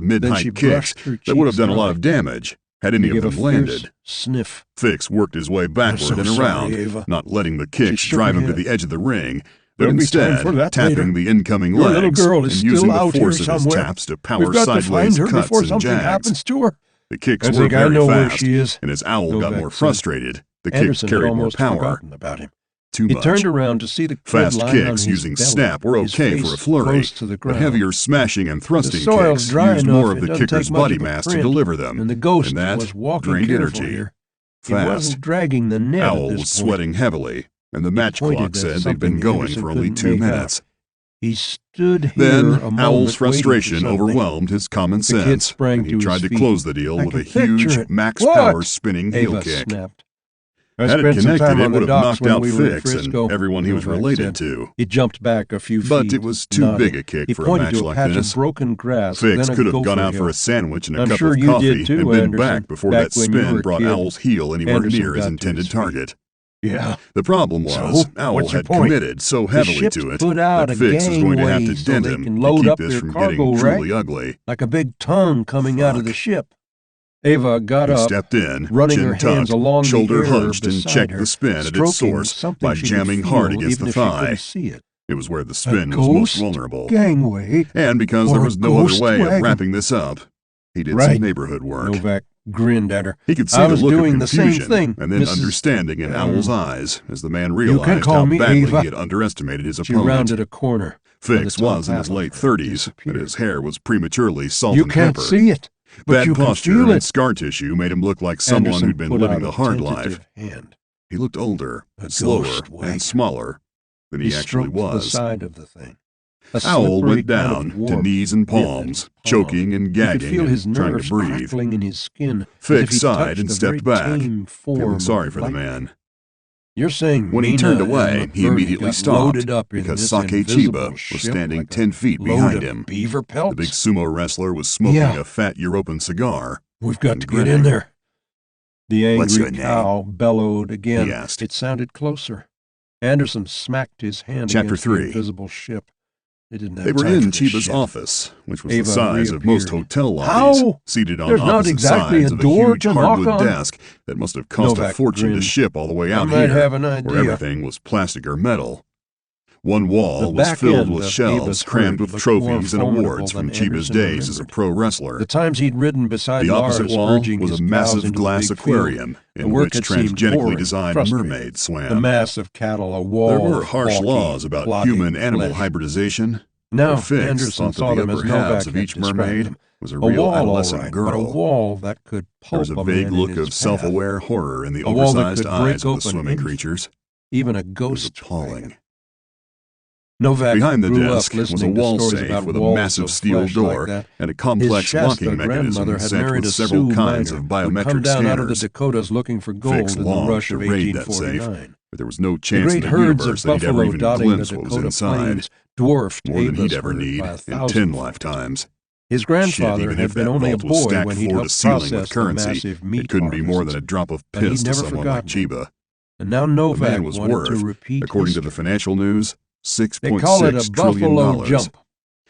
of mid-height kicks that would have done a lot of damage had any of them landed. Sniff. Fix worked his way backward and around, not letting the kicks drive him to the edge of the ring, but instead tapping the incoming legs and using the force of his taps to power sideways cuts and jabs. Happens to her. The kicks were very fast, and as Owl got more frustrated, the kicks carried more power. About him. Too much. He turned around to see the fast kicks using snap were okay for a flurry, but heavier smashing and thrusting kicks used more of the kicker's body mass to deliver them, and the ghost that was walking drained careful energy. Here. Fast. He wasn't dragging the net. Owl was sweating heavily, and the match clock said they'd been going for only 2 minutes. He stood here Then Owl's frustration overwhelmed his common sense, and he tried to close the deal with a huge max-power spinning heel kick. Snapped. Had it connected, it would have knocked out Fix and everyone he was related to. He jumped back a few feet. But it was too big a kick for a match like this. Broken grass, Fix could have gone out for a sandwich and a cup of coffee and been back before that spin brought Owl's heel anywhere near his intended target. Yeah. The problem was, Owl had committed so heavily to it that Fix was going to have to dent him to keep this from getting truly ugly. Like a big tongue coming out of the ship. Ava got up, stepped in, running chin her hands tucked, along shoulder the air hunched, and checked the spin at its source by jamming hard against the thigh. It was where the spin was most vulnerable. Gangway, and because there was no other way of wrapping this up, he did some neighborhood work. Novak grinned at her. He could see the look of confusion and then understanding in Owl's eyes as the man realized how badly he had underestimated his opponent. She rounded a corner. Fix was in his late 30s, and his hair was prematurely salt and pepper. You can't see it. Bad posture and scar tissue made him look like someone who'd been living the hard life. He looked older, slower, and smaller than he actually was. The side of the thing. Owl went down to knees and palms, choking and gagging, and trying to breathe. In his skin, Fix sighed and stepped back, feeling sorry for the man. You're saying when he turned away, he immediately stopped because Sake Chiba was standing 10 feet behind him. Beaver pelts? The big sumo wrestler was smoking a fat European cigar. We've got to get in there. The angry cow bellowed again. He asked. It sounded closer. Anderson smacked his hand against the invisible ship. They were in Chiba's office, which was the size of most hotel lobbies, seated on opposite sides of a huge hardwood desk that must have cost a fortune to ship all the way out here, where everything was plastic or metal. One wall was filled with shelves crammed with trophies and awards from Chiba's days as a pro wrestler. The times he'd ridden beside the opposite wall was a massive glass aquarium in which transgenically designed mermaids swam. The mass of cattle, a wall. There were harsh laws about human-animal hybridization. Now, Fix Anderson thought saw that them the as upper halves Novak of each mermaid was a wall, real adolescent right, girl. But a wall that could pulp there was a vague look of self-aware horror in the oversized eyes of the swimming creatures. Even a ghost. It was appalling. Novak behind the grew desk up was a wall safe with a massive steel door like and a complex locking mechanism set with several kinds of biometric down scanners. Out of the Dakotas looking for gold Fix in the longed rush to of raid that 1849. safe, but there was no chance in the herds universe of that he'd ever buffalo even dotting glimpse the what was Dakota inside, plains dwarfed more than he'd Ava's ever herd need by a in 10 thousandfold. lifetimes. His grandfather even had if been that only a vault was boy stacked when he floor to helped ceiling process with the currency, massive meat it couldn't be more harvests. than a drop of But he'd piss to never someone like forgotten. Chiba. And now The Novak man was wanted worth, to repeat according to the history. financial news, They call it a $6.6 trillion. buffalo jump.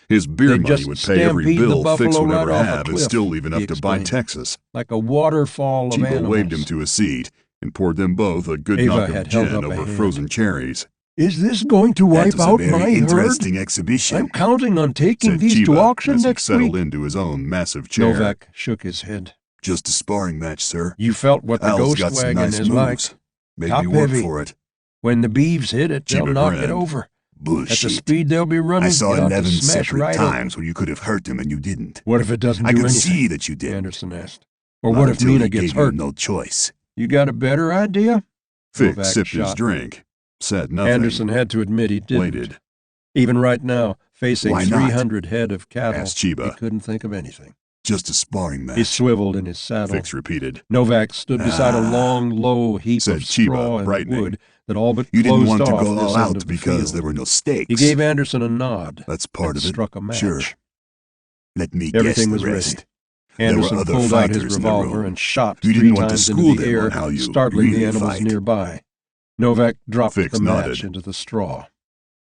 His beer They money just would pay every stampede the bill Fix buffalo would right ever off a have and cliff, still leave enough he to buy explained. Texas. Like a waterfall of Chiba animals. waved him to a seat and poured them both a good Ava knock had of held gin up a over hand. frozen cherries. Is this going to wipe That out was a my very herd? interesting exhibition. I'm counting on taking said these Chiba to auction as he next settled week. into his own massive chair. Novak shook his head. Just a sparring match, sir. You felt what the Al's ghost got some wagon nice is moves. like. Made Top me work heavy. for it. When the beeves hit it, they'll Chiba knock it grinned. over. Bullshit. At the speed they'll be running, I saw it ought to 11 smash separate right times when you could have hurt him and you didn't. What if it doesn't I do could anything? see that you did. Anderson asked. Or Not what if until Mina he gets gave you hurt? no choice. You got a better idea? Fix Novak sipped his shot. drink, said nothing. Anderson had to admit he didn't. Waited. Even right now, facing Why not? 300 head of cattle, Asked Chiba. he couldn't think of anything. Just a sparring match. He swiveled in his saddle. Fix repeated. Novak stood beside a long, low heap said of Chiba, straw and brightening. wood that all but You didn't closed want to off go this all end out of the because field. there were no stakes. He gave Anderson a nod. That's part and of it. struck a match. Sure. Let me Everything guess was the rest. ready. There Anderson were other pulled out fighters his in the revolver room. and shot You 3 didn't want to times school into the them air, on how you startling really the animals fight. nearby. Novak dropped Fix the match nodded. into the straw.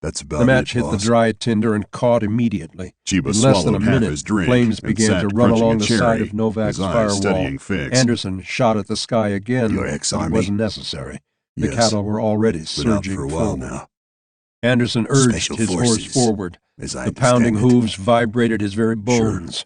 That's about The match it, hit the boss. dry tinder and caught immediately. Chiba In less than a swallowed half minute, his drink flames and began sat to run crunching along a the cherry, side of Novak's his eyes firewall. studying Fix. Anderson shot at the sky again, Your but it ex-army? wasn't necessary. The Yes. cattle were already Been out surging for a while forward. now. Anderson urged Special his horse forces, forward. as I The pounding understand it. hooves vibrated his very bones.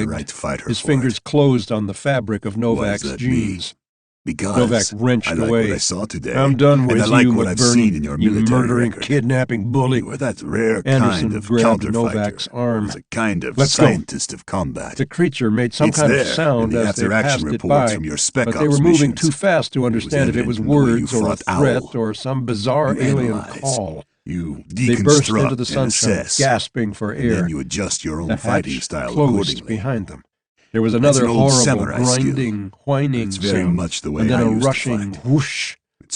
begged. right to fight her His for fingers it. closed on the fabric of Novak's that jeans. Because Novak wrenched I like away. what I saw today. I'm done with and I like you, what I've McBurney, seen in your you military murdering, record. kidnapping bully. You were that rare Anderson kind of grabbed counterfighter. Novak's arm. As a kind of Let's scientist of combat. The creature made some It's kind there of sound in the as they after-action passed it reports by, from your Spec but they Ops were moving missions. too fast to understand if it was evident in the way you words or a fought threat Owl. or some bizarre You alien analyze. call. You They burst deconstruct into the and sunshine, assess, gasping for and air. then you adjust your own The fighting hatch style closed accordingly. behind them. There was That's another an old horrible, samurai skill. grinding, whining It's very sound, much the way and then I a used to rushing fight. whoosh. It's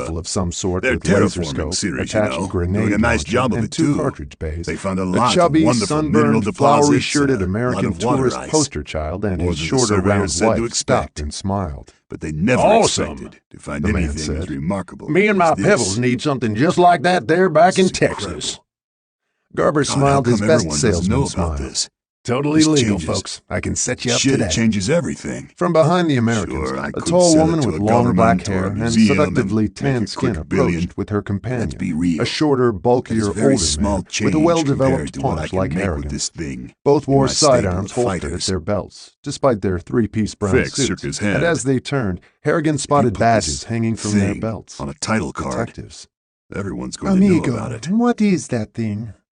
rifle of some sort Their with laser terraforming scope, series, attached grenade doing a nice launcher, job of and it, 2 too. cartridge bays. They found a A lot chubby, of wonderful mineral sunburned, deposits, flowery-shirted American a lot of water tourist ice. poster child and More his than the shorter surveyors round said to wife expect. stopped and smiled. But they never Awesome, expected to find the man anything as said. remarkable. Me and my as this. pebbles need something just like that there back in Texas. Garber God, smiled how his come best everyone doesn't salesman know smile. about this? Totally This legal, changes. folks. I can set you up Shit, today. it changes everything. From behind the Americans, Sure, I a could tall sell it woman to with a long black government or hair a and museum seductively and tanned make a quick skin billion. approached with her companion, Let's be real. a shorter, bulkier, That's a very older small man change with a well-developed compared to what I paunch can like make with Harrigan. this thing. Both wore my stable sidearms of holstered at fighters. their belts, despite their 3-piece brown Fix suits. shook his head. And as they turned, Harrigan spotted put badges this hanging from their thing belts. on a title card. Detectives. Everyone's going to know about it. What is that thing?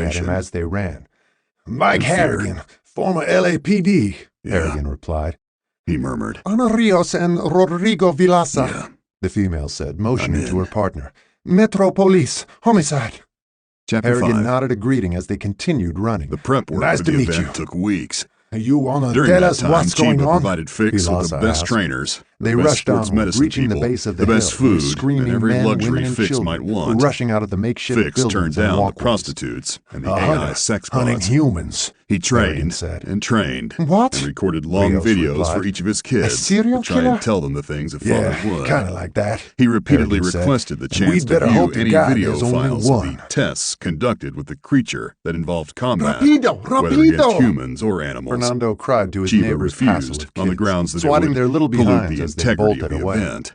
at him as they ran. Mike Harrigan, former LAPD, Harrigan replied. He murmured. Ana Rios and Rodrigo Vilasa, the female said, motioning to her partner. Metro Police, homicide. Chapter Harrigan 5. nodded a greeting as they continued running. The prep work Nice for to the meet event you. took weeks. You wanna During tell that us time, what's going Chiba on? provided Fix with the Vilasa best asked. trainers, They the best rushed sports on, medicine reaching people, the base of the best hill, food, screaming and every men, luxury women, and Fix children might want. rushing out of the makeshift Fix buildings turned and down the walkways. prostitutes and the A AI hunter, sex hunting bots. humans. He Harrigan trained said. and trained What? and recorded long Rios videos replied. for each of his kids A serial to try killer? and tell them the things a father Yeah, would. kind of like that. He repeatedly Harrigan said. requested the And chance we'd to better view hope to any God video there's only files one. of the tests conducted with the creature that involved combat, Rapido, whether against rapido! humans or animals. Fernando cried to his Chiba neighbors refused passive on the kids, grounds that swatting it would their little pollute behinds the as they integrity bolted of the away. event.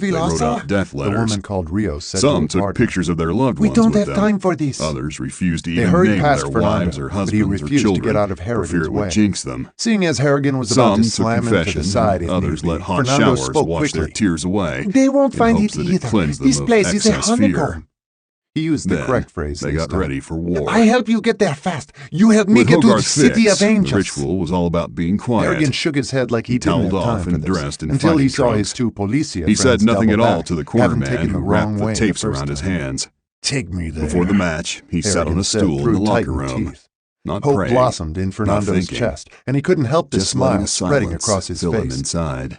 They wrote out death letters. The woman called Rio said Some to her took partner, pictures of their loved We ones don't with have them. time for this. Others refused to They even hurried name past their Fernando, wives or but he husbands or refused children to get out of for fear Harrigan's it would way. jinx them. Seeing as Harrigan was about Some to took slam him to the confession, side, if others need let be, hot Fernando showers spoke wash their quickly. tears away. They won't in find hopes it that it either. cleansed them This of place is a excess fear. honeycomb. He used the Then, correct phrase they this got time. ready for war. I help you get there fast. You help me With get to the Hogarth city fixed, of angels. the ritual was all about being quiet. Harrigan shook his head like he didn't have toweled time off for and this, dressed in until he fighting saw trunks. his two policia He friends said nothing double at all back, to the corner having man taken who the wrapped wrong the way tapes the first around his time. hands. Take me there. Before the match, he sat on a said stool in through the locker tightened room. teeth. Not Hope praying, blossomed in not Fernando's thinking. chest, and he couldn't help the Just letting smile a spreading silence across his fill him face. inside.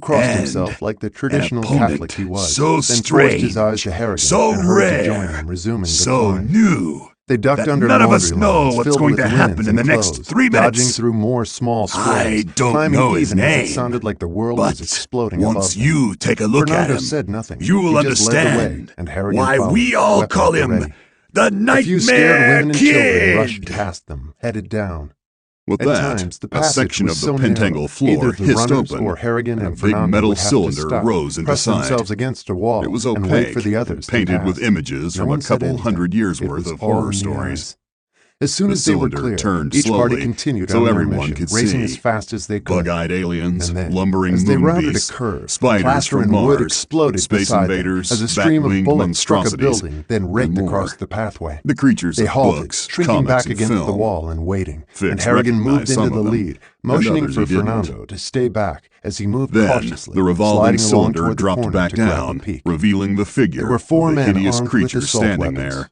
crossed himself like the traditional Catholic he was, so then strange, forced his eyes to Harrigan so and hurried rare, to join him, resuming the so climb. new. They ducked under None of us laundry know lines what's filled going with to happen linens in the and next clothes, 3 minutes. dodging through more small squares, I don't climbing know his even as name, it sounded like the world but was exploding above once them. you take a look Fernando at him, said nothing. you'll He just led the way, understand and Harrigan why followed, we all weapon call at the him ready. the A few scared Nightmare women and children rushed Kid. past them, headed down. With At that, times, the a passage section was of the so narrow, pentangle floor either the hissed runners open, or Harrigan and a and big Fernando metal would have to cylinder stop, rose into press sight. themselves against a wall, It was and opaque, wait for the others and to painted pass. with images No from one a said couple anything. hundred years It worth was of all horror in the stories. eyes. As soon The as they were cylinder clear, turned each party slowly, continued so on their everyone mission, could racing see. as fast as they could. Bug-eyed aliens, And then, lumbering as they moon rounded a beasts, curve, spiders plaster from and wood Mars, exploded space beside them invaders, as a stream of bat-winged bullets struck a monstrosities, building, then and raked more. across the pathway. The creatures They of halted, books, shrinking comics, back and against the film. wall and waiting, Fitz and Harrigan moved recognized some into the of them, lead, and motioning others for he didn't. Fernando to stay back as he moved Then, cautiously, the revolving sliding along cylinder toward the dropped corner back to grab a down, peek. revealing the figure There were 4 of the men hideous armed with creature assault standing weapons, there,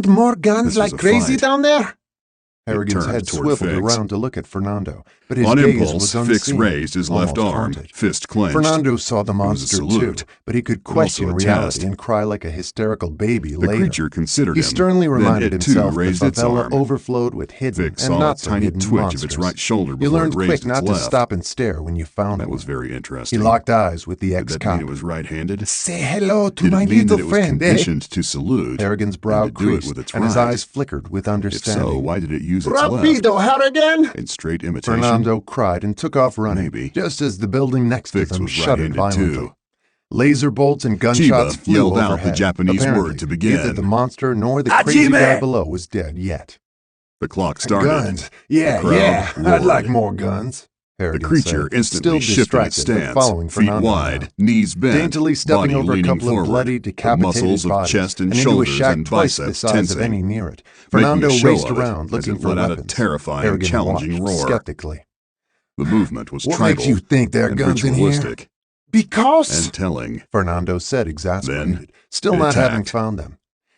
want more guns like crazy down there? Harrigan's head swiveled Fix. around to look at Fernando, but his On gaze impulse, was Fix unseen, raised his left almost arm, haunted. fist clenched. Fernando saw the monster too, salute, but he could but question also a reality test. and cry like a hysterical baby The later. creature considered He him. sternly Then reminded it too himself that raised its favela arm. overflowed with hidden Fix and saw not a so tiny hidden twitch monsters. of its right shoulder You before learned it raised quick its not left. to stop and stare when you found That one. was very interesting. He locked eyes with the Did that mean ex-cop. it was right-handed? Say hello to Did my it mean little that it was friend, eh? conditioned to salute Harrigan's brow and to do it creased, with its and his right? eyes flickered with If understanding. so, why did it use its left? Rapido, Harrigan! In straight imitation? Fernando cried and took off running, Maybe. just as the building next to Fix them was shuddered right-handed, violently. too. Laser bolts and gunshots Chiba flew yelled out overhead. the Japanese Apparently, word to begin. Neither the monster nor the crazy Hajime! guy below was dead yet. The clock started. Guns. Yeah, The crowd yeah. I'd roared. like more guns. The Harrigan creature said, instantly still shifted its distracted, but stance, following feet Fernando wide, now. knees bent, Daintily stepping body over a leaning couple forward, of bloody, the decapitated muscles of bodies, chest and into a shoulders shack and twice the biceps size tensing, of any near it. making Fernando a show raced of it around as looking it for let out a weapons. terrifying, Harrigan challenging watched roar. skeptically. The movement was What tribal makes you think there are and guns in here? ritualistic Because and telling. Fernando said, exasperated, Then still it not having attacked. found them.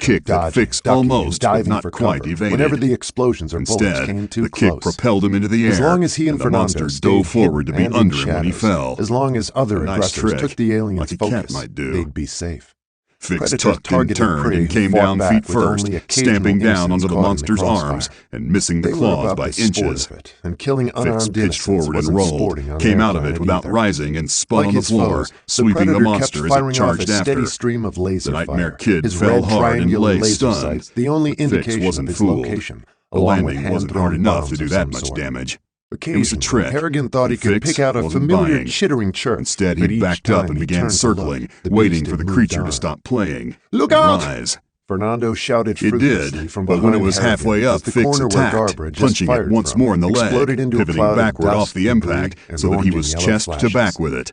kick that Fix almost, but not for quite, cover evaded. whenever the explosions or bullets Instead, came too the close. kick propelled him into the air, as long as he and the Fernando monster stayed dove forward to be hidden under and him when he shadows, fell. as long as other A nice aggressors trick, took the alien's like a cat focus, might do. they'd be safe. Fix Predator tucked and targeted turned prey and came fought down back feet with first, only occasional stamping down innocents onto the caught in monster's crossfire. arms and missing the They were claws about by the sport inches. of it, and killing Fix unarmed pitched innocents forward and wasn't rolled, sporting on came their out of it planet without either. rising and spun Like on the his floor, foes, sweeping the Predator monster kept as firing it charged off a steady after. stream of laser The nightmare fire. kid His fell red hard and triangular lay laser stunned. sights, the only But Fix indication wasn't of his fooled. location, The along with landing wasn't hard hand-thrown enough to bombs do of that some much sort. damage. It was a Occasionally, trick. Harrigan thought he could Fix pick out a wasn't familiar buying. chittering chirp. Instead, but he each backed up time and he began turned to circling, look, the waiting beast for the had creature moved to on. stop playing. Look out! Rise. Fernando shouted It fruitlessly did, from but behind when it was Harrigan halfway as up, the Fix corner where attacked, Garber had just punching it fired once from more in the leg, exploded into a pivoting cloud of backward dust, off the debris, impact and so that he orange was and yellow chest to flashes. back with it,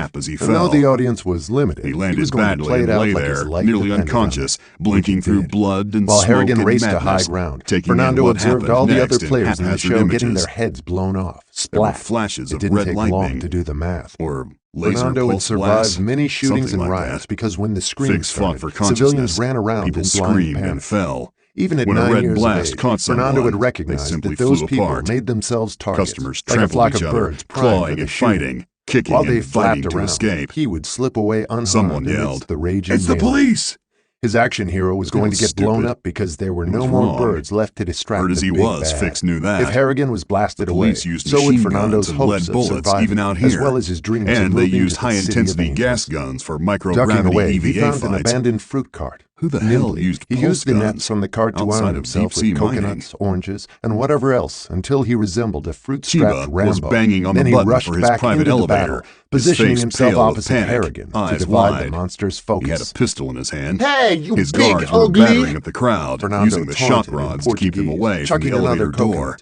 snap as he And though fell. the audience was limited, He was landed going to badly play it and out lay like his there, life nearly depended unconscious, on it, blinking which he through did. blood and While smoke Harrigan and raced to madness, high ground, taking in Fernando what observed happened all the next other in players in the haphazard show getting images. their heads blown off. There were Splat. flashes It of didn't red take long lightning, to do the math. or laser Fernando had pulse survived blasts, many shootings something and like riots that. because when the screams Figs fought started, for civilians consciousness. ran around People in blind screamed panic. and fell. Even at When a 9 red years blast of age, caught Fernando someone, had they recognized simply that those flew people apart. made themselves targets, Customers like a trampled flock each of other, birds primed for clawing the and shooting. fighting, kicking While they and fighting flapped to around, escape. he would slip away unharmed Someone amidst yelled, the raging "It's the melee. police!" His action hero was going to get blown up because there were no more birds left to distract Hurt as the he big was, bad. Fix knew that. If Harrigan was blasted The away, police used so would machine Fernando's guns and hopes lead of bullets survival, even out as here. well as his dreams of And they moving used to the city of high-intensity angels. gas guns for Ducking microgravity away, he EVA found an fights. abandoned fruit cart. Who the hell Nimbly, used he pulse used the nets guns from the cart to outside arm of himself deep-sea with mining? coconuts, oranges, and whatever else until he resembled a fruit-strapped Chiba Rambo. was banging on Then the he button rushed for his back private into the elevator, battle, his positioning face himself pale with opposite panic, Harrigan to eyes divide wide. the monster's focus. He had a pistol in his hand. Hey, you His big guards were ugly! battering at the crowd, Fernando using the shock taunted in rods to keep him Portuguese, away from chucking the another elevator door. coconut.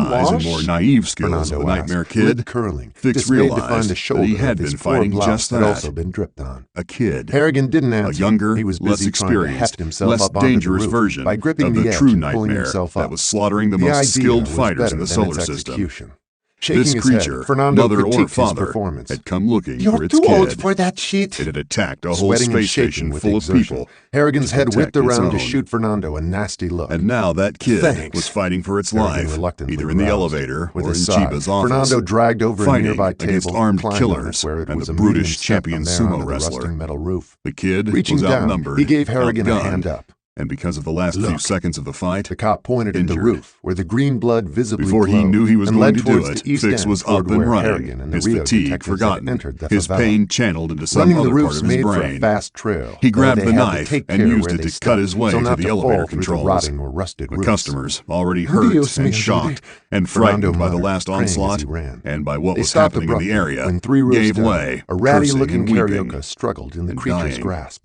eyes and more naive skills of the nightmare kid, curling, Fix realized that he had been fighting just that. Also been dripped on. A kid. Harrigan didn't answer. A younger, he was less busy experienced, himself less up onto dangerous the roof version by gripping of the the edge true and pulling nightmare himself up. that was slaughtering the The most idea skilled was fighters in better the than solar its system. execution. Shaking This his creature, head, Fernando mother or critiqued his father, performance. had come looking You're for its too old kid. for that shit. It had attacked a whole Sweating and space shaking station with full of exertion, people. Harrigan's to head whipped protect its around to own. shoot Fernando a nasty look. And now that kid Thanks. was fighting for its Harrigan life, reluctantly either in the roused. elevator With or a in sigh, Chiba's office. Fernando dragged over a fighting nearby against table, armed climbed on killers it where it and was the a medium brutish step champion from there sumo onto the wrestler. rusting metal roof. The kid Reaching was down, outnumbered, he gave Harrigan a outgunned, hand up. and because of the last few seconds of the fight, The cop pointed at the injured. roof, where the green blood visibly Before he glowed, knew he was and going led to do towards it, the east Fix end was toward up and where running, Harrigan and the his Rio fatigue detectives had forgotten, entered the his favela. pain channeled into some Running the other roofs part of his made for a brain. fast trail. He though grabbed they the had to knife take and care used where it they to stepped, cut his way so to not the to elevator fall through the controls. rotting or rusted The roofs. customers, already hurt Dios and mío, shocked and Fernando frightened by the muttered, last praying as he onslaught ran. and by what They was stopped happening in the abruptly area, when 3 rows gave down, way, a ratty-looking cursing and weeping Carioca struggled in the and creature's dying. grasp.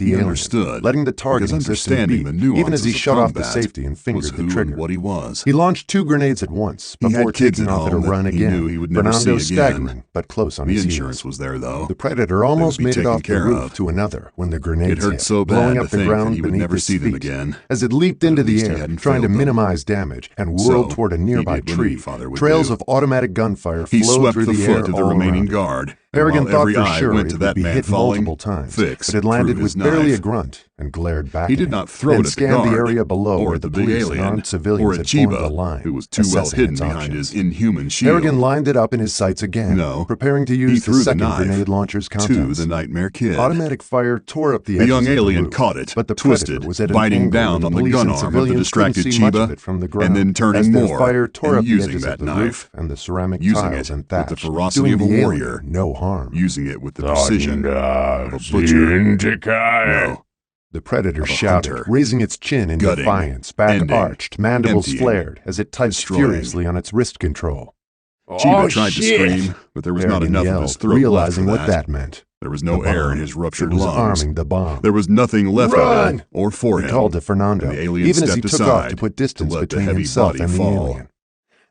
the alien, letting the targeting system beep, even as he shut off the safety and fingered the trigger. What he was. He launched 2 grenades at once before taking off at a run again. Fernando staggering, but close on his heels. The insurance was there, though. The Predator almost made it off the roof to another when the grenades hit, blowing up the ground beneath his feet. As it leaped into the air, trying to minimize damage, and whirled toward a nearby tree, trails of automatic gunfire flowed through the air all remaining around. Guard. Harrigan thought for sure it would be hit multiple times, but it landed with barely a grunt and glared back. He did not throw it at the scanned guard, the area below or where at the big police alien, and armed civilians or at had formed a Chiba, line, who was too well hidden behind his inhuman shield. Harrigan lined it up in his sights again, preparing to use the second grenade launcher's contents. To the Nightmare Kid. Automatic fire tore up the The young edges of alien roof, caught it, but the twisted, was at an biting angle down where on the police gun and arm of the civilians distracted couldn't see much Chiba, of it from the ground, and then turning as their more, fire tore and up the using edges that of the knife, roof and the ceramic using tiles it and thatch, with the ferocity doing of a the warrior, alien no harm. using it with the precision of a butcher. No. The Predator shouted, raising its chin in Gutting, defiance, back ending, arched, mandibles emptying, flared, as it typed destroying. furiously on its wrist control. Chiba tried to scream, but there was not enough of his throat realizing left what for that meant. There was no air in his ruptured It was lungs. arming the bomb. There was nothing left of him or for him. He called to Fernando, and the alien even as he stepped took off aside to put distance to let between the heavy himself body and the fall. alien.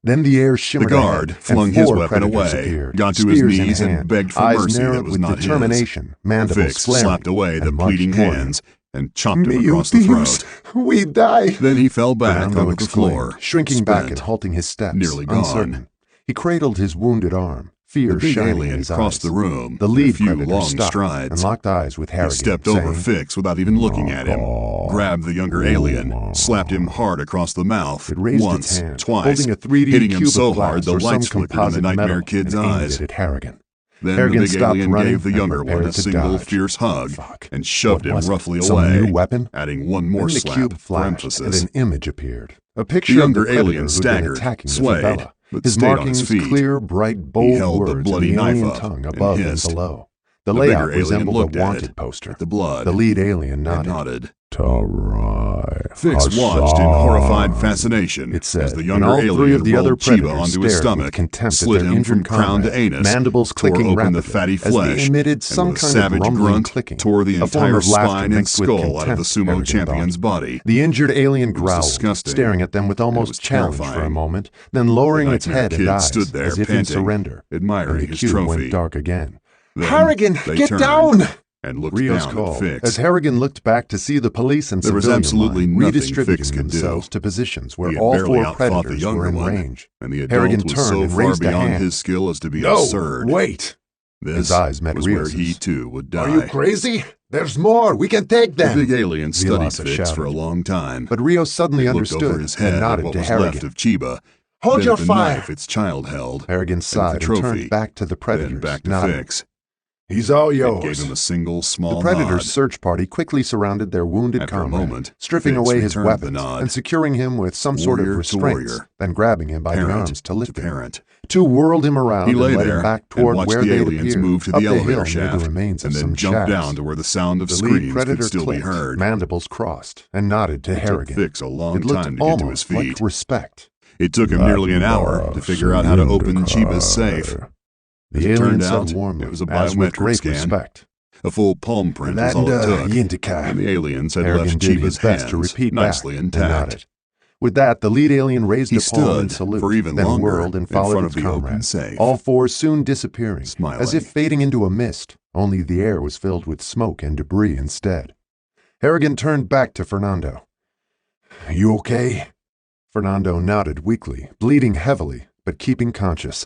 Then the air shimmered The guard ahead, flung and his 4 weapon predators away, appeared, got to his spears in knees, hand, and begged for eyes mercy that narrowed was with not determination, his. mandibles Fix flaring, slapped away the and marched bleeding toward him. hands and chopped him across the throat. We die. Then he fell back Fernando onto the floor, shrinking back and halting his steps, nearly gone. uncertain. He cradled his wounded arm, fear The big shining in alien his crossed eyes. the room The in lead a few predator long stopped strides. and locked eyes with Harrigan, He stepped saying, over Fix without even looking at him, grabbed the younger alien, slapped him hard across the mouth, It raised once, its hand, twice, holding a 3D hitting him cube so of glass hard the or some lights flickered in the composite nightmare metal kid's and aimed eyes. it at Harrigan. Then Harrigan the big stopped alien running gave the and younger one a prepared to single dodge. fierce hug and shoved him What was it? roughly Some away, new weapon? adding one more Then the slap cube for flashed, emphasis. and an image appeared. A The picture of younger the predator alien who'd been staggered, attacking the swayed, favela. but His stayed on markings his feet. clear, bright, He bold held the words bloody in the knife alien up tongue and above and hissed. below. The The layout bigger alien resembled looked a at wanted it, poster. at the blood, The lead alien and nodded. Fix watched in horrified fascination It said, as the and younger all 3 alien of the other rolled Chiba predators onto his stared stomach, with contempt at slit their him injured from crown to comrade, anus, mandibles tore clicking open the rapidly fatty as they flesh, emitted some and with a kind savage of rumbling grunt clicking, tore the a form entire of laughter spine and mixed with skull out of the contempt, sumo Harrigan champion's thought. body. The injured alien It was growled, disgusting, staring at them with and it almost was challenge for a terrifying. moment, then lowering The its nightmare head and kid eyes stood there, as if in panting, surrender, admiring and the his cube trophy. went dark again. Then Harrigan, they get turned down! and looked Rios down called. at Fix. As Harrigan looked back to see the police and There was civilian absolutely line nothing redistributing Fix could themselves do. to positions where He had all barely 4 outfought the predators younger were in one, range. and the Harrigan adult was turned so and far raised a beyond hand. his skill as to be No, absurd. wait. This His eyes met was where Rios's. he too would die. Are you crazy? There's more. We can take The them. big alien studied Vilasa Fix for a shouted. long time. But Rios suddenly It looked understood over his head and at nodded what to was Harrigan. left of Chiba, Hold then your at the fire. knife its child held, Harrigan and sighed at the and trophy, turned back to the predators, then back to nodding. Fix. He's all And yours. gave him a single small The predators' nod. search party quickly surrounded their wounded After a comrade, moment, stripping Fix away his returned the weapons nod. and securing him with some sort of Warrior to restraints, warrior. then grabbing him by the Parent arms to lift to him. parent. 2 whirled him around He and lay led there him back and toward watched where the they'd aliens appeared, move to up the hill elevator near shaft, the remains and of then some jumped shacks. down to where the sound of The lead screams predator could still be clicked, heard. mandibles crossed, and nodded to It took Harrigan. Fix a long It looked time to get to his almost like feet. respect. It took him nearly an hour to figure out how to open Chiba's safe. As The it alien turned said out, warmly, it was a as with biometric great scan. respect. A full palm print was all it took, and the aliens had Harrigan left did Chiba's his best hands to repeat nicely back, and intact. nodded. With that, the lead alien raised He a palm in stood salute, for even then longer whirled and in followed front its of the open comrade, safe, all 4 soon disappearing, smiling. as if fading into a mist, only the air was filled with smoke and debris instead. Harrigan turned back to Fernando. You okay? Fernando nodded weakly, bleeding heavily, but keeping conscious.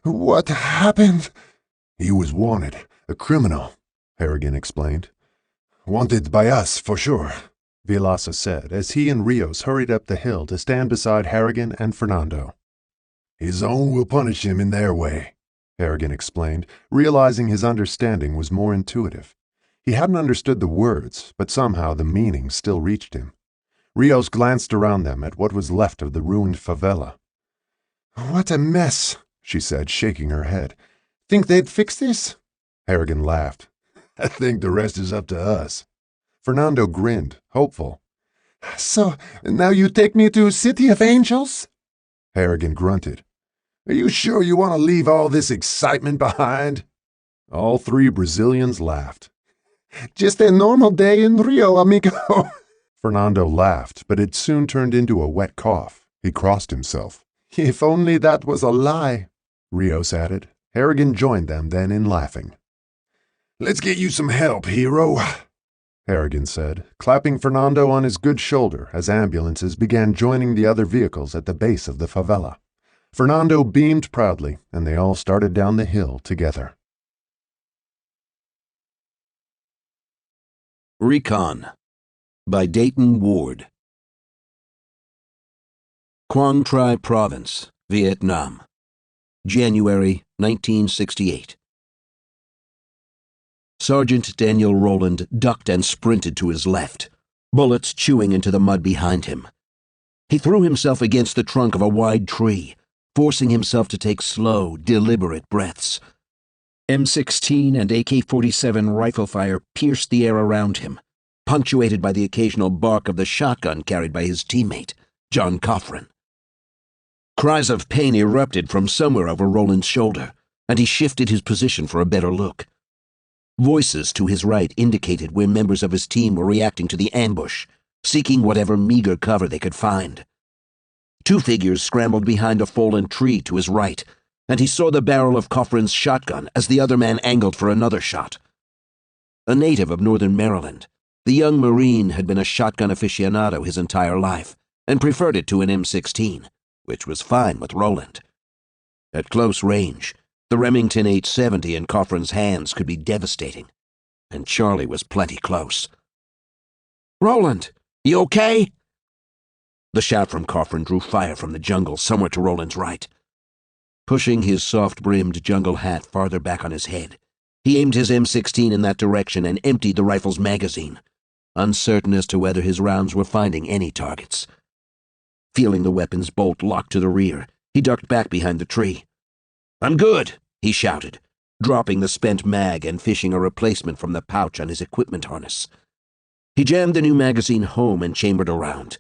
What happened? He was wanted, a criminal, Harrigan explained. Wanted by us, for sure, Vilasa said, as he and Rios hurried up the hill to stand beside Harrigan and Fernando. His own will punish him in their way, Harrigan explained, realizing his understanding was more intuitive. He hadn't understood the words, but somehow the meaning still reached him. Rios glanced around them at what was left of the ruined favela. What a mess, she said, shaking her head. Think they'd fix this? Harrigan laughed. I think the rest is up to us. Fernando grinned, hopeful. So, now you take me to City of Angels? Harrigan grunted. Are you sure you want to leave all this excitement behind? All 3 Brazilians laughed. Just a normal day in Rio, amigo. Fernando laughed, but it soon turned into a wet cough. He crossed himself. If only that was a lie, Rios added. Harrigan joined them then in laughing. Let's get you some help, hero, Harrigan said, clapping Fernando on his good shoulder as ambulances began joining the other vehicles at the base of the favela. Fernando beamed proudly, and they all started down the hill together. Recon by Dayton Ward. Quang Tri Province, Vietnam. January 1968. Sergeant Daniel Rowland ducked and sprinted to his left, bullets chewing into the mud behind him. He threw himself against the trunk of a wide tree, forcing himself to take slow, deliberate breaths. M16 and AK-47 rifle fire pierced the air around him, punctuated by the occasional bark of the shotgun carried by his teammate, John Coffrin. Cries of pain erupted from somewhere over Roland's shoulder, and he shifted his position for a better look. Voices to his right indicated where members of his team were reacting to the ambush, seeking whatever meager cover they could find. 2 figures scrambled behind a fallen tree to his right, and he saw the barrel of Coffrin's shotgun as the other man angled for another shot. A native of northern Maryland, the young Marine had been a shotgun aficionado his entire life, and preferred it to an M16, which was fine with Roland. At close range, the Remington 870 in Coffrin's hands could be devastating, and Charlie was plenty close. "Roland, you okay?" The shout from Coffrin drew fire from the jungle somewhere to Roland's right. Pushing his soft-brimmed jungle hat farther back on his head, he aimed his M16 in that direction and emptied the rifle's magazine, uncertain as to whether his rounds were finding any targets. Feeling the weapon's bolt locked to the rear, he ducked back behind the tree. "I'm good," he shouted, dropping the spent mag and fishing a replacement from the pouch on his equipment harness. He jammed the new magazine home and chambered around.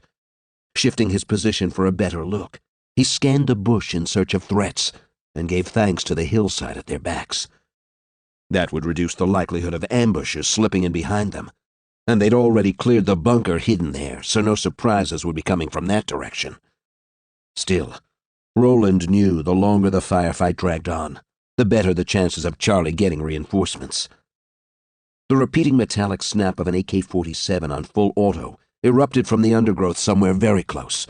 Shifting his position for a better look, he scanned the bush in search of threats and gave thanks to the hillside at their backs. That would reduce the likelihood of ambushers slipping in behind them, and they'd already cleared the bunker hidden there, so no surprises would be coming from that direction. Still, Roland knew the longer the firefight dragged on, the better the chances of Charlie getting reinforcements. The repeating metallic snap of an AK-47 on full auto erupted from the undergrowth somewhere very close,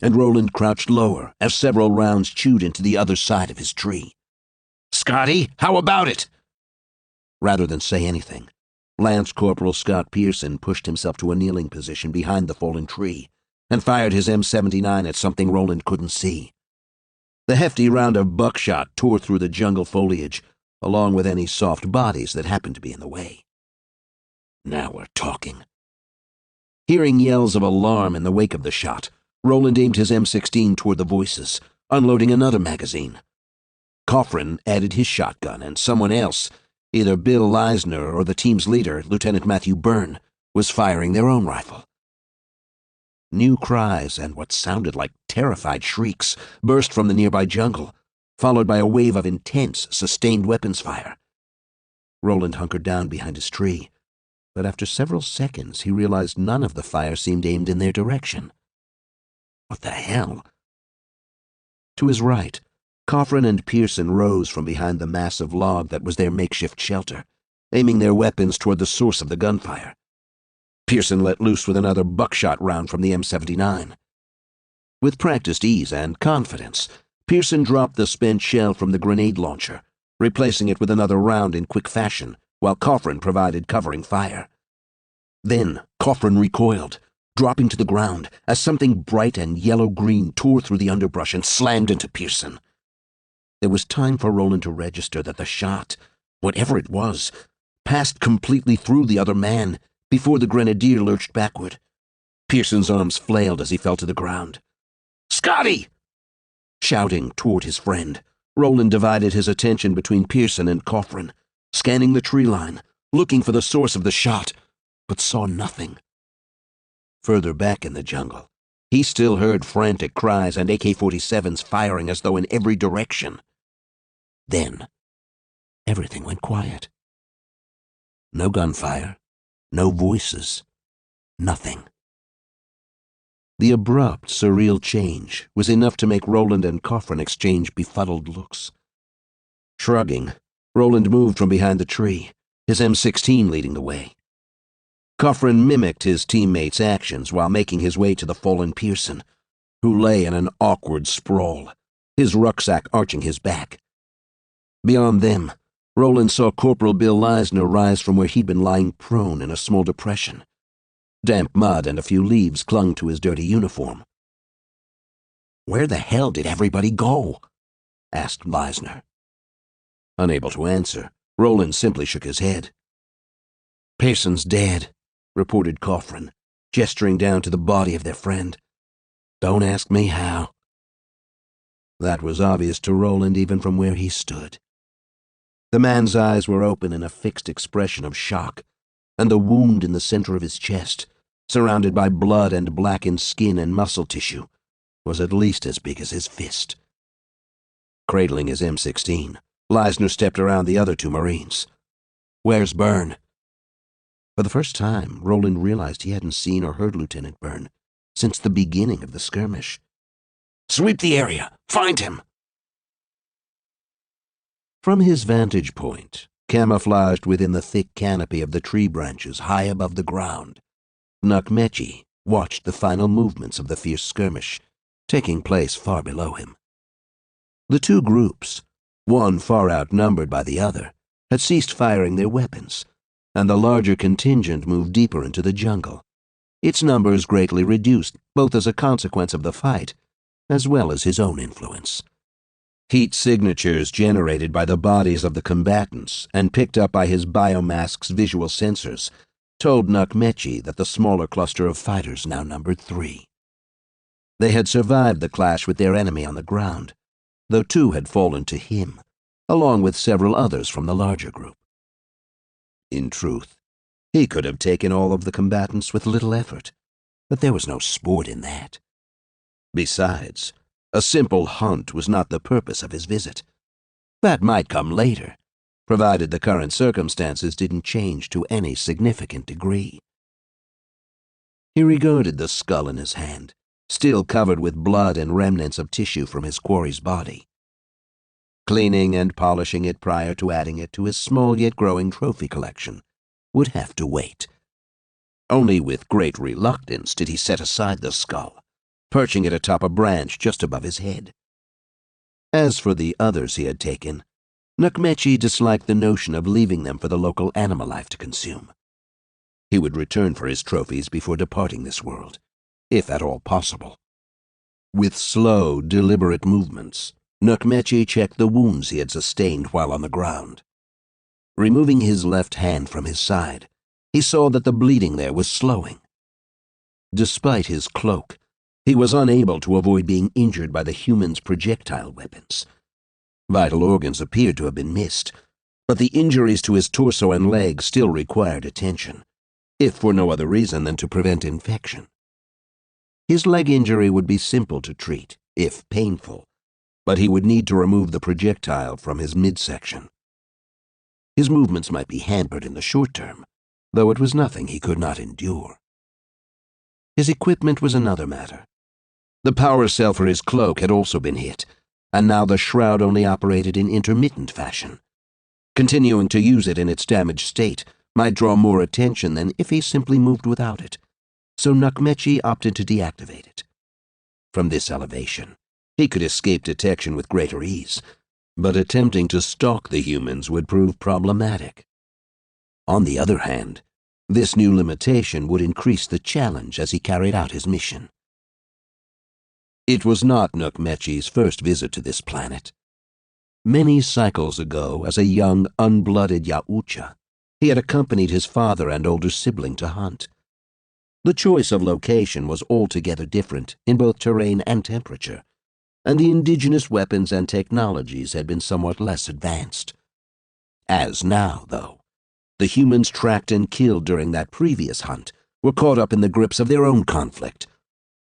and Roland crouched lower as several rounds chewed into the other side of his tree. "Scotty, how about it?" Rather than say anything, Lance Corporal Scott Pearson pushed himself to a kneeling position behind the fallen tree and fired his M79 at something Roland couldn't see. The hefty round of buckshot tore through the jungle foliage, along with any soft bodies that happened to be in the way. Now we're talking. Hearing yells of alarm in the wake of the shot, Roland aimed his M16 toward the voices, unloading another magazine. Coffrin added his shotgun, and someone else, either Bill Leisner or the team's leader, Lieutenant Matthew Byrne, was firing their own rifle. New cries and what sounded like terrified shrieks burst from the nearby jungle, followed by a wave of intense, sustained weapons fire. Roland hunkered down behind his tree, but after several seconds he realized none of the fire seemed aimed in their direction. What the hell? To his right, Coffrin and Pearson rose from behind the massive log that was their makeshift shelter, aiming their weapons toward the source of the gunfire. Pearson let loose with another buckshot round from the M79. With practiced ease and confidence, Pearson dropped the spent shell from the grenade launcher, replacing it with another round in quick fashion, while Coffrin provided covering fire. Then Coffrin recoiled, dropping to the ground as something bright and yellow-green tore through the underbrush and slammed into Pearson. There was time for Roland to register that the shot, whatever it was, passed completely through the other man before the grenadier lurched backward. Pearson's arms flailed as he fell to the ground. "Scotty!" Shouting toward his friend, Roland divided his attention between Pearson and Coffrin, scanning the tree line, looking for the source of the shot, but saw nothing. Further back in the jungle, he still heard frantic cries and AK-47s firing as though in every direction. Then, everything went quiet. No gunfire, no voices, nothing. The abrupt, surreal change was enough to make Roland and Coffrin exchange befuddled looks. Shrugging, Roland moved from behind the tree, his M16 leading the way. Coffrin mimicked his teammates' actions while making his way to the fallen Pearson, who lay in an awkward sprawl, his rucksack arching his back. Beyond them, Roland saw Corporal Bill Leisner rise from where he'd been lying prone in a small depression. Damp mud and a few leaves clung to his dirty uniform. "Where the hell did everybody go?" asked Leisner. Unable to answer, Roland simply shook his head. "Pearson's dead," reported Coffrin, gesturing down to the body of their friend. "Don't ask me how." That was obvious to Roland even from where he stood. The man's eyes were open in a fixed expression of shock, and the wound in the center of his chest, surrounded by blood and blackened skin and muscle tissue, was at least as big as his fist. Cradling his M16, Leisner stepped around the other two Marines. "Where's Byrne?" For the first time, Roland realized he hadn't seen or heard Lieutenant Byrne since the beginning of the skirmish. "Sweep the area! Find him!" From his vantage point, camouflaged within the thick canopy of the tree branches high above the ground, Nukmechi watched the final movements of the fierce skirmish taking place far below him. The two groups, one far outnumbered by the other, had ceased firing their weapons, and the larger contingent moved deeper into the jungle, its numbers greatly reduced both as a consequence of the fight as well as his own influence. Heat signatures generated by the bodies of the combatants and picked up by his biomask's visual sensors told Nukmechi that the smaller cluster of fighters now numbered 3. They had survived the clash with their enemy on the ground, though 2 had fallen to him, along with several others from the larger group. In truth, he could have taken all of the combatants with little effort, but there was no sport in that. Besides, a simple hunt was not the purpose of his visit. That might come later, provided the current circumstances didn't change to any significant degree. He regarded the skull in his hand, still covered with blood and remnants of tissue from his quarry's body. Cleaning and polishing it prior to adding it to his small yet growing trophy collection would have to wait. Only with great reluctance did he set aside the skull, perching it atop a branch just above his head. As for the others he had taken, Nukmechi disliked the notion of leaving them for the local animal life to consume. He would return for his trophies before departing this world, if at all possible. With slow, deliberate movements, Nukmechi checked the wounds he had sustained while on the ground. Removing his left hand from his side, he saw that the bleeding there was slowing. Despite his cloak, he was unable to avoid being injured by the human's projectile weapons. Vital organs appeared to have been missed, but the injuries to his torso and legs still required attention, if for no other reason than to prevent infection. His leg injury would be simple to treat, if painful, but he would need to remove the projectile from his midsection. His movements might be hampered in the short term, though it was nothing he could not endure. His equipment was another matter. The power cell for his cloak had also been hit, and now the shroud only operated in intermittent fashion. Continuing to use it in its damaged state might draw more attention than if he simply moved without it, so Nukmechi opted to deactivate it. From this elevation, he could escape detection with greater ease, but attempting to stalk the humans would prove problematic. On the other hand, this new limitation would increase the challenge as he carried out his mission. It was not Nukmechi's first visit to this planet. Many cycles ago, as a young, unblooded Yaucha, he had accompanied his father and older sibling to hunt. The choice of location was altogether different in both terrain and temperature, and the indigenous weapons and technologies had been somewhat less advanced. As now, though, the humans tracked and killed during that previous hunt were caught up in the grips of their own conflict,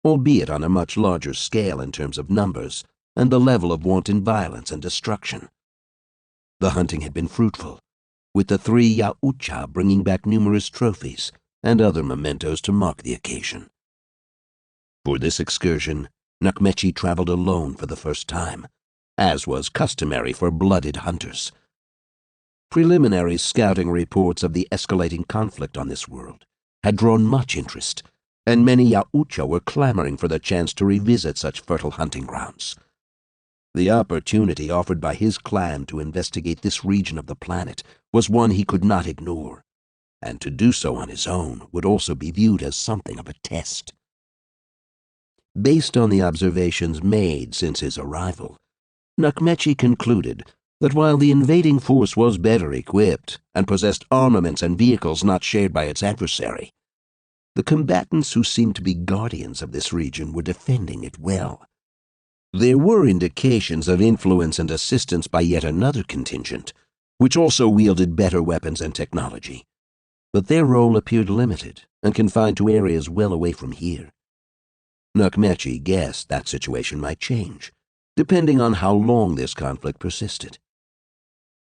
albeit on a much larger scale in terms of numbers and the level of wanton violence and destruction. The hunting had been fruitful, with the 3 Yaucha bringing back numerous trophies and other mementos to mark the occasion. For this excursion, Nukmechi traveled alone for the first time, as was customary for blooded hunters. Preliminary scouting reports of the escalating conflict on this world had drawn much interest, and many Yaucha were clamoring for the chance to revisit such fertile hunting grounds. The opportunity offered by his clan to investigate this region of the planet was one he could not ignore, and to do so on his own would also be viewed as something of a test. Based on the observations made since his arrival, Nukmechi concluded that while the invading force was better equipped and possessed armaments and vehicles not shared by its adversary, the combatants who seemed to be guardians of this region were defending it well. There were indications of influence and assistance by yet another contingent, which also wielded better weapons and technology, but their role appeared limited and confined to areas well away from here. Nukmechi guessed that situation might change, depending on how long this conflict persisted.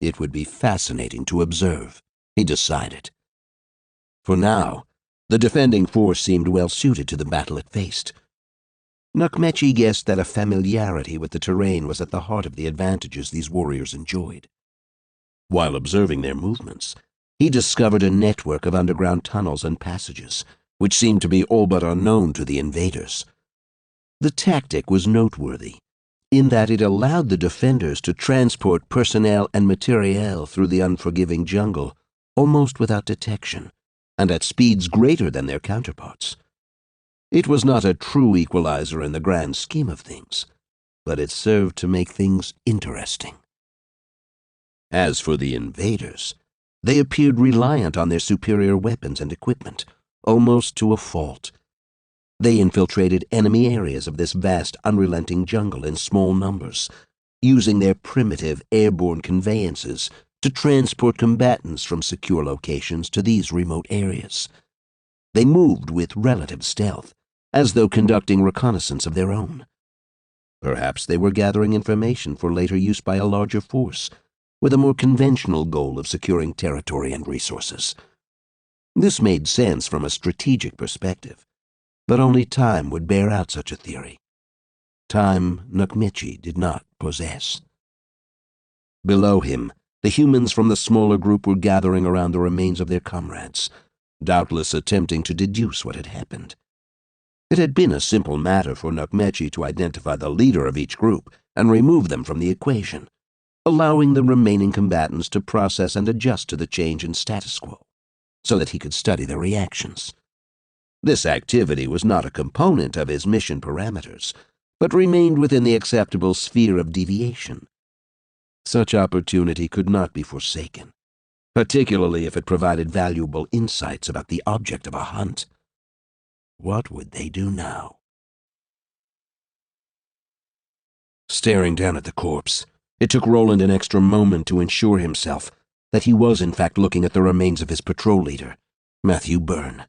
It would be fascinating to observe, he decided. For now, the defending force seemed well suited to the battle it faced. Nukmechi guessed that a familiarity with the terrain was at the heart of the advantages these warriors enjoyed. While observing their movements, he discovered a network of underground tunnels and passages, which seemed to be all but unknown to the invaders. The tactic was noteworthy, in that it allowed the defenders to transport personnel and materiel through the unforgiving jungle almost without detection, and at speeds greater than their counterparts. It was not a true equalizer in the grand scheme of things, but it served to make things interesting. As for the invaders, they appeared reliant on their superior weapons and equipment, almost to a fault. They infiltrated enemy areas of this vast, unrelenting jungle in small numbers, using their primitive airborne conveyances to transport combatants from secure locations to these remote areas. They moved with relative stealth, as though conducting reconnaissance of their own. Perhaps they were gathering information for later use by a larger force, with a more conventional goal of securing territory and resources. This made sense from a strategic perspective, but only time would bear out such a theory. Time Nukmechi did not possess. Below him, the humans from the smaller group were gathering around the remains of their comrades, doubtless attempting to deduce what had happened. It had been a simple matter for Nukmechi to identify the leader of each group and remove them from the equation, allowing the remaining combatants to process and adjust to the change in status quo, so that he could study their reactions. This activity was not a component of his mission parameters, but remained within the acceptable sphere of deviation. Such opportunity could not be forsaken, particularly if it provided valuable insights about the object of a hunt. What would they do now? Staring down at the corpse, it took Roland an extra moment to ensure himself that he was in fact looking at the remains of his patrol leader, Matthew Byrne.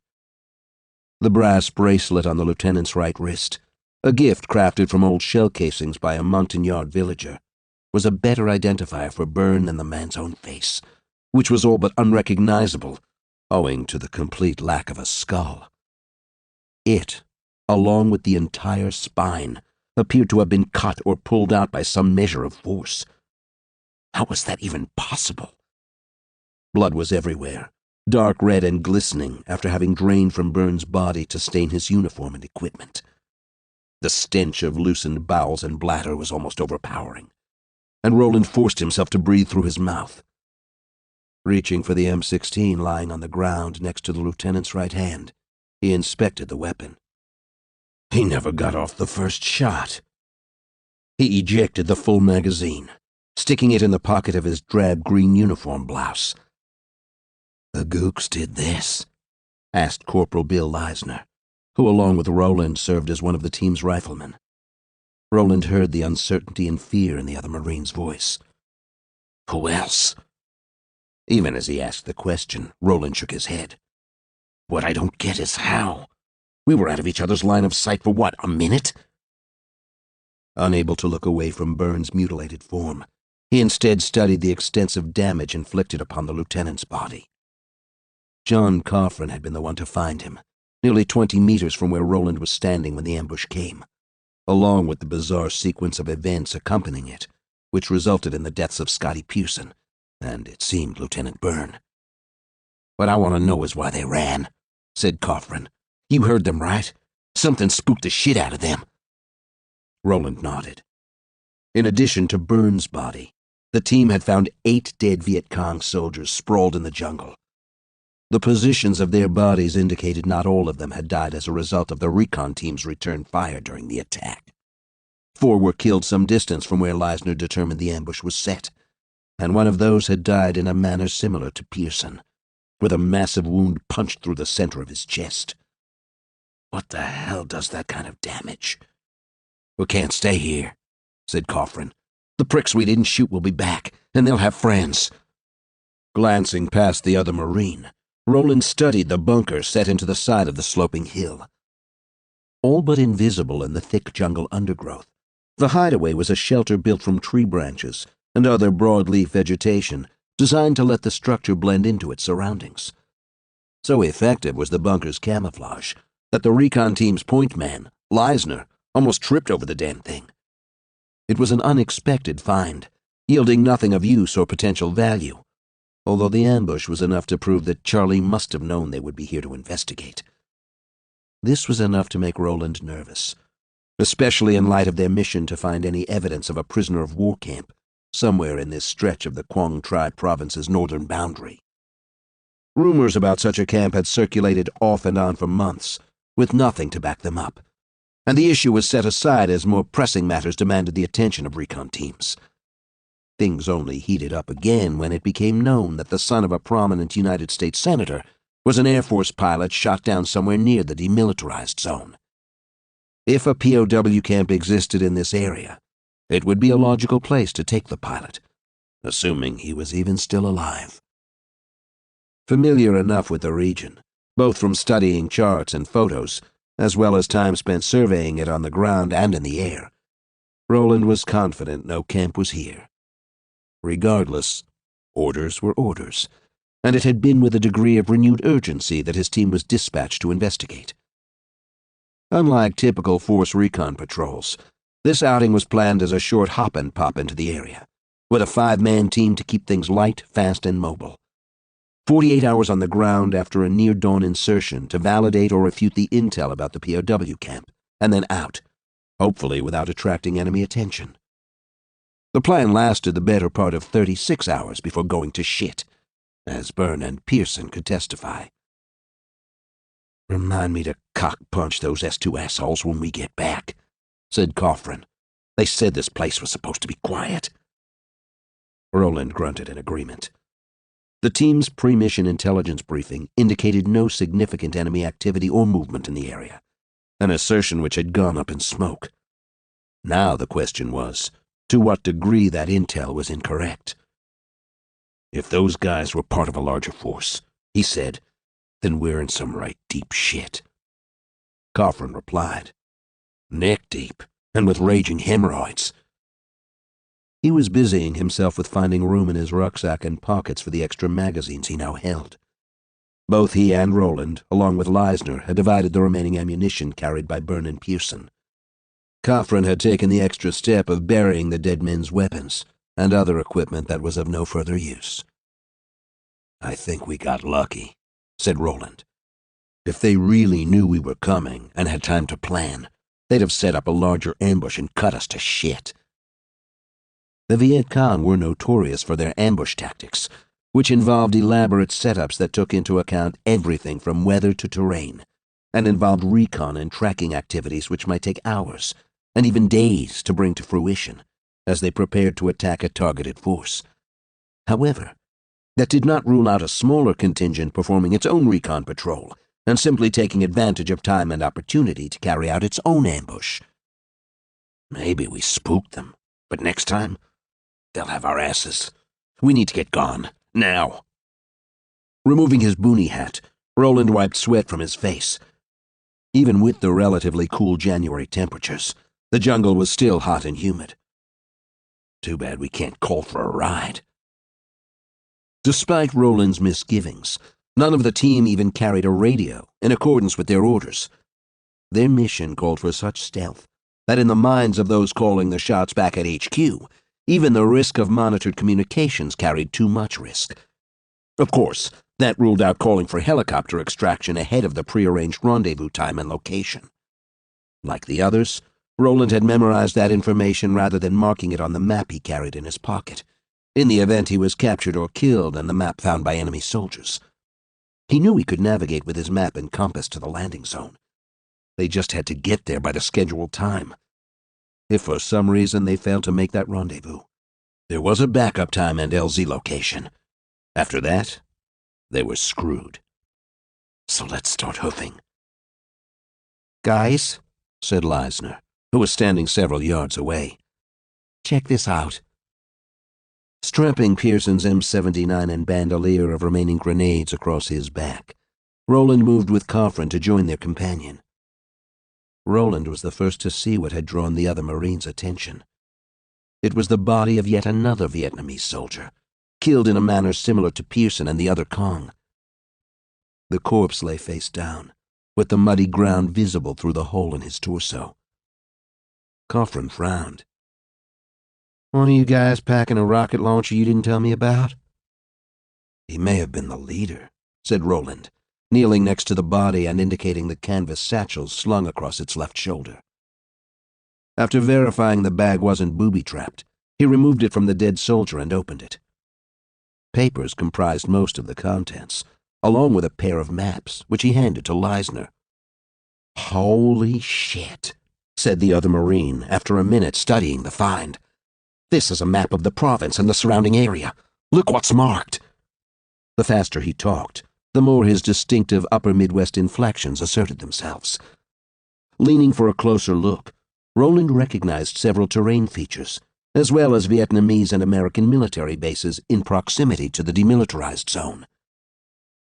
The brass bracelet on the lieutenant's right wrist, a gift crafted from old shell casings by a Montagnard villager, was a better identifier for Byrne than the man's own face, which was all but unrecognizable, owing to the complete lack of a skull. It, along with the entire spine, appeared to have been cut or pulled out by some measure of force. How was that even possible? Blood was everywhere, dark red and glistening after having drained from Byrne's body to stain his uniform and equipment. The stench of loosened bowels and bladder was almost overpowering, and Roland forced himself to breathe through his mouth. Reaching for the M16 lying on the ground next to the lieutenant's right hand, he inspected the weapon. He never got off the first shot. He ejected the full magazine, sticking it in the pocket of his drab green uniform blouse. "The gooks did this?" asked Corporal Bill Leisner, who along with Roland served as one of the team's riflemen. Roland heard the uncertainty and fear in the other Marine's voice. "Who else?" Even as he asked the question, Roland shook his head. "What I don't get is how. We were out of each other's line of sight for what, a minute?" Unable to look away from Byrne's mutilated form, he instead studied the extensive damage inflicted upon the lieutenant's body. John Coffrin had been the one to find him, nearly 20 meters from where Roland was standing when the ambush came, along with the bizarre sequence of events accompanying it, which resulted in the deaths of Scotty Pewson and, it seemed, Lieutenant Byrne. "What I want to know is why they ran," said Coffrin. "You heard them, right? Something spooked the shit out of them." Roland nodded. In addition to Byrne's body, the team had found 8 dead Viet Cong soldiers sprawled in the jungle. The positions of their bodies indicated not all of them had died as a result of the recon team's return fire during the attack. 4 were killed some distance from where Leisner determined the ambush was set, and one of those had died in a manner similar to Pearson, with a massive wound punched through the center of his chest. "What the hell does that kind of damage?" "We can't stay here," said Coffrin. "The pricks we didn't shoot will be back, and they'll have friends." Glancing past the other Marine, Roland studied the bunker set into the side of the sloping hill. all but invisible in the thick jungle undergrowth. The hideaway was a shelter built from tree branches and other broadleaf vegetation designed to let the structure blend into its surroundings. So effective was the bunker's camouflage that the recon team's point man, Leisner, almost tripped over the damn thing. It was an unexpected find, yielding nothing of use or potential value, although the ambush was enough to prove that Charlie must have known they would be here to investigate. This was enough to make Roland nervous, especially in light of their mission to find any evidence of a prisoner of war camp somewhere in this stretch of the Quang Tribe province's northern boundary. Rumors about such a camp had circulated off and on for months, with nothing to back them up, and the issue was set aside as more pressing matters demanded the attention of recon teams. Things only heated up again when it became known that the son of a prominent United States senator was an Air Force pilot shot down somewhere near the demilitarized zone. If a POW camp existed in this area, it would be a logical place to take the pilot, assuming he was even still alive. Familiar enough with the region, both from studying charts and photos, as well as time spent surveying it on the ground and in the air, Roland was confident no camp was here. Regardless, orders were orders, and it had been with a degree of renewed urgency that his team was dispatched to investigate. Unlike typical force recon patrols, this outing was planned as a short hop and pop into the area, with a 5-man team to keep things light, fast, and mobile. 48 hours on the ground after a near-dawn insertion to validate or refute the intel about the POW camp, and then out, hopefully without attracting enemy attention. The plan lasted the better part of 36 hours before going to shit, as Byrne and Pearson could testify. "Remind me to cock-punch those S2 assholes when we get back," said Coffrin. "They said this place was supposed to be quiet." Roland grunted in agreement. The team's pre-mission intelligence briefing indicated no significant enemy activity or movement in the area, an assertion which had gone up in smoke. Now the question was, to what degree that intel was incorrect. "If those guys were part of a larger force," he said, "then we're in some right deep shit." Coffrin replied, "Neck deep, and with raging hemorrhoids." He was busying himself with finding room in his rucksack and pockets for the extra magazines he now held. Both he and Roland, along with Leisner, had divided the remaining ammunition carried by Byrne and Pearson. Coffrin had taken the extra step of burying the dead men's weapons and other equipment that was of no further use. "I think we got lucky," said Roland. "If they really knew we were coming and had time to plan, they'd have set up a larger ambush and cut us to shit." The Viet Cong were notorious for their ambush tactics, which involved elaborate setups that took into account everything from weather to terrain, and involved recon and tracking activities which might take hours, and even days to bring to fruition, as they prepared to attack a targeted force. However, that did not rule out a smaller contingent performing its own recon patrol, and simply taking advantage of time and opportunity to carry out its own ambush. "Maybe we spooked them, but next time, they'll have our asses. We need to get gone, now." Removing his boonie hat, Roland wiped sweat from his face. Even with the relatively cool January temperatures, the jungle was still hot and humid. Too bad we can't call for a ride. Despite Roland's misgivings, none of the team even carried a radio in accordance with their orders. Their mission called for such stealth that in the minds of those calling the shots back at HQ, even the risk of monitored communications carried too much risk. Of course, that ruled out calling for helicopter extraction ahead of the prearranged rendezvous time and location. Like the others, Roland had memorized that information rather than marking it on the map he carried in his pocket, in the event he was captured or killed and the map found by enemy soldiers. He knew he could navigate with his map and compass to the landing zone. They just had to get there by the scheduled time. If for some reason they failed to make that rendezvous, there was a backup time and LZ location. After that, they were screwed. So let's start hoofing. "Guys," said Leisner, who was standing several yards away, "check this out." Strapping Pearson's M79 and bandolier of remaining grenades across his back, Roland moved with Coffrin to join their companion. Roland was the first to see what had drawn the other Marine's attention. It was the body of yet another Vietnamese soldier, killed in a manner similar to Pearson and the other Kong. The corpse lay face down, with the muddy ground visible through the hole in his torso. Coffrin frowned. "One of you guys packing a rocket launcher you didn't tell me about?" "He may have been the leader," said Roland, kneeling next to the body and indicating the canvas satchel slung across its left shoulder. After verifying the bag wasn't booby-trapped, he removed it from the dead soldier and opened it. Papers comprised most of the contents, along with a pair of maps, which he handed to Leisner. "Holy shit," said the other Marine after a minute studying the find. "This is a map of the province and the surrounding area. Look what's marked." The faster he talked, the more his distinctive upper Midwest inflections asserted themselves. Leaning for a closer look, Roland recognized several terrain features, as well as Vietnamese and American military bases in proximity to the demilitarized zone.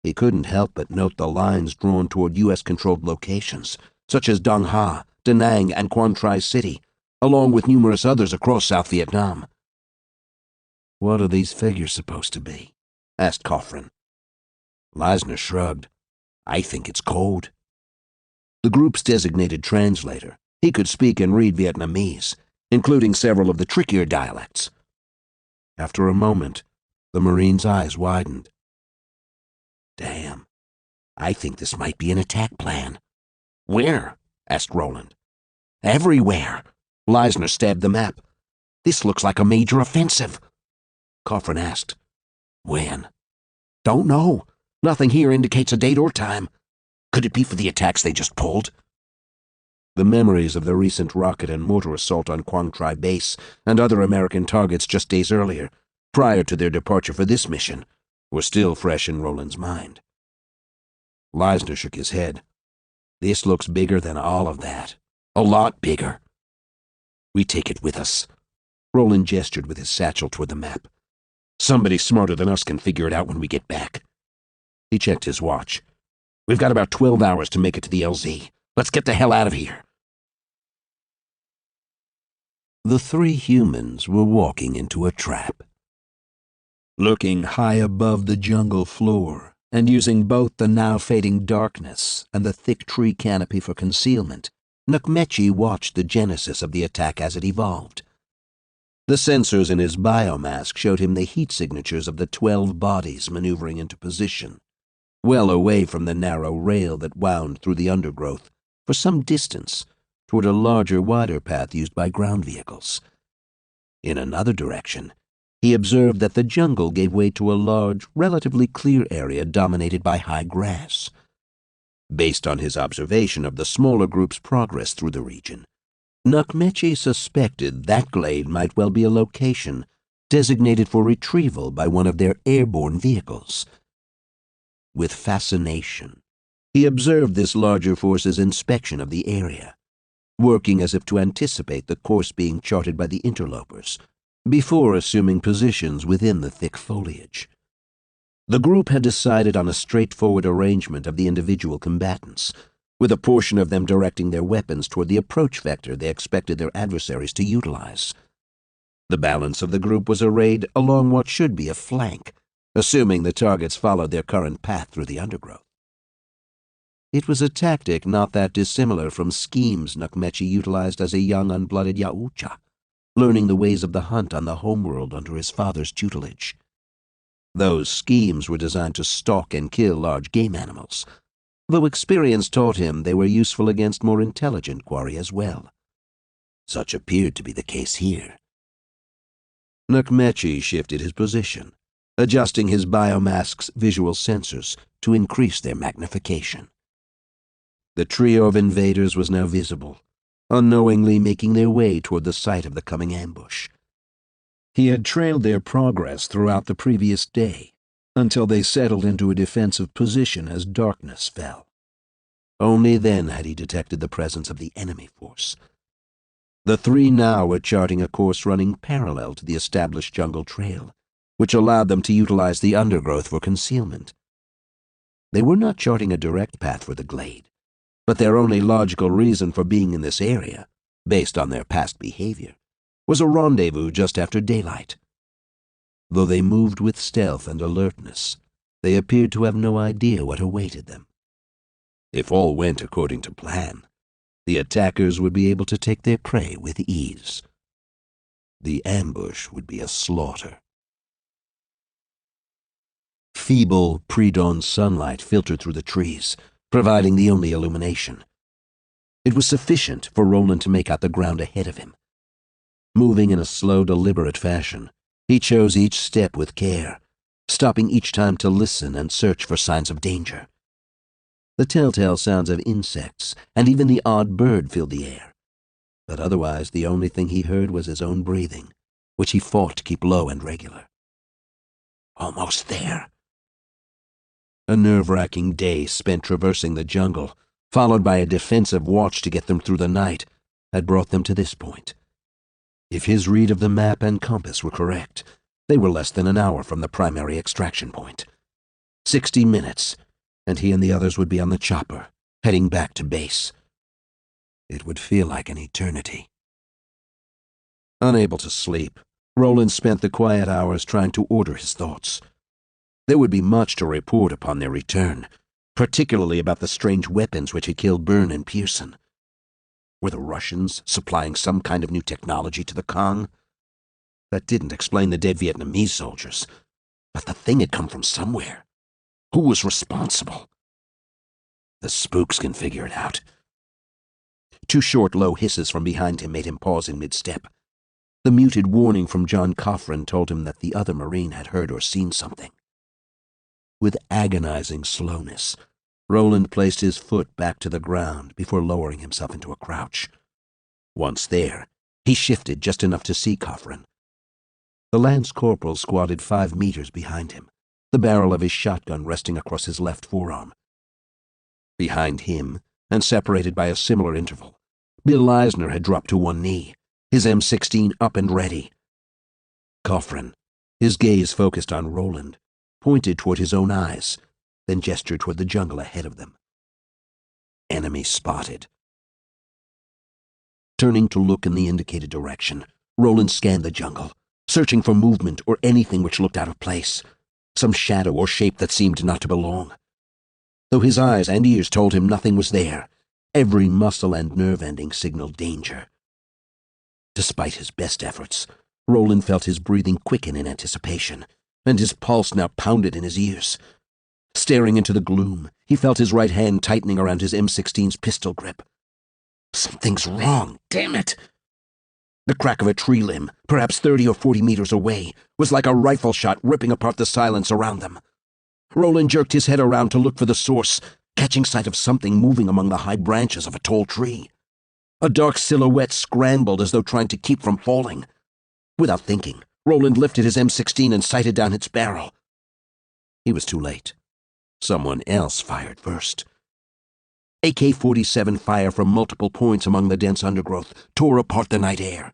He couldn't help but note the lines drawn toward U.S.-controlled locations, such as Dong Ha, Da Nang, and Quan Tri City, along with numerous others across South Vietnam. "What are these figures supposed to be?" asked Coffrin. Leisner shrugged. "I think it's code." The group's designated translator, he could speak and read Vietnamese, including several of the trickier dialects. After a moment, the Marine's eyes widened. "Damn, I think this might be an attack plan." "Where?" asked Roland. "Everywhere." Leisner stabbed the map. "This looks like a major offensive." Coffrin asked, "When?" "Don't know. Nothing here indicates a date or time. Could it be for the attacks they just pulled?" The memories of the recent rocket and mortar assault on Quang Tri Base and other American targets just days earlier, prior to their departure for this mission, were still fresh in Roland's mind. Leisner shook his head. "This looks bigger than all of that. A lot bigger." "We take it with us." Roland gestured with his satchel toward the map. "Somebody smarter than us can figure it out when we get back." He checked his watch. "We've got about 12 hours to make it to the LZ. Let's get the hell out of here." The three humans were walking into a trap. Looking high above the jungle floor, and using both the now fading darkness and the thick tree canopy for concealment, Nukmechi watched the genesis of the attack as it evolved. The sensors in his biomask showed him the heat signatures of the 12 bodies maneuvering into position, well away from the narrow rail that wound through the undergrowth for some distance toward a larger, wider path used by ground vehicles. In another direction, he observed that the jungle gave way to a large, relatively clear area dominated by high grass. Based on his observation of the smaller group's progress through the region, Nukmechi suspected that glade might well be a location designated for retrieval by one of their airborne vehicles. With fascination, he observed this larger force's inspection of the area, working as if to anticipate the course being charted by the interlopers, before assuming positions within the thick foliage. The group had decided on a straightforward arrangement of the individual combatants, with a portion of them directing their weapons toward the approach vector they expected their adversaries to utilize. The balance of the group was arrayed along what should be a flank, assuming the targets followed their current path through the undergrowth. It was a tactic not that dissimilar from schemes Nukmechi utilized as a young unblooded Yaucha, learning the ways of the hunt on the homeworld under his father's tutelage. Those schemes were designed to stalk and kill large game animals, though experience taught him they were useful against more intelligent quarry as well. Such appeared to be the case here. Nukmechi shifted his position, adjusting his biomask's visual sensors to increase their magnification. The trio of invaders was now visible, unknowingly making their way toward the site of the coming ambush. He had trailed their progress throughout the previous day, until they settled into a defensive position as darkness fell. Only then had he detected the presence of the enemy force. The three now were charting a course running parallel to the established jungle trail, which allowed them to utilize the undergrowth for concealment. They were not charting a direct path for the glade, But their only logical reason for being in this area, based on their past behavior, was a rendezvous just after daylight. Though they moved with stealth and alertness, they appeared to have no idea what awaited them. If all went according to plan, the attackers would be able to take their prey with ease. The ambush would be a slaughter. Feeble, pre-dawn sunlight filtered through the trees, providing the only illumination. It was sufficient for Roland to make out the ground ahead of him. Moving in a slow, deliberate fashion, he chose each step with care, stopping each time to listen and search for signs of danger. The telltale sounds of insects and even the odd bird filled the air, but otherwise the only thing he heard was his own breathing, which he fought to keep low and regular. Almost there. A nerve-wracking day spent traversing the jungle, followed by a defensive watch to get them through the night, had brought them to this point. If his read of the map and compass were correct, they were less than an hour from the primary extraction point. 60 minutes, and he and the others would be on the chopper, heading back to base. It would feel like an eternity. Unable to sleep, Roland spent the quiet hours trying to order his thoughts. There would be much to report upon their return, particularly about the strange weapons which had killed Byrne and Pearson. Were the Russians supplying some kind of new technology to the Kong? That didn't explain the dead Vietnamese soldiers, but the thing had come from somewhere. Who was responsible? The spooks can figure it out. Two short, low hisses from behind him made him pause in mid-step. The muted warning from John Coffrin told him that the other Marine had heard or seen something. With agonizing slowness, Roland placed his foot back to the ground before lowering himself into a crouch. Once there, he shifted just enough to see Coffrin. The Lance Corporal squatted 5 meters behind him, the barrel of his shotgun resting across his left forearm. Behind him, and separated by a similar interval, Bill Eisner had dropped to one knee, his M16 up and ready. Coffrin, his gaze focused on Roland, pointed toward his own eyes, then gestured toward the jungle ahead of them. Enemy spotted. Turning to look in the indicated direction, Roland scanned the jungle, searching for movement or anything which looked out of place, some shadow or shape that seemed not to belong. Though his eyes and ears told him nothing was there, every muscle and nerve ending signaled danger. Despite his best efforts, Roland felt his breathing quicken in anticipation, and his pulse now pounded in his ears. Staring into the gloom, he felt his right hand tightening around his M16's pistol grip. Something's wrong, damn it! The crack of a tree limb, perhaps 30 or 40 meters away, was like a rifle shot ripping apart the silence around them. Roland jerked his head around to look for the source, catching sight of something moving among the high branches of a tall tree. A dark silhouette scrambled as though trying to keep from falling. Without thinking, Roland lifted his M16 and sighted down its barrel. He was too late. Someone else fired first. AK-47 fire from multiple points among the dense undergrowth tore apart the night air.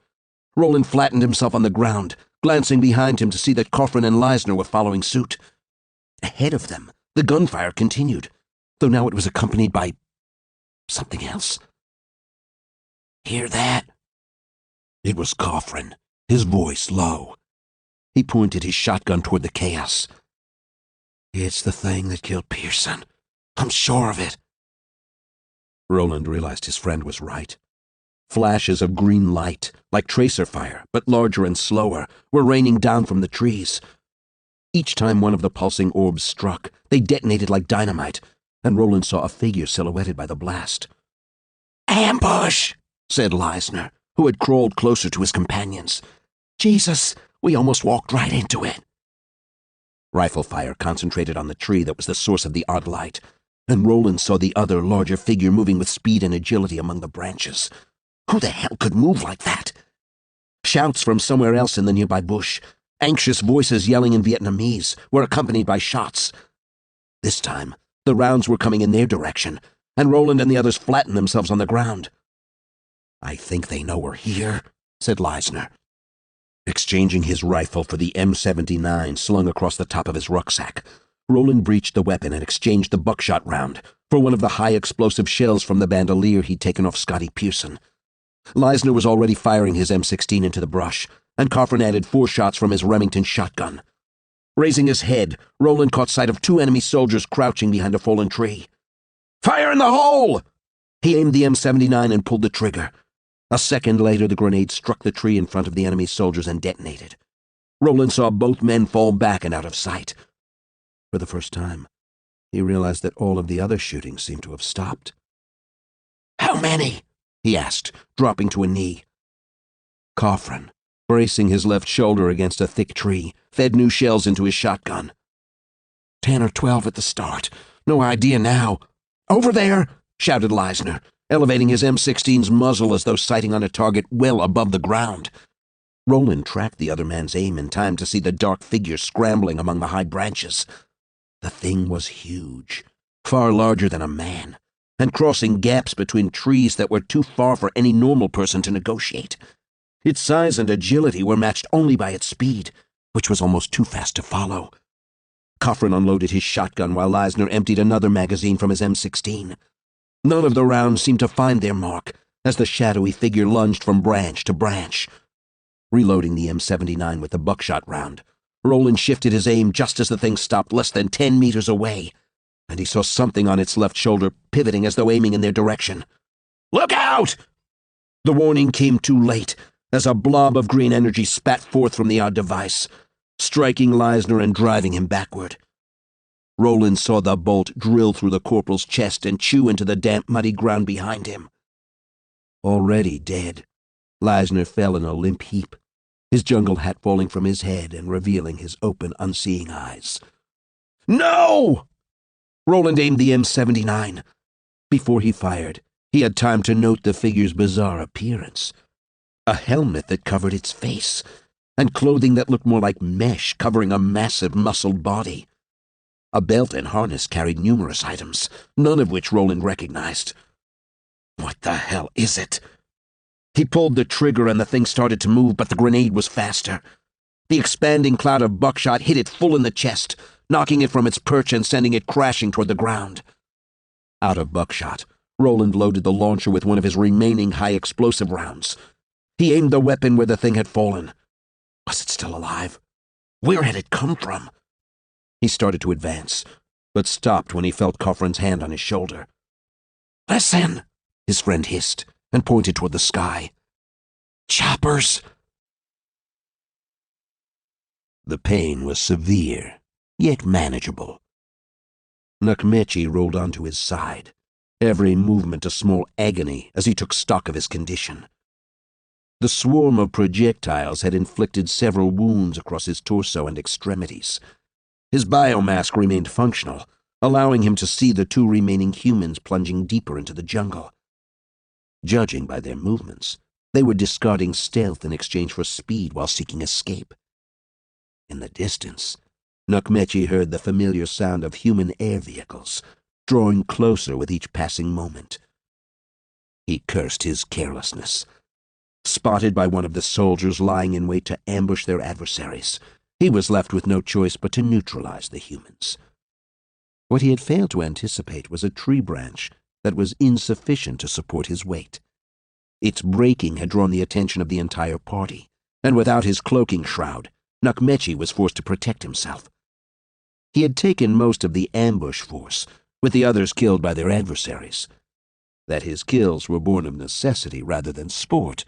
Roland flattened himself on the ground, glancing behind him to see that Coffrin and Leisner were following suit. Ahead of them, the gunfire continued, though now it was accompanied by something else. Hear that? It was Coffrin, his voice low. He pointed his shotgun toward the chaos. It's the thing that killed Pearson. I'm sure of it. Roland realized his friend was right. Flashes of green light, like tracer fire, but larger and slower, were raining down from the trees. Each time one of the pulsing orbs struck, they detonated like dynamite, and Roland saw a figure silhouetted by the blast. Ambush, said Leisner, who had crawled closer to his companions. Jesus, we almost walked right into it. Rifle fire concentrated on the tree that was the source of the odd light, and Roland saw the other, larger figure moving with speed and agility among the branches. Who the hell could move like that? Shouts from somewhere else in the nearby bush, anxious voices yelling in Vietnamese, were accompanied by shots. This time, the rounds were coming in their direction, and Roland and the others flattened themselves on the ground. I think they know we're here, said Leisner. Exchanging his rifle for the M79 slung across the top of his rucksack, Roland breached the weapon and exchanged the buckshot round, for one of the high-explosive shells from the bandolier he'd taken off Scotty Pearson. Leisner was already firing his M16 into the brush, and Coffin added 4 shots from his Remington shotgun. Raising his head, Roland caught sight of 2 enemy soldiers crouching behind a fallen tree. "Fire in the hole!" He aimed the M79 and pulled the trigger. A second later, the grenade struck the tree in front of the enemy soldiers and detonated. Roland saw both men fall back and out of sight. For the first time, he realized that all of the other shooting seemed to have stopped. "How many?" he asked, dropping to a knee. Coffin, bracing his left shoulder against a thick tree, fed new shells into his shotgun. 10 or 12 at the start. No idea now. "Over there!" shouted Leisner, elevating his M16's muzzle as though sighting on a target well above the ground. Roland tracked the other man's aim in time to see the dark figure scrambling among the high branches. The thing was huge, far larger than a man, and crossing gaps between trees that were too far for any normal person to negotiate. Its size and agility were matched only by its speed, which was almost too fast to follow. Coffin unloaded his shotgun while Leisner emptied another magazine from his M16. None of the rounds seemed to find their mark as the shadowy figure lunged from branch to branch. Reloading the M79 with the buckshot round, Roland shifted his aim just as the thing stopped less than 10 meters away, and he saw something on its left shoulder pivoting as though aiming in their direction. "Look out!" The warning came too late as a blob of green energy spat forth from the odd device, striking Leisner and driving him backward. Roland saw the bolt drill through the corporal's chest and chew into the damp, muddy ground behind him. Already dead, Leisner fell in a limp heap, his jungle hat falling from his head and revealing his open, unseeing eyes. "No!" Roland aimed the M79. Before he fired, he had time to note the figure's bizarre appearance. A helmet that covered its face, and clothing that looked more like mesh covering a massive, muscled body. A belt and harness carried numerous items, none of which Roland recognized. What the hell is it? He pulled the trigger and the thing started to move, but the grenade was faster. The expanding cloud of buckshot hit it full in the chest, knocking it from its perch and sending it crashing toward the ground. Out of buckshot, Roland loaded the launcher with one of his remaining high-explosive rounds. He aimed the weapon where the thing had fallen. Was it still alive? Where had it come from? He started to advance, but stopped when he felt Coffin's hand on his shoulder. "Listen," his friend hissed, and pointed toward the sky. "Choppers!" The pain was severe, yet manageable. Nukmechi rolled onto his side, every movement a small agony as he took stock of his condition. The swarm of projectiles had inflicted several wounds across his torso and extremities. His biomask remained functional, allowing him to see the 2 remaining humans plunging deeper into the jungle. Judging by their movements, they were discarding stealth in exchange for speed while seeking escape. In the distance, Nukmechi heard the familiar sound of human air vehicles, drawing closer with each passing moment. He cursed his carelessness. Spotted by one of the soldiers lying in wait to ambush their adversaries, he was left with no choice but to neutralize the humans. What he had failed to anticipate was a tree branch that was insufficient to support his weight. Its breaking had drawn the attention of the entire party, and without his cloaking shroud, Nukmechi was forced to protect himself. He had taken most of the ambush force, with the others killed by their adversaries. That his kills were born of necessity rather than sport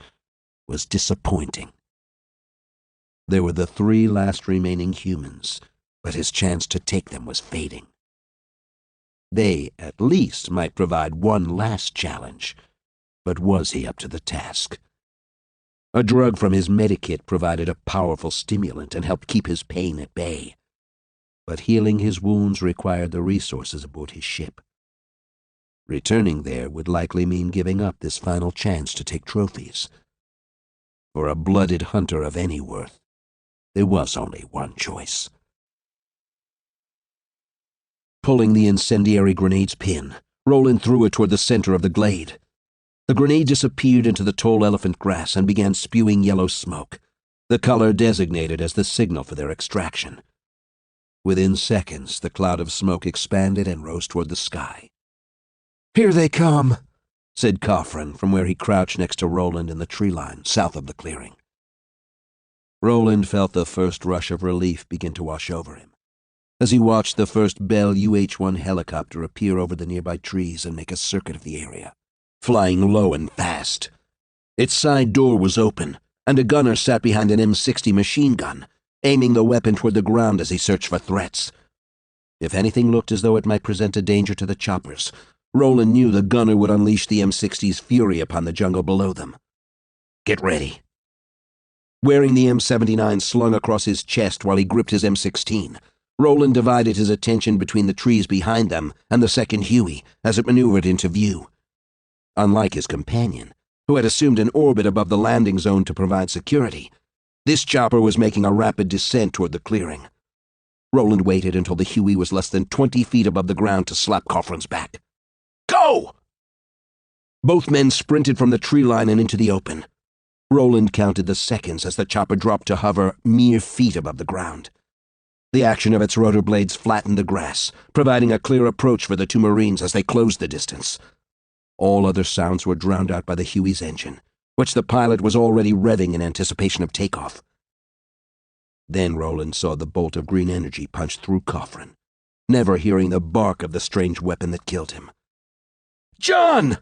was disappointing. There were the 3 last remaining humans, but his chance to take them was fading. They, at least, might provide one last challenge, but was he up to the task? A drug from his medikit provided a powerful stimulant and helped keep his pain at bay, but healing his wounds required the resources aboard his ship. Returning there would likely mean giving up this final chance to take trophies. For a blooded hunter of any worth, there was only one choice. Pulling the incendiary grenade's pin, Roland threw it toward the center of the glade. The grenade disappeared into the tall elephant grass and began spewing yellow smoke, the color designated as the signal for their extraction. Within seconds, the cloud of smoke expanded and rose toward the sky. "Here they come," said Coffrin from where he crouched next to Roland in the tree line south of the clearing. Roland felt the first rush of relief begin to wash over him as he watched the first Bell UH-1 helicopter appear over the nearby trees and make a circuit of the area, flying low and fast. Its side door was open, and a gunner sat behind an M60 machine gun, aiming the weapon toward the ground as he searched for threats. If anything looked as though it might present a danger to the choppers, Roland knew the gunner would unleash the M60's fury upon the jungle below them. "Get ready." Wearing the M79 slung across his chest while he gripped his M16, Roland divided his attention between the trees behind them and the second Huey as it maneuvered into view. Unlike his companion, who had assumed an orbit above the landing zone to provide security, this chopper was making a rapid descent toward the clearing. Roland waited until the Huey was less than 20 feet above the ground to slap Coffrin's back. "Go!" Both men sprinted from the tree line and into the open. Roland counted the seconds as the chopper dropped to hover mere feet above the ground. The action of its rotor blades flattened the grass, providing a clear approach for the two Marines as they closed the distance. All other sounds were drowned out by the Huey's engine, which the pilot was already revving in anticipation of takeoff. Then Roland saw the bolt of green energy punch through Coffrin, never hearing the bark of the strange weapon that killed him. "John!"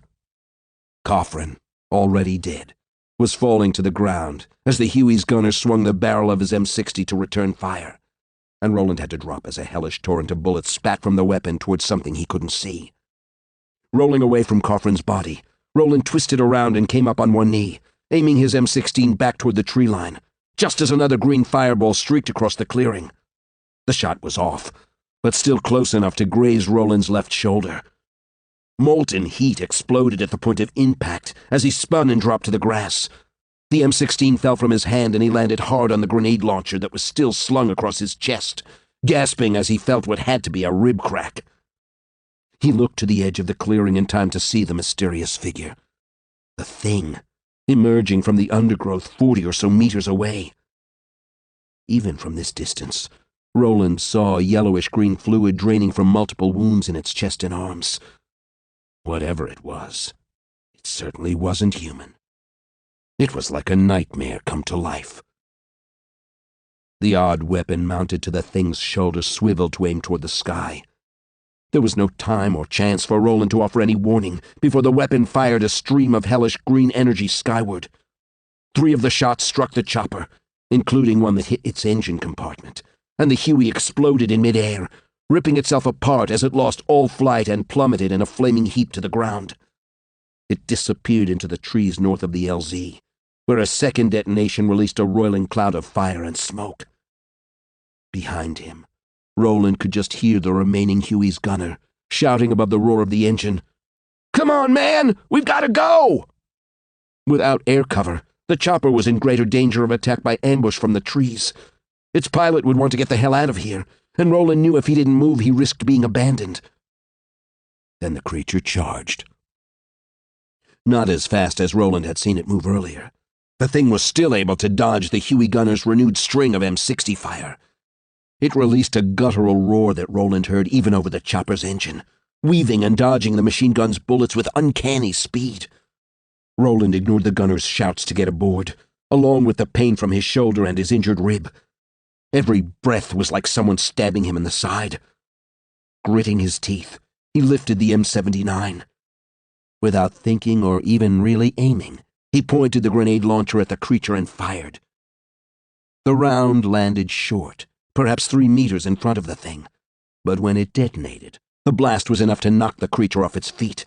Coffrin, already dead, was falling to the ground as the Huey's gunner swung the barrel of his M60 to return fire, and Roland had to drop as a hellish torrent of bullets spat from the weapon towards something he couldn't see. Rolling away from Coffrin's body, Roland twisted around and came up on one knee, aiming his M16 back toward the tree line, just as another green fireball streaked across the clearing. The shot was off, but still close enough to graze Roland's left shoulder. Molten heat exploded at the point of impact as he spun and dropped to the grass. The M16 fell from his hand and he landed hard on the grenade launcher that was still slung across his chest, gasping as he felt what had to be a rib crack. He looked to the edge of the clearing in time to see the mysterious figure. The thing, emerging from the undergrowth 40 or so meters away. Even from this distance, Roland saw yellowish-green fluid draining from multiple wounds in its chest and arms. Whatever it was, it certainly wasn't human. It was like a nightmare come to life. The odd weapon mounted to the thing's shoulder swiveled to aim toward the sky. There was no time or chance for Roland to offer any warning before the weapon fired a stream of hellish green energy skyward. 3 of the shots struck the chopper, including one that hit its engine compartment, and the Huey exploded in midair, ripping itself apart as it lost all flight and plummeted in a flaming heap to the ground. It disappeared into the trees north of the LZ, where a second detonation released a roiling cloud of fire and smoke. Behind him, Roland could just hear the remaining Huey's gunner, shouting above the roar of the engine, "Come on, man! We've got to go!" Without air cover, the chopper was in greater danger of attack by ambush from the trees. Its pilot would want to get the hell out of here, and Roland knew if he didn't move, he risked being abandoned. Then the creature charged. Not as fast as Roland had seen it move earlier. The thing was still able to dodge the Huey gunner's renewed string of M60 fire. It released a guttural roar that Roland heard even over the chopper's engine, weaving and dodging the machine gun's bullets with uncanny speed. Roland ignored the gunner's shouts to get aboard, along with the pain from his shoulder and his injured rib. Every breath was like someone stabbing him in the side. Gritting his teeth, he lifted the M79. Without thinking or even really aiming, he pointed the grenade launcher at the creature and fired. The round landed short, perhaps 3 meters in front of the thing, but when it detonated, the blast was enough to knock the creature off its feet.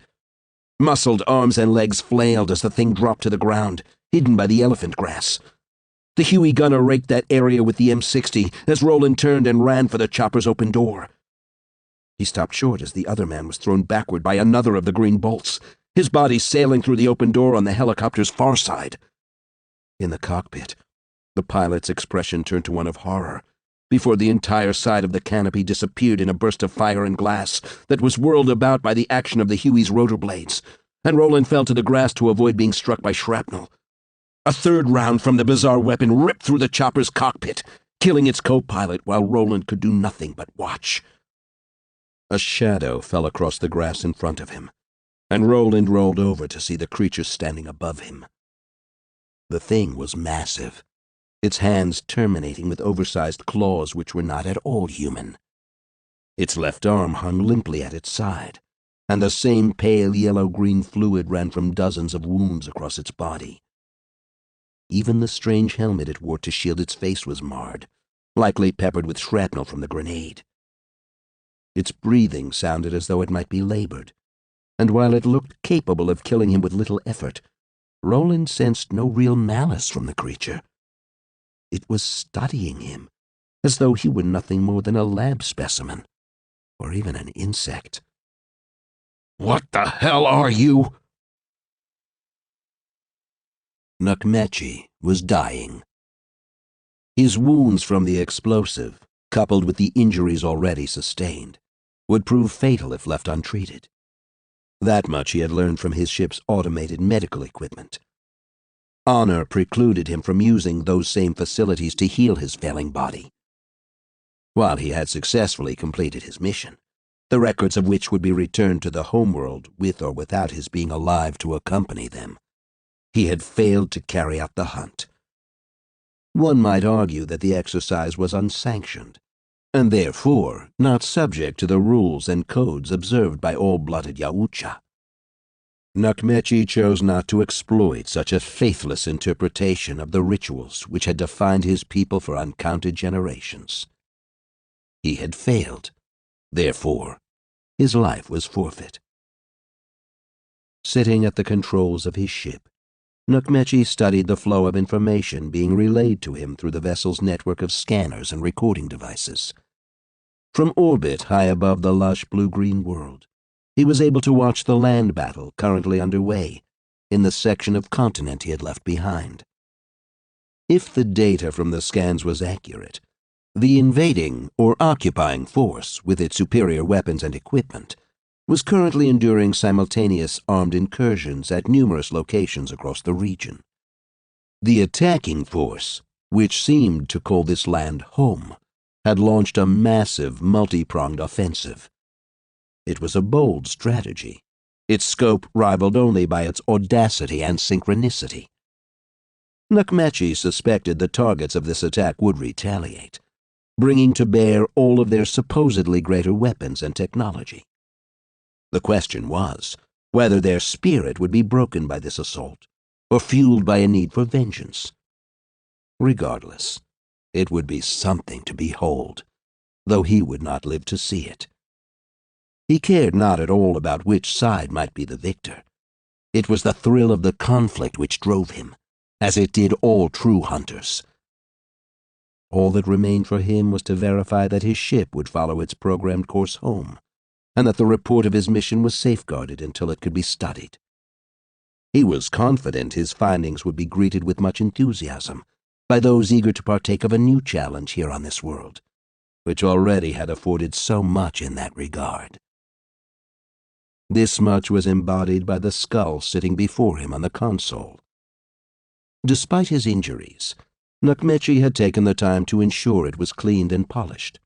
Muscled arms and legs flailed as the thing dropped to the ground, hidden by the elephant grass. The Huey gunner raked that area with the M60 as Roland turned and ran for the chopper's open door. He stopped short as the other man was thrown backward by another of the green bolts, his body sailing through the open door on the helicopter's far side. In the cockpit, the pilot's expression turned to one of horror, before the entire side of the canopy disappeared in a burst of fire and glass that was whirled about by the action of the Huey's rotor blades, and Roland fell to the grass to avoid being struck by shrapnel. A third round from the bizarre weapon ripped through the chopper's cockpit, killing its co-pilot while Roland could do nothing but watch. A shadow fell across the grass in front of him, and Roland rolled over to see the creature standing above him. The thing was massive, its hands terminating with oversized claws which were not at all human. Its left arm hung limply at its side, and the same pale yellow-green fluid ran from dozens of wounds across its body. Even the strange helmet it wore to shield its face was marred, likely peppered with shrapnel from the grenade. Its breathing sounded as though it might be labored, and while it looked capable of killing him with little effort, Roland sensed no real malice from the creature. It was studying him, as though he were nothing more than a lab specimen, or even an insect. "What the hell are you?" Nukmechi was dying. His wounds from the explosive, coupled with the injuries already sustained, would prove fatal if left untreated. That much he had learned from his ship's automated medical equipment. Honor precluded him from using those same facilities to heal his failing body. While he had successfully completed his mission, the records of which would be returned to the homeworld with or without his being alive to accompany them, he had failed to carry out the hunt. One might argue that the exercise was unsanctioned, and therefore not subject to the rules and codes observed by all-blooded Yautja. Nukmechi chose not to exploit such a faithless interpretation of the rituals which had defined his people for uncounted generations. He had failed. Therefore, his life was forfeit. Sitting at the controls of his ship, Nukmechi studied the flow of information being relayed to him through the vessel's network of scanners and recording devices. From orbit high above the lush blue-green world, he was able to watch the land battle currently underway in the section of continent he had left behind. If the data from the scans was accurate, the invading or occupying force, with its superior weapons and equipment, was currently enduring simultaneous armed incursions at numerous locations across the region. The attacking force, which seemed to call this land home, had launched a massive, multi-pronged offensive. It was a bold strategy, its scope rivaled only by its audacity and synchronicity. Nukmechi suspected the targets of this attack would retaliate, bringing to bear all of their supposedly greater weapons and technology. The question was whether their spirit would be broken by this assault, or fueled by a need for vengeance. Regardless, it would be something to behold, though he would not live to see it. He cared not at all about which side might be the victor. It was the thrill of the conflict which drove him, as it did all true hunters. All that remained for him was to verify that his ship would follow its programmed course home, and that the report of his mission was safeguarded until it could be studied. He was confident his findings would be greeted with much enthusiasm by those eager to partake of a new challenge here on this world, which already had afforded so much in that regard. This much was embodied by the skull sitting before him on the console. Despite his injuries, Nukmechi had taken the time to ensure it was cleaned and polished,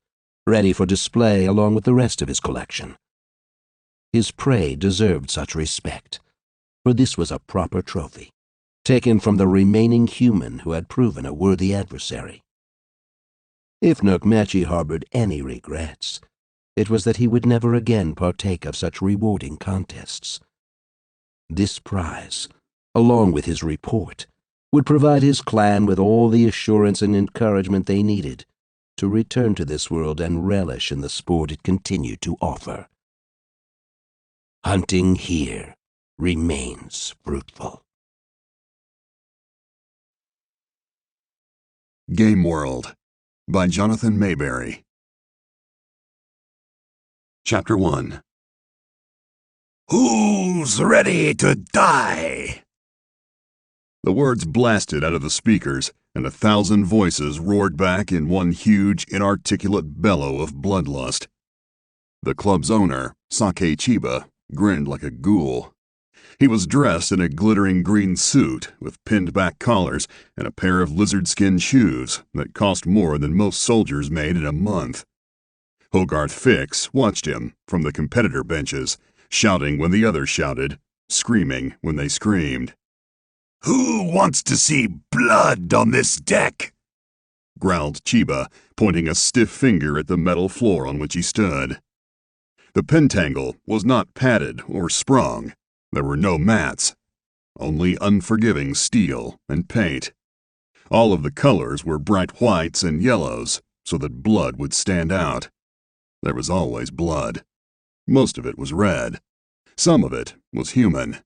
ready for display along with the rest of his collection. His prey deserved such respect, for this was a proper trophy, taken from the remaining human who had proven a worthy adversary. If Nukmechi harbored any regrets, it was that he would never again partake of such rewarding contests. This prize, along with his report, would provide his clan with all the assurance and encouragement they needed to return to this world and relish in the sport it continued to offer. Hunting here remains fruitful. Game World by Jonathan Mayberry. Chapter 1. Who's ready to die? The words blasted out of the speakers, and 1,000 voices roared back in one huge, inarticulate bellow of bloodlust. The club's owner, Sake Chiba, grinned like a ghoul. He was dressed in a glittering green suit with pinned-back collars and a pair of lizard-skin shoes that cost more than most soldiers made in a month. Hogarth Fix watched him from the competitor benches, shouting when the others shouted, screaming when they screamed. "Who wants to see blood on this deck?" growled Chiba, pointing a stiff finger at the metal floor on which he stood. The pentangle was not padded or sprung. There were no mats, only unforgiving steel and paint. All of the colors were bright whites and yellows, so that blood would stand out. There was always blood. Most of it was red. Some of it was human.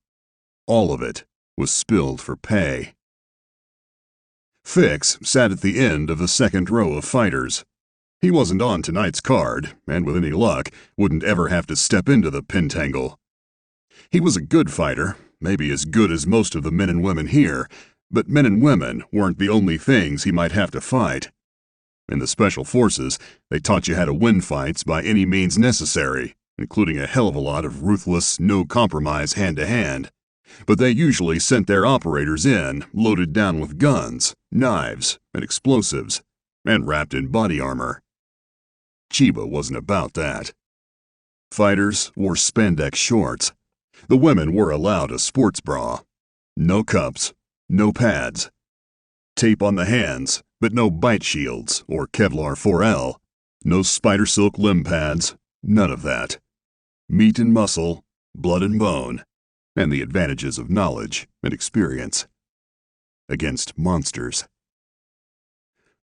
All of it was spilled for pay. Fix sat at the end of the second row of fighters. He wasn't on tonight's card, and with any luck, wouldn't ever have to step into the pentangle. He was a good fighter, maybe as good as most of the men and women here, but men and women weren't the only things he might have to fight. In the Special Forces, they taught you how to win fights by any means necessary, including a hell of a lot of ruthless, no-compromise hand-to-hand. But they usually sent their operators in, loaded down with guns, knives, and explosives, and wrapped in body armor. Chiba wasn't about that. Fighters wore spandex shorts. The women were allowed a sports bra. No cups, no pads. Tape on the hands, but no bite shields or Kevlar 4L. No spider silk limb pads, none of that. Meat and muscle, blood and bone, and the advantages of knowledge and experience. Against monsters.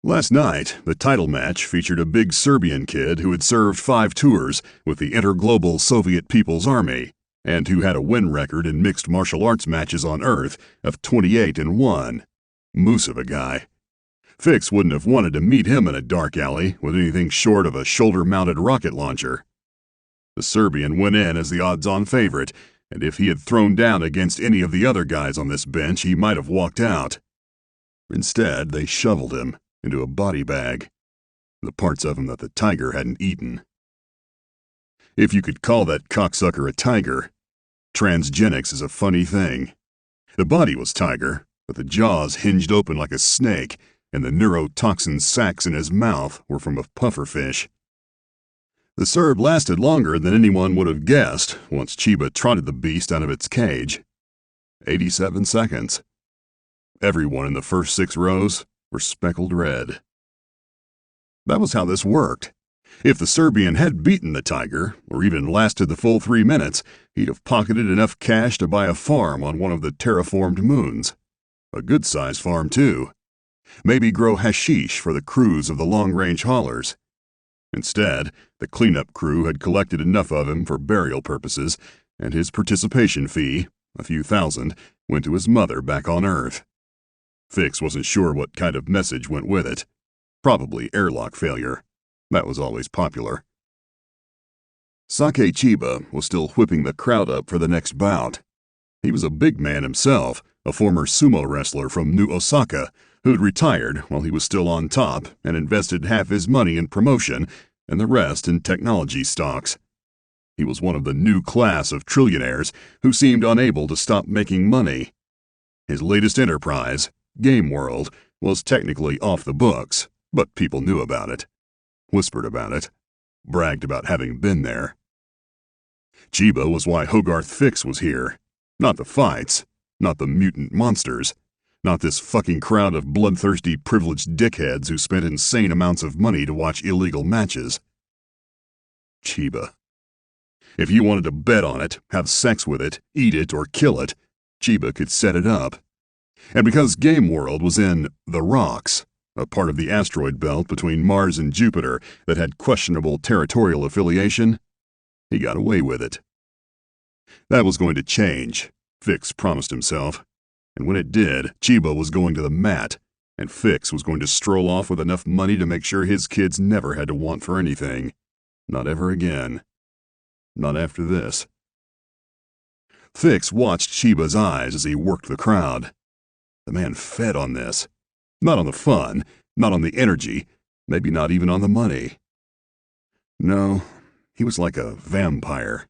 Last night, the title match featured a big Serbian kid who had served 5 tours with the Interglobal Soviet People's Army, and who had a win record in mixed martial arts matches on Earth of 28-1. Moose of a guy. Fix wouldn't have wanted to meet him in a dark alley with anything short of a shoulder-mounted rocket launcher. The Serbian went in as the odds-on favorite, and if he had thrown down against any of the other guys on this bench, he might have walked out. Instead, they shoveled him into a body bag, the parts of him that the tiger hadn't eaten. If you could call that cocksucker a tiger, transgenics is a funny thing. The body was tiger, but the jaws hinged open like a snake, and the neurotoxin sacs in his mouth were from a pufferfish. The Serb lasted longer than anyone would have guessed once Chiba trotted the beast out of its cage. 87 seconds. Everyone in the first 6 rows were speckled red. That was how this worked. If the Serbian had beaten the tiger, or even lasted the full 3 minutes, he'd have pocketed enough cash to buy a farm on one of the terraformed moons. A good-sized farm, too. Maybe grow hashish for the crews of the long-range haulers. Instead, the cleanup crew had collected enough of him for burial purposes, and his participation fee, a few thousand, went to his mother back on Earth. Fix wasn't sure what kind of message went with it. Probably airlock failure. That was always popular. Sake Chiba was still whipping the crowd up for the next bout. He was a big man himself, a former sumo wrestler from New Osaka, who'd retired while he was still on top and invested half his money in promotion and the rest in technology stocks. He was one of the new class of trillionaires who seemed unable to stop making money. His latest enterprise, Game World, was technically off the books, but people knew about it, whispered about it, bragged about having been there. Chiba was why Hogarth Fix was here. Not the fights, not the mutant monsters, not this fucking crowd of bloodthirsty, privileged dickheads who spent insane amounts of money to watch illegal matches. Chiba. If you wanted to bet on it, have sex with it, eat it, or kill it, Chiba could set it up. And because Game World was in the Rocks, a part of the asteroid belt between Mars and Jupiter that had questionable territorial affiliation, he got away with it. That was going to change, Fix promised himself. And when it did, Chiba was going to the mat, and Fix was going to stroll off with enough money to make sure his kids never had to want for anything. Not ever again. Not after this. Fix watched Chiba's eyes as he worked the crowd. The man fed on this. Not on the fun, not on the energy, maybe not even on the money. No, he was like a vampire.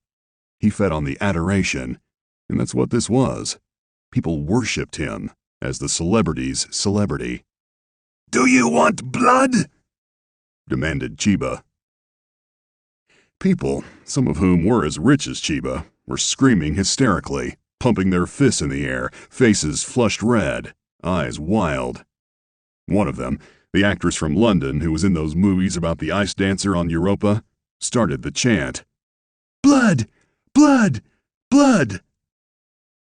He fed on the adoration, and that's what this was. People worshipped him as the celebrity's celebrity. "Do you want blood?" demanded Chiba. People, some of whom were as rich as Chiba, were screaming hysterically, pumping their fists in the air, faces flushed red, eyes wild. One of them, the actress from London who was in those movies about the ice dancer on Europa, started the chant. "Blood! Blood! Blood!"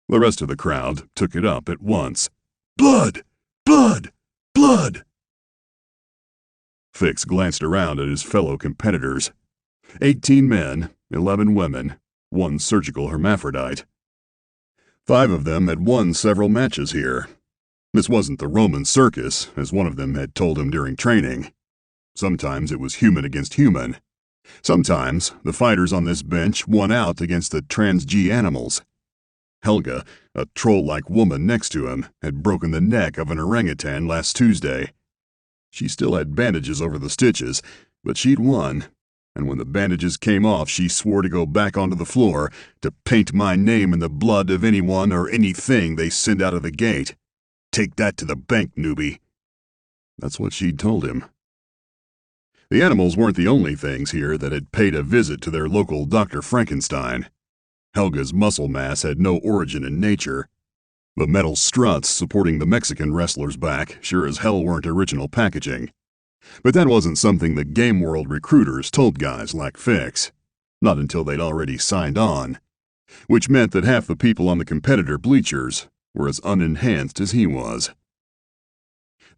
The rest of the crowd took it up at once. "Blood! Blood! Blood!" Fix glanced around at his fellow competitors. 18 men, 11 women, 1 surgical hermaphrodite. 5 of them had won several matches here. This wasn't the Roman circus, as one of them had told him during training. Sometimes it was human against human. Sometimes the fighters on this bench won out against the trans-G animals. Helga, a troll-like woman next to him, had broken the neck of an orangutan last Tuesday. She still had bandages over the stitches, but she'd won, and when the bandages came off she swore to go back onto the floor to paint my name in the blood of anyone or anything they send out of the gate. "Take that to the bank, newbie." That's what she'd told him. The animals weren't the only things here that had paid a visit to their local Dr. Frankenstein. Helga's muscle mass had no origin in nature. The metal struts supporting the Mexican wrestler's back sure as hell weren't original packaging. But that wasn't something the Game World recruiters told guys like Fix. Not until they'd already signed on. Which meant that half the people on the competitor bleachers were as unenhanced as he was.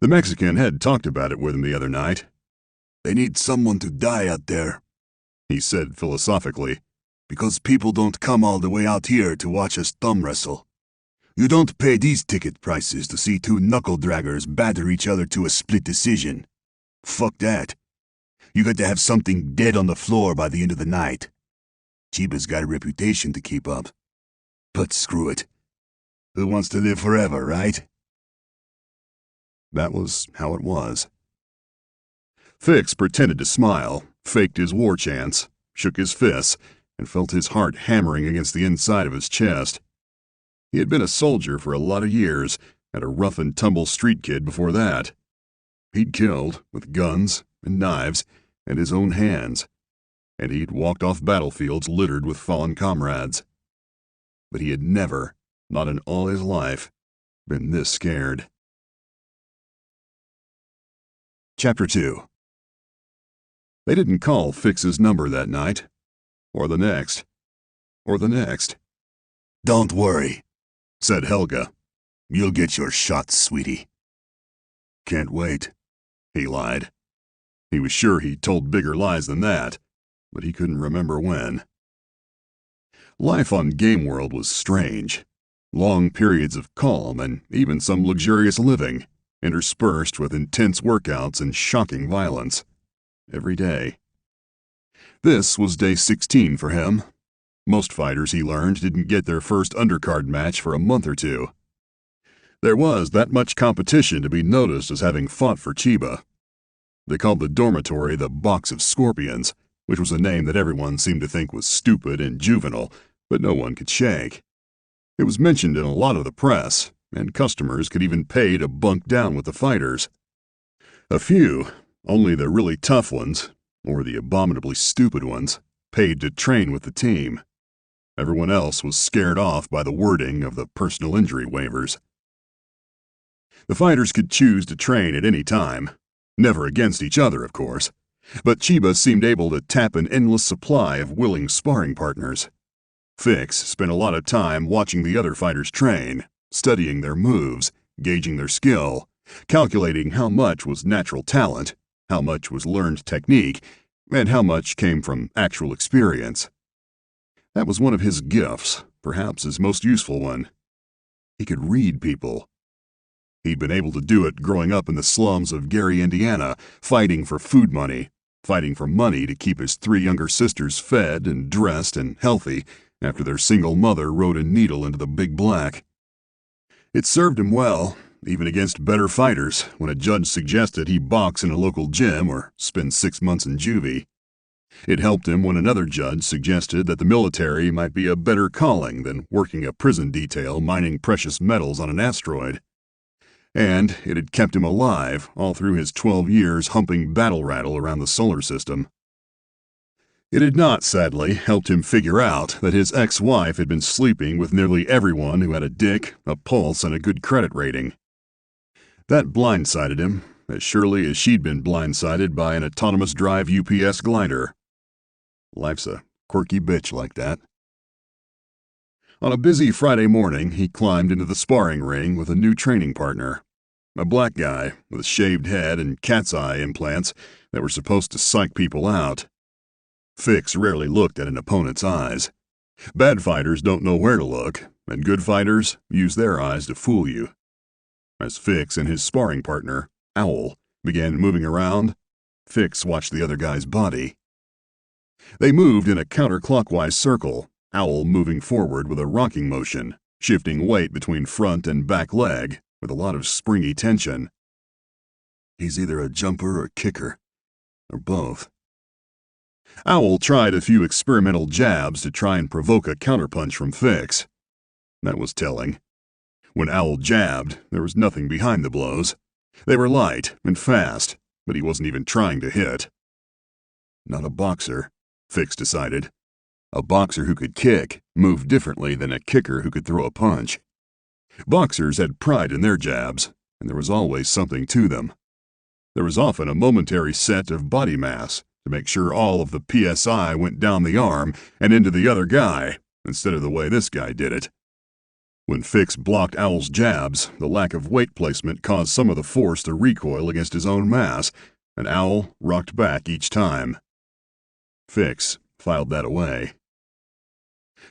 The Mexican had talked about it with him the other night. "They need someone to die out there," he said philosophically, "because people don't come all the way out here to watch us thumb wrestle. You don't pay these ticket prices to see 2 knuckle-draggers batter each other to a split decision. Fuck that. You got to have something dead on the floor by the end of the night. Chiba's got a reputation to keep up. But screw it. Who wants to live forever, right?" That was how it was. Fix pretended to smile, faked his war chants, shook his fists, and felt his heart hammering against the inside of his chest. He had been a soldier for a lot of years, and a rough-and-tumble street kid before that. He'd killed, with guns and knives and his own hands, and he'd walked off battlefields littered with fallen comrades. But he had never, not in all his life, been this scared. Chapter 2. They didn't call Fix's number that night, or the next, or the next. "Don't worry," said Helga. "You'll get your shot, sweetie." "Can't wait," he lied. He was sure he'd told bigger lies than that, but he couldn't remember when. Life on Game World was strange. Long periods of calm and even some luxurious living, interspersed with intense workouts and shocking violence. Every day. This was day 16 for him. Most fighters, he learned, didn't get their first undercard match for a month or 2. There was that much competition to be noticed as having fought for Chiba. They called the dormitory the Box of Scorpions, which was a name that everyone seemed to think was stupid and juvenile, but no one could shake. It was mentioned in a lot of the press, and customers could even pay to bunk down with the fighters. A few, only the really tough ones, or the abominably stupid ones, paid to train with the team. Everyone else was scared off by the wording of the personal injury waivers. The fighters could choose to train at any time, never against each other, of course, but Chiba seemed able to tap an endless supply of willing sparring partners. Fix spent a lot of time watching the other fighters train, studying their moves, gauging their skill, calculating how much was natural talent, how much was learned technique, and how much came from actual experience. That was one of his gifts, perhaps his most useful one. He could read people. He'd been able to do it growing up in the slums of Gary, Indiana, fighting for food money, fighting for money to keep his 3 younger sisters fed and dressed and healthy after their single mother rode a needle into the big black. It served him well, even against better fighters, when a judge suggested he box in a local gym or spend 6 months in juvie. It helped him when another judge suggested that the military might be a better calling than working a prison detail mining precious metals on an asteroid. And it had kept him alive all through his 12 years humping battle rattle around the solar system. It had not, sadly, helped him figure out that his ex-wife had been sleeping with nearly everyone who had a dick, a pulse, and a good credit rating. That blindsided him, as surely as she'd been blindsided by an autonomous drive UPS glider. Life's a quirky bitch like that. On a busy Friday morning, he climbed into the sparring ring with a new training partner, a black guy with a shaved head and cat's eye implants that were supposed to psych people out. Fix rarely looked at an opponent's eyes. Bad fighters don't know where to look, and good fighters use their eyes to fool you. As Fix and his sparring partner, Owl, began moving around, Fix watched the other guy's body. They moved in a counterclockwise circle, Owl moving forward with a rocking motion, shifting weight between front and back leg with a lot of springy tension. He's either a jumper or a kicker, or both. Owl tried a few experimental jabs to try and provoke a counterpunch from Fix. That was telling. When Owl jabbed, there was nothing behind the blows. They were light and fast, but he wasn't even trying to hit. Not a boxer, Fix decided. A boxer who could kick moved differently than a kicker who could throw a punch. Boxers had pride in their jabs, and there was always something to them. There was often a momentary set of body mass to make sure all of the PSI went down the arm and into the other guy, instead of the way this guy did it. When Fix blocked Owl's jabs, the lack of weight placement caused some of the force to recoil against his own mass, and Owl rocked back each time. Fix filed that away.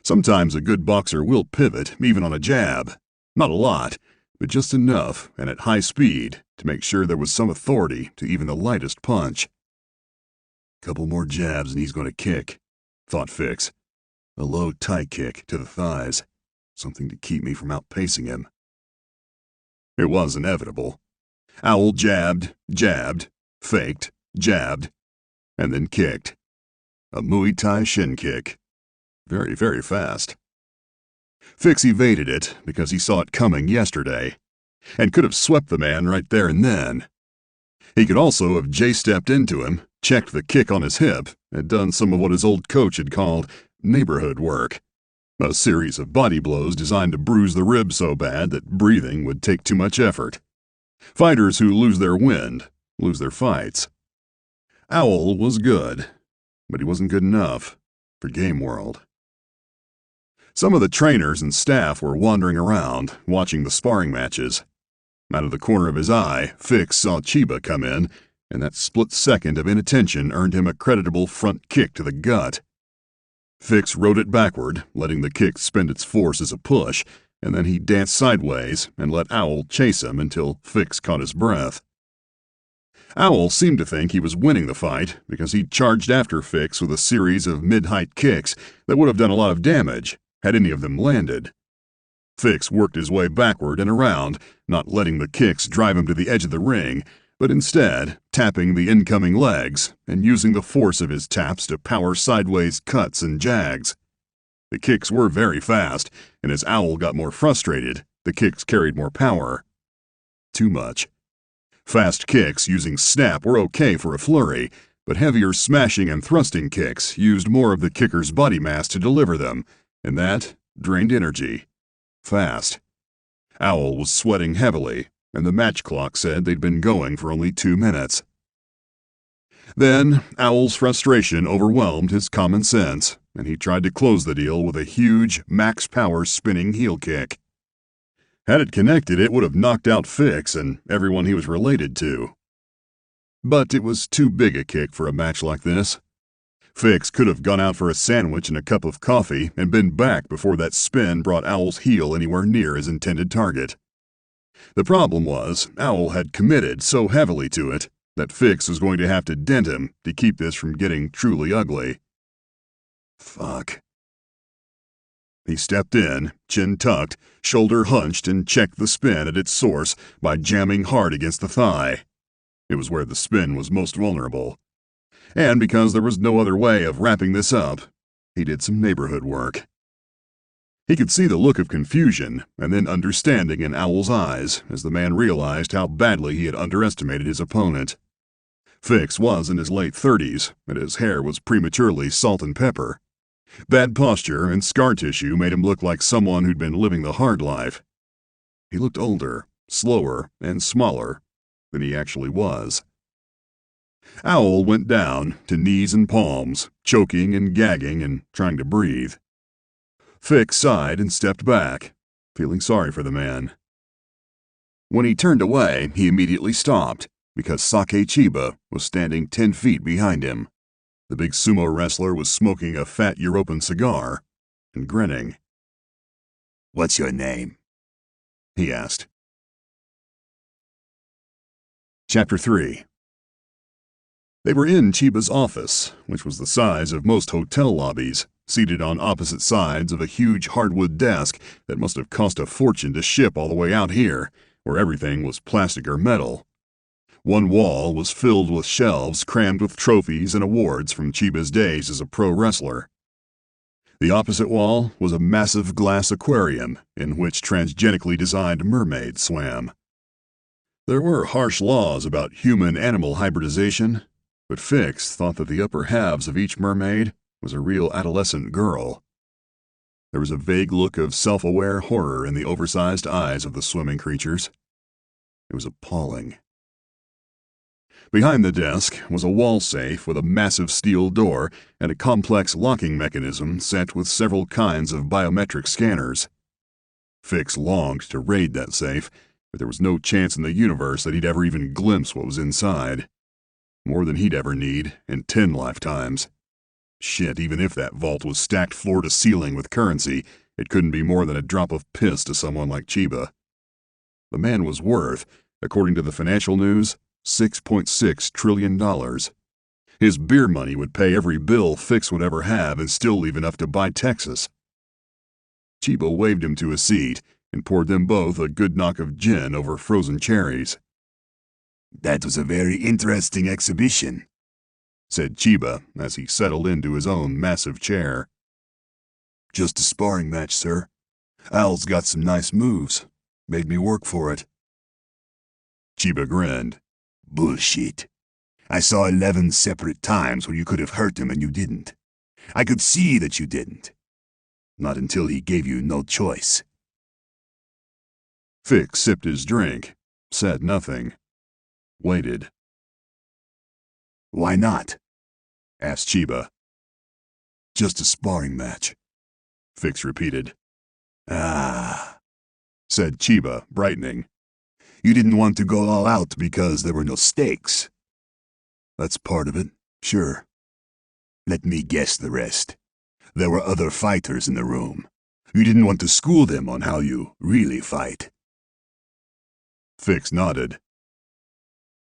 Sometimes a good boxer will pivot, even on a jab. Not a lot, but just enough and at high speed to make sure there was some authority to even the lightest punch. Couple more jabs and he's going to kick, thought Fix. A low, tight kick to the thighs. Something to keep me from outpacing him. It was inevitable. Owl jabbed, faked, jabbed, and then kicked. A Muay Thai shin kick. Very, very fast. Fix evaded it because he saw it coming yesterday, and could have swept the man right there and then. He could also have J-stepped into him, checked the kick on his hip, and done some of what his old coach had called neighborhood work. A series of body blows designed to bruise the ribs so bad that breathing would take too much effort. Fighters who lose their wind lose their fights. Owl was good, but he wasn't good enough for Game World. Some of the trainers and staff were wandering around, watching the sparring matches. Out of the corner of his eye, Fix saw Chiba come in, and that split second of inattention earned him a creditable front kick to the gut. Fix rode it backward, letting the kick spend its force as a push, and then he danced sideways and let Owl chase him until Fix caught his breath. Owl seemed to think he was winning the fight because he charged after Fix with a series of mid-height kicks that would have done a lot of damage had any of them landed. Fix worked his way backward and around, not letting the kicks drive him to the edge of the ring, but instead tapping the incoming legs and using the force of his taps to power sideways cuts and jags. The kicks were very fast, and as Owl got more frustrated, the kicks carried more power. Too much. Fast kicks using snap were okay for a flurry, but heavier smashing and thrusting kicks used more of the kicker's body mass to deliver them, and that drained energy. Fast. Owl was sweating heavily, and the match clock said they'd been going for only 2 minutes. Then, Owl's frustration overwhelmed his common sense, and he tried to close the deal with a huge, max-power spinning heel kick. Had it connected, it would have knocked out Fix and everyone he was related to. But it was too big a kick for a match like this. Fix could have gone out for a sandwich and a cup of coffee and been back before that spin brought Owl's heel anywhere near his intended target. The problem was, Owl had committed so heavily to it that Fix was going to have to dent him to keep this from getting truly ugly. Fuck. He stepped in, chin tucked, shoulder hunched, and checked the spin at its source by jamming hard against the thigh. It was where the spin was most vulnerable. And because there was no other way of wrapping this up, he did some neighborhood work. He could see the look of confusion and then understanding in Owl's eyes as the man realized how badly he had underestimated his opponent. Fix was in his late 30s, and his hair was prematurely salt and pepper. Bad posture and scar tissue made him look like someone who'd been living the hard life. He looked older, slower, and smaller than he actually was. Owl went down to knees and palms, choking and gagging and trying to breathe. Fix sighed and stepped back, feeling sorry for the man. When he turned away, he immediately stopped, because Sake Chiba was standing 10 feet behind him. The big sumo wrestler was smoking a fat European cigar and grinning. "What's your name?" he asked. Chapter 3. They were in Chiba's office, which was the size of most hotel lobbies, seated on opposite sides of a huge hardwood desk that must have cost a fortune to ship all the way out here, where everything was plastic or metal. One wall was filled with shelves crammed with trophies and awards from Chiba's days as a pro wrestler. The opposite wall was a massive glass aquarium in which transgenically designed mermaids swam. There were harsh laws about human-animal hybridization, but Fix thought that the upper halves of each mermaid was a real adolescent girl. There was a vague look of self-aware horror in the oversized eyes of the swimming creatures. It was appalling. Behind the desk was a wall safe with a massive steel door and a complex locking mechanism set with several kinds of biometric scanners. Fix longed to raid that safe, but there was no chance in the universe that he'd ever even glimpse what was inside. More than he'd ever need in 10 lifetimes. Shit, even if that vault was stacked floor to ceiling with currency, it couldn't be more than a drop of piss to someone like Chiba. The man was worth, according to the financial news, $6.6 trillion. His beer money would pay every bill Fix would ever have and still leave enough to buy Texas. Chiba waved him to a seat and poured them both a good knock of gin over frozen cherries. "That was a very interesting exhibition," said Chiba as he settled into his own massive chair. "Just a sparring match, sir. Al's got some nice moves. Made me work for it." Chiba grinned. "Bullshit. I saw 11 separate times where you could have hurt him and you didn't. I could see that you didn't. Not until he gave you no choice." Fix sipped his drink, said nothing, waited. "Why not?" asked Chiba. "Just a sparring match," Fix repeated. "Ah," said Chiba, brightening. "You didn't want to go all out because there were no stakes." "That's part of it, sure." "Let me guess the rest. There were other fighters in the room. You didn't want to school them on how you really fight." Fix nodded.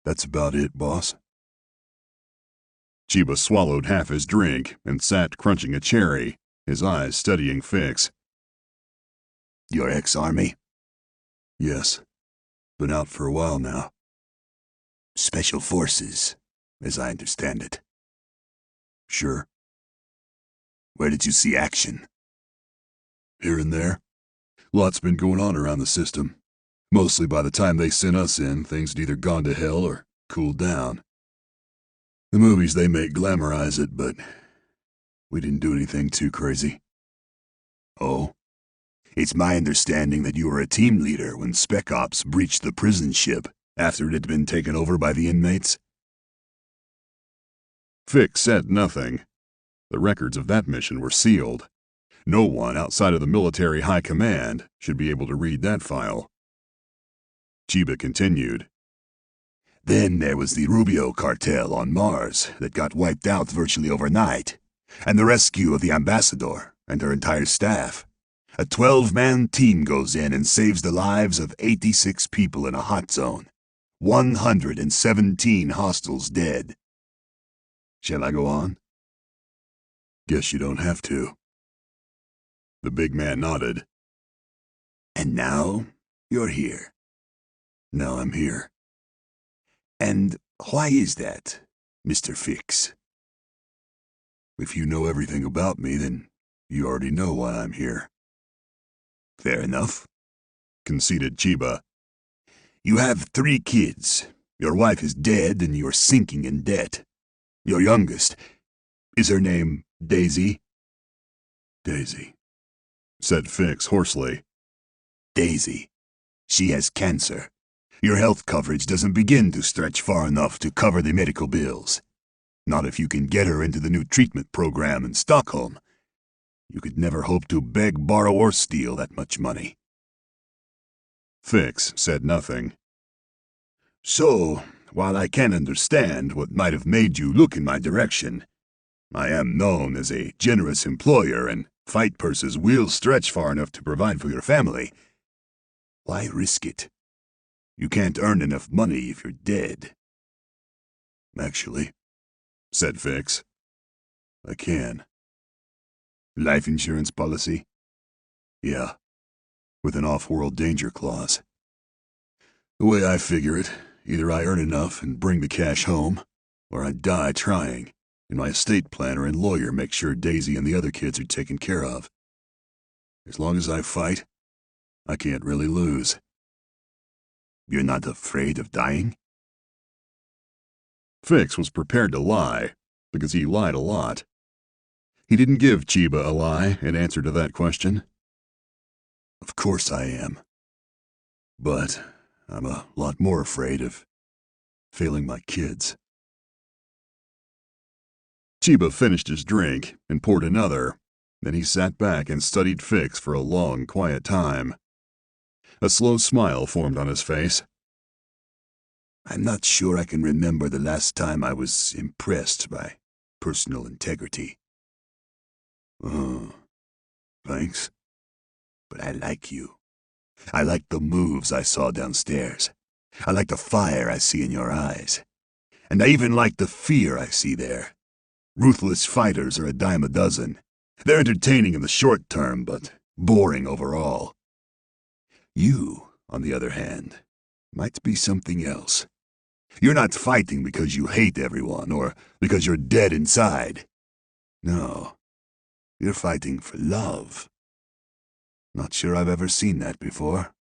"That's about it, boss." Chiba swallowed half his drink and sat crunching a cherry, his eyes studying Fix. "You're ex-Army?" "Yes. Been out for a while now." "Special Forces, as I understand it." "Sure." "Where did you see action?" "Here and there. Lots been going on around the system. Mostly by the time they sent us in, things had either gone to hell or cooled down. The movies they make glamorize it, but we didn't do anything too crazy." "Oh? It's my understanding that you were a team leader when Spec Ops breached the prison ship after it had been taken over by the inmates." Fix said nothing. The records of that mission were sealed. No one outside of the military high command should be able to read that file. Chiba continued. "Then there was the Rubio cartel on Mars that got wiped out virtually overnight, and the rescue of the ambassador and her entire staff. A 12-man team goes in and saves the lives of 86 people in a hot zone. 117 hostiles dead." "Shall I go on?" "Guess you don't have to." The big man nodded. "And now you're here." "Now I'm here." "And why is that, Mr. Fix?" "If you know everything about me, then you already know why I'm here." "Fair enough," conceded Chiba. "You have 3 kids. Your wife is dead and you're sinking in debt. Your youngest, is her name Daisy?" "Daisy," said Fix hoarsely. "Daisy. She has cancer. Your health coverage doesn't begin to stretch far enough to cover the medical bills. Not if you can get her into the new treatment program in Stockholm. You could never hope to beg, borrow, or steal that much money." Fix said nothing. "So, while I can understand what might have made you look in my direction, I am known as a generous employer and fight purses will stretch far enough to provide for your family. Why risk it? You can't earn enough money if you're dead." "Actually," said Fix, "I can." "Life insurance policy?" "Yeah, with an off-world danger clause. The way I figure it, either I earn enough and bring the cash home, or I die trying, and my estate planner and lawyer make sure Daisy and the other kids are taken care of. As long as I fight, I can't really lose." "You're not afraid of dying?" Fix was prepared to lie, because he lied a lot. He didn't give Chiba a lie in answer to that question. "Of course I am. But I'm a lot more afraid of failing my kids." Chiba finished his drink and poured another. Then he sat back and studied Fix for a long, quiet time. A slow smile formed on his face. "I'm not sure I can remember the last time I was impressed by personal integrity." Thanks. "But I like you. I like the moves I saw downstairs. I like the fire I see in your eyes. And I even like the fear I see there. Ruthless fighters are a dime a dozen. They're entertaining in the short term, but boring overall. You, on the other hand, might be something else. You're not fighting because you hate everyone or because you're dead inside. No, you're fighting for love. Not sure I've ever seen that before.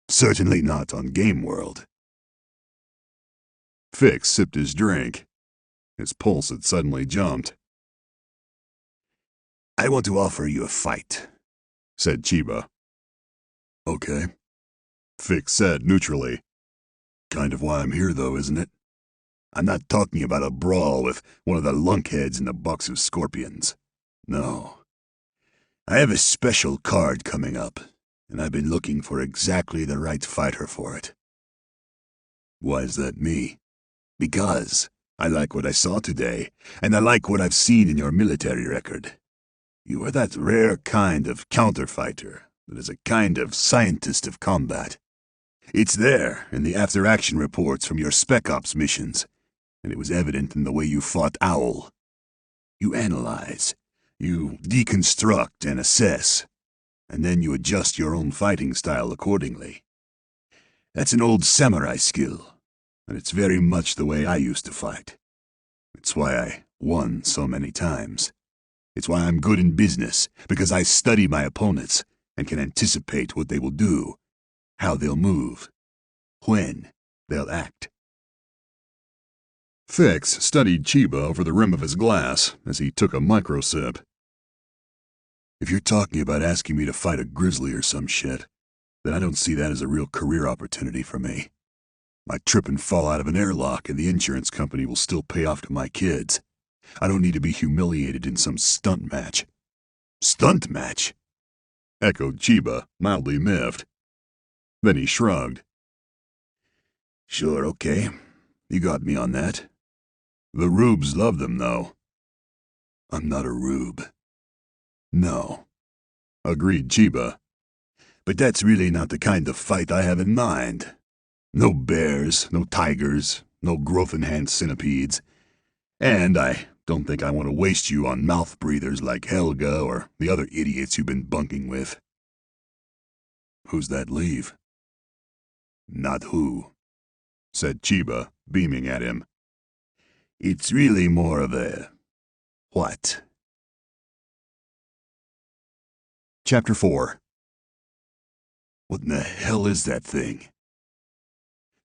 Certainly not on Game World." Fix sipped his drink. His pulse had suddenly jumped. "I want to offer you a fight," said Chiba. "Okay," Fix said neutrally. "Kind of why I'm here, though, isn't it?" "I'm not talking about a brawl with one of the lunkheads in a box of scorpions. No. I have a special card coming up, and I've been looking for exactly the right fighter for it." "Why is that me?" "Because I like what I saw today, and I like what I've seen in your military record. You are that rare kind of counterfighter that is a kind of scientist of combat. It's there in the after-action reports from your Spec Ops missions, and it was evident in the way you fought Owl. You analyze, you deconstruct and assess, and then you adjust your own fighting style accordingly. That's an old samurai skill, and it's very much the way I used to fight. It's why I won so many times. It's why I'm good in business, because I study my opponents and can anticipate what they will do, how they'll move, when they'll act." Fix studied Chiba over the rim of his glass as he took a micro sip. "If you're talking about asking me to fight a grizzly or some shit, then I don't see that as a real career opportunity for me. I trip and fall out of an airlock and the insurance company will still pay off to my kids. I don't need to be humiliated in some stunt match." "Stunt match?" echoed Chiba, mildly miffed. Then he shrugged. "Sure, okay. You got me on that. The rubes love them, though." "I'm not a rube." "No," agreed Chiba. "But that's really not the kind of fight I have in mind. No bears, no tigers, no growth-enhanced centipedes. And I don't think I want to waste you on mouth-breathers like Helga or the other idiots you've been bunking with." "Who's that leave?" "Not who," said Chiba, beaming at him. "It's really more of a what." Chapter 4. "What in the hell is that thing?"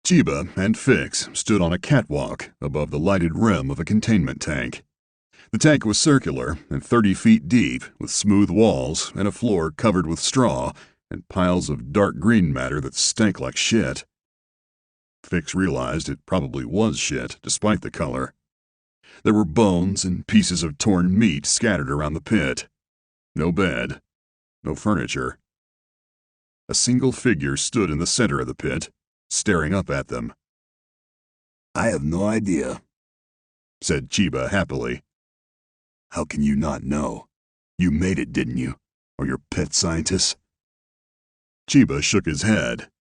Chiba and Fix stood on a catwalk above the lighted rim of a containment tank. The tank was circular and 30 feet deep, with smooth walls and a floor covered with straw and piles of dark green matter that stank like shit. Fix realized it probably was shit, despite the color. There were bones and pieces of torn meat scattered around the pit. No bed. No furniture. A single figure stood in the center of the pit, staring up at them. "I have no idea," said Chiba happily. "How can you not know? You made it, didn't you? Or your pet scientists?" Chiba shook his head.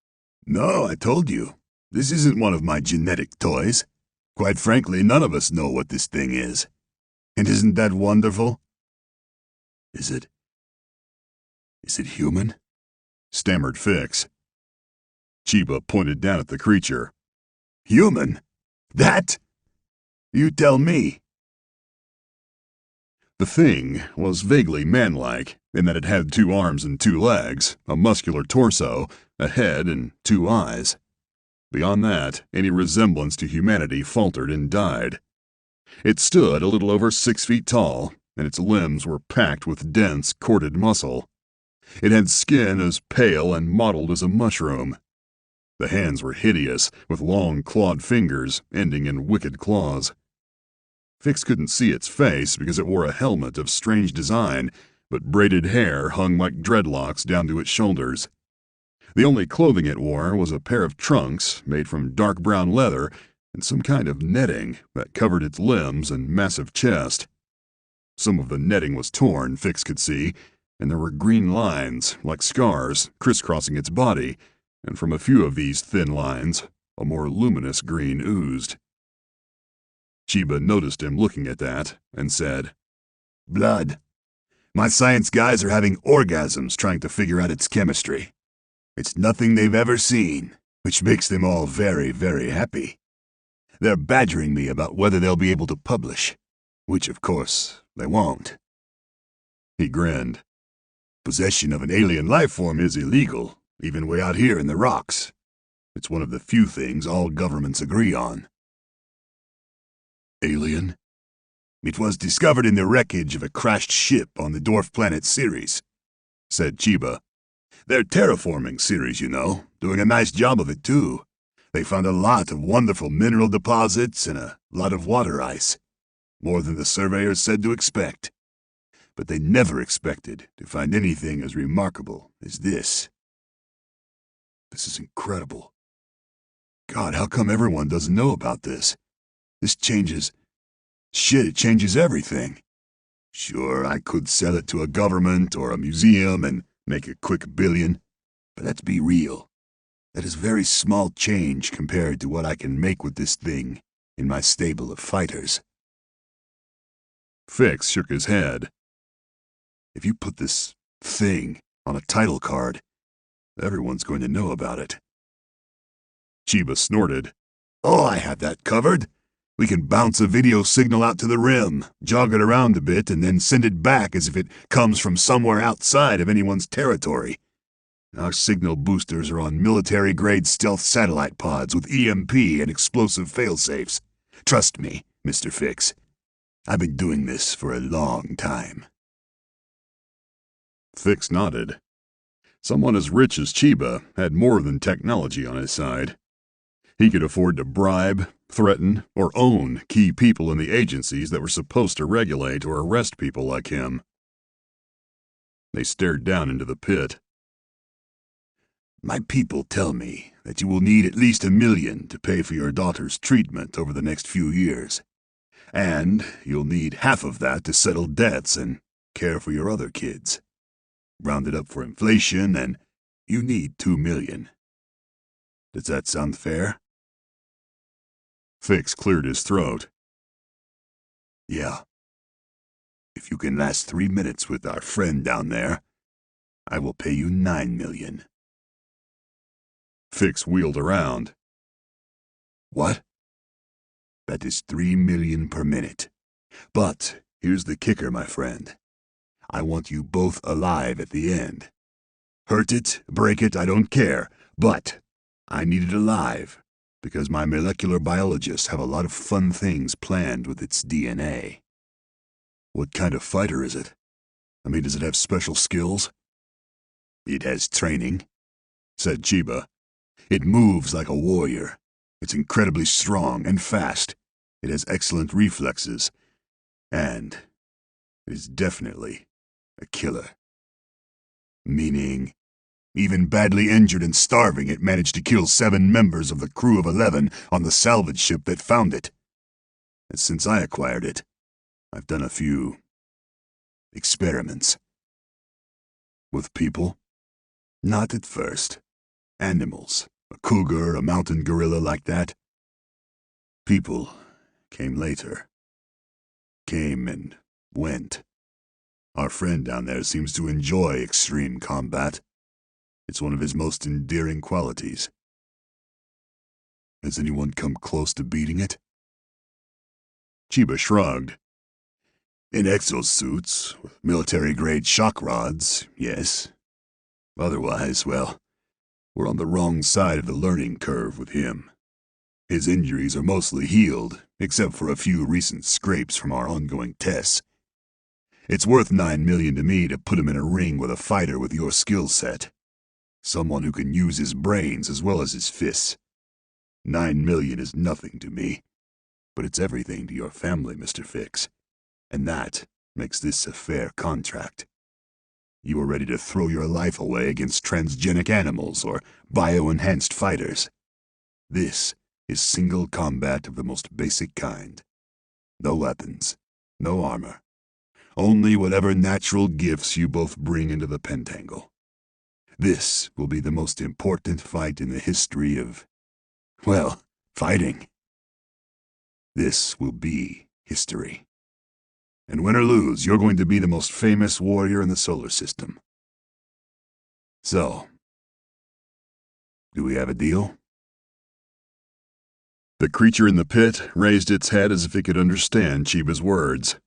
"No, I told you. This isn't one of my genetic toys. Quite frankly, none of us know what this thing is. And isn't that wonderful?" Is it human?" stammered Fix. Chiba pointed down at the creature. "Human? That? You tell me." The thing was vaguely manlike in that it had 2 arms and 2 legs, a muscular torso, a head, and 2 eyes. Beyond that, any resemblance to humanity faltered and died. It stood a little over 6 feet tall, and its limbs were packed with dense, corded muscle. It had skin as pale and mottled as a mushroom. The hands were hideous, with long clawed fingers ending in wicked claws. Fix couldn't see its face because it wore a helmet of strange design, but braided hair hung like dreadlocks down to its shoulders. The only clothing it wore was a pair of trunks made from dark brown leather and some kind of netting that covered its limbs and massive chest. Some of the netting was torn, Fix could see, and there were green lines, like scars, crisscrossing its body, and from a few of these thin lines, a more luminous green oozed. Chiba noticed him looking at that and said, "Blood. My science guys are having orgasms trying to figure out its chemistry. It's nothing they've ever seen, which makes them all very, very happy. They're badgering me about whether they'll be able to publish, which, of course, they won't." He grinned. "Possession of an alien life form is illegal, even way out here in the rocks. It's one of the few things all governments agree on." "Alien? It was discovered in the wreckage of a crashed ship on the dwarf planet Ceres," said Chiba. "They're terraforming Ceres, you know, doing a nice job of it, too. They found a lot of wonderful mineral deposits and a lot of water ice. More than the surveyors said to expect. But they never expected to find anything as remarkable as this." "This is incredible. God, how come everyone doesn't know about this? This changes... Shit, it changes everything." "Sure, I could sell it to a government or a museum and make a quick billion. But let's be real. That is very small change compared to what I can make with this thing in my stable of fighters." Fix shook his head. "If you put this thing on a title card, everyone's going to know about it." Chiba snorted. "Oh, I have that covered. We can bounce a video signal out to the rim, jog it around a bit, and then send it back as if it comes from somewhere outside of anyone's territory. Our signal boosters are on military-grade stealth satellite pods with EMP and explosive failsafes. Trust me, Mr. Fix. I've been doing this for a long time." Fix nodded. Someone as rich as Chiba had more than technology on his side. He could afford to bribe, threaten, or own key people in the agencies that were supposed to regulate or arrest people like him. They stared down into the pit. "My people tell me that you will need at least $1 million to pay for your daughter's treatment over the next few years. And you'll need half of that to settle debts and care for your other kids. Round it up for inflation, and you need $2 million. Does that sound fair?" Fix cleared his throat. "Yeah. If you can last 3 minutes with our friend down there, I will pay you $9 million. Fix wheeled around. "What?" "That is $3 million per minute. But here's the kicker, my friend. I want you both alive at the end. Hurt it, break it, I don't care, but I need it alive, because my molecular biologists have a lot of fun things planned with its DNA. What kind of fighter is it? I mean, does it have special skills? It has training, said Chiba. It moves like a warrior. It's incredibly strong and fast. It has excellent reflexes. And it is definitely a killer. Meaning, even badly injured and starving, it managed to kill 7 members of the crew of 11 on the salvage ship that found it. And since I acquired it, I've done a few experiments. With people? Not at first. Animals. A cougar, a mountain gorilla like that. People came later. Came and went. Our friend down there seems to enjoy extreme combat. It's one of his most endearing qualities. Has anyone come close to beating it? Chiba shrugged. In exosuits, with military-grade shock rods, yes. Otherwise, well, we're on the wrong side of the learning curve with him. His injuries are mostly healed, except for a few recent scrapes from our ongoing tests. It's worth $9 million to me to put him in a ring with a fighter with your skill set. Someone who can use his brains as well as his fists. $9 million is nothing to me, but it's everything to your family, Mr. Fix. And that makes this a fair contract. You are ready to throw your life away against transgenic animals or bio-enhanced fighters. This is single combat of the most basic kind. No weapons, no armor. Only whatever natural gifts you both bring into the pentangle. This will be the most important fight in the history of, well, fighting. This will be history. And win or lose, you're going to be the most famous warrior in the solar system. So, do we have a deal? The creature in the pit raised its head as if it could understand Chiba's words.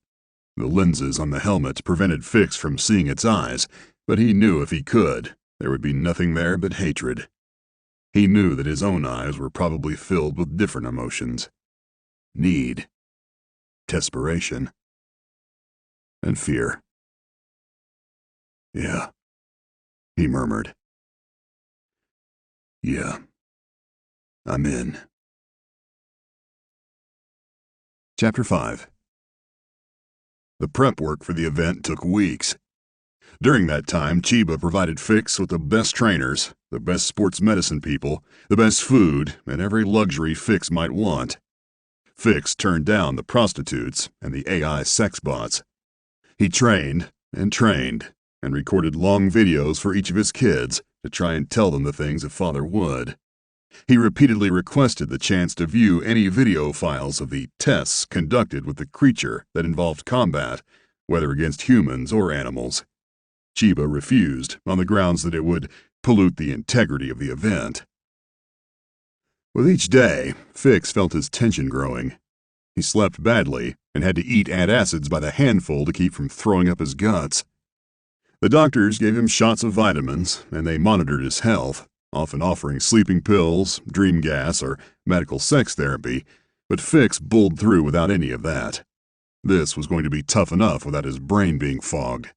The lenses on the helmet prevented Fix from seeing its eyes, but he knew if he could, there would be nothing there but hatred. He knew that his own eyes were probably filled with different emotions. Need. Desperation. And fear. Yeah, he murmured. Yeah, I'm in. Chapter 5. The prep work for the event took weeks. During that time, Chiba provided Fix with the best trainers, the best sports medicine people, the best food, and every luxury Fix might want. Fix turned down the prostitutes and the AI sex bots. He trained, and recorded long videos for each of his kids to try and tell them the things a father would. He repeatedly requested the chance to view any video files of the tests conducted with the creature that involved combat, whether against humans or animals. Chiba refused on the grounds that it would pollute the integrity of the event. With each day, Fix felt his tension growing. He slept badly and had to eat antacids by the handful to keep from throwing up his guts. The doctors gave him shots of vitamins, and they monitored his health, often offering sleeping pills, dream gas, or medical sex therapy, but Fix bulled through without any of that. This was going to be tough enough without his brain being fogged.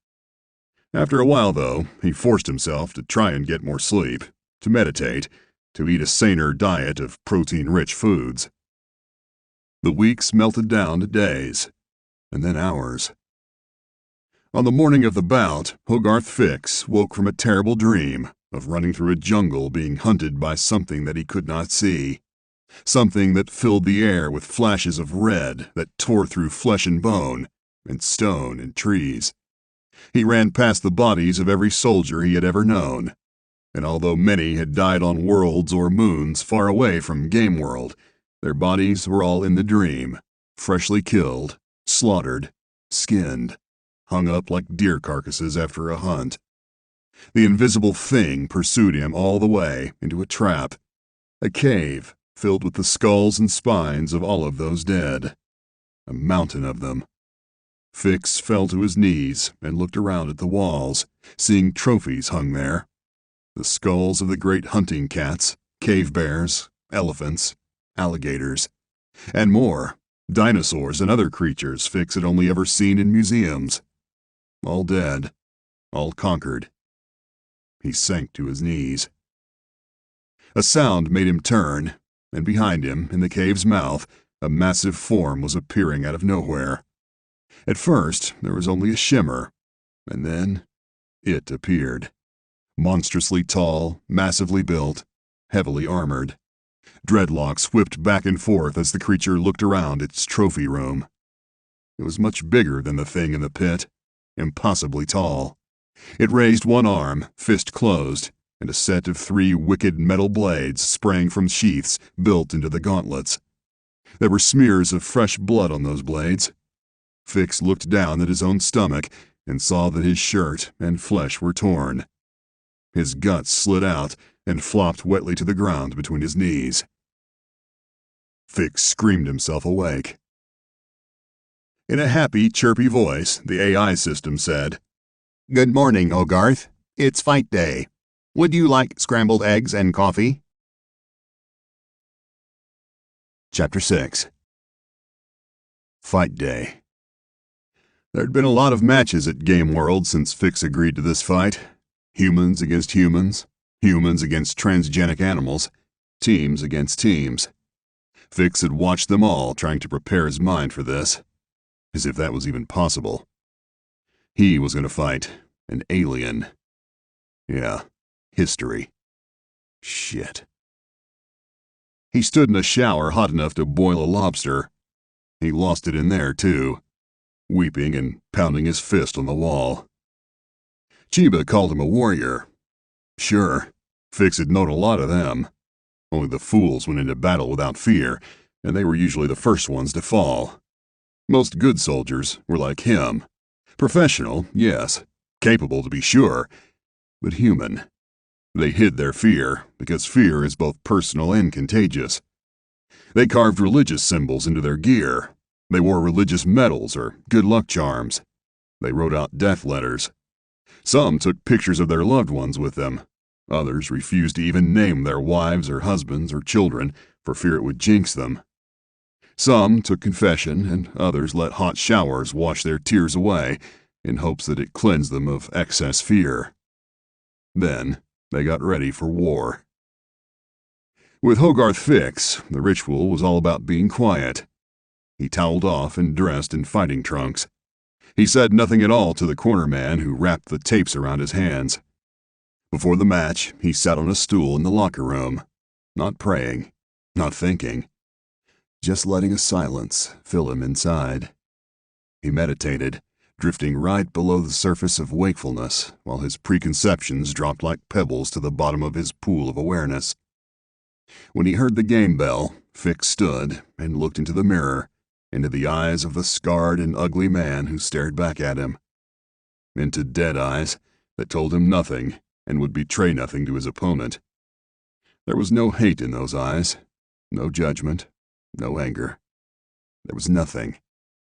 After a while, though, he forced himself to try and get more sleep, to meditate, to eat a saner diet of protein-rich foods. The weeks melted down to days, and then hours. On the morning of the bout, Hogarth Fix woke from a terrible dream of running through a jungle being hunted by something that he could not see. Something that filled the air with flashes of red that tore through flesh and bone, and stone and trees. He ran past the bodies of every soldier he had ever known, and although many had died on worlds or moons far away from Game World, their bodies were all in the dream, freshly killed, slaughtered, skinned, hung up like deer carcasses after a hunt. The invisible thing pursued him all the way into a trap, a cave filled with the skulls and spines of all of those dead, a mountain of them. Fix fell to his knees and looked around at the walls, seeing trophies hung there. The skulls of the great hunting cats, cave bears, elephants, alligators, and more, dinosaurs and other creatures Fix had only ever seen in museums. All dead, all conquered. He sank to his knees. A sound made him turn, and behind him, in the cave's mouth, a massive form was appearing out of nowhere. At first, there was only a shimmer, and then it appeared. Monstrously tall, massively built, heavily armored. Dreadlocks whipped back and forth as the creature looked around its trophy room. It was much bigger than the thing in the pit, impossibly tall. It raised one arm, fist closed, and a set of 3 wicked metal blades sprang from sheaths built into the gauntlets. There were smears of fresh blood on those blades. Fix looked down at his own stomach and saw that his shirt and flesh were torn. His guts slid out and flopped wetly to the ground between his knees. Fix screamed himself awake. In a happy, chirpy voice, the AI system said, "Good morning, Hogarth. It's fight day. Would you like scrambled eggs and coffee?" Chapter 6. Fight Day. There'd been a lot of matches at Game World since Fix agreed to this fight. Humans against humans, humans against transgenic animals, teams against teams. Fix had watched them all, trying to prepare his mind for this, as if that was even possible. He was going to fight an alien. Yeah, history. Shit. He stood in a shower hot enough to boil a lobster. He lost it in there, too, weeping and pounding his fist on the wall. Chiba called him a warrior. Sure, Fix had known a lot of them. Only the fools went into battle without fear, and they were usually the first ones to fall. Most good soldiers were like him. Professional, yes. Capable, to be sure. But human. They hid their fear, because fear is both personal and contagious. They carved religious symbols into their gear. They wore religious medals or good luck charms. They wrote out death letters. Some took pictures of their loved ones with them. Others refused to even name their wives or husbands or children for fear it would jinx them. Some took confession, and others let hot showers wash their tears away in hopes that it cleansed them of excess fear. Then they got ready for war. With Hogarth Fix, the ritual was all about being quiet. He toweled off and dressed in fighting trunks. He said nothing at all to the corner man who wrapped the tapes around his hands. Before the match, he sat on a stool in the locker room, not praying, not thinking, just letting a silence fill him inside. He meditated, drifting right below the surface of wakefulness while his preconceptions dropped like pebbles to the bottom of his pool of awareness. When he heard the game bell, Fix stood and looked into the mirror, into the eyes of the scarred and ugly man who stared back at him. Into dead eyes that told him nothing and would betray nothing to his opponent. There was no hate in those eyes, no judgment, no anger. There was nothing,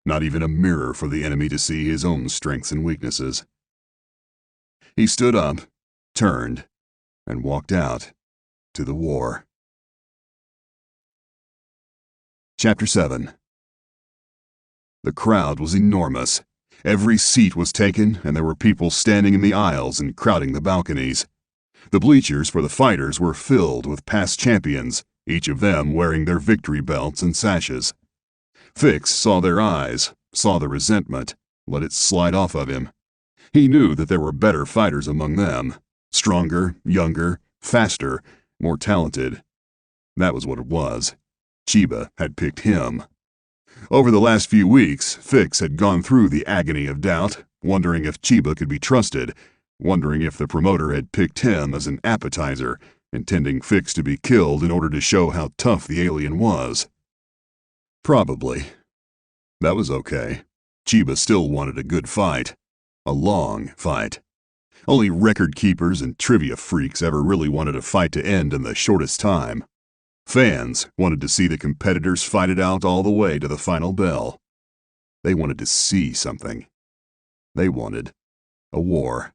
not even a mirror for the enemy to see his own strengths and weaknesses. He stood up, turned, and walked out to the war. Chapter 7. The crowd was enormous. Every seat was taken, and there were people standing in the aisles and crowding the balconies. The bleachers for the fighters were filled with past champions, each of them wearing their victory belts and sashes. Fix saw their eyes, saw the resentment, let it slide off of him. He knew that there were better fighters among them, stronger, younger, faster, more talented. That was what it was. Chiba had picked him. Over the last few weeks, Fix had gone through the agony of doubt, wondering if Chiba could be trusted, wondering if the promoter had picked him as an appetizer, intending Fix to be killed in order to show how tough the alien was. Probably. That was okay. Chiba still wanted a good fight. A long fight. Only record keepers and trivia freaks ever really wanted a fight to end in the shortest time. Fans wanted to see the competitors fight it out all the way to the final bell. They wanted to see something. They wanted a war.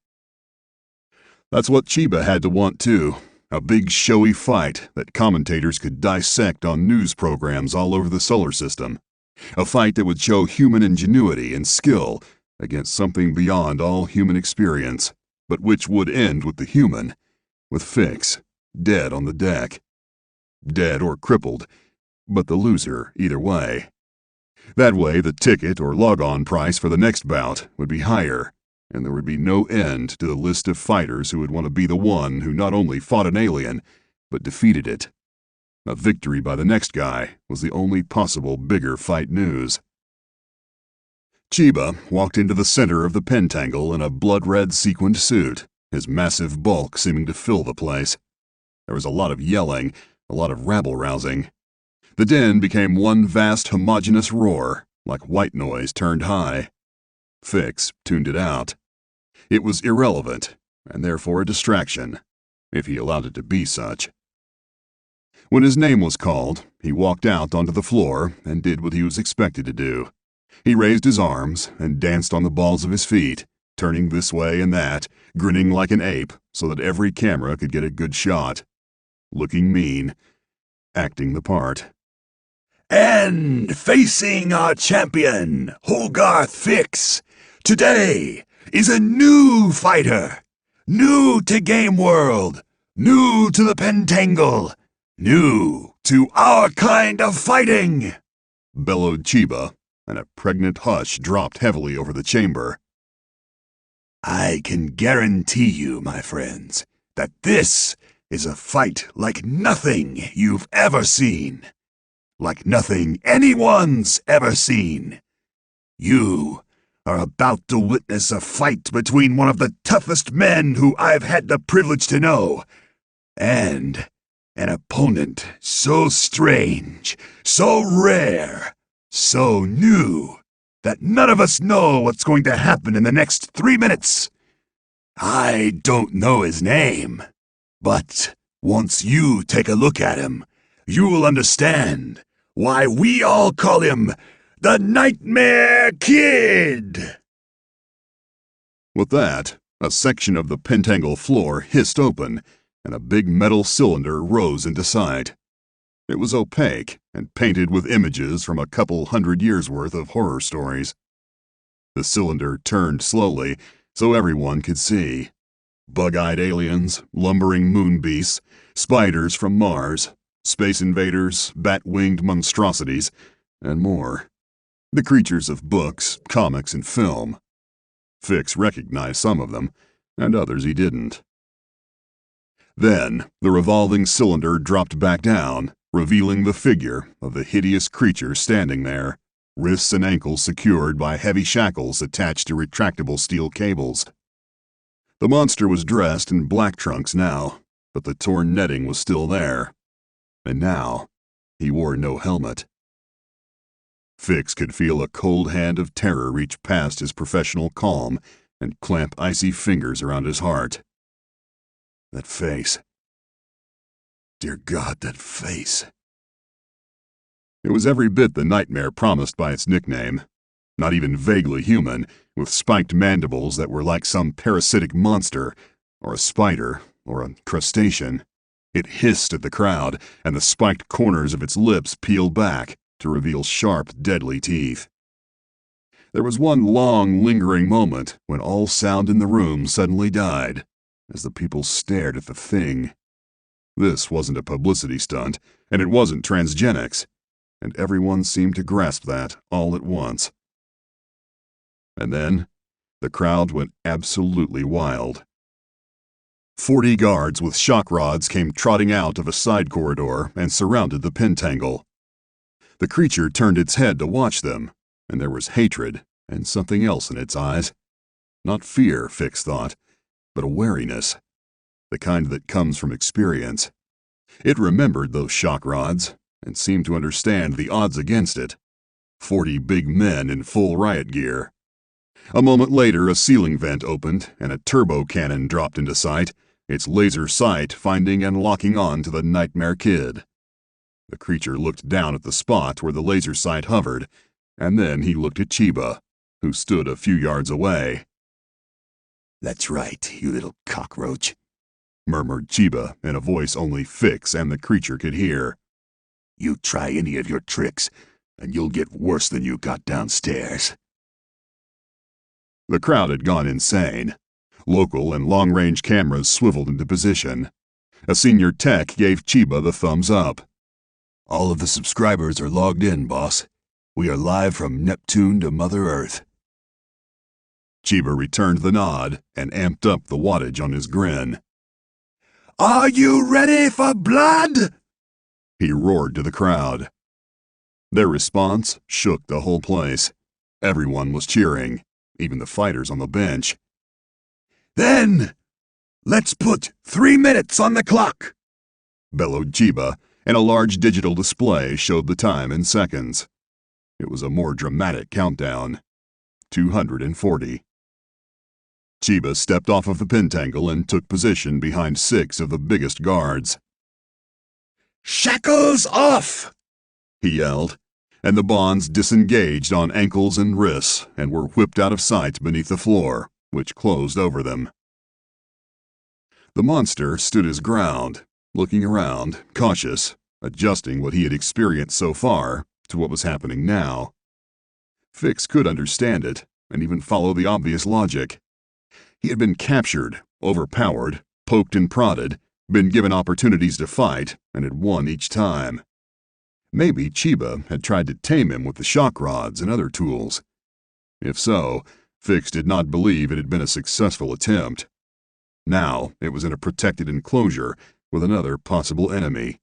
That's what Chiba had to want too, A big showy fight that commentators could dissect on news programs all over the solar system. A fight that would show human ingenuity and skill against something beyond all human experience, but which would end with the human, with Fix, dead on the deck. Dead or crippled, but the loser either way. That way the ticket or log-on price for the next bout would be higher, and there would be no end to the list of fighters who would want to be the one who not only fought an alien, but defeated it. A victory by the next guy was the only possible bigger fight news. Chiba walked into the center of the pentangle in a blood-red sequined suit, his massive bulk seeming to fill the place. There was a lot of yelling, a lot of rabble-rousing. The den became one vast homogeneous roar, like white noise turned high. Fix tuned it out. It was irrelevant, and therefore a distraction, if he allowed it to be such. When his name was called, he walked out onto the floor and did what he was expected to do. He raised his arms and danced on the balls of his feet, turning this way and that, grinning like an ape so that every camera could get a good shot. Looking mean, acting the part. And facing our champion, Hogarth Fix, today is a new fighter. New to Game World, new to the Pentangle, new to our kind of fighting, bellowed Chiba, and a pregnant hush dropped heavily over the chamber. I can guarantee you, my friends, that this is a fight like nothing you've ever seen. Like nothing anyone's ever seen. You are about to witness a fight between one of the toughest men who I've had the privilege to know, and an opponent so strange, so rare, so new, that none of us know what's going to happen in the next 3 minutes. I don't know his name, but once you take a look at him, you'll understand why we all call him the Nightmare Kid. With that, a section of the pentangle floor hissed open, and a big metal cylinder rose into sight. It was opaque and painted with images from a couple 100 years' worth of horror stories. The cylinder turned slowly so everyone could see. Bug-eyed aliens, lumbering moon beasts, spiders from Mars, space invaders, bat-winged monstrosities, and more. The creatures of books, comics, and film. Fix recognized some of them, and others he didn't. Then, the revolving cylinder dropped back down, revealing the figure of the hideous creature standing there, wrists and ankles secured by heavy shackles attached to retractable steel cables. The monster was dressed in black trunks now, but the torn netting was still there. And now, he wore no helmet. Fix could feel a cold hand of terror reach past his professional calm and clamp icy fingers around his heart. That face. Dear God, that face. It was every bit the nightmare promised by its nickname. Not even vaguely human, with spiked mandibles that were like some parasitic monster, or a spider, or a crustacean. It hissed at the crowd, and the spiked corners of its lips peeled back to reveal sharp, deadly teeth. There was one long, lingering moment when all sound in the room suddenly died, as the people stared at the thing. This wasn't a publicity stunt, and it wasn't transgenics, and everyone seemed to grasp that all at once. And then, the crowd went absolutely wild. 40 guards with shock rods came trotting out of a side corridor and surrounded the pentangle. The creature turned its head to watch them, and there was hatred and something else in its eyes. Not fear, Fix thought, but a wariness, the kind that comes from experience. It remembered those shock rods and seemed to understand the odds against it. 40 big men in full riot gear. A moment later, a ceiling vent opened and a turbo cannon dropped into sight, its laser sight finding and locking on to the Nightmare Kid. The creature looked down at the spot where the laser sight hovered, and then he looked at Chiba, who stood a few yards away. That's right, you little cockroach. murmured Chiba in a voice only Fix and the creature could hear. "You try any of your tricks, and you'll get worse than you got downstairs." The crowd had gone insane. Local and long-range cameras swiveled into position. A senior tech gave Chiba the thumbs up. "All of the subscribers are logged in, boss. We are live from Neptune to Mother Earth." Chiba returned the nod and amped up the wattage on his grin. "Are you ready for blood?" he roared to the crowd. Their response shook the whole place. Everyone was cheering, even the fighters on the bench. "Then, let's put 3 minutes on the clock," bellowed Chiba, and a large digital display showed the time in seconds. It was a more dramatic countdown. 240. Chiba stepped off of the pentangle and took position behind 6 of the biggest guards. "Shackles off!" he yelled, and the bonds disengaged on ankles and wrists and were whipped out of sight beneath the floor, which closed over them. The monster stood his ground, looking around, cautious, adjusting what he had experienced so far to what was happening now. Fix could understand it, and even follow the obvious logic. He had been captured, overpowered, poked and prodded, been given opportunities to fight, and had won each time. Maybe Chiba had tried to tame him with the shock rods and other tools. If so, Fix did not believe it had been a successful attempt. Now it was in a protected enclosure with another possible enemy.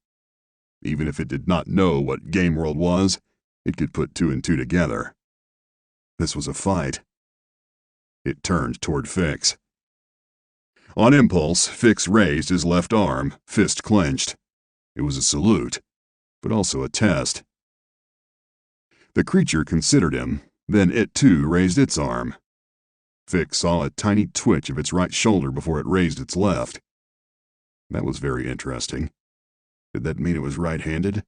Even if it did not know what Game World was, it could put 2 and 2 together. This was a fight. It turned toward Fix. On impulse, Fix raised his left arm, fist clenched. It was a salute, but also a test. The creature considered him, then it too raised its arm. Fix saw a tiny twitch of its right shoulder before it raised its left. That was very interesting. Did that mean it was right-handed?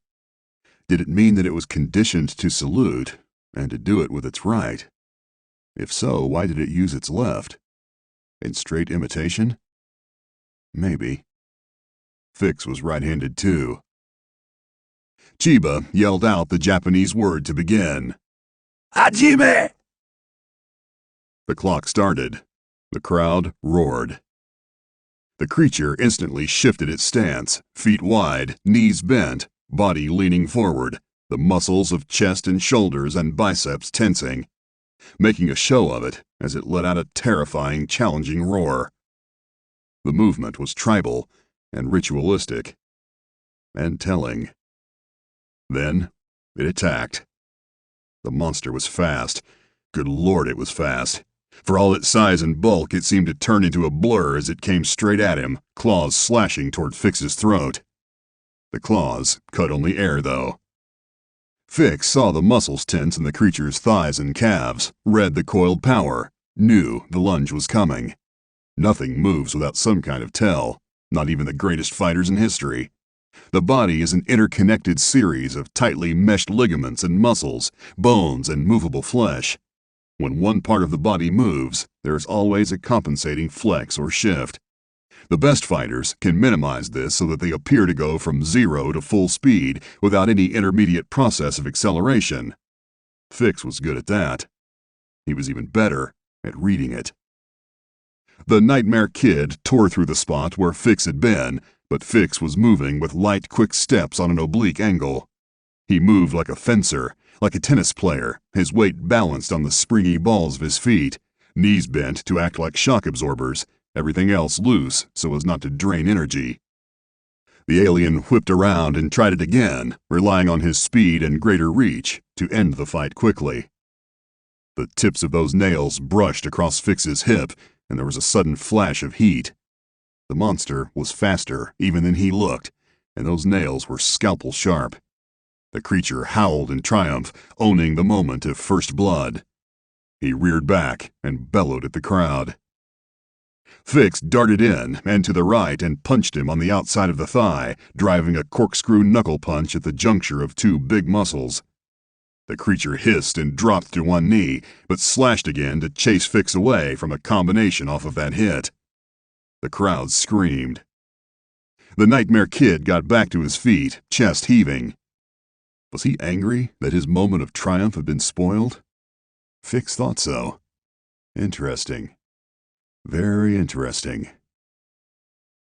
Did it mean that it was conditioned to salute, and to do it with its right? If so, why did it use its left? In straight imitation? Maybe. Fix was right-handed too. Chiba yelled out the Japanese word to begin. "Hajime!" The clock started. The crowd roared. The creature instantly shifted its stance, feet wide, knees bent, body leaning forward, the muscles of chest and shoulders and biceps tensing, making a show of it as it let out a terrifying, challenging roar. The movement was tribal and ritualistic, and telling. Then it attacked. The monster was fast. Good Lord, it was fast. For all its size and bulk, it seemed to turn into a blur as it came straight at him, claws slashing toward Fix's throat. The claws cut only air, though. Fix saw the muscles tense in the creature's thighs and calves, read the coiled power, knew the lunge was coming. Nothing moves without some kind of tell, not even the greatest fighters in history. The body is an interconnected series of tightly meshed ligaments and muscles, bones and movable flesh. When one part of the body moves, there is always a compensating flex or shift. The best fighters can minimize this so that they appear to go from 0 to full speed without any intermediate process of acceleration. Fix was good at that. He was even better at reading it. The Nightmare Kid tore through the spot where Fix had been, but Fix was moving with light, quick steps on an oblique angle. He moved like a fencer, like a tennis player, his weight balanced on the springy balls of his feet, knees bent to act like shock absorbers, everything else loose so as not to drain energy. The alien whipped around and tried it again, relying on his speed and greater reach to end the fight quickly. The tips of those nails brushed across Fix's hip, and there was a sudden flash of heat. The monster was faster even than he looked, and those nails were scalpel sharp. The creature howled in triumph, owning the moment of first blood. He reared back and bellowed at the crowd. Fix darted in and to the right and punched him on the outside of the thigh, driving a corkscrew knuckle punch at the juncture of 2 big muscles. The creature hissed and dropped to one knee, but slashed again to chase Fix away from a combination off of that hit. The crowd screamed. The Nightmare Kid got back to his feet, chest heaving. Was he angry that his moment of triumph had been spoiled? Fix thought so. Interesting. Very interesting.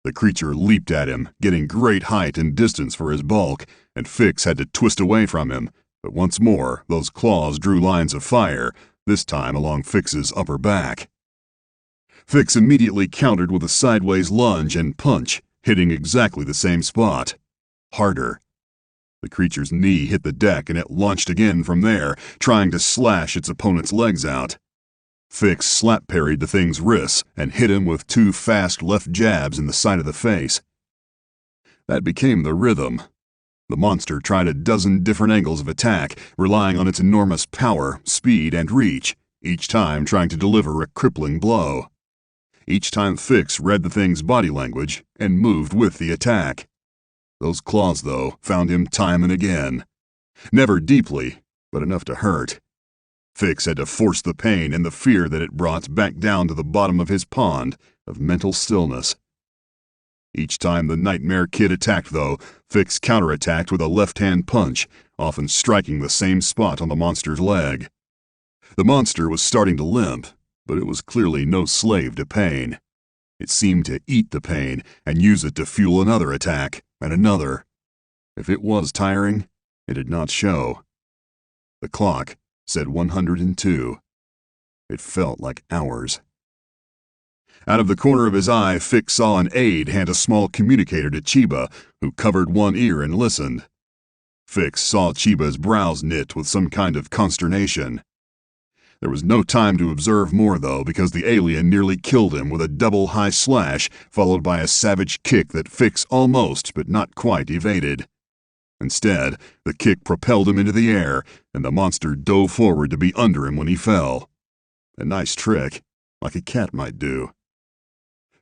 The creature leaped at him, getting great height and distance for his bulk, and Fix had to twist away from him, but once more those claws drew lines of fire, this time along Fix's upper back. Fix immediately countered with a sideways lunge and punch, hitting exactly the same spot. Harder. The creature's knee hit the deck and it launched again from there, trying to slash its opponent's legs out. Fix slap-parried the thing's wrists and hit him with 2 fast left jabs in the side of the face. That became the rhythm. The monster tried a dozen different angles of attack, relying on its enormous power, speed, and reach, each time trying to deliver a crippling blow. Each time Fix read the thing's body language and moved with the attack. Those claws, though, found him time and again. Never deeply, but enough to hurt. Fix had to force the pain and the fear that it brought back down to the bottom of his pond of mental stillness. Each time the Nightmare Kid attacked, though, Fix counterattacked with a left-hand punch, often striking the same spot on the monster's leg. The monster was starting to limp, but it was clearly no slave to pain. It seemed to eat the pain and use it to fuel another attack, and another. If it was tiring, it did not show. The clock said 102. It felt like hours. Out of the corner of his eye, Fix saw an aide hand a small communicator to Chiba, who covered one ear and listened. Fix saw Chiba's brows knit with some kind of consternation. There was no time to observe more, though, because the alien nearly killed him with a double high slash, followed by a savage kick that Fix almost, but not quite, evaded. Instead, the kick propelled him into the air, and the monster dove forward to be under him when he fell. A nice trick, like a cat might do.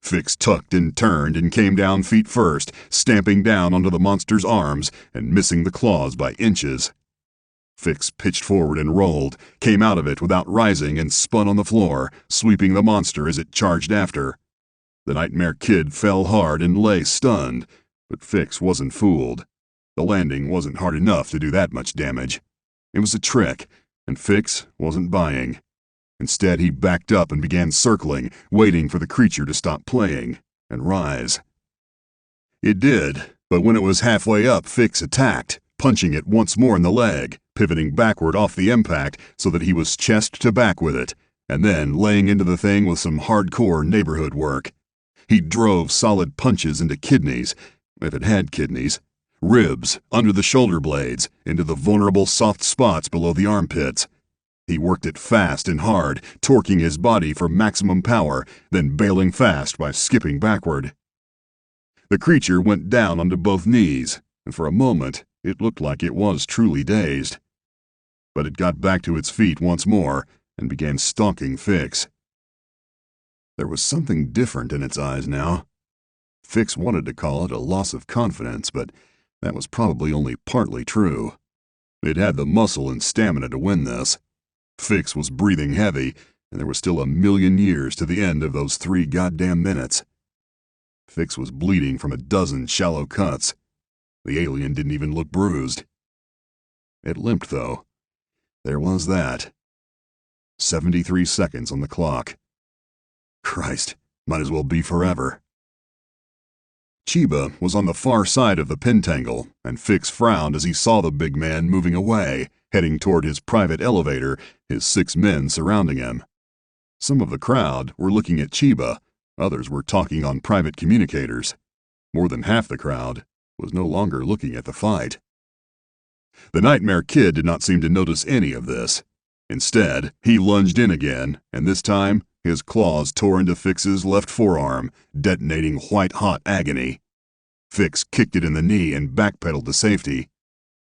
Fix tucked and turned and came down feet first, stamping down onto the monster's arms and missing the claws by inches. Fix pitched forward and rolled, came out of it without rising and spun on the floor, sweeping the monster as it charged after. The Nightmare Kid fell hard and lay stunned, but Fix wasn't fooled. The landing wasn't hard enough to do that much damage. It was a trick, and Fix wasn't buying. Instead, he backed up and began circling, waiting for the creature to stop playing and rise. It did, but when it was halfway up, Fix attacked, punching it once more in the leg, pivoting backward off the impact so that he was chest to back with it, and then laying into the thing with some hardcore neighborhood work. He drove solid punches into kidneys, if it had kidneys, ribs, under the shoulder blades, into the vulnerable soft spots below the armpits. He worked it fast and hard, torquing his body for maximum power, then bailing fast by skipping backward. The creature went down onto both knees, and for a moment it looked like it was truly dazed. But it got back to its feet once more and began stalking Fix. There was something different in its eyes now. Fix wanted to call it a loss of confidence, but that was probably only partly true. It had the muscle and stamina to win this. Fix was breathing heavy, and there was still 1,000,000 years to the end of those 3 goddamn minutes. Fix was bleeding from a dozen shallow cuts. The alien didn't even look bruised. It limped, though. There was that. 73 seconds on the clock. Christ, might as well be forever. Chiba was on the far side of the pentangle, and Fix frowned as he saw the big man moving away, heading toward his private elevator, his 6 men surrounding him. Some of the crowd were looking at Chiba, others were talking on private communicators. More than half the crowd was no longer looking at the fight. The Nightmare Kid did not seem to notice any of this. Instead, he lunged in again, and this time his claws tore into Fix's left forearm, detonating white-hot agony. Fix kicked it in the knee and backpedaled to safety.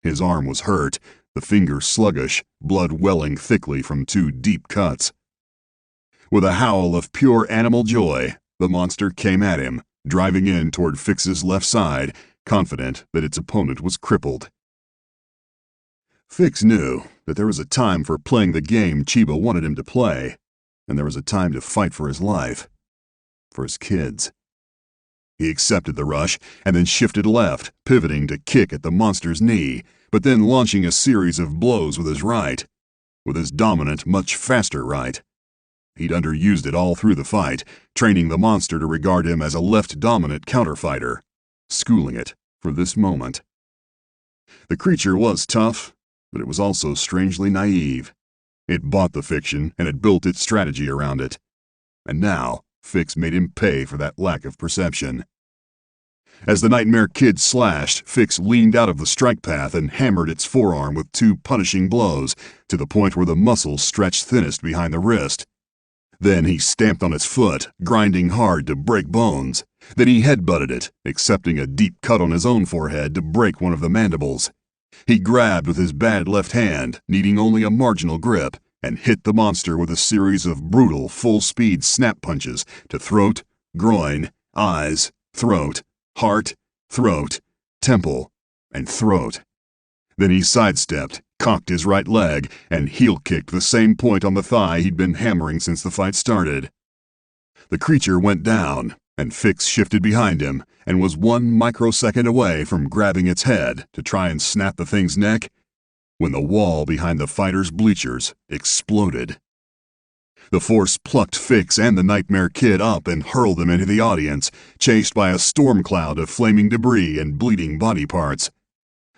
His arm was hurt, the finger sluggish, blood welling thickly from 2 deep cuts. With a howl of pure animal joy, the monster came at him, driving in toward Fix's left side, confident that its opponent was crippled. Fix knew that there was a time for playing the game Chiba wanted him to play, and there was a time to fight for his life, for his kids. He accepted the rush and then shifted left, pivoting to kick at the monster's knee, but then launching a series of blows with his right. With his dominant, much faster right. He'd underused it all through the fight, training the monster to regard him as a left-dominant counterfighter, schooling it for this moment. The creature was tough, but it was also strangely naive. It bought the fiction, and it built its strategy around it. And now, Fix made him pay for that lack of perception. As the Nightmare Kid slashed, Fix leaned out of the strike path and hammered its forearm with 2 punishing blows, to the point where the muscle stretched thinnest behind the wrist. Then he stamped on its foot, grinding hard to break bones. Then he headbutted it, accepting a deep cut on his own forehead to break one of the mandibles. He grabbed with his bad left hand, needing only a marginal grip, and hit the monster with a series of brutal, full-speed snap punches to throat, groin, eyes, throat, heart, throat, temple, and throat. Then he sidestepped, cocked his right leg, and heel-kicked the same point on the thigh he'd been hammering since the fight started. The creature went down, and Fix shifted behind him, and was 1 microsecond away from grabbing its head to try and snap the thing's neck, when the wall behind the fighter's bleachers exploded. The force plucked Fix and the Nightmare Kid up and hurled them into the audience, chased by a storm cloud of flaming debris and bleeding body parts.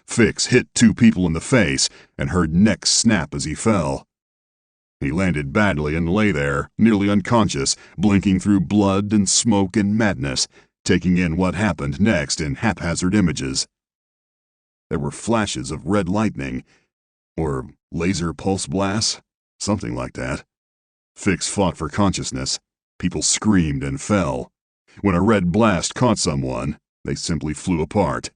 Fix hit 2 people in the face and heard necks snap as he fell. He landed badly and lay there, nearly unconscious, blinking through blood and smoke and madness, taking in what happened next in haphazard images. There were flashes of red lightning, or laser pulse blasts, something like that. Fix fought for consciousness. People screamed and fell. When a red blast caught someone, they simply flew apart.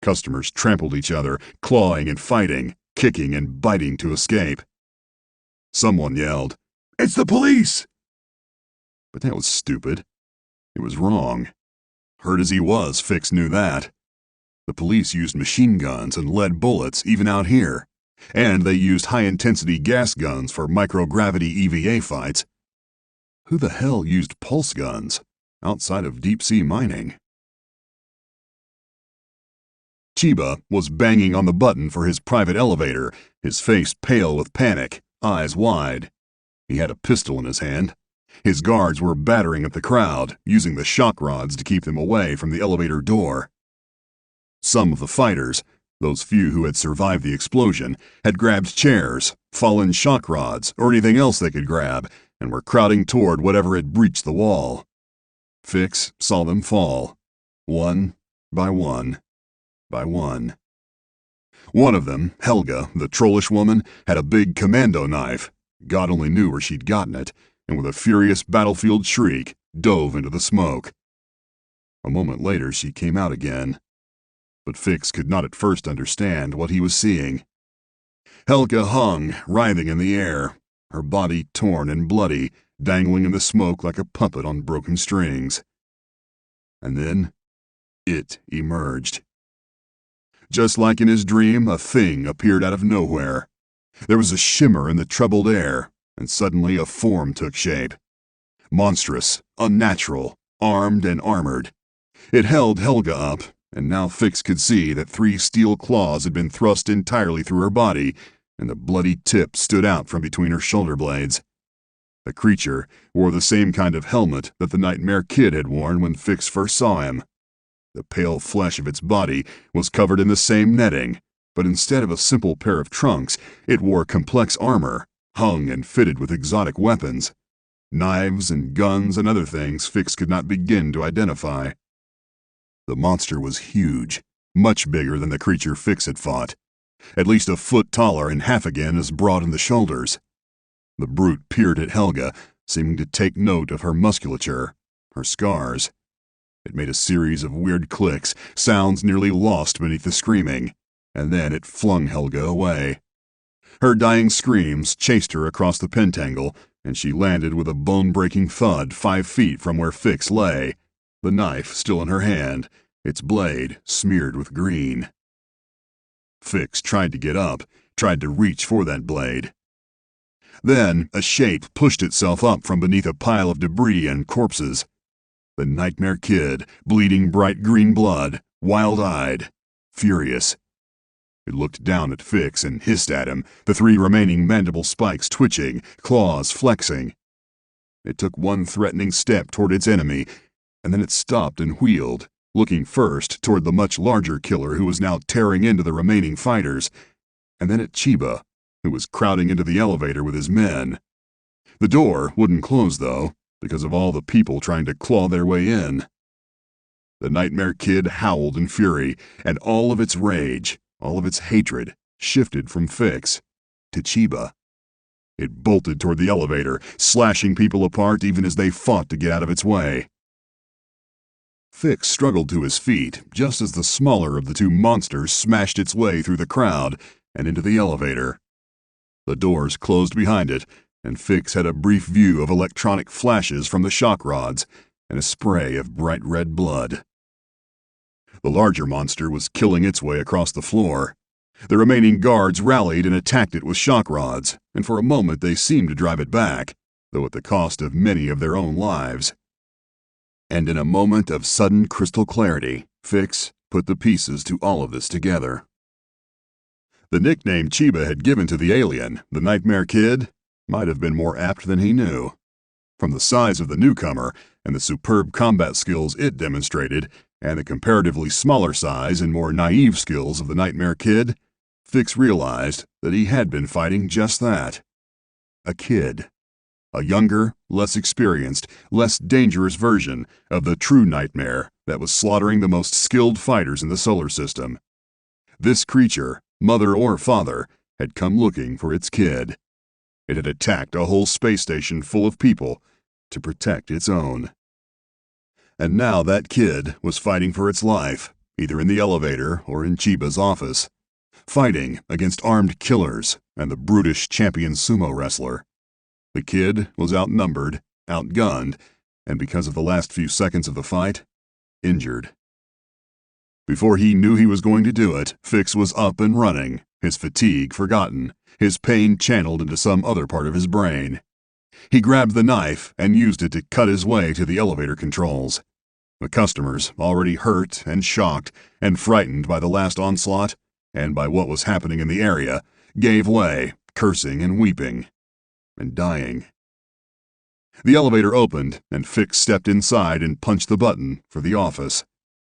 Customers trampled each other, clawing and fighting, kicking and biting to escape. Someone yelled, "It's the police!" But that was stupid. It was wrong. Hurt as he was, Fix knew that. The police used machine guns and lead bullets even out here, and they used high-intensity gas guns for microgravity EVA fights. Who the hell used pulse guns outside of deep-sea mining? Chiba was banging on the button for his private elevator, his face pale with panic, eyes wide. He had a pistol in his hand. His guards were battering at the crowd, using the shock rods to keep them away from the elevator door. Some of the fighters, those few who had survived the explosion, had grabbed chairs, fallen shock rods, or anything else they could grab, and were crowding toward whatever had breached the wall. Fix saw them fall, one by one by one. One of them, Helga, the trollish woman, had a big commando knife. God only knew where she'd gotten it, and with a furious battlefield shriek, dove into the smoke. A moment later she came out again, but Fix could not at first understand what he was seeing. Helga hung, writhing in the air, her body torn and bloody, dangling in the smoke like a puppet on broken strings. And then it emerged. Just like in his dream, a thing appeared out of nowhere. There was a shimmer in the troubled air, and suddenly a form took shape. Monstrous, unnatural, armed and armored. It held Helga up, and now Fix could see that 3 steel claws had been thrust entirely through her body, and the bloody tip stood out from between her shoulder blades. The creature wore the same kind of helmet that the Nightmare Kid had worn when Fix first saw him. The pale flesh of its body was covered in the same netting, but instead of a simple pair of trunks, it wore complex armor, hung and fitted with exotic weapons. Knives and guns and other things Fix could not begin to identify. The monster was huge, much bigger than the creature Fix had fought, at least a foot taller and half again as broad in the shoulders. The brute peered at Helga, seeming to take note of her musculature, her scars. It made a series of weird clicks, sounds nearly lost beneath the screaming, and then it flung Helga away. Her dying screams chased her across the pentangle, and she landed with a bone-breaking thud 5 feet from where Fix lay, the knife still in her hand, its blade smeared with green. Fix tried to get up, tried to reach for that blade. Then a shape pushed itself up from beneath a pile of debris and corpses. The Nightmare Kid, bleeding bright green blood, wild-eyed, furious. It looked down at Fix and hissed at him, the 3 remaining mandible spikes twitching, claws flexing. It took one threatening step toward its enemy, and then it stopped and wheeled, looking first toward the much larger killer who was now tearing into the remaining fighters, and then at Chiba, who was crowding into the elevator with his men. The door wouldn't close, though, because of all the people trying to claw their way in. The Nightmare Kid howled in fury, and all of its rage, all of its hatred, shifted from Fix to Chiba. It bolted toward the elevator, slashing people apart even as they fought to get out of its way. Fix struggled to his feet just as the smaller of the 2 monsters smashed its way through the crowd and into the elevator. The doors closed behind it, and Fix had a brief view of electronic flashes from the shock rods and a spray of bright red blood. The larger monster was killing its way across the floor. The remaining guards rallied and attacked it with shock rods, and for a moment they seemed to drive it back, though at the cost of many of their own lives. And in a moment of sudden crystal clarity, Fix put the pieces to all of this together. The nickname Chiba had given to the alien, the Nightmare Kid, might have been more apt than he knew. From the size of the newcomer and the superb combat skills it demonstrated, and the comparatively smaller size and more naive skills of the Nightmare Kid, Fix realized that he had been fighting just that. A kid. A younger, less experienced, less dangerous version of the true nightmare that was slaughtering the most skilled fighters in the solar system. This creature, mother or father, had come looking for its kid. It had attacked a whole space station full of people to protect its own. And now that kid was fighting for its life, either in the elevator or in Chiba's office, fighting against armed killers and the brutish champion sumo wrestler. The kid was outnumbered, outgunned, and because of the last few seconds of the fight, injured. Before he knew he was going to do it, Fix was up and running, his fatigue forgotten, his pain channeled into some other part of his brain. He grabbed the knife and used it to cut his way to the elevator controls. The customers, already hurt and shocked and frightened by the last onslaught and by what was happening in the area, gave way, cursing and weeping, and dying. The elevator opened, and Fix stepped inside and punched the button for the office.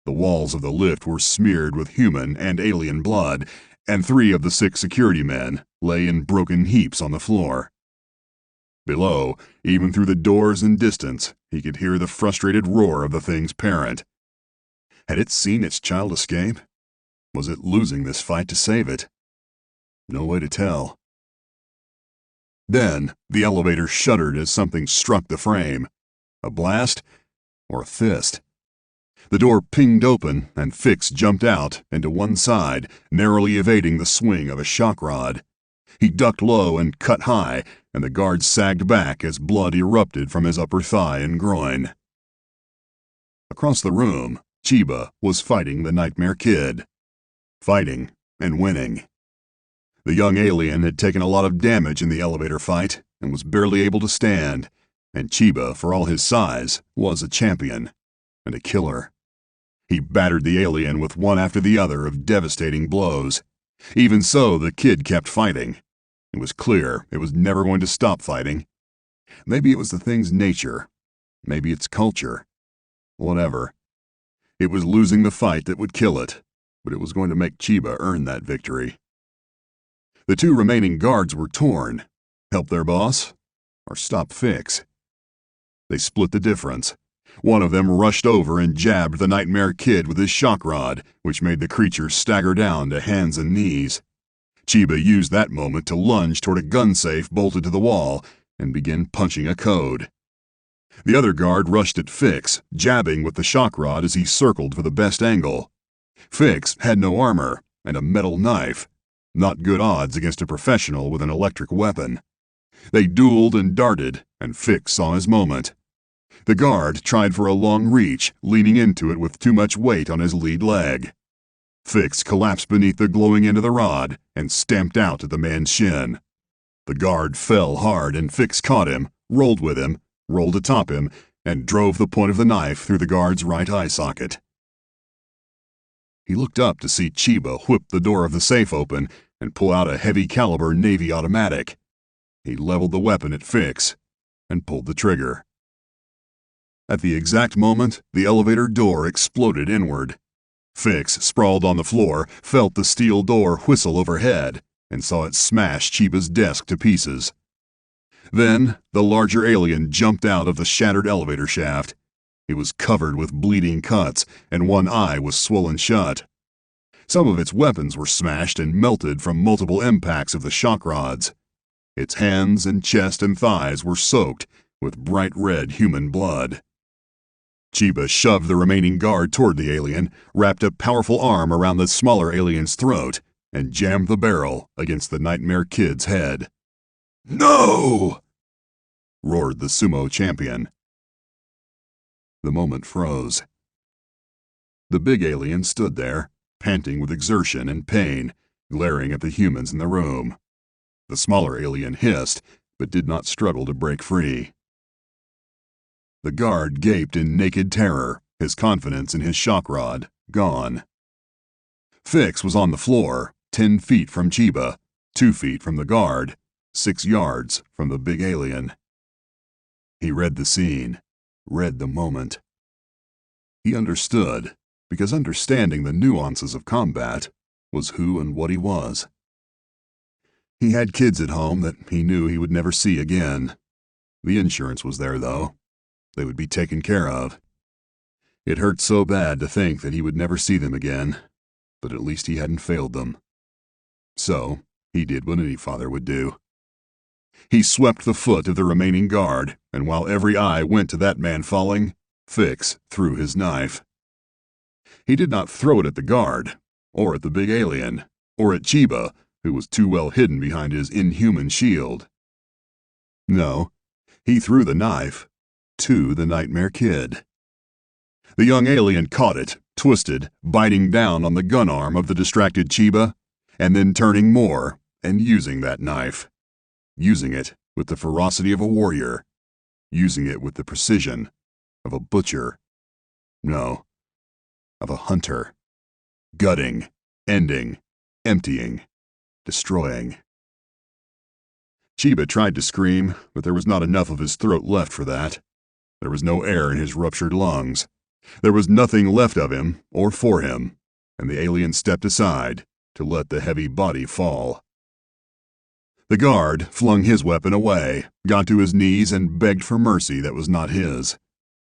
The walls of the lift were smeared with human and alien blood, and 3 of the 6 security men lay in broken heaps on the floor. Below, even through the doors and distance, he could hear the frustrated roar of the thing's parent. Had it seen its child escape? Was it losing this fight to save it? No way to tell. Then, the elevator shuddered as something struck the frame. A blast? Or a fist? The door pinged open, and Fix jumped out and to one side, narrowly evading the swing of a shock rod. He ducked low and cut high, and the guard sagged back as blood erupted from his upper thigh and groin. Across the room, Chiba was fighting the Nightmare Kid. Fighting and winning. The young alien had taken a lot of damage in the elevator fight and was barely able to stand, and Chiba, for all his size, was a champion and a killer. He battered the alien with one after the other of devastating blows. Even so, the kid kept fighting. It was clear it was never going to stop fighting. Maybe it was the thing's nature. Maybe its culture. Whatever. It was losing the fight that would kill it, but it was going to make Chiba earn that victory. The 2 remaining guards were torn. Help their boss? Or stop Fix? They split the difference. One of them rushed over and jabbed the Nightmare Kid with his shock rod, which made the creature stagger down to hands and knees. Chiba used that moment to lunge toward a gun safe bolted to the wall and begin punching a code. The other guard rushed at Fix, jabbing with the shock rod as he circled for the best angle. Fix had no armor and a metal knife. Not good odds against a professional with an electric weapon. They dueled and darted, and Fix saw his moment. The guard tried for a long reach, leaning into it with too much weight on his lead leg. Fix collapsed beneath the glowing end of the rod and stamped out at the man's shin. The guard fell hard, and Fix caught him, rolled with him, rolled atop him, and drove the point of the knife through the guard's right eye socket. He looked up to see Chiba whip the door of the safe open and pull out a heavy-caliber Navy automatic. He leveled the weapon at Fix and pulled the trigger. At the exact moment, the elevator door exploded inward. Fix, sprawled on the floor, felt the steel door whistle overhead and saw it smash Chiba's desk to pieces. Then, the larger alien jumped out of the shattered elevator shaft. It was covered with bleeding cuts, and one eye was swollen shut. Some of its weapons were smashed and melted from multiple impacts of the shock rods. Its hands and chest and thighs were soaked with bright red human blood. Chiba shoved the remaining guard toward the alien, wrapped a powerful arm around the smaller alien's throat, and jammed the barrel against the Nightmare Kid's head. "No!" roared the sumo champion. The moment froze. The big alien stood there, panting with exertion and pain, glaring at the humans in the room. The smaller alien hissed, but did not struggle to break free. The guard gaped in naked terror, his confidence in his shock rod gone. Fix was on the floor, 10 feet from Chiba, 2 feet from the guard, 6 yards from the big alien. He read the scene, read the moment. He understood, because understanding the nuances of combat was who and what he was. He had kids at home that he knew he would never see again. The insurance was there, though. They would be taken care of. It hurt so bad to think that he would never see them again, but at least he hadn't failed them. So, he did what any father would do. He swept the foot of the remaining guard, and while every eye went to that man falling, Fix threw his knife. He did not throw it at the guard, or at the big alien, or at Chiba, who was too well hidden behind his inhuman shield. No, he threw the knife to the Nightmare Kid. The young alien caught it, twisted, biting down on the gun arm of the distracted Chiba, and then turning more and using that knife. Using it with the ferocity of a warrior. Using it with the precision of a butcher. No, of a hunter. Gutting, ending, emptying, destroying. Chiba tried to scream, but there was not enough of his throat left for that. There was no air in his ruptured lungs. There was nothing left of him or for him, and the alien stepped aside to let the heavy body fall. The guard flung his weapon away, got to his knees, and begged for mercy that was not his.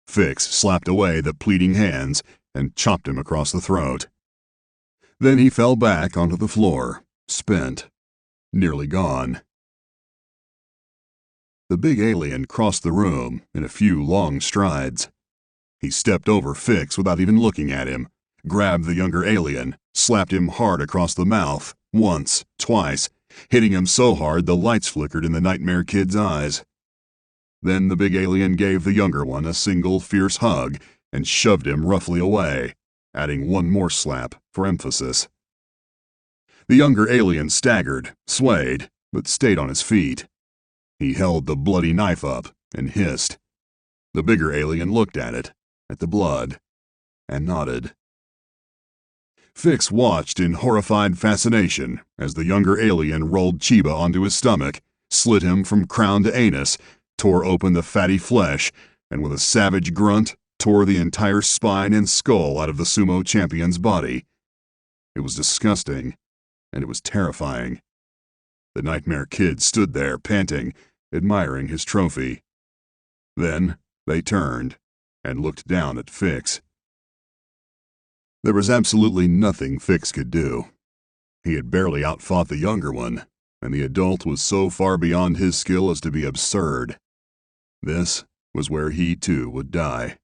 Fix slapped away the pleading hands and chopped him across the throat. Then he fell back onto the floor, spent, nearly gone. The big alien crossed the room in a few long strides. He stepped over Fix without even looking at him, grabbed the younger alien, slapped him hard across the mouth, once, twice, hitting him so hard the lights flickered in the Nightmare Kid's eyes. Then the big alien gave the younger one a single fierce hug and shoved him roughly away, adding one more slap for emphasis. The younger alien staggered, swayed, but stayed on his feet. He held the bloody knife up and hissed. The bigger alien looked at it, at the blood, and nodded. Fix watched in horrified fascination as the younger alien rolled Chiba onto his stomach, slit him from crown to anus, tore open the fatty flesh, and with a savage grunt, tore the entire spine and skull out of the sumo champion's body. It was disgusting, and it was terrifying. The Nightmare Kid stood there, panting, admiring his trophy. Then they turned and looked down at Fix. There was absolutely nothing Fix could do. He had barely outfought the younger one, and the adult was so far beyond his skill as to be absurd. This was where he too would die.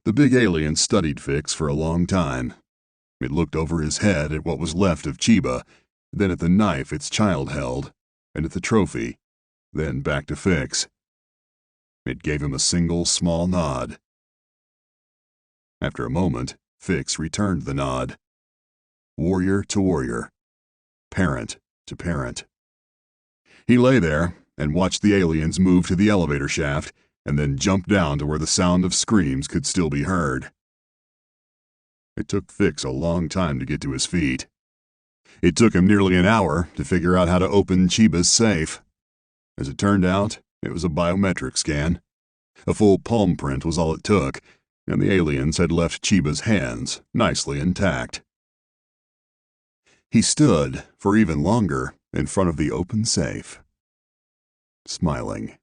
The big alien studied Fix for a long time. It looked over his head at what was left of Chiba, then at the knife its child held, and at the trophy, then back to Fix. It gave him a single small nod. After a moment, Fix returned the nod. Warrior to warrior. Parent to parent. He lay there and watched the aliens move to the elevator shaft, and then jumped down to where the sound of screams could still be heard. It took Fix a long time to get to his feet. It took him nearly an hour to figure out how to open Chiba's safe. As it turned out, it was a biometric scan. A full palm print was all it took, and the aliens had left Chiba's hands nicely intact. He stood for even longer in front of the open safe, smiling.